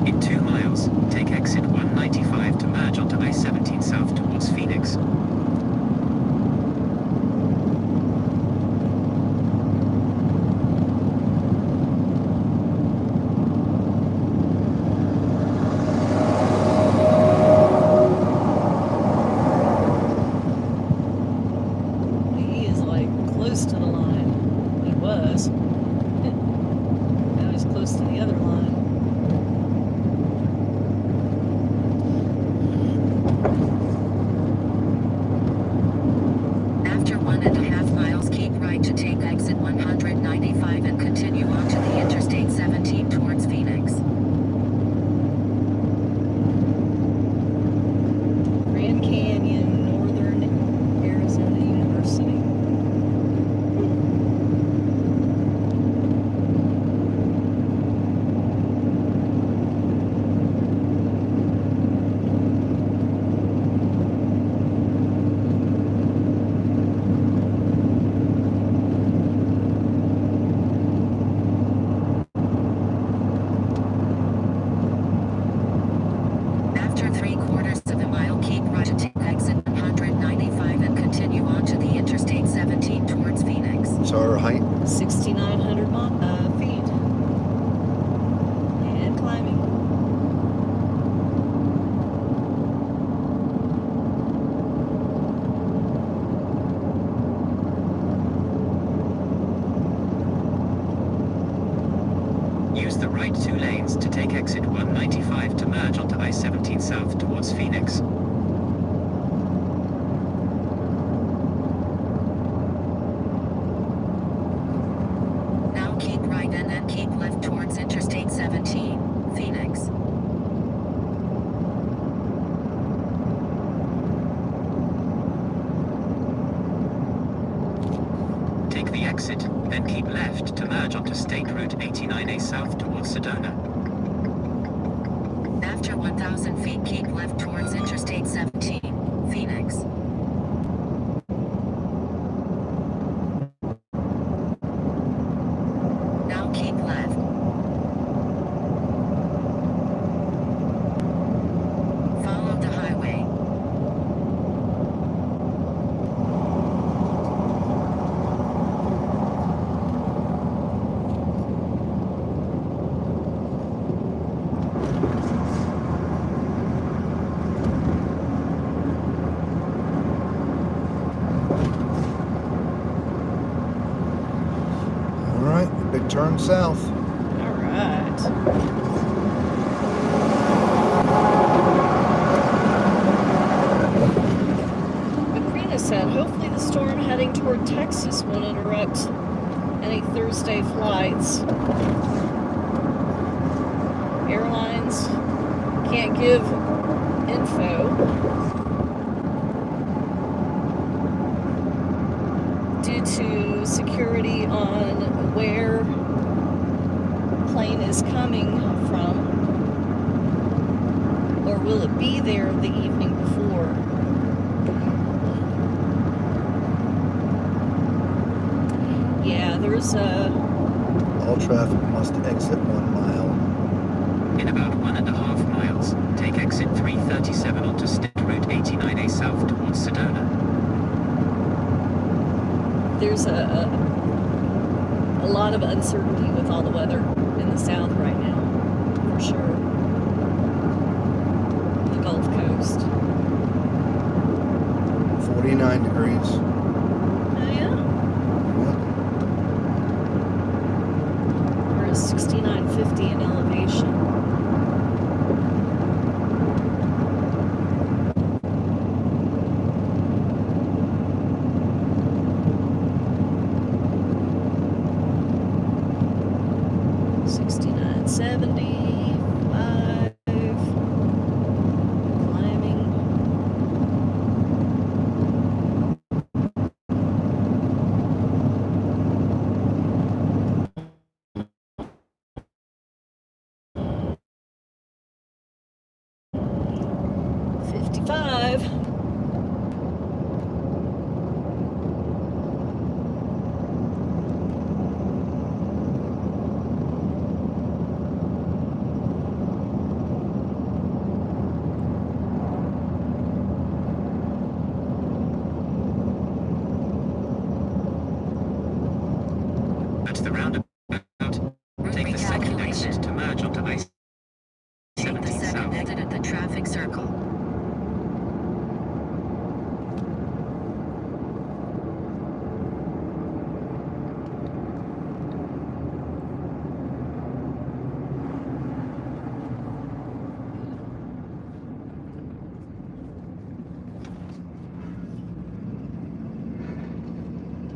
In 2 miles, take exit 195 to merge onto I-17 south towards Phoenix. He is like close to the line. He was. Now he's close to the other line. After 1.5 miles, keep right to take exit 195 and continue onto the Interstate 17 towards Phoenix. Grand Canyon, Northern Arizona University. After 3/4 of a mile, keep right to take exit 195 and continue onto the Interstate 17 towards Phoenix. So our height, 6,900 feet. And climbing. Use the right 2 lanes to take exit 195 to merge onto I-17 south towards Phoenix. Now keep right and then keep left towards Interstate 17, Phoenix. take the exit, then keep left to merge onto State Route 89A south towards Sedona. After 1,000 feet, keep left towards Interstate 17, Phoenix. Now keep left. Follow the highway. All right, big turn south. All right. Macrina said, hopefully the storm heading toward Texas won't interrupt any Thursday flights. Airlines can't give info due to security on where plane is coming from, or will it be there the evening before? Yeah, there's a All traffic must exit 1 mile. In about 1.5 miles, take exit 337 onto State Route 89A south towards Sedona. there's a lot of uncertainty with all the weather in the south right now, for sure. The Gulf Coast. 49 degrees. Oh yeah? Yep. We're at 6950 in elevation. Climbing. $55. At the roundabout, take the second exit to merge onto Take the I-17 second south. exit at the traffic circle.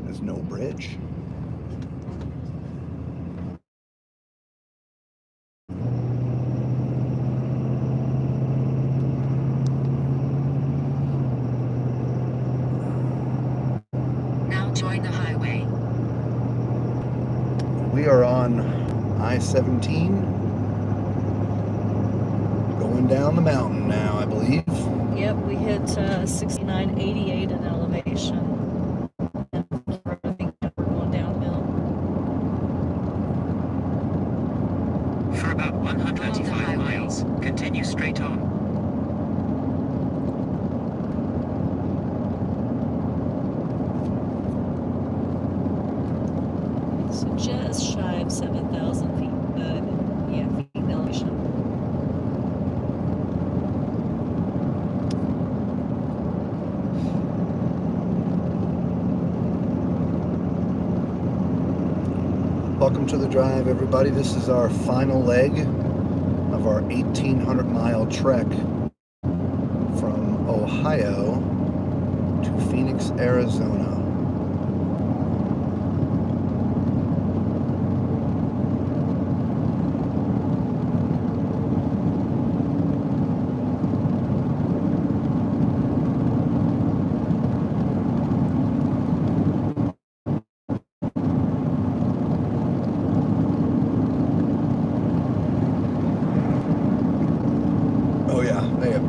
There's no bridge. Now join the highway. We are on I-17, going down the mountain now, I believe. Yep, we hit 6988 in elevation. And I think we're going downhill. For about 125 miles, continue straight on. So just shy of 7,000 feet, feet in elevation. Welcome to the drive, everybody. This is our final leg of our 1,800-mile trek from Ohio to Phoenix, Arizona.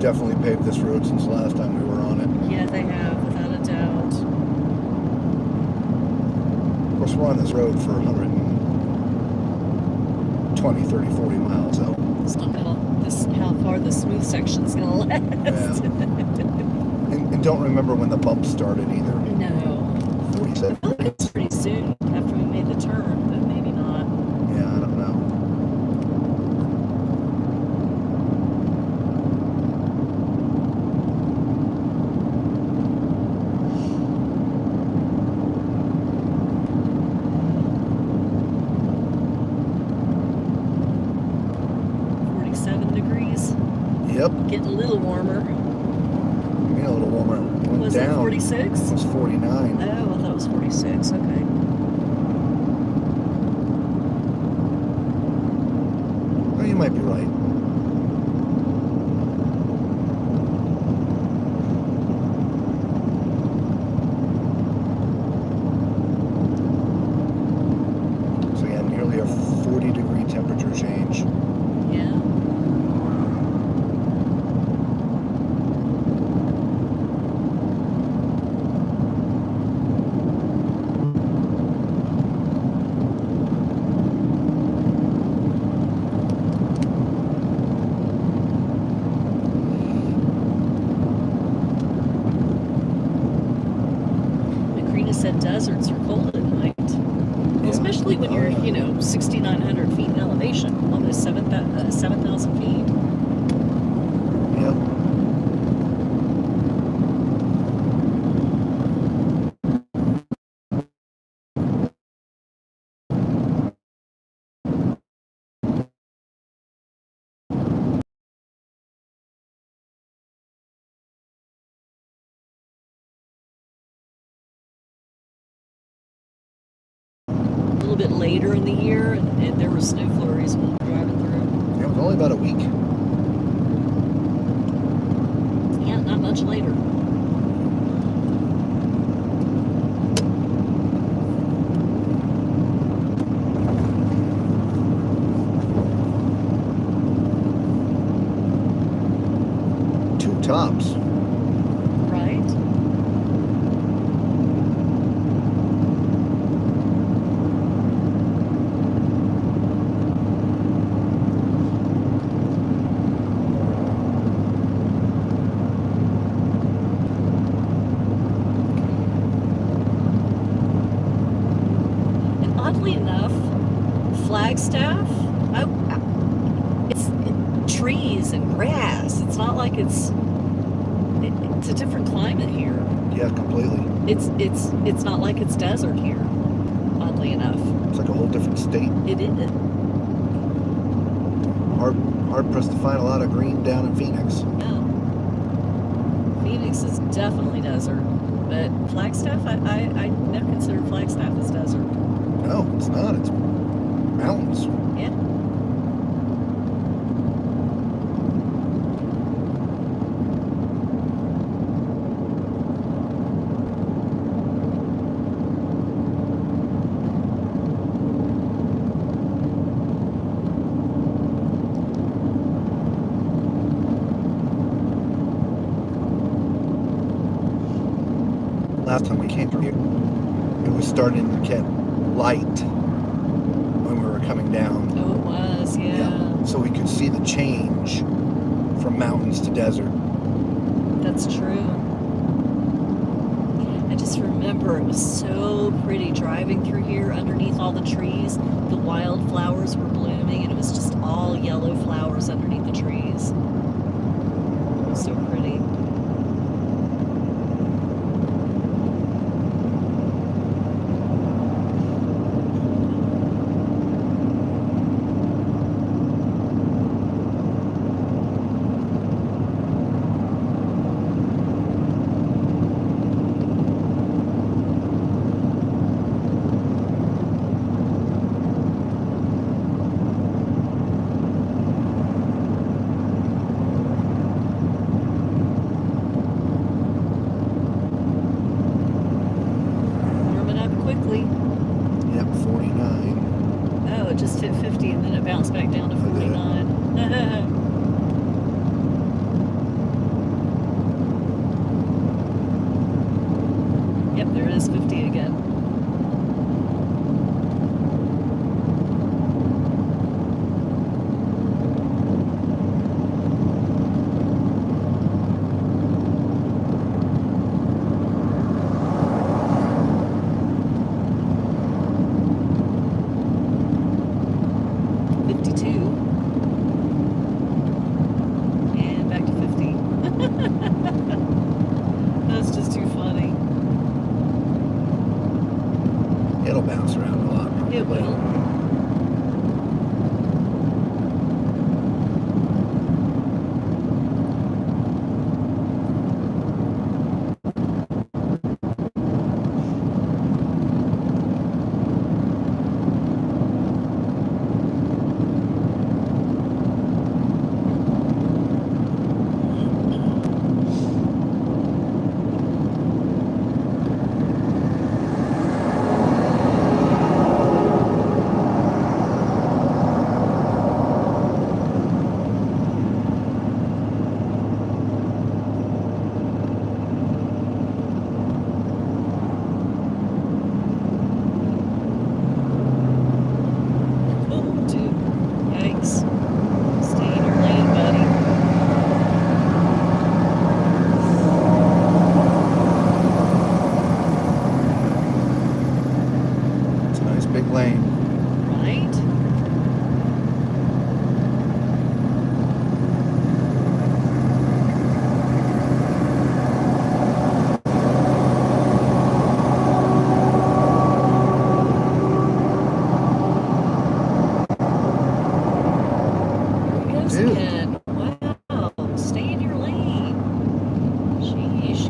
definitely paved this road since the last time we were on it. Yeah, they have, without a doubt. Of course, we're on this road for 120, 30, 40 miles, so. It's not gonna, how far the smooth section's gonna last. Yeah. And don't remember when the bump started either. No. 47. I feel like it's pretty soon after we made the turn, but maybe not. Yeah, I don't know. Yep. Getting a little warmer. Getting a little warmer. It went Was down. it 46? It was 49. Oh, I thought it was 46. Okay. Well, you might be right. So yeah, nearly a 40-degree temperature change. Yeah. Said deserts are cold at night. Well, especially when you're, 6,900 feet in elevation, almost 7,000 feet. Yep. A little bit later in the year, and there were snow flurries when we were driving through. Yeah, it was only about a week. Yeah, not much later. Two tops. Right? Oddly enough, Flagstaff, it's trees and grass. It's not like it's a different climate here. Yeah, completely. It's not like it's desert here. Oddly enough, It's like a whole different state. it is. Hard pressed to find a lot of green down in Phoenix. No, Phoenix is definitely desert, but Flagstaff, I never considered Flagstaff as desert. No, it's not. It's mountains. Yeah. Last time we came here, it was starting to get light when we were coming down. Oh, it was. Yeah. So we could see the change from mountains to desert. That's true. I just remember it was so pretty driving through here underneath all the trees. The wildflowers were blooming, and it was just all yellow flowers underneath the trees. It was so pretty. Yep, 49. Oh, it just hit 50 and then it bounced back down to 49. It'll bounce around a lot. It probably. will. Oh, dude. Yikes. Stay in your lane, buddy. It's a nice big lane. Right? There he goes Dude. again. Wow. Stay in your lane. Sheesh.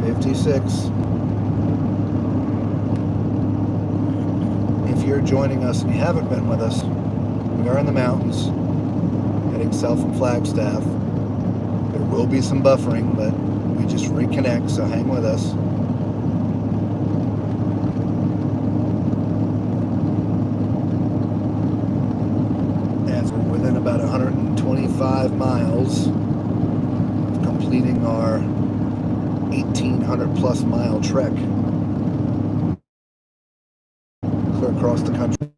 '56. If you're joining us and you haven't been with us, we are in the mountains, heading south from Flagstaff. There will be some buffering, but we just reconnect, so hang with us. As we're within about 125 miles of completing our 1,800 plus mile trek clear across the country.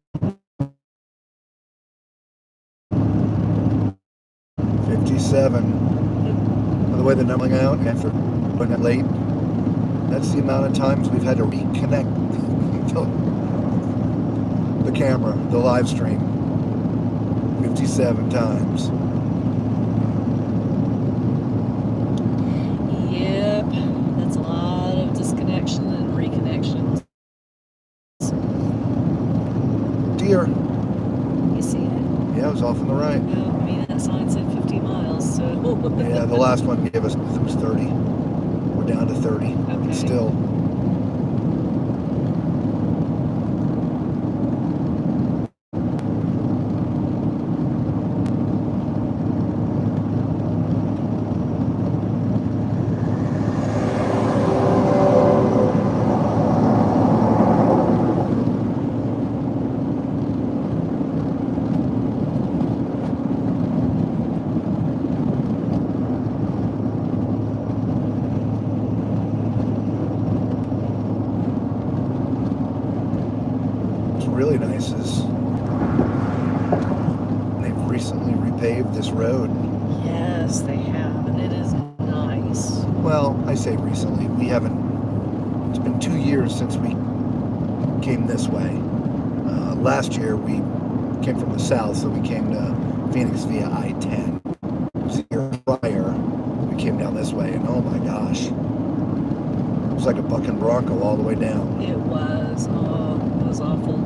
57. By the way, the numbering out after going that late, that's the amount of times we've had to reconnect the camera, the live stream. 57 times. Yep. That's a lot of disconnection and reconnection. Deer. You see it? Yeah, it was off on the right. Well, I mean, that sign said 50 miles, so. Yeah, the last one gave us, it was 30. We're down to 30. Okay. Still. Really nice is they've recently repaved this road. Yes, they have, and it is nice. Well, I say recently. We haven't. It's been 2 years since we came this way. Last year we came from the south, so we came to Phoenix via I-10. The year prior, we came down this way, and oh my gosh, it was like a bucking bronco all the way down. It was. Oh, it was awful.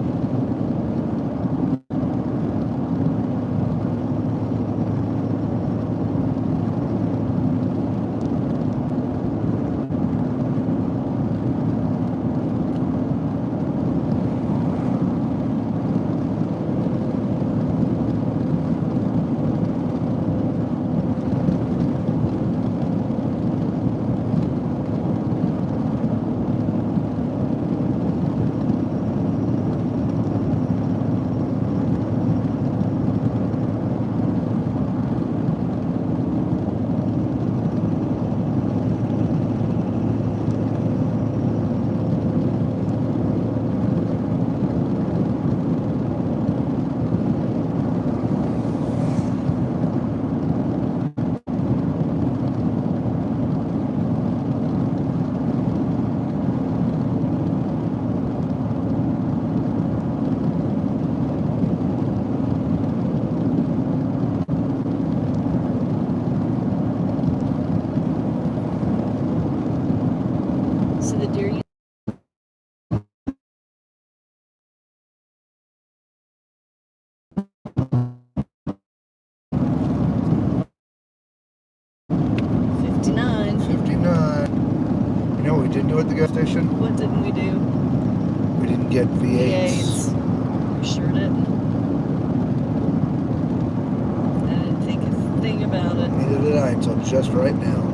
get V8s. V8s. Sure didn't. I didn't think a thing about it. Neither did I until just right now.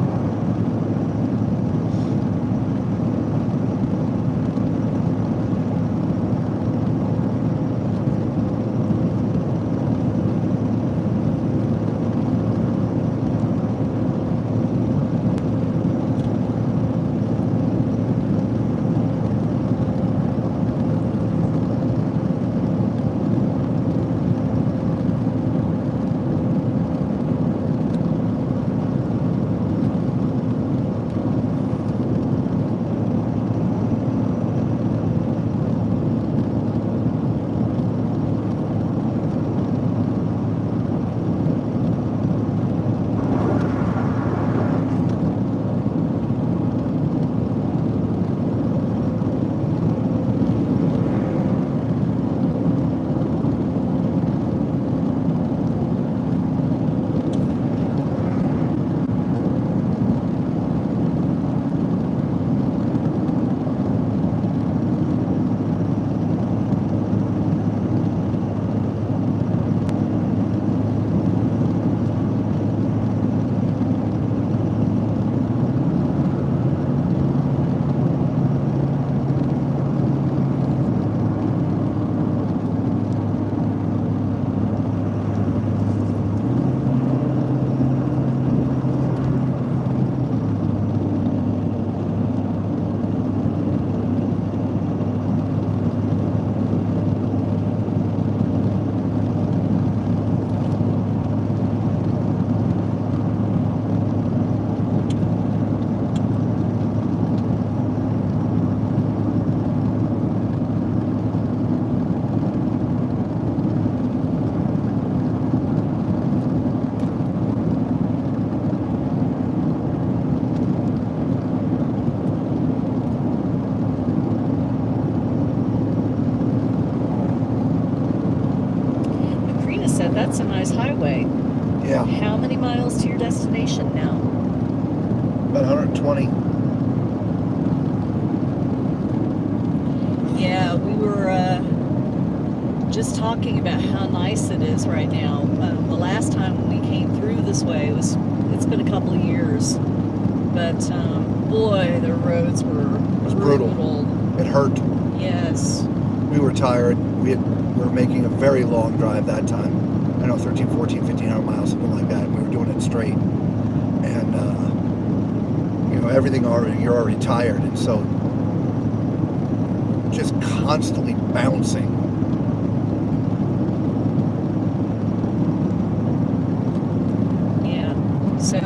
That's a nice highway. Yeah, How many miles to your destination now? about 120. Yeah, we were just talking about how nice it is right now. The last time when we came through this way it's been a couple of years, but boy, the roads were brutal. It hurt. Yes. We were tired. We were making a very long drive that time. I know 13, 14, 1500 miles, something like that. We were doing it straight. And, everything you're already tired. And so just constantly bouncing. Yeah. So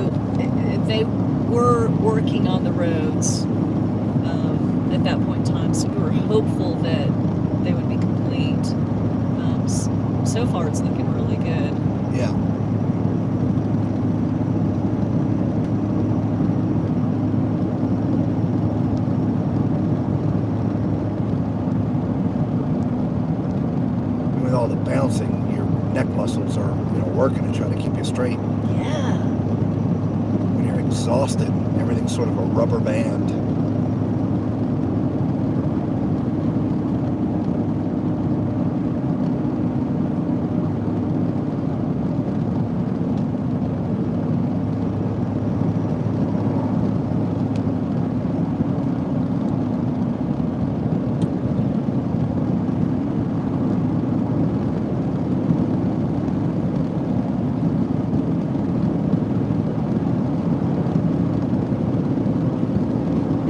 they were working on the roads at that point in time. So we were hopeful that they would be complete. So far, it's looking really good. Yeah. And with all the bouncing, your neck muscles are, working to try to keep you straight. Yeah. When you're exhausted, everything's sort of a rubber band.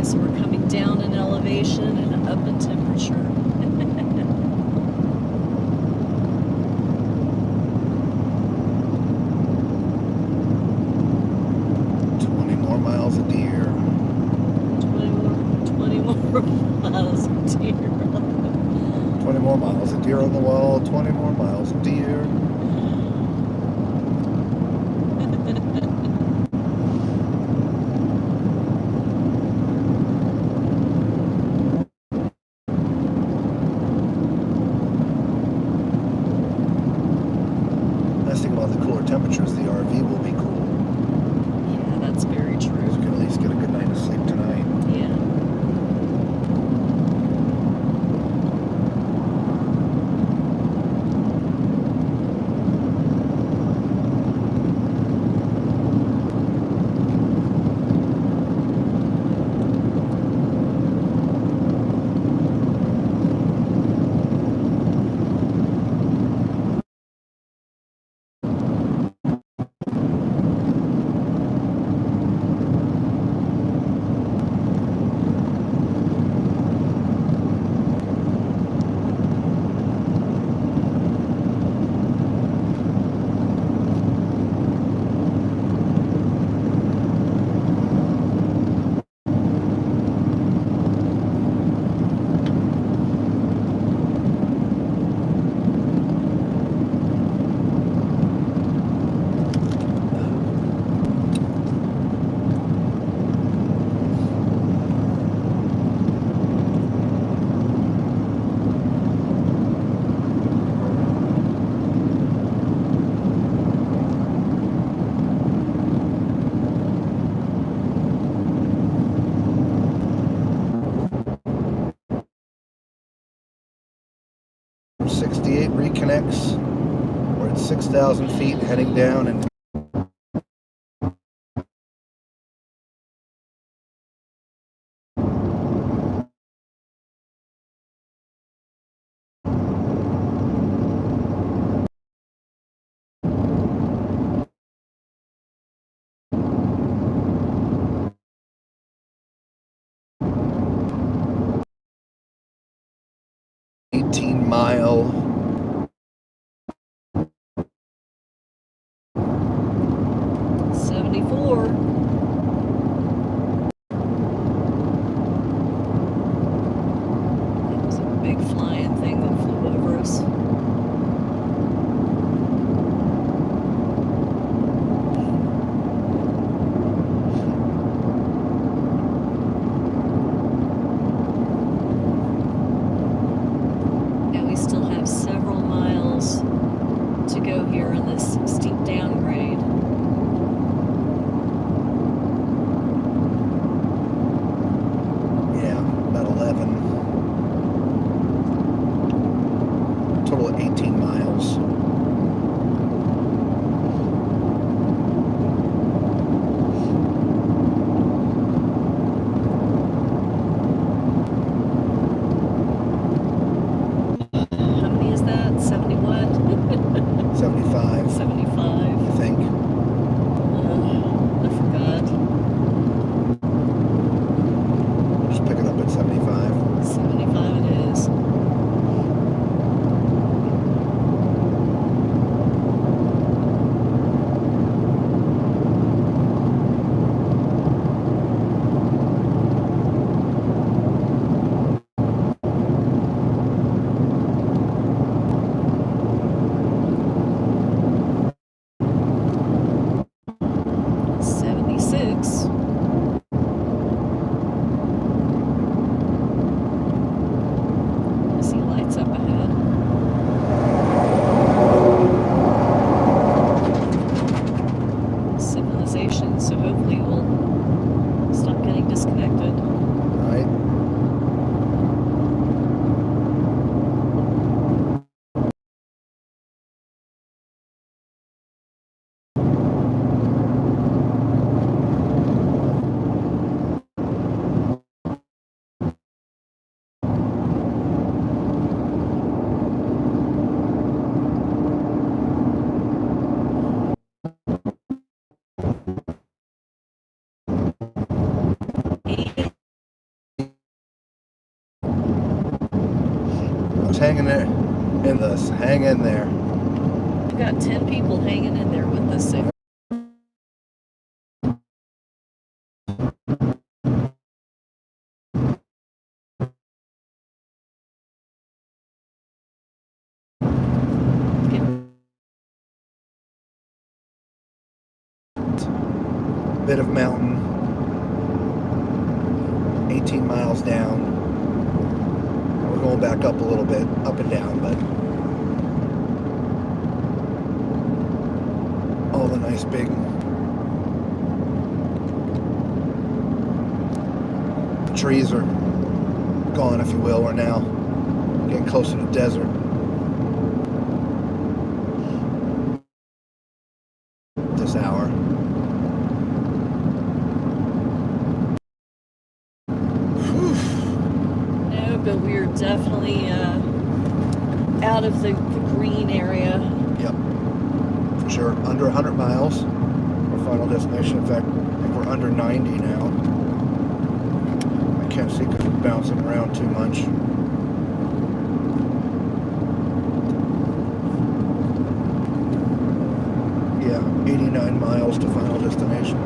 So we're coming down in elevation and up in temperature. 20 more miles a deer. 20 more miles of deer. 20 more miles of deer on the wall. 20 more miles of deer. Nice thing about the cooler temperatures, the RV will be cool. Yeah, that's very true. You can at least get a good night of sleep tonight. Yeah. 68 reconnects. We're at 6,000 feet heading down and mile 74. That was a big flying thing that flew over us. Now we still have several miles to go here in this steep downgrade. yeah, about 11. Total of 18 miles. How many is that? 70 what? 75, 75. I think. I forgot. Just pick it up at 75. 75 it is. See lights up ahead. Civilization, so hopefully we'll stop getting disconnected. Right? I was hanging there in this. Hang in there. We've got 10 people hanging in there with us. So Bit of mountain. 18 miles down. We're going back up a little bit, up and down, but all the nice big trees are gone, if you will. We're now getting closer to desert. This hour. no, but we're definitely out of the green area. Yep, for sure. Under 100 miles. Our final destination. In fact, I think we're under 90 now. I can't see because we're bouncing around too much. Yeah, 89 miles to final destination.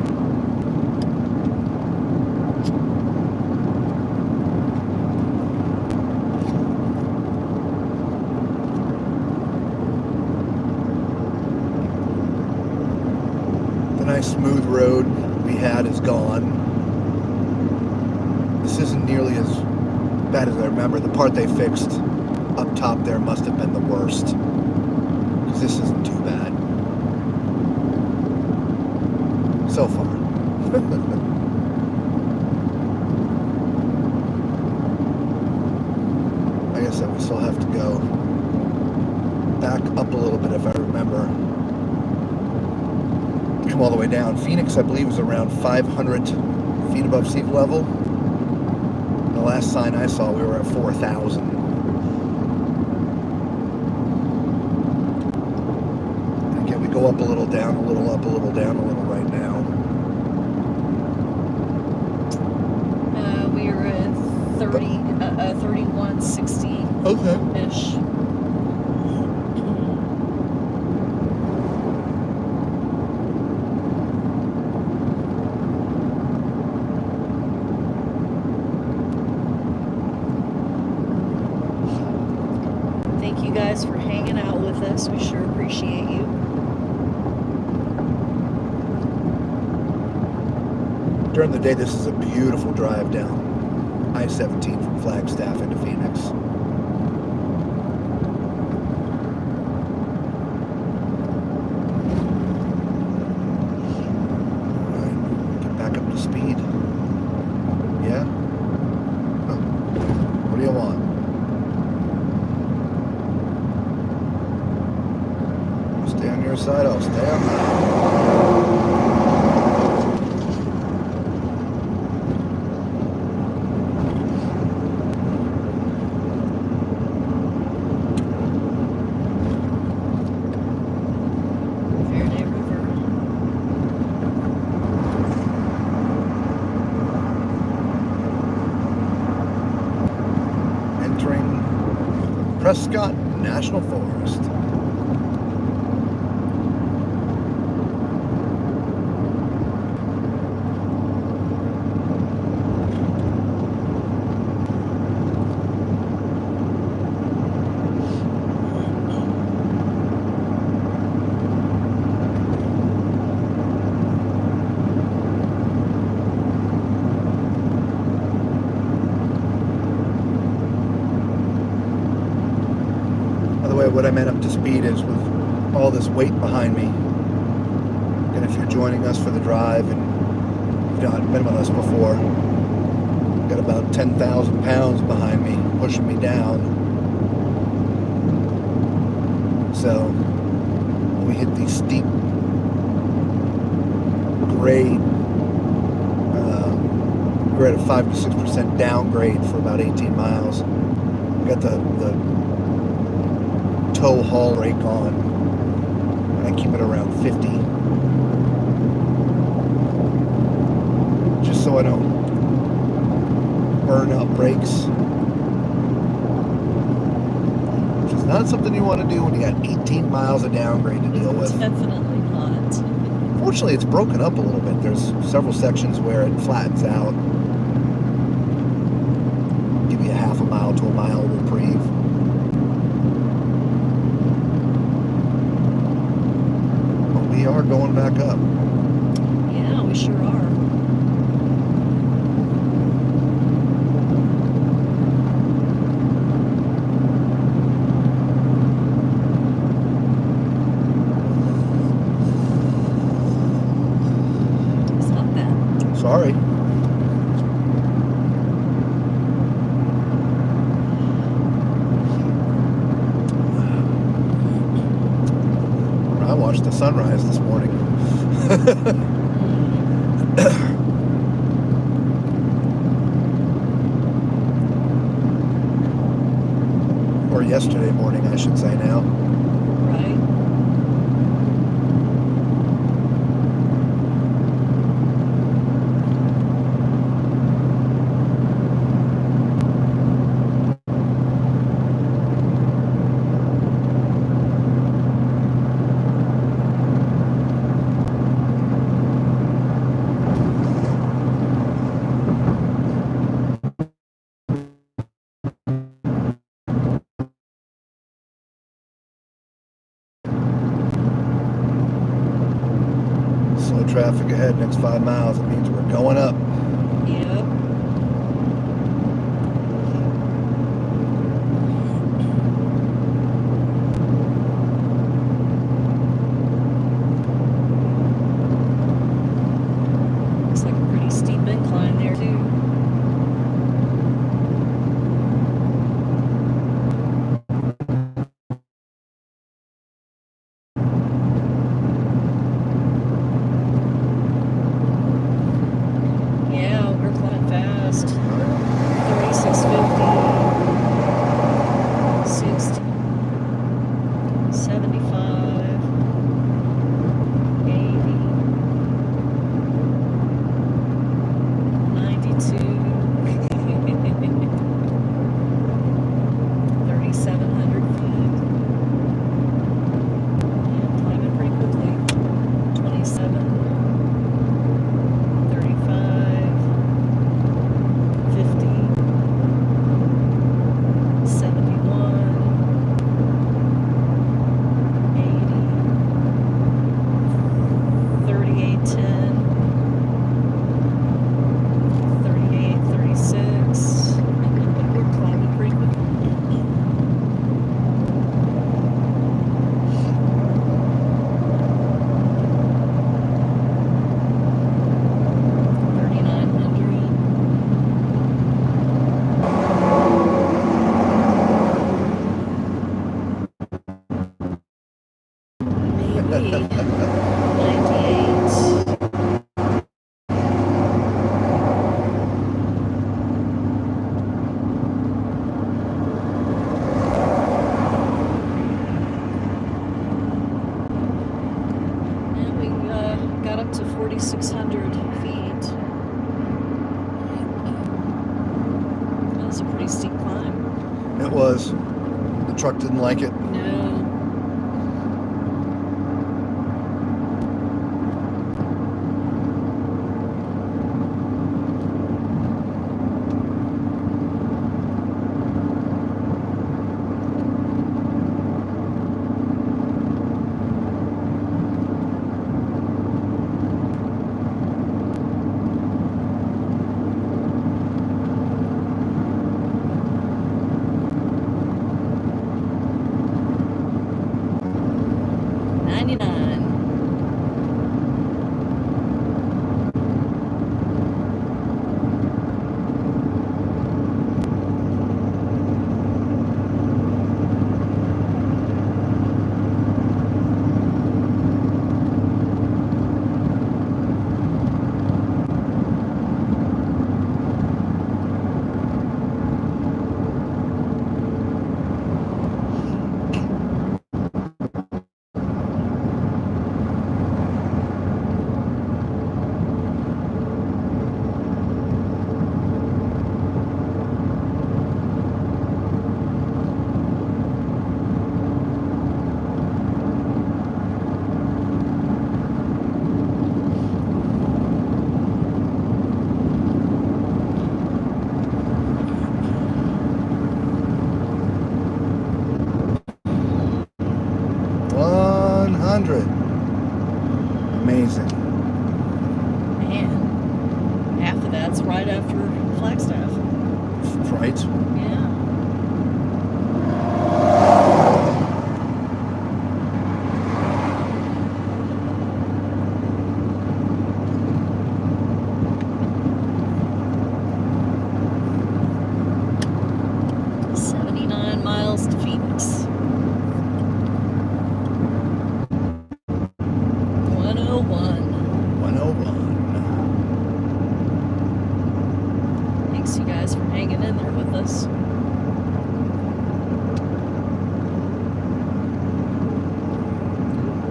The nice smooth road we had is gone. This isn't nearly as bad as I remember. The part they fixed up top there must have been the worst, because this isn't too bad so far. I guess that we still have to go back up a little bit if I remember. Come all the way down. Phoenix, I believe, is around 500 feet above sea level. The last sign I saw, we were at 4,000. And again, we go up a little, down a little, up a little, down a little right now. We are at 3160-ish. Okay. Thank you guys for hanging out with us. We sure appreciate you. During the day, this is a beautiful drive down I-17 from Flagstaff into Phoenix. All right, get back up to speed. Yeah? Oh. What do you want? Stay on your side, I'll stay on mine. Faraday River. Entering Prescott National Forest. What I meant up to speed is with all this weight behind me, and if you're joining us for the drive and you've not been with us before, I've got about 10,000 pounds behind me pushing me down. So when we hit these steep grade, we're at a 5 to 6% downgrade for about 18 miles. We got the tow haul rake on, and I keep it around 50, just so I don't burn out brakes, which is not something you want to do when you got 18 miles of downgrade to deal with. Definitely not. Fortunately, it's broken up a little bit. There's several sections where it flattens out, give you a half a mile to a mile reprieve. We are going back up. Yeah, we sure are. Stop that. Sorry. I watched the sunrise this morning. Or yesterday morning, I should say now. Slow traffic ahead, next 5 miles. It means we're going up. Yep. And we got up to 4,600 feet. That was a pretty steep climb. It was. The truck didn't like it. No. Amazing. Man, half of that's right after Flagstaff. Right? Yeah. Miles to Phoenix. 101. 101. Thanks you guys for hanging in there with us.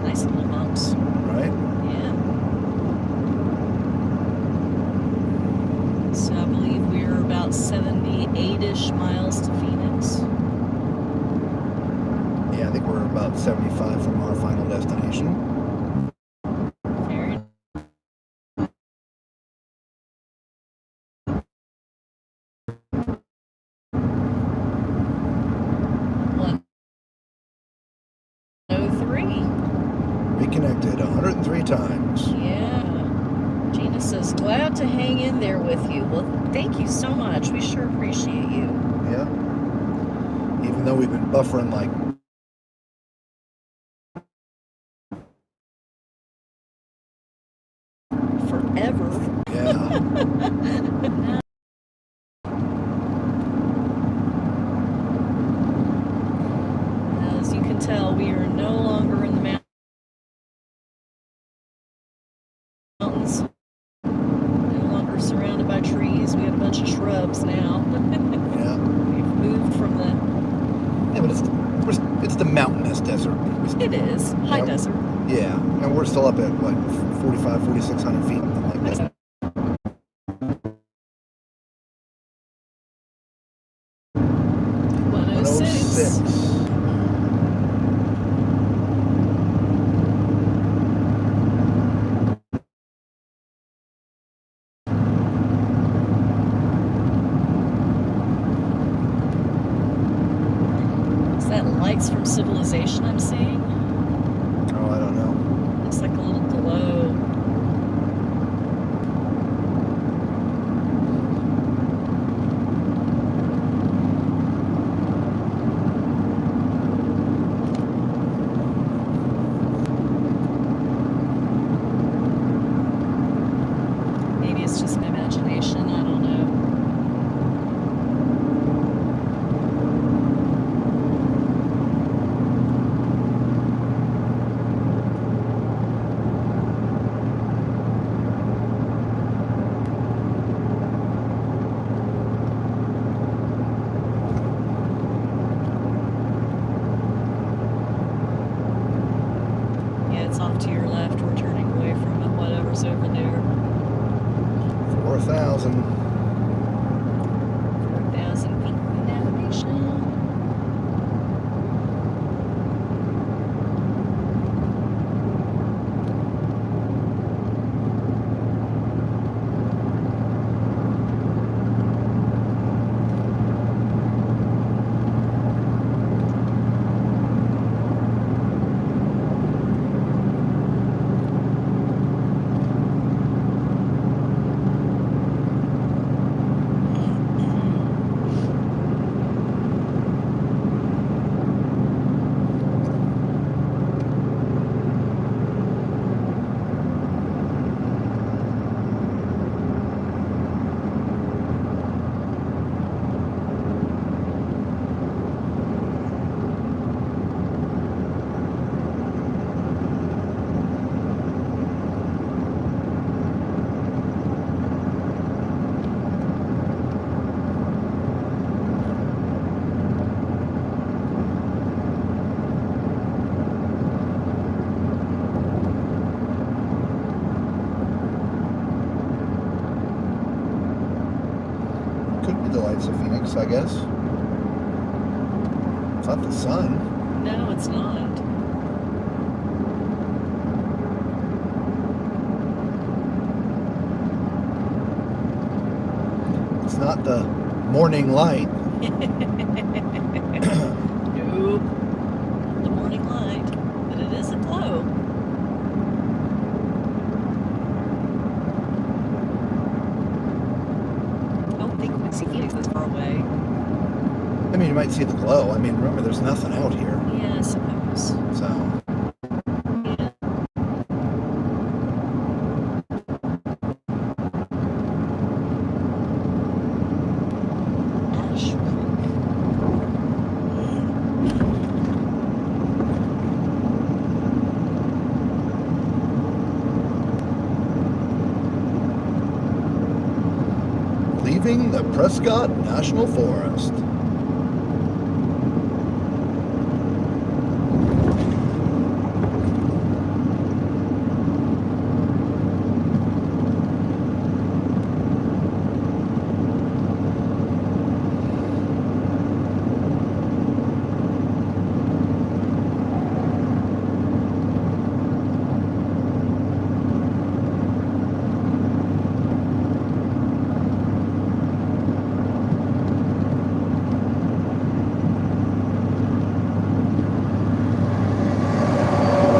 Nice little bumps. Right? Yeah. So I believe we're about 78-ish miles to Phoenix. Yeah, I think we're about 75 from our final destination. Very 103. Reconnected 103 times. Yeah. Gina says, glad to hang in there with you. Well, thank you so much. We sure appreciate you. Yeah. Even though we've been buffering like forever. Yeah. As you can tell, we are no longer in the mountains. No longer surrounded by trees. We have a bunch of shrubs now. Yeah. We've moved from the... Yeah, but it's the mountainous desert. It is. High Yep. desert. Yeah. And we're still up at, what, 45, 4,600 feet, something like that. Is that lights from civilization I'm seeing? Oh, I don't know. Looks like a little glow. Maybe it's just my imagination, I don't know. to your left. We're turning away from it, whatever's over there. 4,000. 4,000 feet navigation. Could be the lights of Phoenix, I guess. It's not the sun. No, it's not. It's not the morning light. Nope. The morning light. But it is a glow. I don't think we can see Phoenix this far away. I mean, you might see the glow. I mean, remember, there's nothing out here. Yeah, I suppose. So, Yeah. Ash Creek. leaving the Prescott National Forest.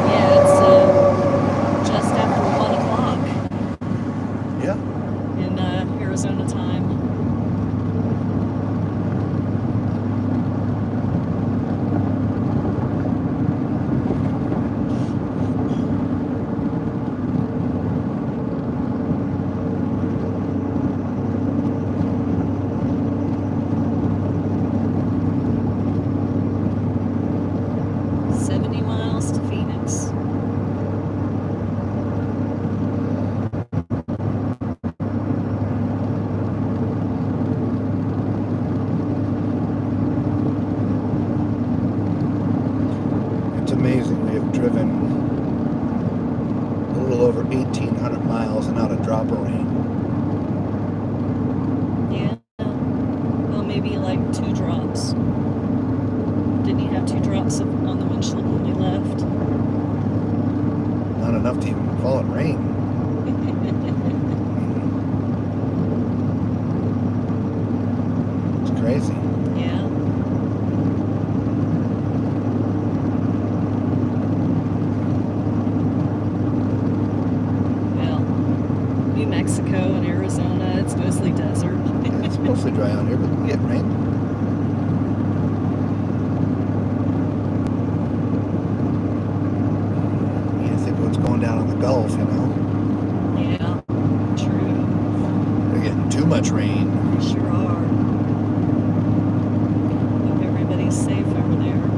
Yeah, it's just after 1 o'clock Yeah. in Arizona time. $70 to Phoenix. It's amazing. We have driven a little over 1,800 miles and not a drop of rain. Yeah. Well, maybe like 2 drops. Didn't you have 2 drops on the windshield when we left? Not enough to even call it rain. It's crazy. Yeah. Well, New Mexico and Arizona, it's mostly desert. It's mostly dry out here, but we get rain. You think what's going down in the Gulf, you know? Yeah, true. They're getting too much rain. They sure are. Hope everybody's safe over there.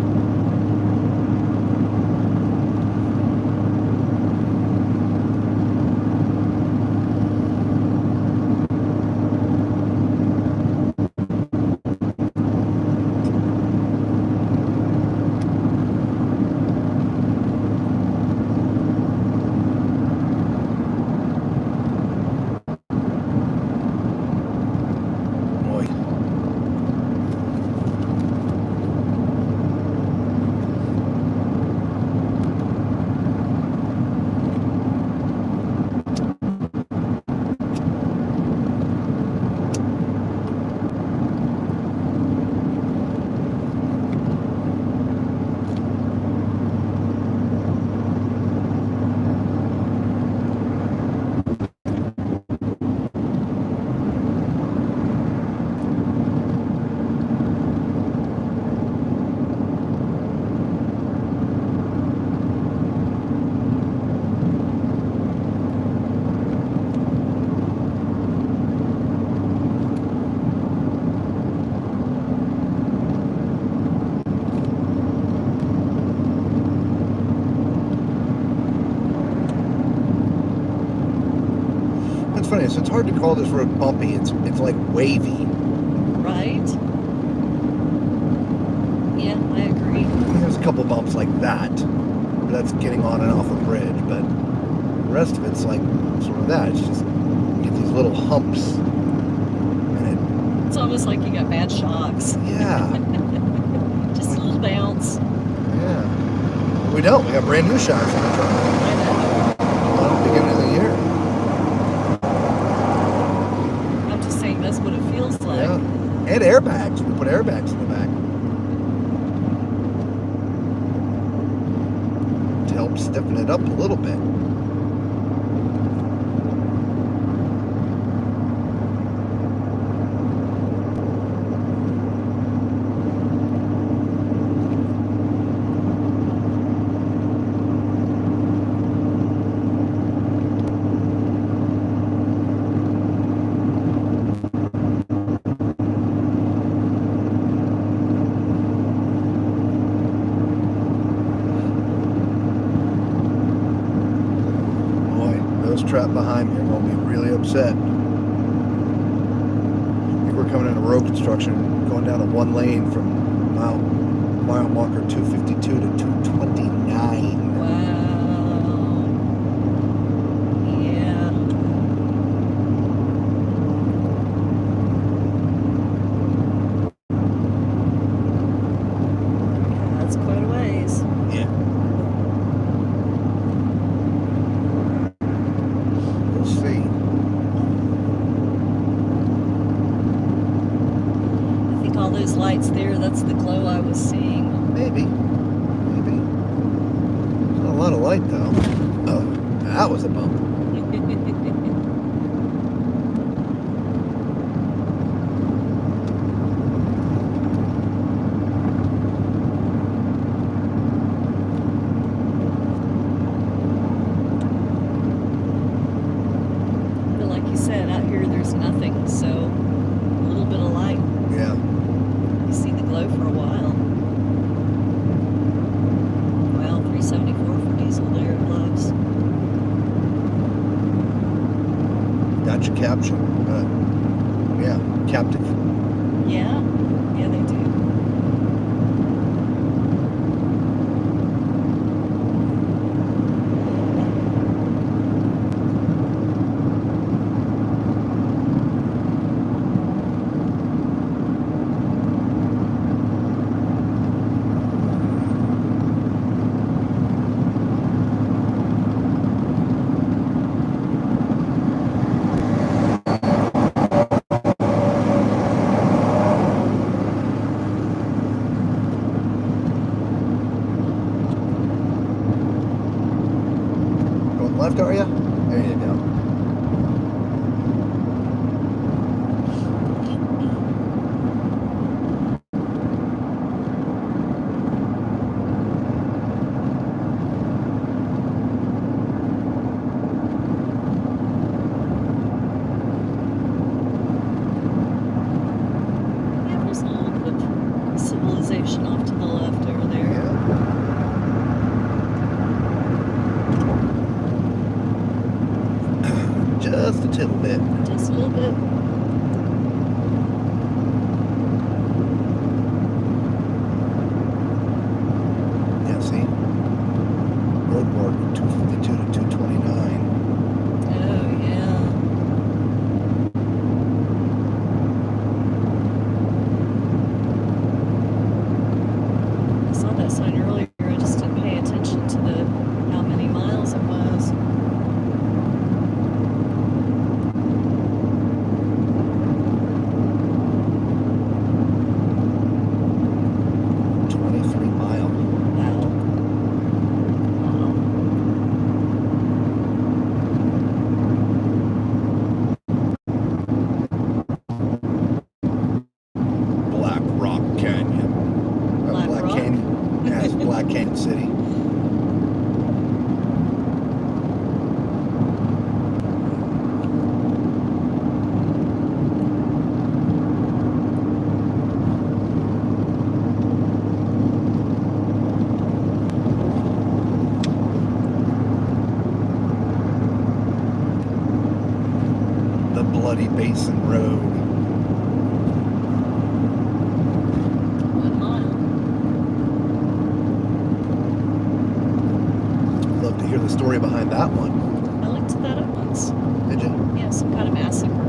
funny. So it's hard to call this road bumpy. It's like wavy. Right? Yeah, I agree. There's a couple bumps like that. But that's getting on and off a bridge. But the rest of it's like sort of that. It's just you get these little humps. And It's almost like you got bad shocks. yeah. Just a little bounce. Yeah. We don't. We got brand new shocks on the truck. I know. At the beginning of the year. I'm just saying that's what it feels like. Yeah. And airbags. We put airbags in the back. To help stiffen it up a little bit. Trap behind me are going to be really upset. I think we're coming into road construction, going down a one lane from mile marker 252 to 229. Wow. Yeah. That's quite a ways. Yeah. Those lights there, that's the glow I was seeing. Maybe. Not a lot of light though. Oh, that was a bump. But like you said, out here there's nothing, so a little bit of light. Yeah. See the glow for a while. Well, 374 for diesel there, it loves. Got your caption. Yeah, captive. Yeah, they do. Left, are you? There you go. Yeah, there's a little bit of civilization off to the left over there. Yeah. Just a little bit. Just a little bit. Yeah, see? Road mark 252 to 229. Oh, yeah. I saw that sign earlier. I just didn't pay attention to how many miles it was. City. Bloody Basin Road. 1 mile. I'd love to hear the story behind that one. I looked that up once. Did you? Yeah, some kind of massacre.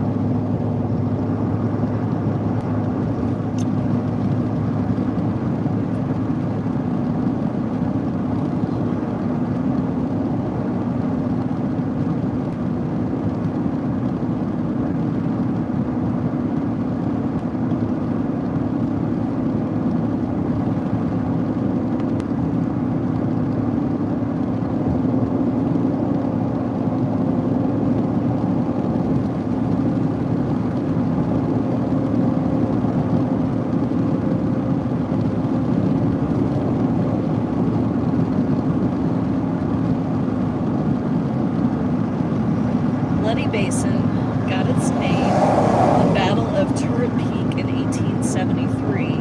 Bloody Basin got its name from the Battle of Turret Peak in 1873,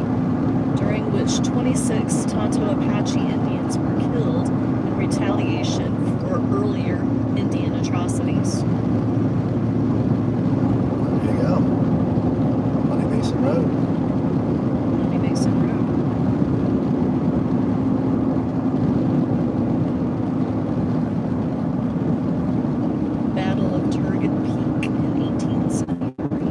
during which 26 Tonto Apache Indians were killed in retaliation for earlier Indian atrocities. There you go. Bloody Basin Road. Bloody Basin Road. Battle of Turget Peak in 1873.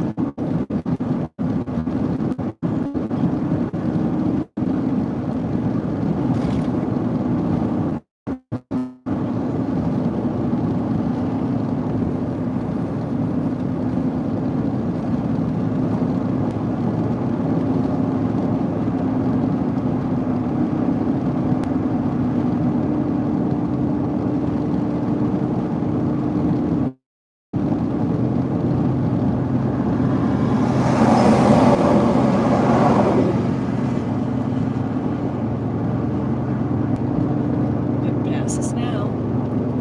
It passes now.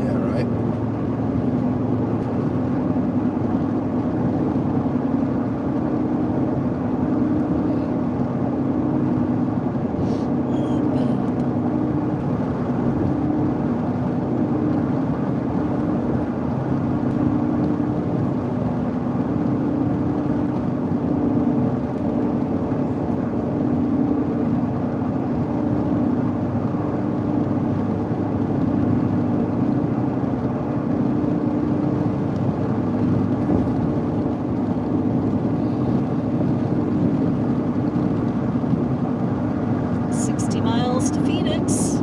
Yeah, right. To Phoenix.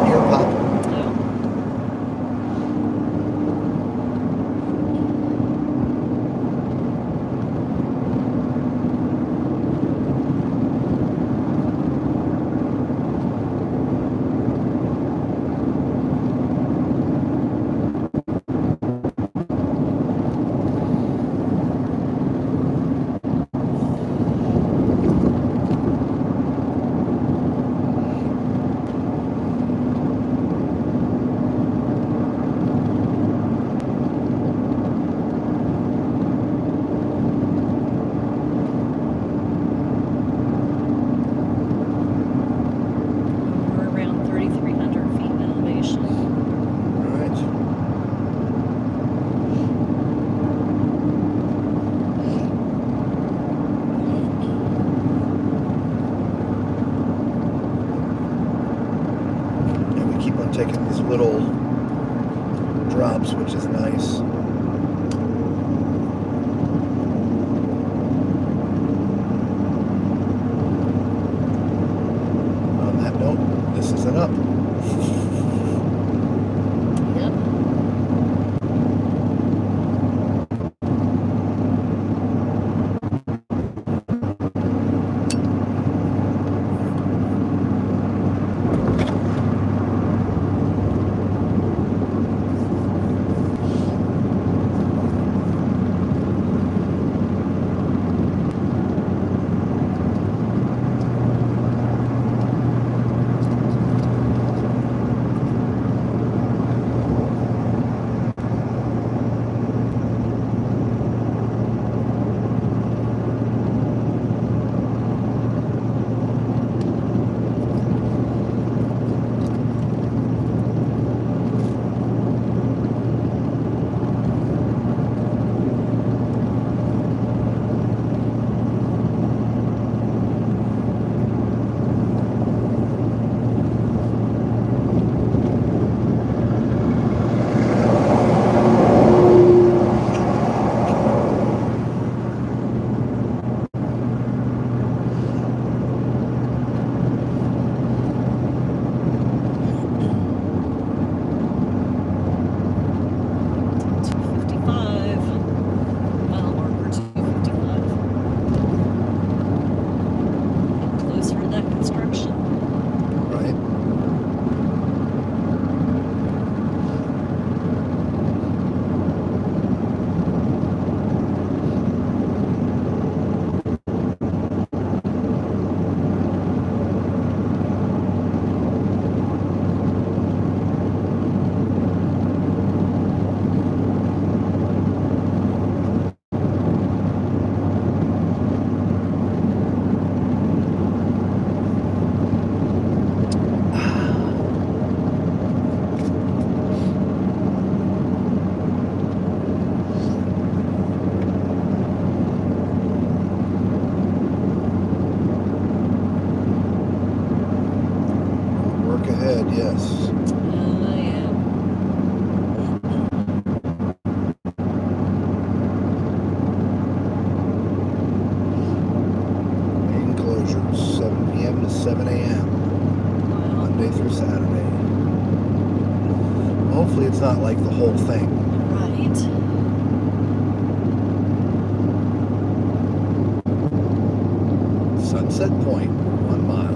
Ear pop. We're around 3,300 feet in elevation. Right. And we keep on taking these little drops, which is nice. On that note, this is an up. Yep. this. Yeah. Main closures, 7 p.m. to 7 a.m. Wow. Monday through Saturday. Hopefully it's not like the whole thing. Right. Sunset Point, 1 mile.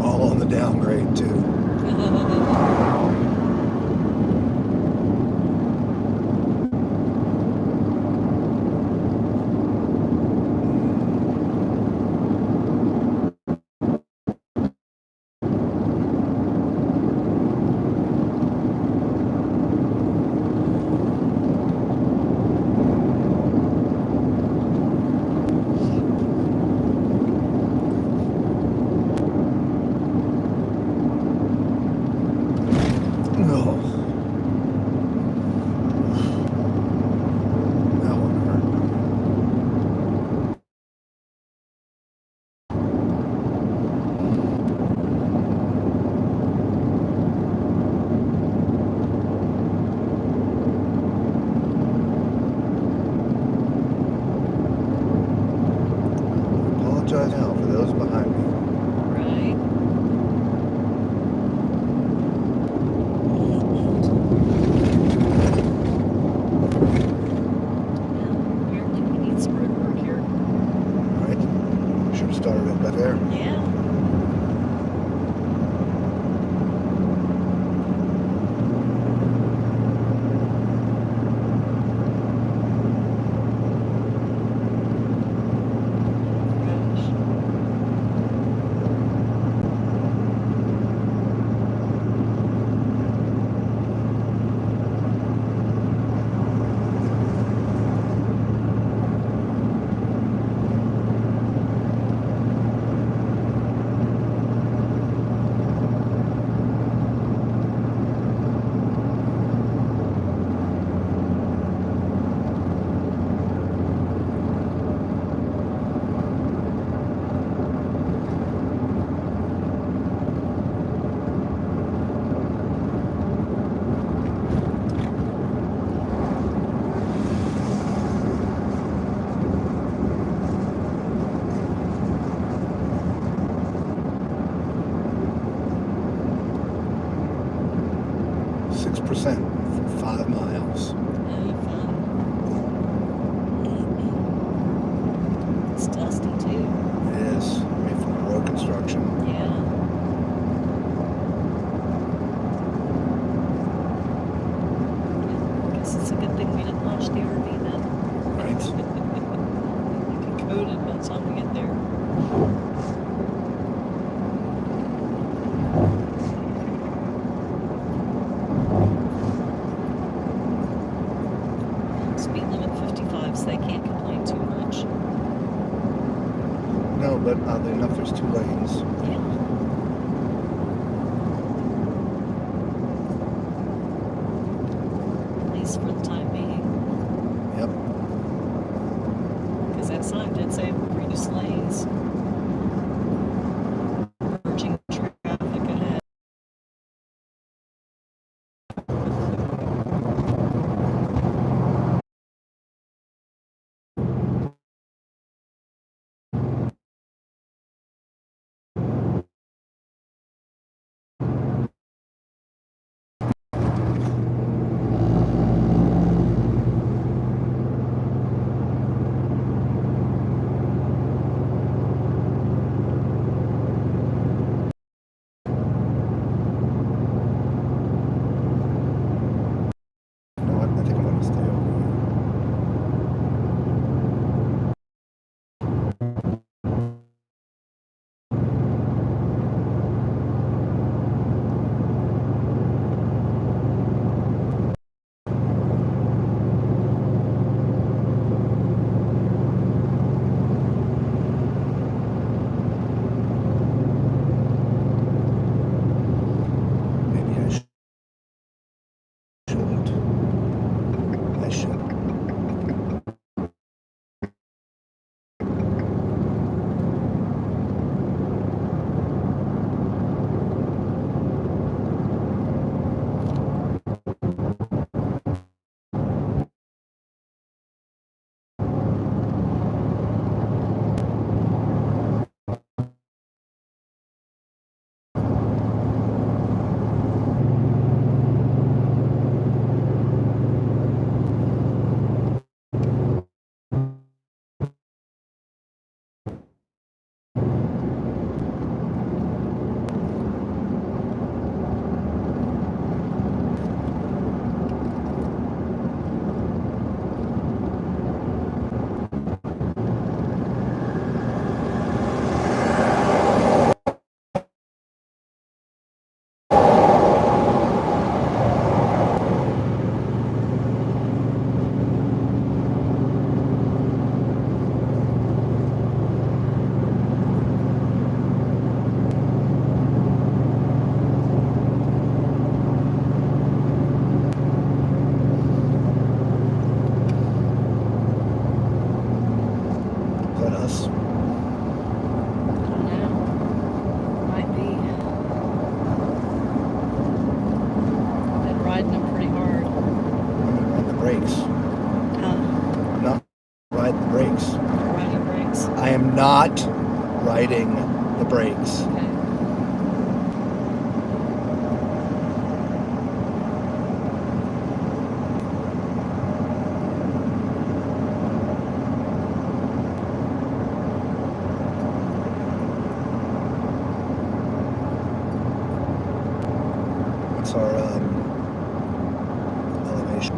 All on the downgrade too. No. That one hurt. Apologize now for those behind me. Right. Apparently we need some road work here. Right? Should have started it back there. Yeah. Gosh. 6% for 5 miles. Yeah, fun. It's dusty too. It is. I mean, from the road construction. Yeah. Guess it's a good thing we didn't launch the RV then. Right? We can code it by the time we get there. Speed limit 55, so they can't complain too much. No, but oddly enough, there's 2 lanes. Yeah. At least for the time being. Yep. Because that sign did say reduce lanes. Merging traffic ahead. not riding the brakes. Okay. That's our elevation.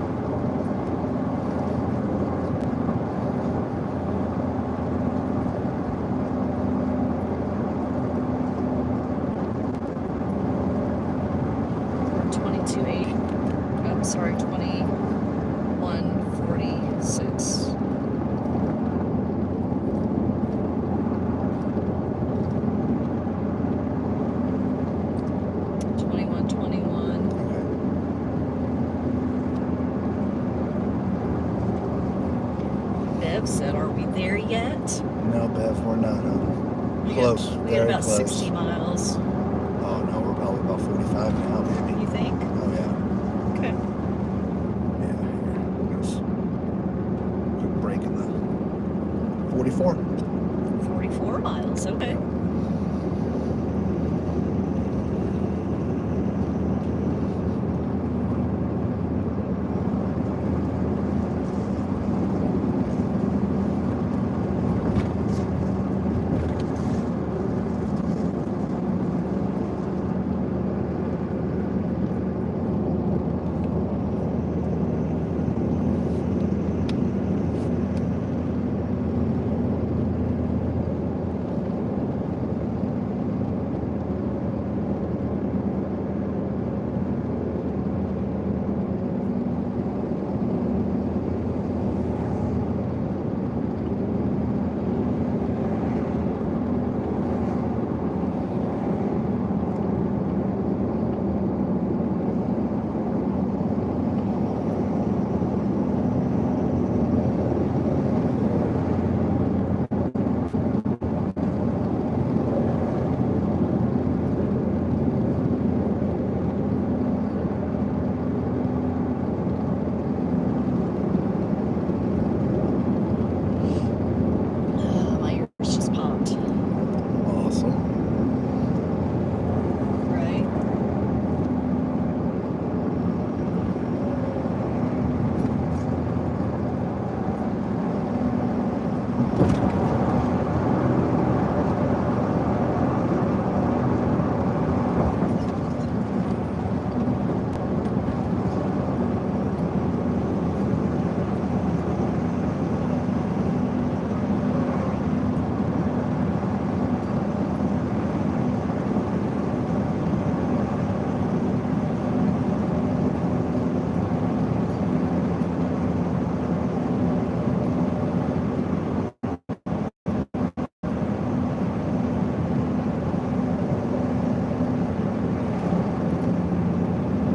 I'm sorry, 2146. Bev said, "Are we there yet?" No, Bev, we're not. Close. We got Very about close. 60 miles. Oh no, we're probably about 45 now, maybe. You think? Oh yeah. Okay. Yeah. We're gonna quick break in the 44. 44 miles. Okay. My ears just popped. Awesome. Right?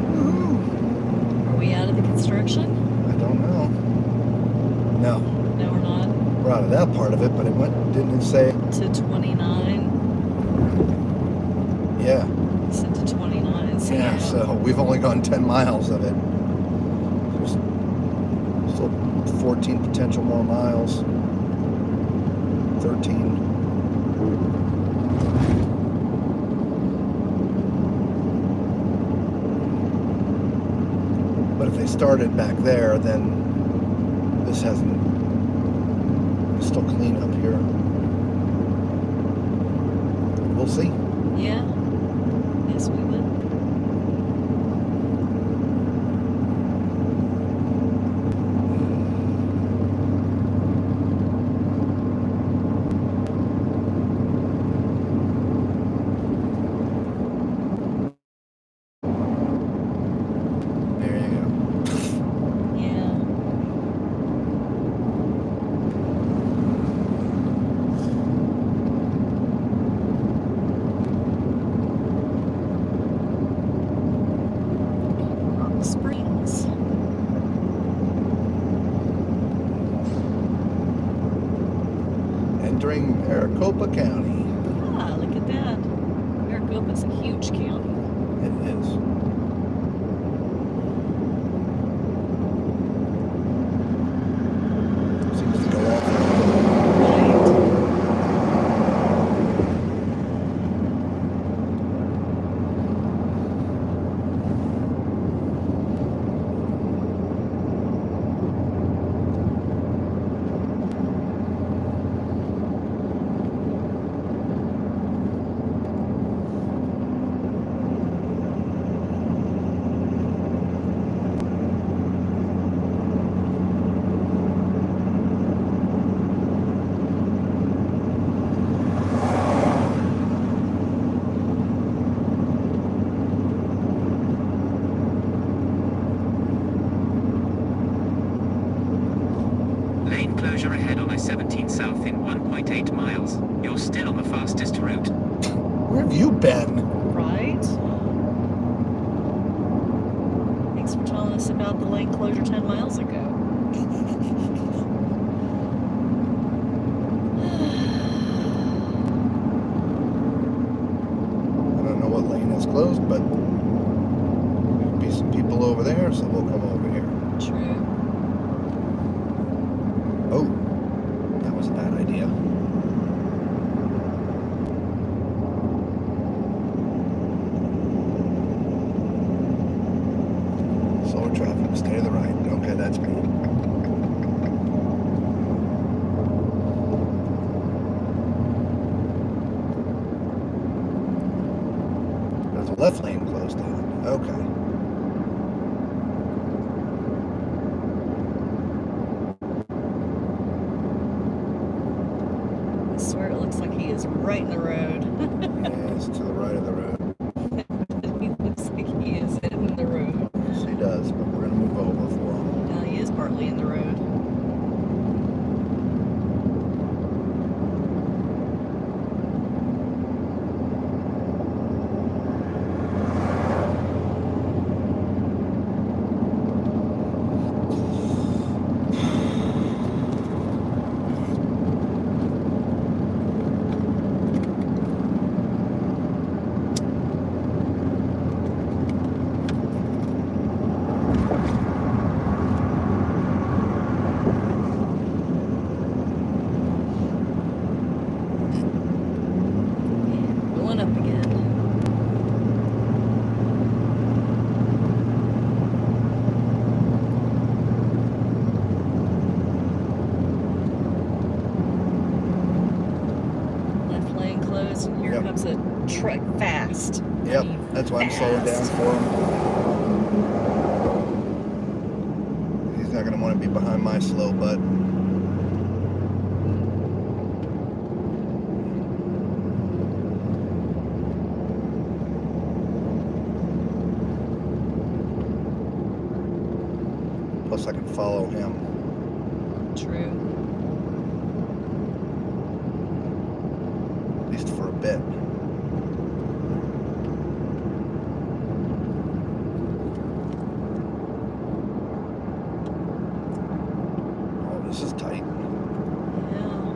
Woohoo! Are we out of the construction? I don't know. No, No, we're not. we're out of that part of it, but didn't it say? To 29. Yeah. Said to 29. So Yeah, so we've only gone 10 miles of it. There's still 14 potential more miles. 13. But if they started back there, then this it's still clean up here. We'll see. Yeah. Yes, we will. There you go. Yeah. Rock Springs. Entering Maricopa County. Ah, look at that. Maricopa's a huge county. It is. Seems to go off. Right. telling us about the lane closure 10 miles ago. I don't know what lane is closed, but there'll be some people over there, so we'll come over here. True. Oh, that was a bad idea. Slower traffic, stay to the right. Okay, that's me. There's a left lane closed on. Okay. I swear it looks like he is right in the road. Yes, to the right of the road. He looks like he is in the road. Yes, he does, but we're gonna move over for him. Now he is partly in the road. Going up again. Left lane closed, and here Yep. comes a truck fast. I Yep, mean, that's why I'm slowing down fast. for him. He's not gonna want to be behind my slow butt. Plus, I can follow him. True. At least for a bit. Oh, this is tight. Yeah.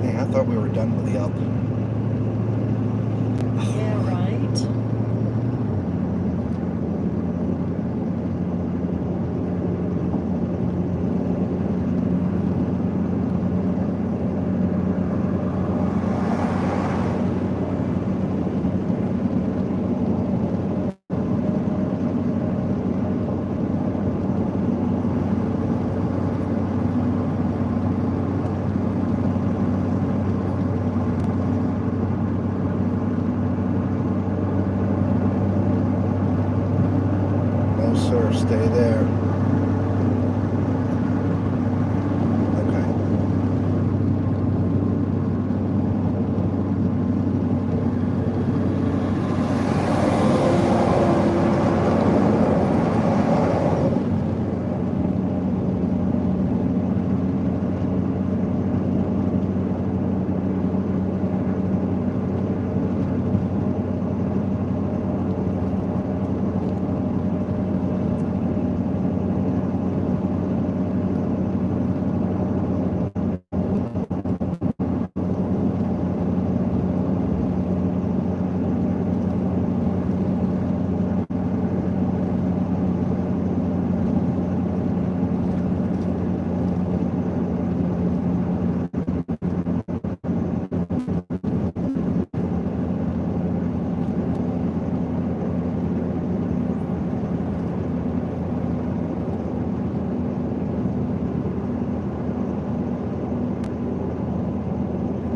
Hey, I thought we were done with the up. Yeah, right. stay there. Okay.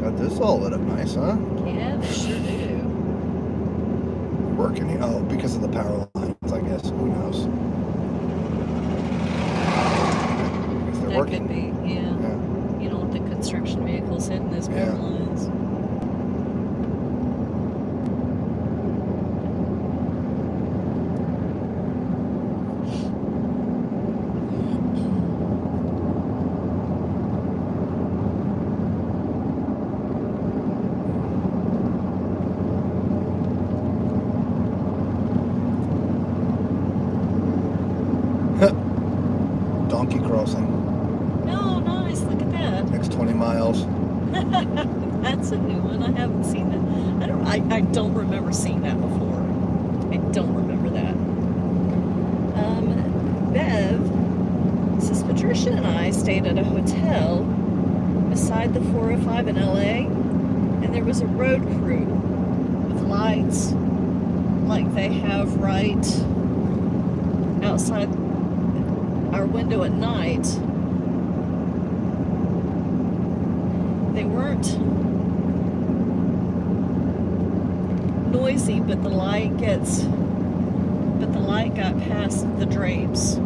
Got this all lit up nice, huh? Yeah, they sure do. Working here. Oh, because of the power lines, I guess. Who knows? Because they're That working. could be, yeah. Yeah. You don't want the construction vehicles hitting those power Yeah. lines. Donkey crossing. Oh, nice. Look at that. Next 20 miles. That's a new one. I haven't seen that. I don't remember seeing that before. I don't remember that. Bev, this is Patricia and I stayed at a hotel beside the 405 in LA, and there was a road crew with lights like they have right outside our window at night. They weren't noisy, but the light got past the drapes.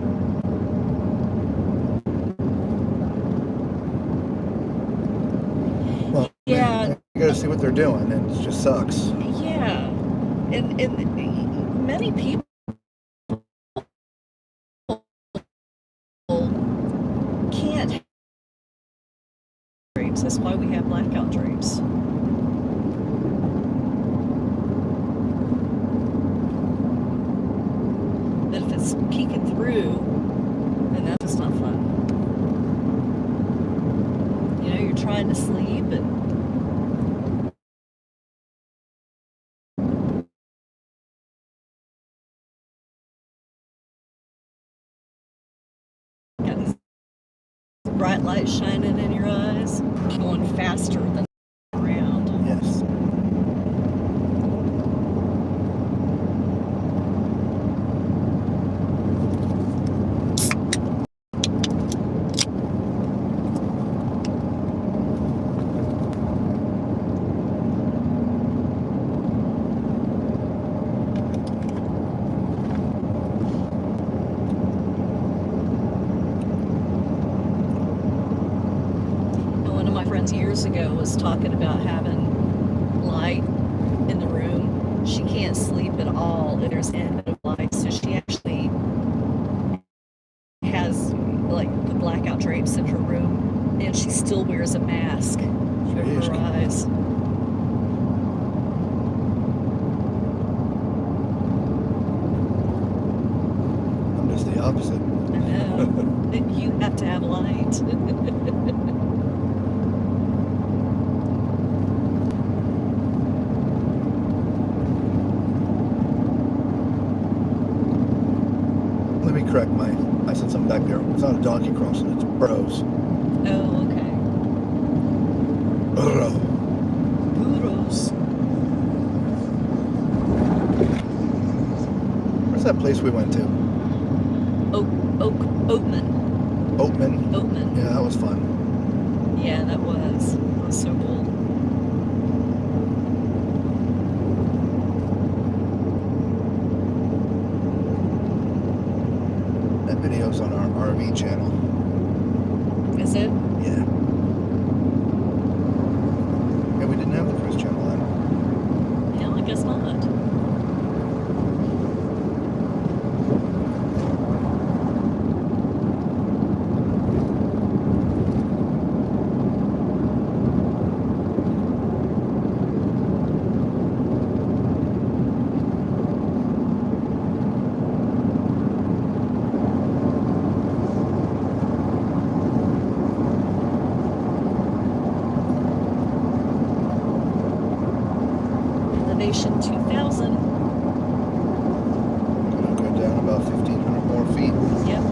Well, Yeah. you gotta see what they're doing, and it just sucks. Yeah, and many people can't have drapes. That's why we have blackout drapes. But if it's peeking through, then that's just not fun. You know, you're trying to sleep and got these bright lights shining in your eyes, going faster than around. Yes. And one of my friends years ago was talking about having light in the room. She can't sleep at all if there's any bit of light, so she actually has like the blackout drapes in her room, and she still wears a mask over Jeez. her eyes. I'm just the opposite. I know. You have to have light. Let me correct I said something back there. It's not a donkey crossing, it's bros. Oh, okay. Ugh. Burros. Where's that place we went to? Oatman. Oatman. Yeah, that was fun. Yeah, that was. That was so cool. RV channel. Is it? Yeah. Yeah, we didn't have the cruise channel then. Yeah, I guess not. Elevation 2000. Gonna go down about 1,500 more feet. Yep.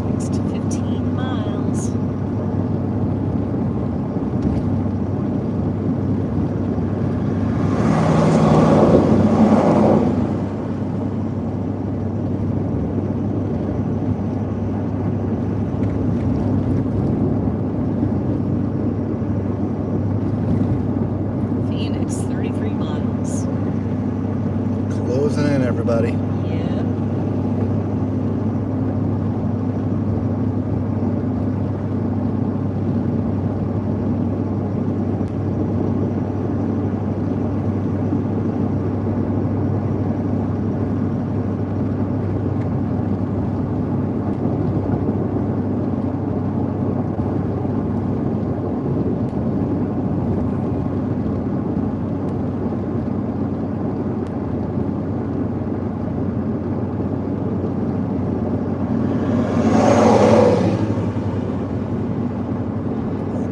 Next 15 miles. Phoenix, 33 miles. Closing in, everybody. Yep.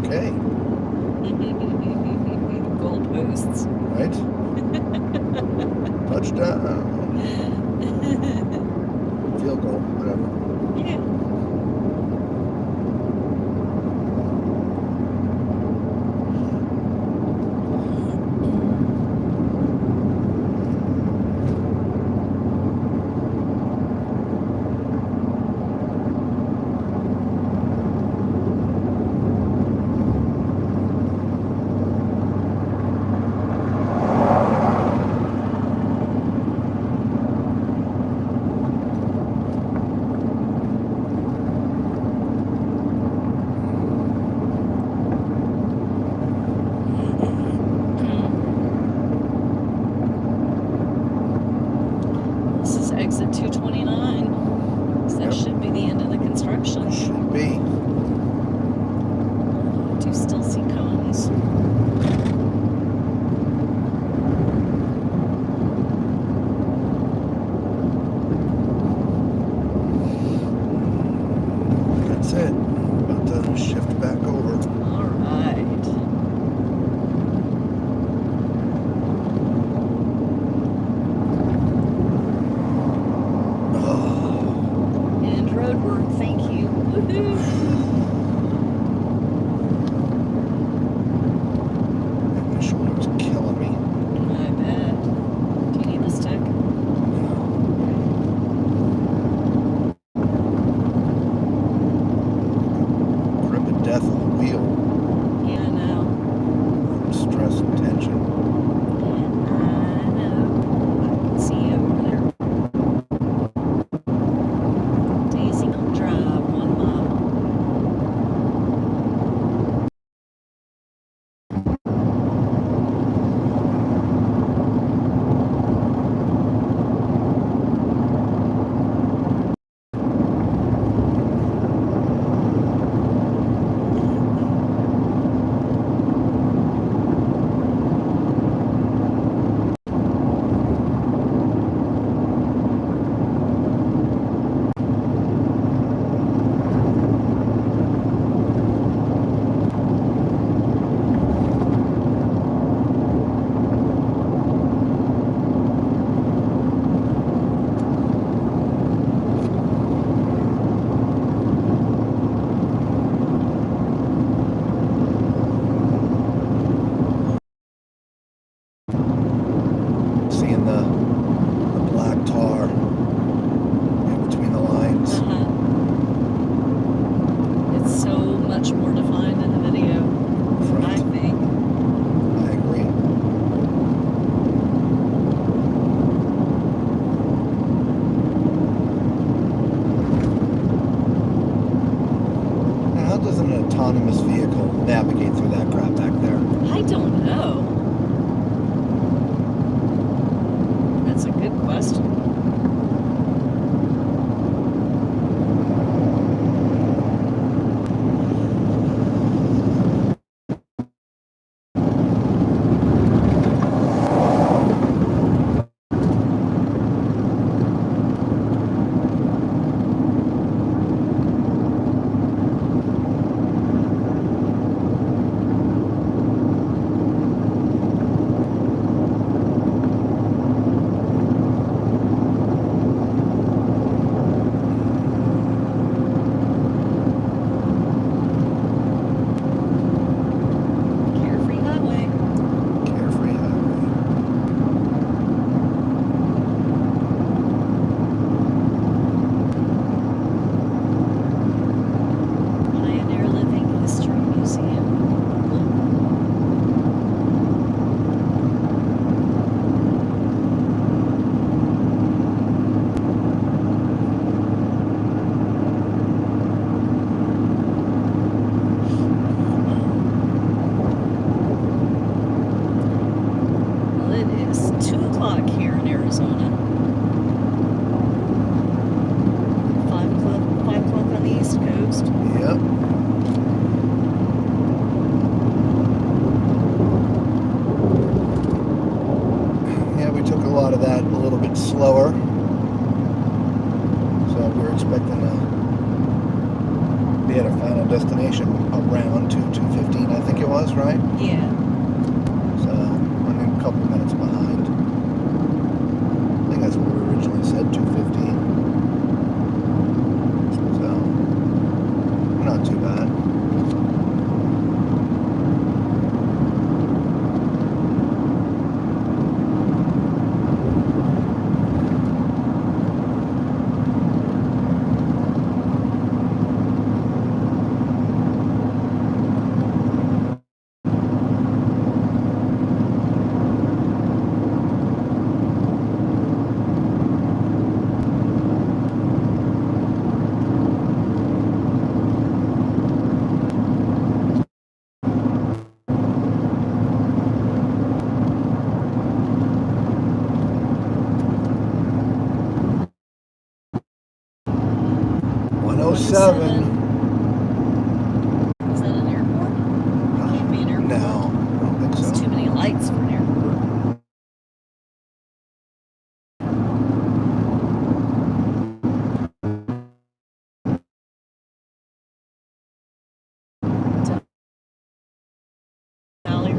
Okay. Goalposts. Right? Touchdown. Field goal, whatever. Yeah. This is exit 229. So that Yep. should be the end of the construction. Should be. Do you still see cones? That's it. About to shift back over. All right. Oh, And road work, thank you. Woohoo! my shoulder was killing me. I bet. Do you need the stick? Grip of death on the wheel. Yeah, I know. Stress and tension. I know. I can see you over there. Daisy Milk Drive, 1 mile. much more defined in the video, I Right. think. I agree. Now, how does an autonomous vehicle navigate through that crap back there? I don't know. That's a good question. Carefree highway. Carefree highway. Pioneer Living History Museum. Well, it is 2 o'clock here in Arizona. 5 o'clock on the East Coast. Yep. Yeah, we took a lot of that a little bit slower. So we were expecting to be at our final destination around 2:15, I think it was, right? Yeah. So running a couple minutes behind. I think that's what we originally said, 2:15. So not too bad. Is 107. that an airport? Can't be an airport. No, I don't think There's so. too many lights for an airport. Valley.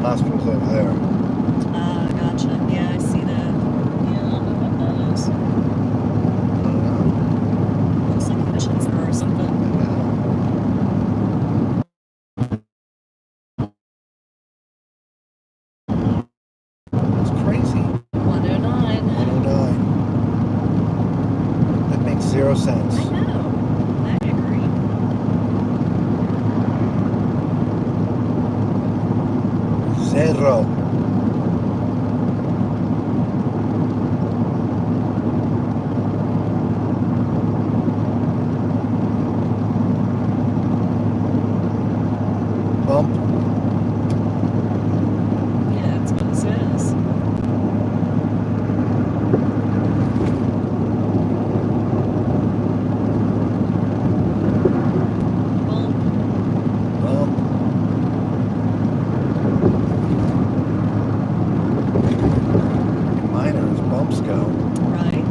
Hospital's over there. Gotcha. Yeah, I see that. Yeah, I don't know what that is. I don't know. Looks like a mission center or something. It's crazy. 109. 109. That makes 0 sense. I know. I agree. Zero. Bump. Yeah, that's what it says. Bump. Bump. Minor as bumps go. Right.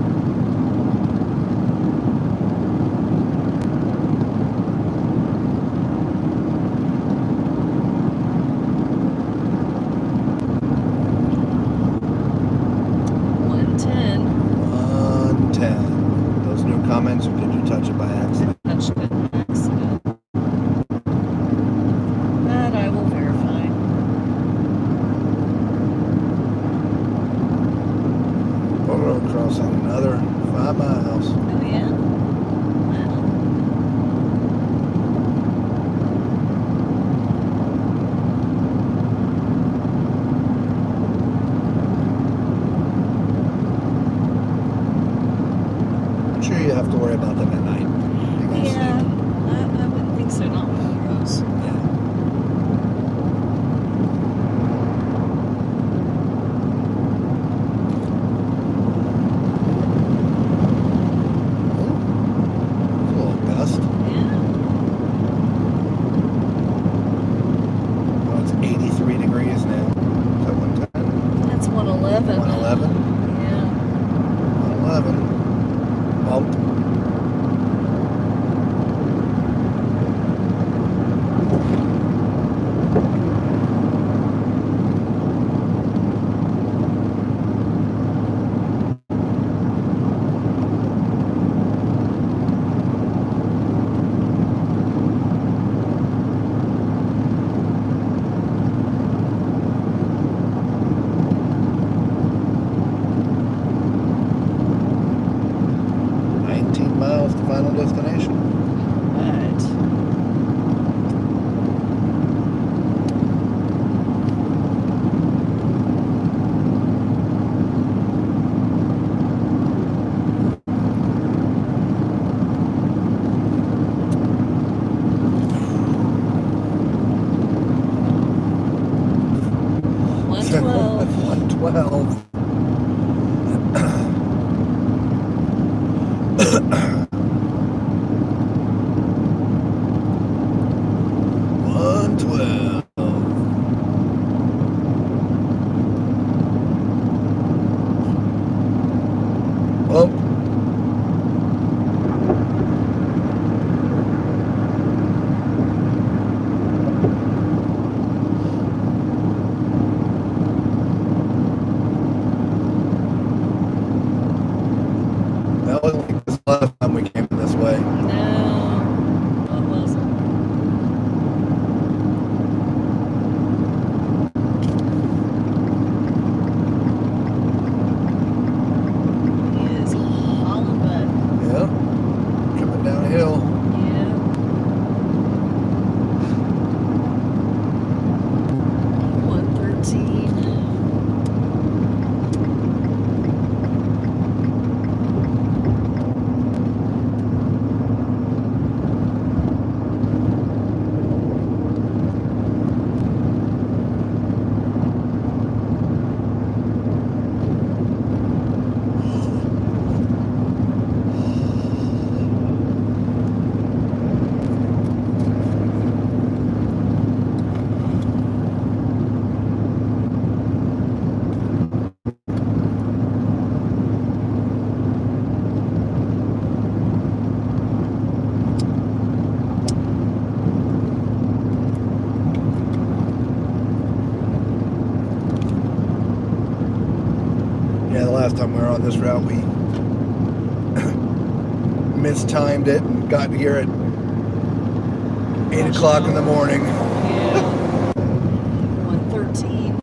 comments, or did you touch it by accident? Touched it by accident. That I will verify. 109. Railroad crossing, another 5 miles. Oh yeah. Wow. I'm sure you have to worry about them at night. You're gonna Yeah. sleep. I wouldn't think so. Not with heroes. Yeah. Ooh, a little gust. Yeah. Oh, it's 83 degrees now. Is that 110? That's 111. 111? Yeah. 111. Bump. Miles to final destination. But one 12. 112. Well, that wasn't like this last time we came this way. No, it wasn't. He is hauling butt. Yeah. Coming downhill. Yeah. 113. Yeah, the last time we were on this route, we mistimed it and got here at 8 o'clock in the morning. Yeah. 113.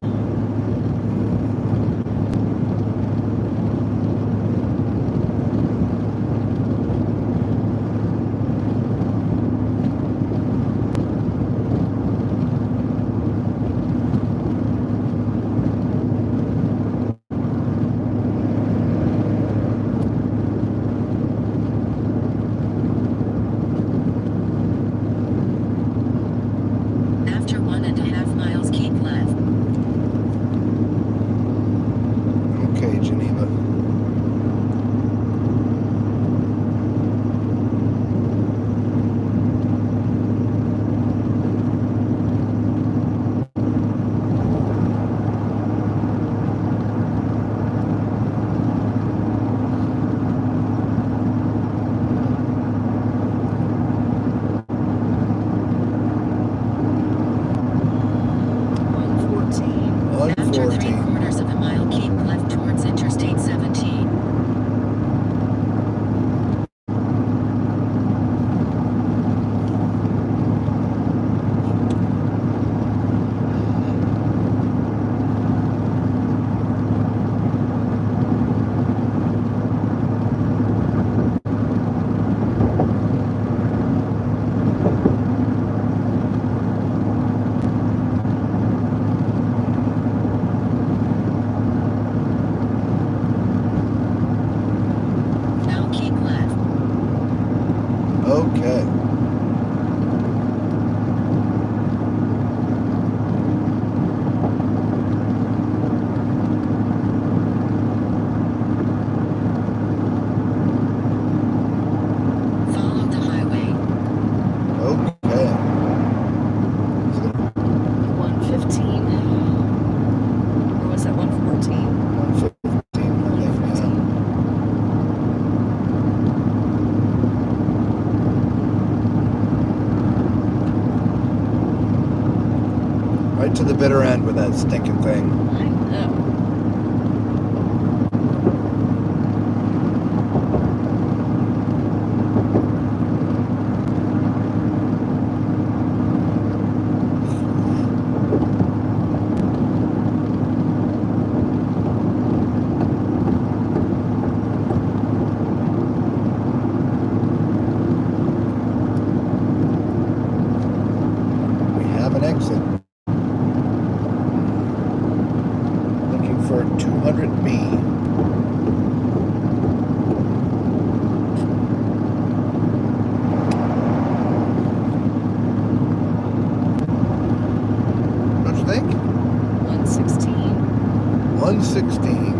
Okay. Follow the highway. Okay. So 115. Or was that 114? 115, I think, yeah. Right to the bitter end with that stinking thing. I know. We have an exit. Looking for 200B. Don't you think? 116. 116.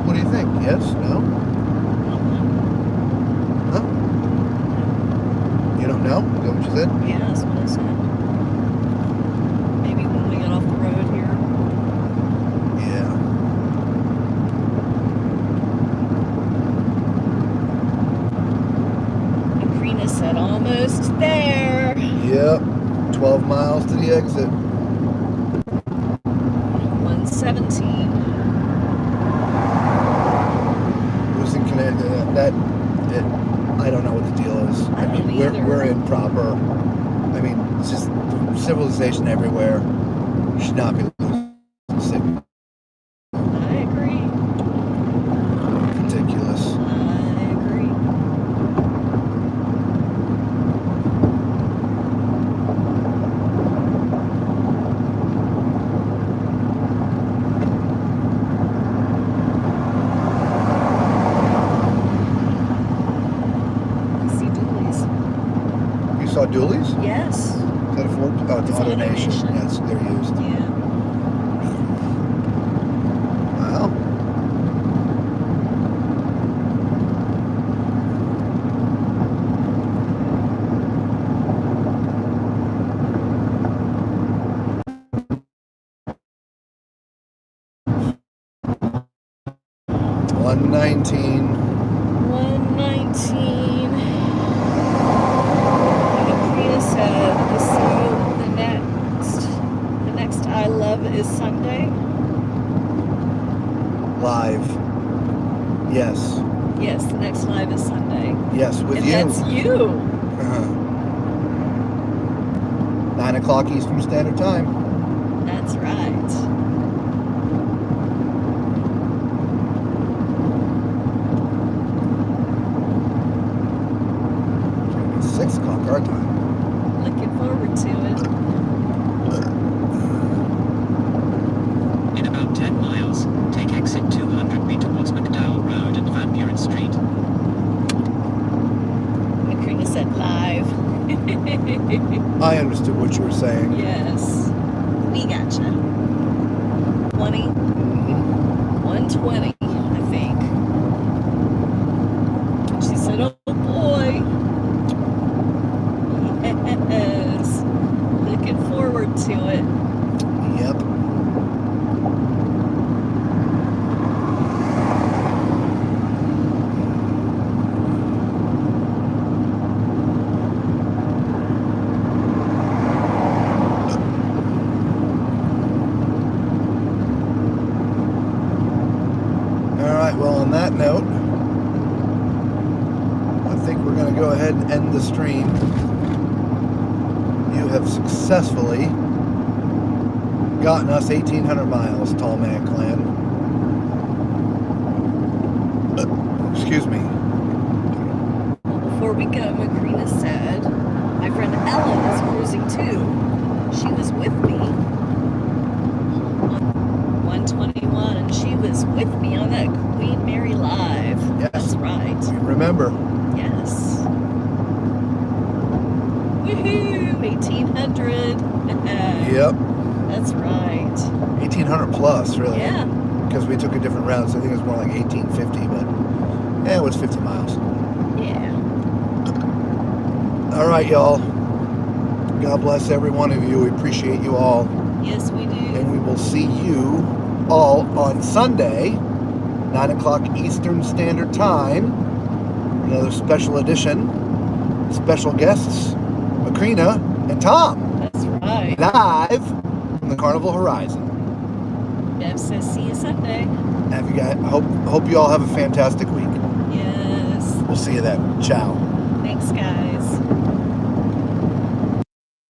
What do you think? Yes? No? Huh? You don't know? Is that what you said? Yeah, that's what I said. Maybe when we get off the road here. Yeah. Akrina said almost there. Yep. 12 miles to the exit. 117. Who's in Connecticut? I don't know what the deal is. I don't either. We're improper. I mean, it's just civilization everywhere. You should not be losing signal. I agree. Ridiculous. I agree. I see dualies. You saw dualies? Yes. Is that a Ford? Oh, it's It's AutoNation. AutoNation. Yes, they're used. Yeah. Wow. $119. 119. Akrina said, so the next I love is Sunday. Live. Yes. Yes, the next live is Sunday. Yes, with and you. that's you. 9 o'clock Eastern Standard Time. That's right. It's 6 o'clock our time. Looking forward to it. In about 10 miles, take exit 200B towards McDowell Road and Van Buren Street. Akrina said live. I understood what you were saying. Yes. We gotcha. 20. Mhm. 120, I think. She said, oh boy. Yes. Looking forward to it. Yep. Well, on that note, I think we're going to go ahead and end the stream. You you have successfully gotten us 1,800 miles, Tall Man Clan. Excuse me. Before we go, Macrina said, my friend Ellen is cruising too. She was with me on 121, and she was with me on that Queen Mary Live. Yes. That's right. Remember. Yes. Woohoo! 1,800. Yep. That's right. 1,800 plus, really. Yeah. Because we took a different route, so I think it was more like 1,850, but yeah, it was 50 miles. Yeah. All right, y'all. God bless every one of you. We appreciate you all. Yes, we do. And we will see you all on Sunday, 9 o'clock Eastern Standard Time. Another special edition. Special guests, Macrina and Tom. That's right. Live from the Carnival Horizon. Bev says, see you Sunday. Have you guys, hope you all have a fantastic week. Yes. We'll see you then. Ciao. Thanks, guys.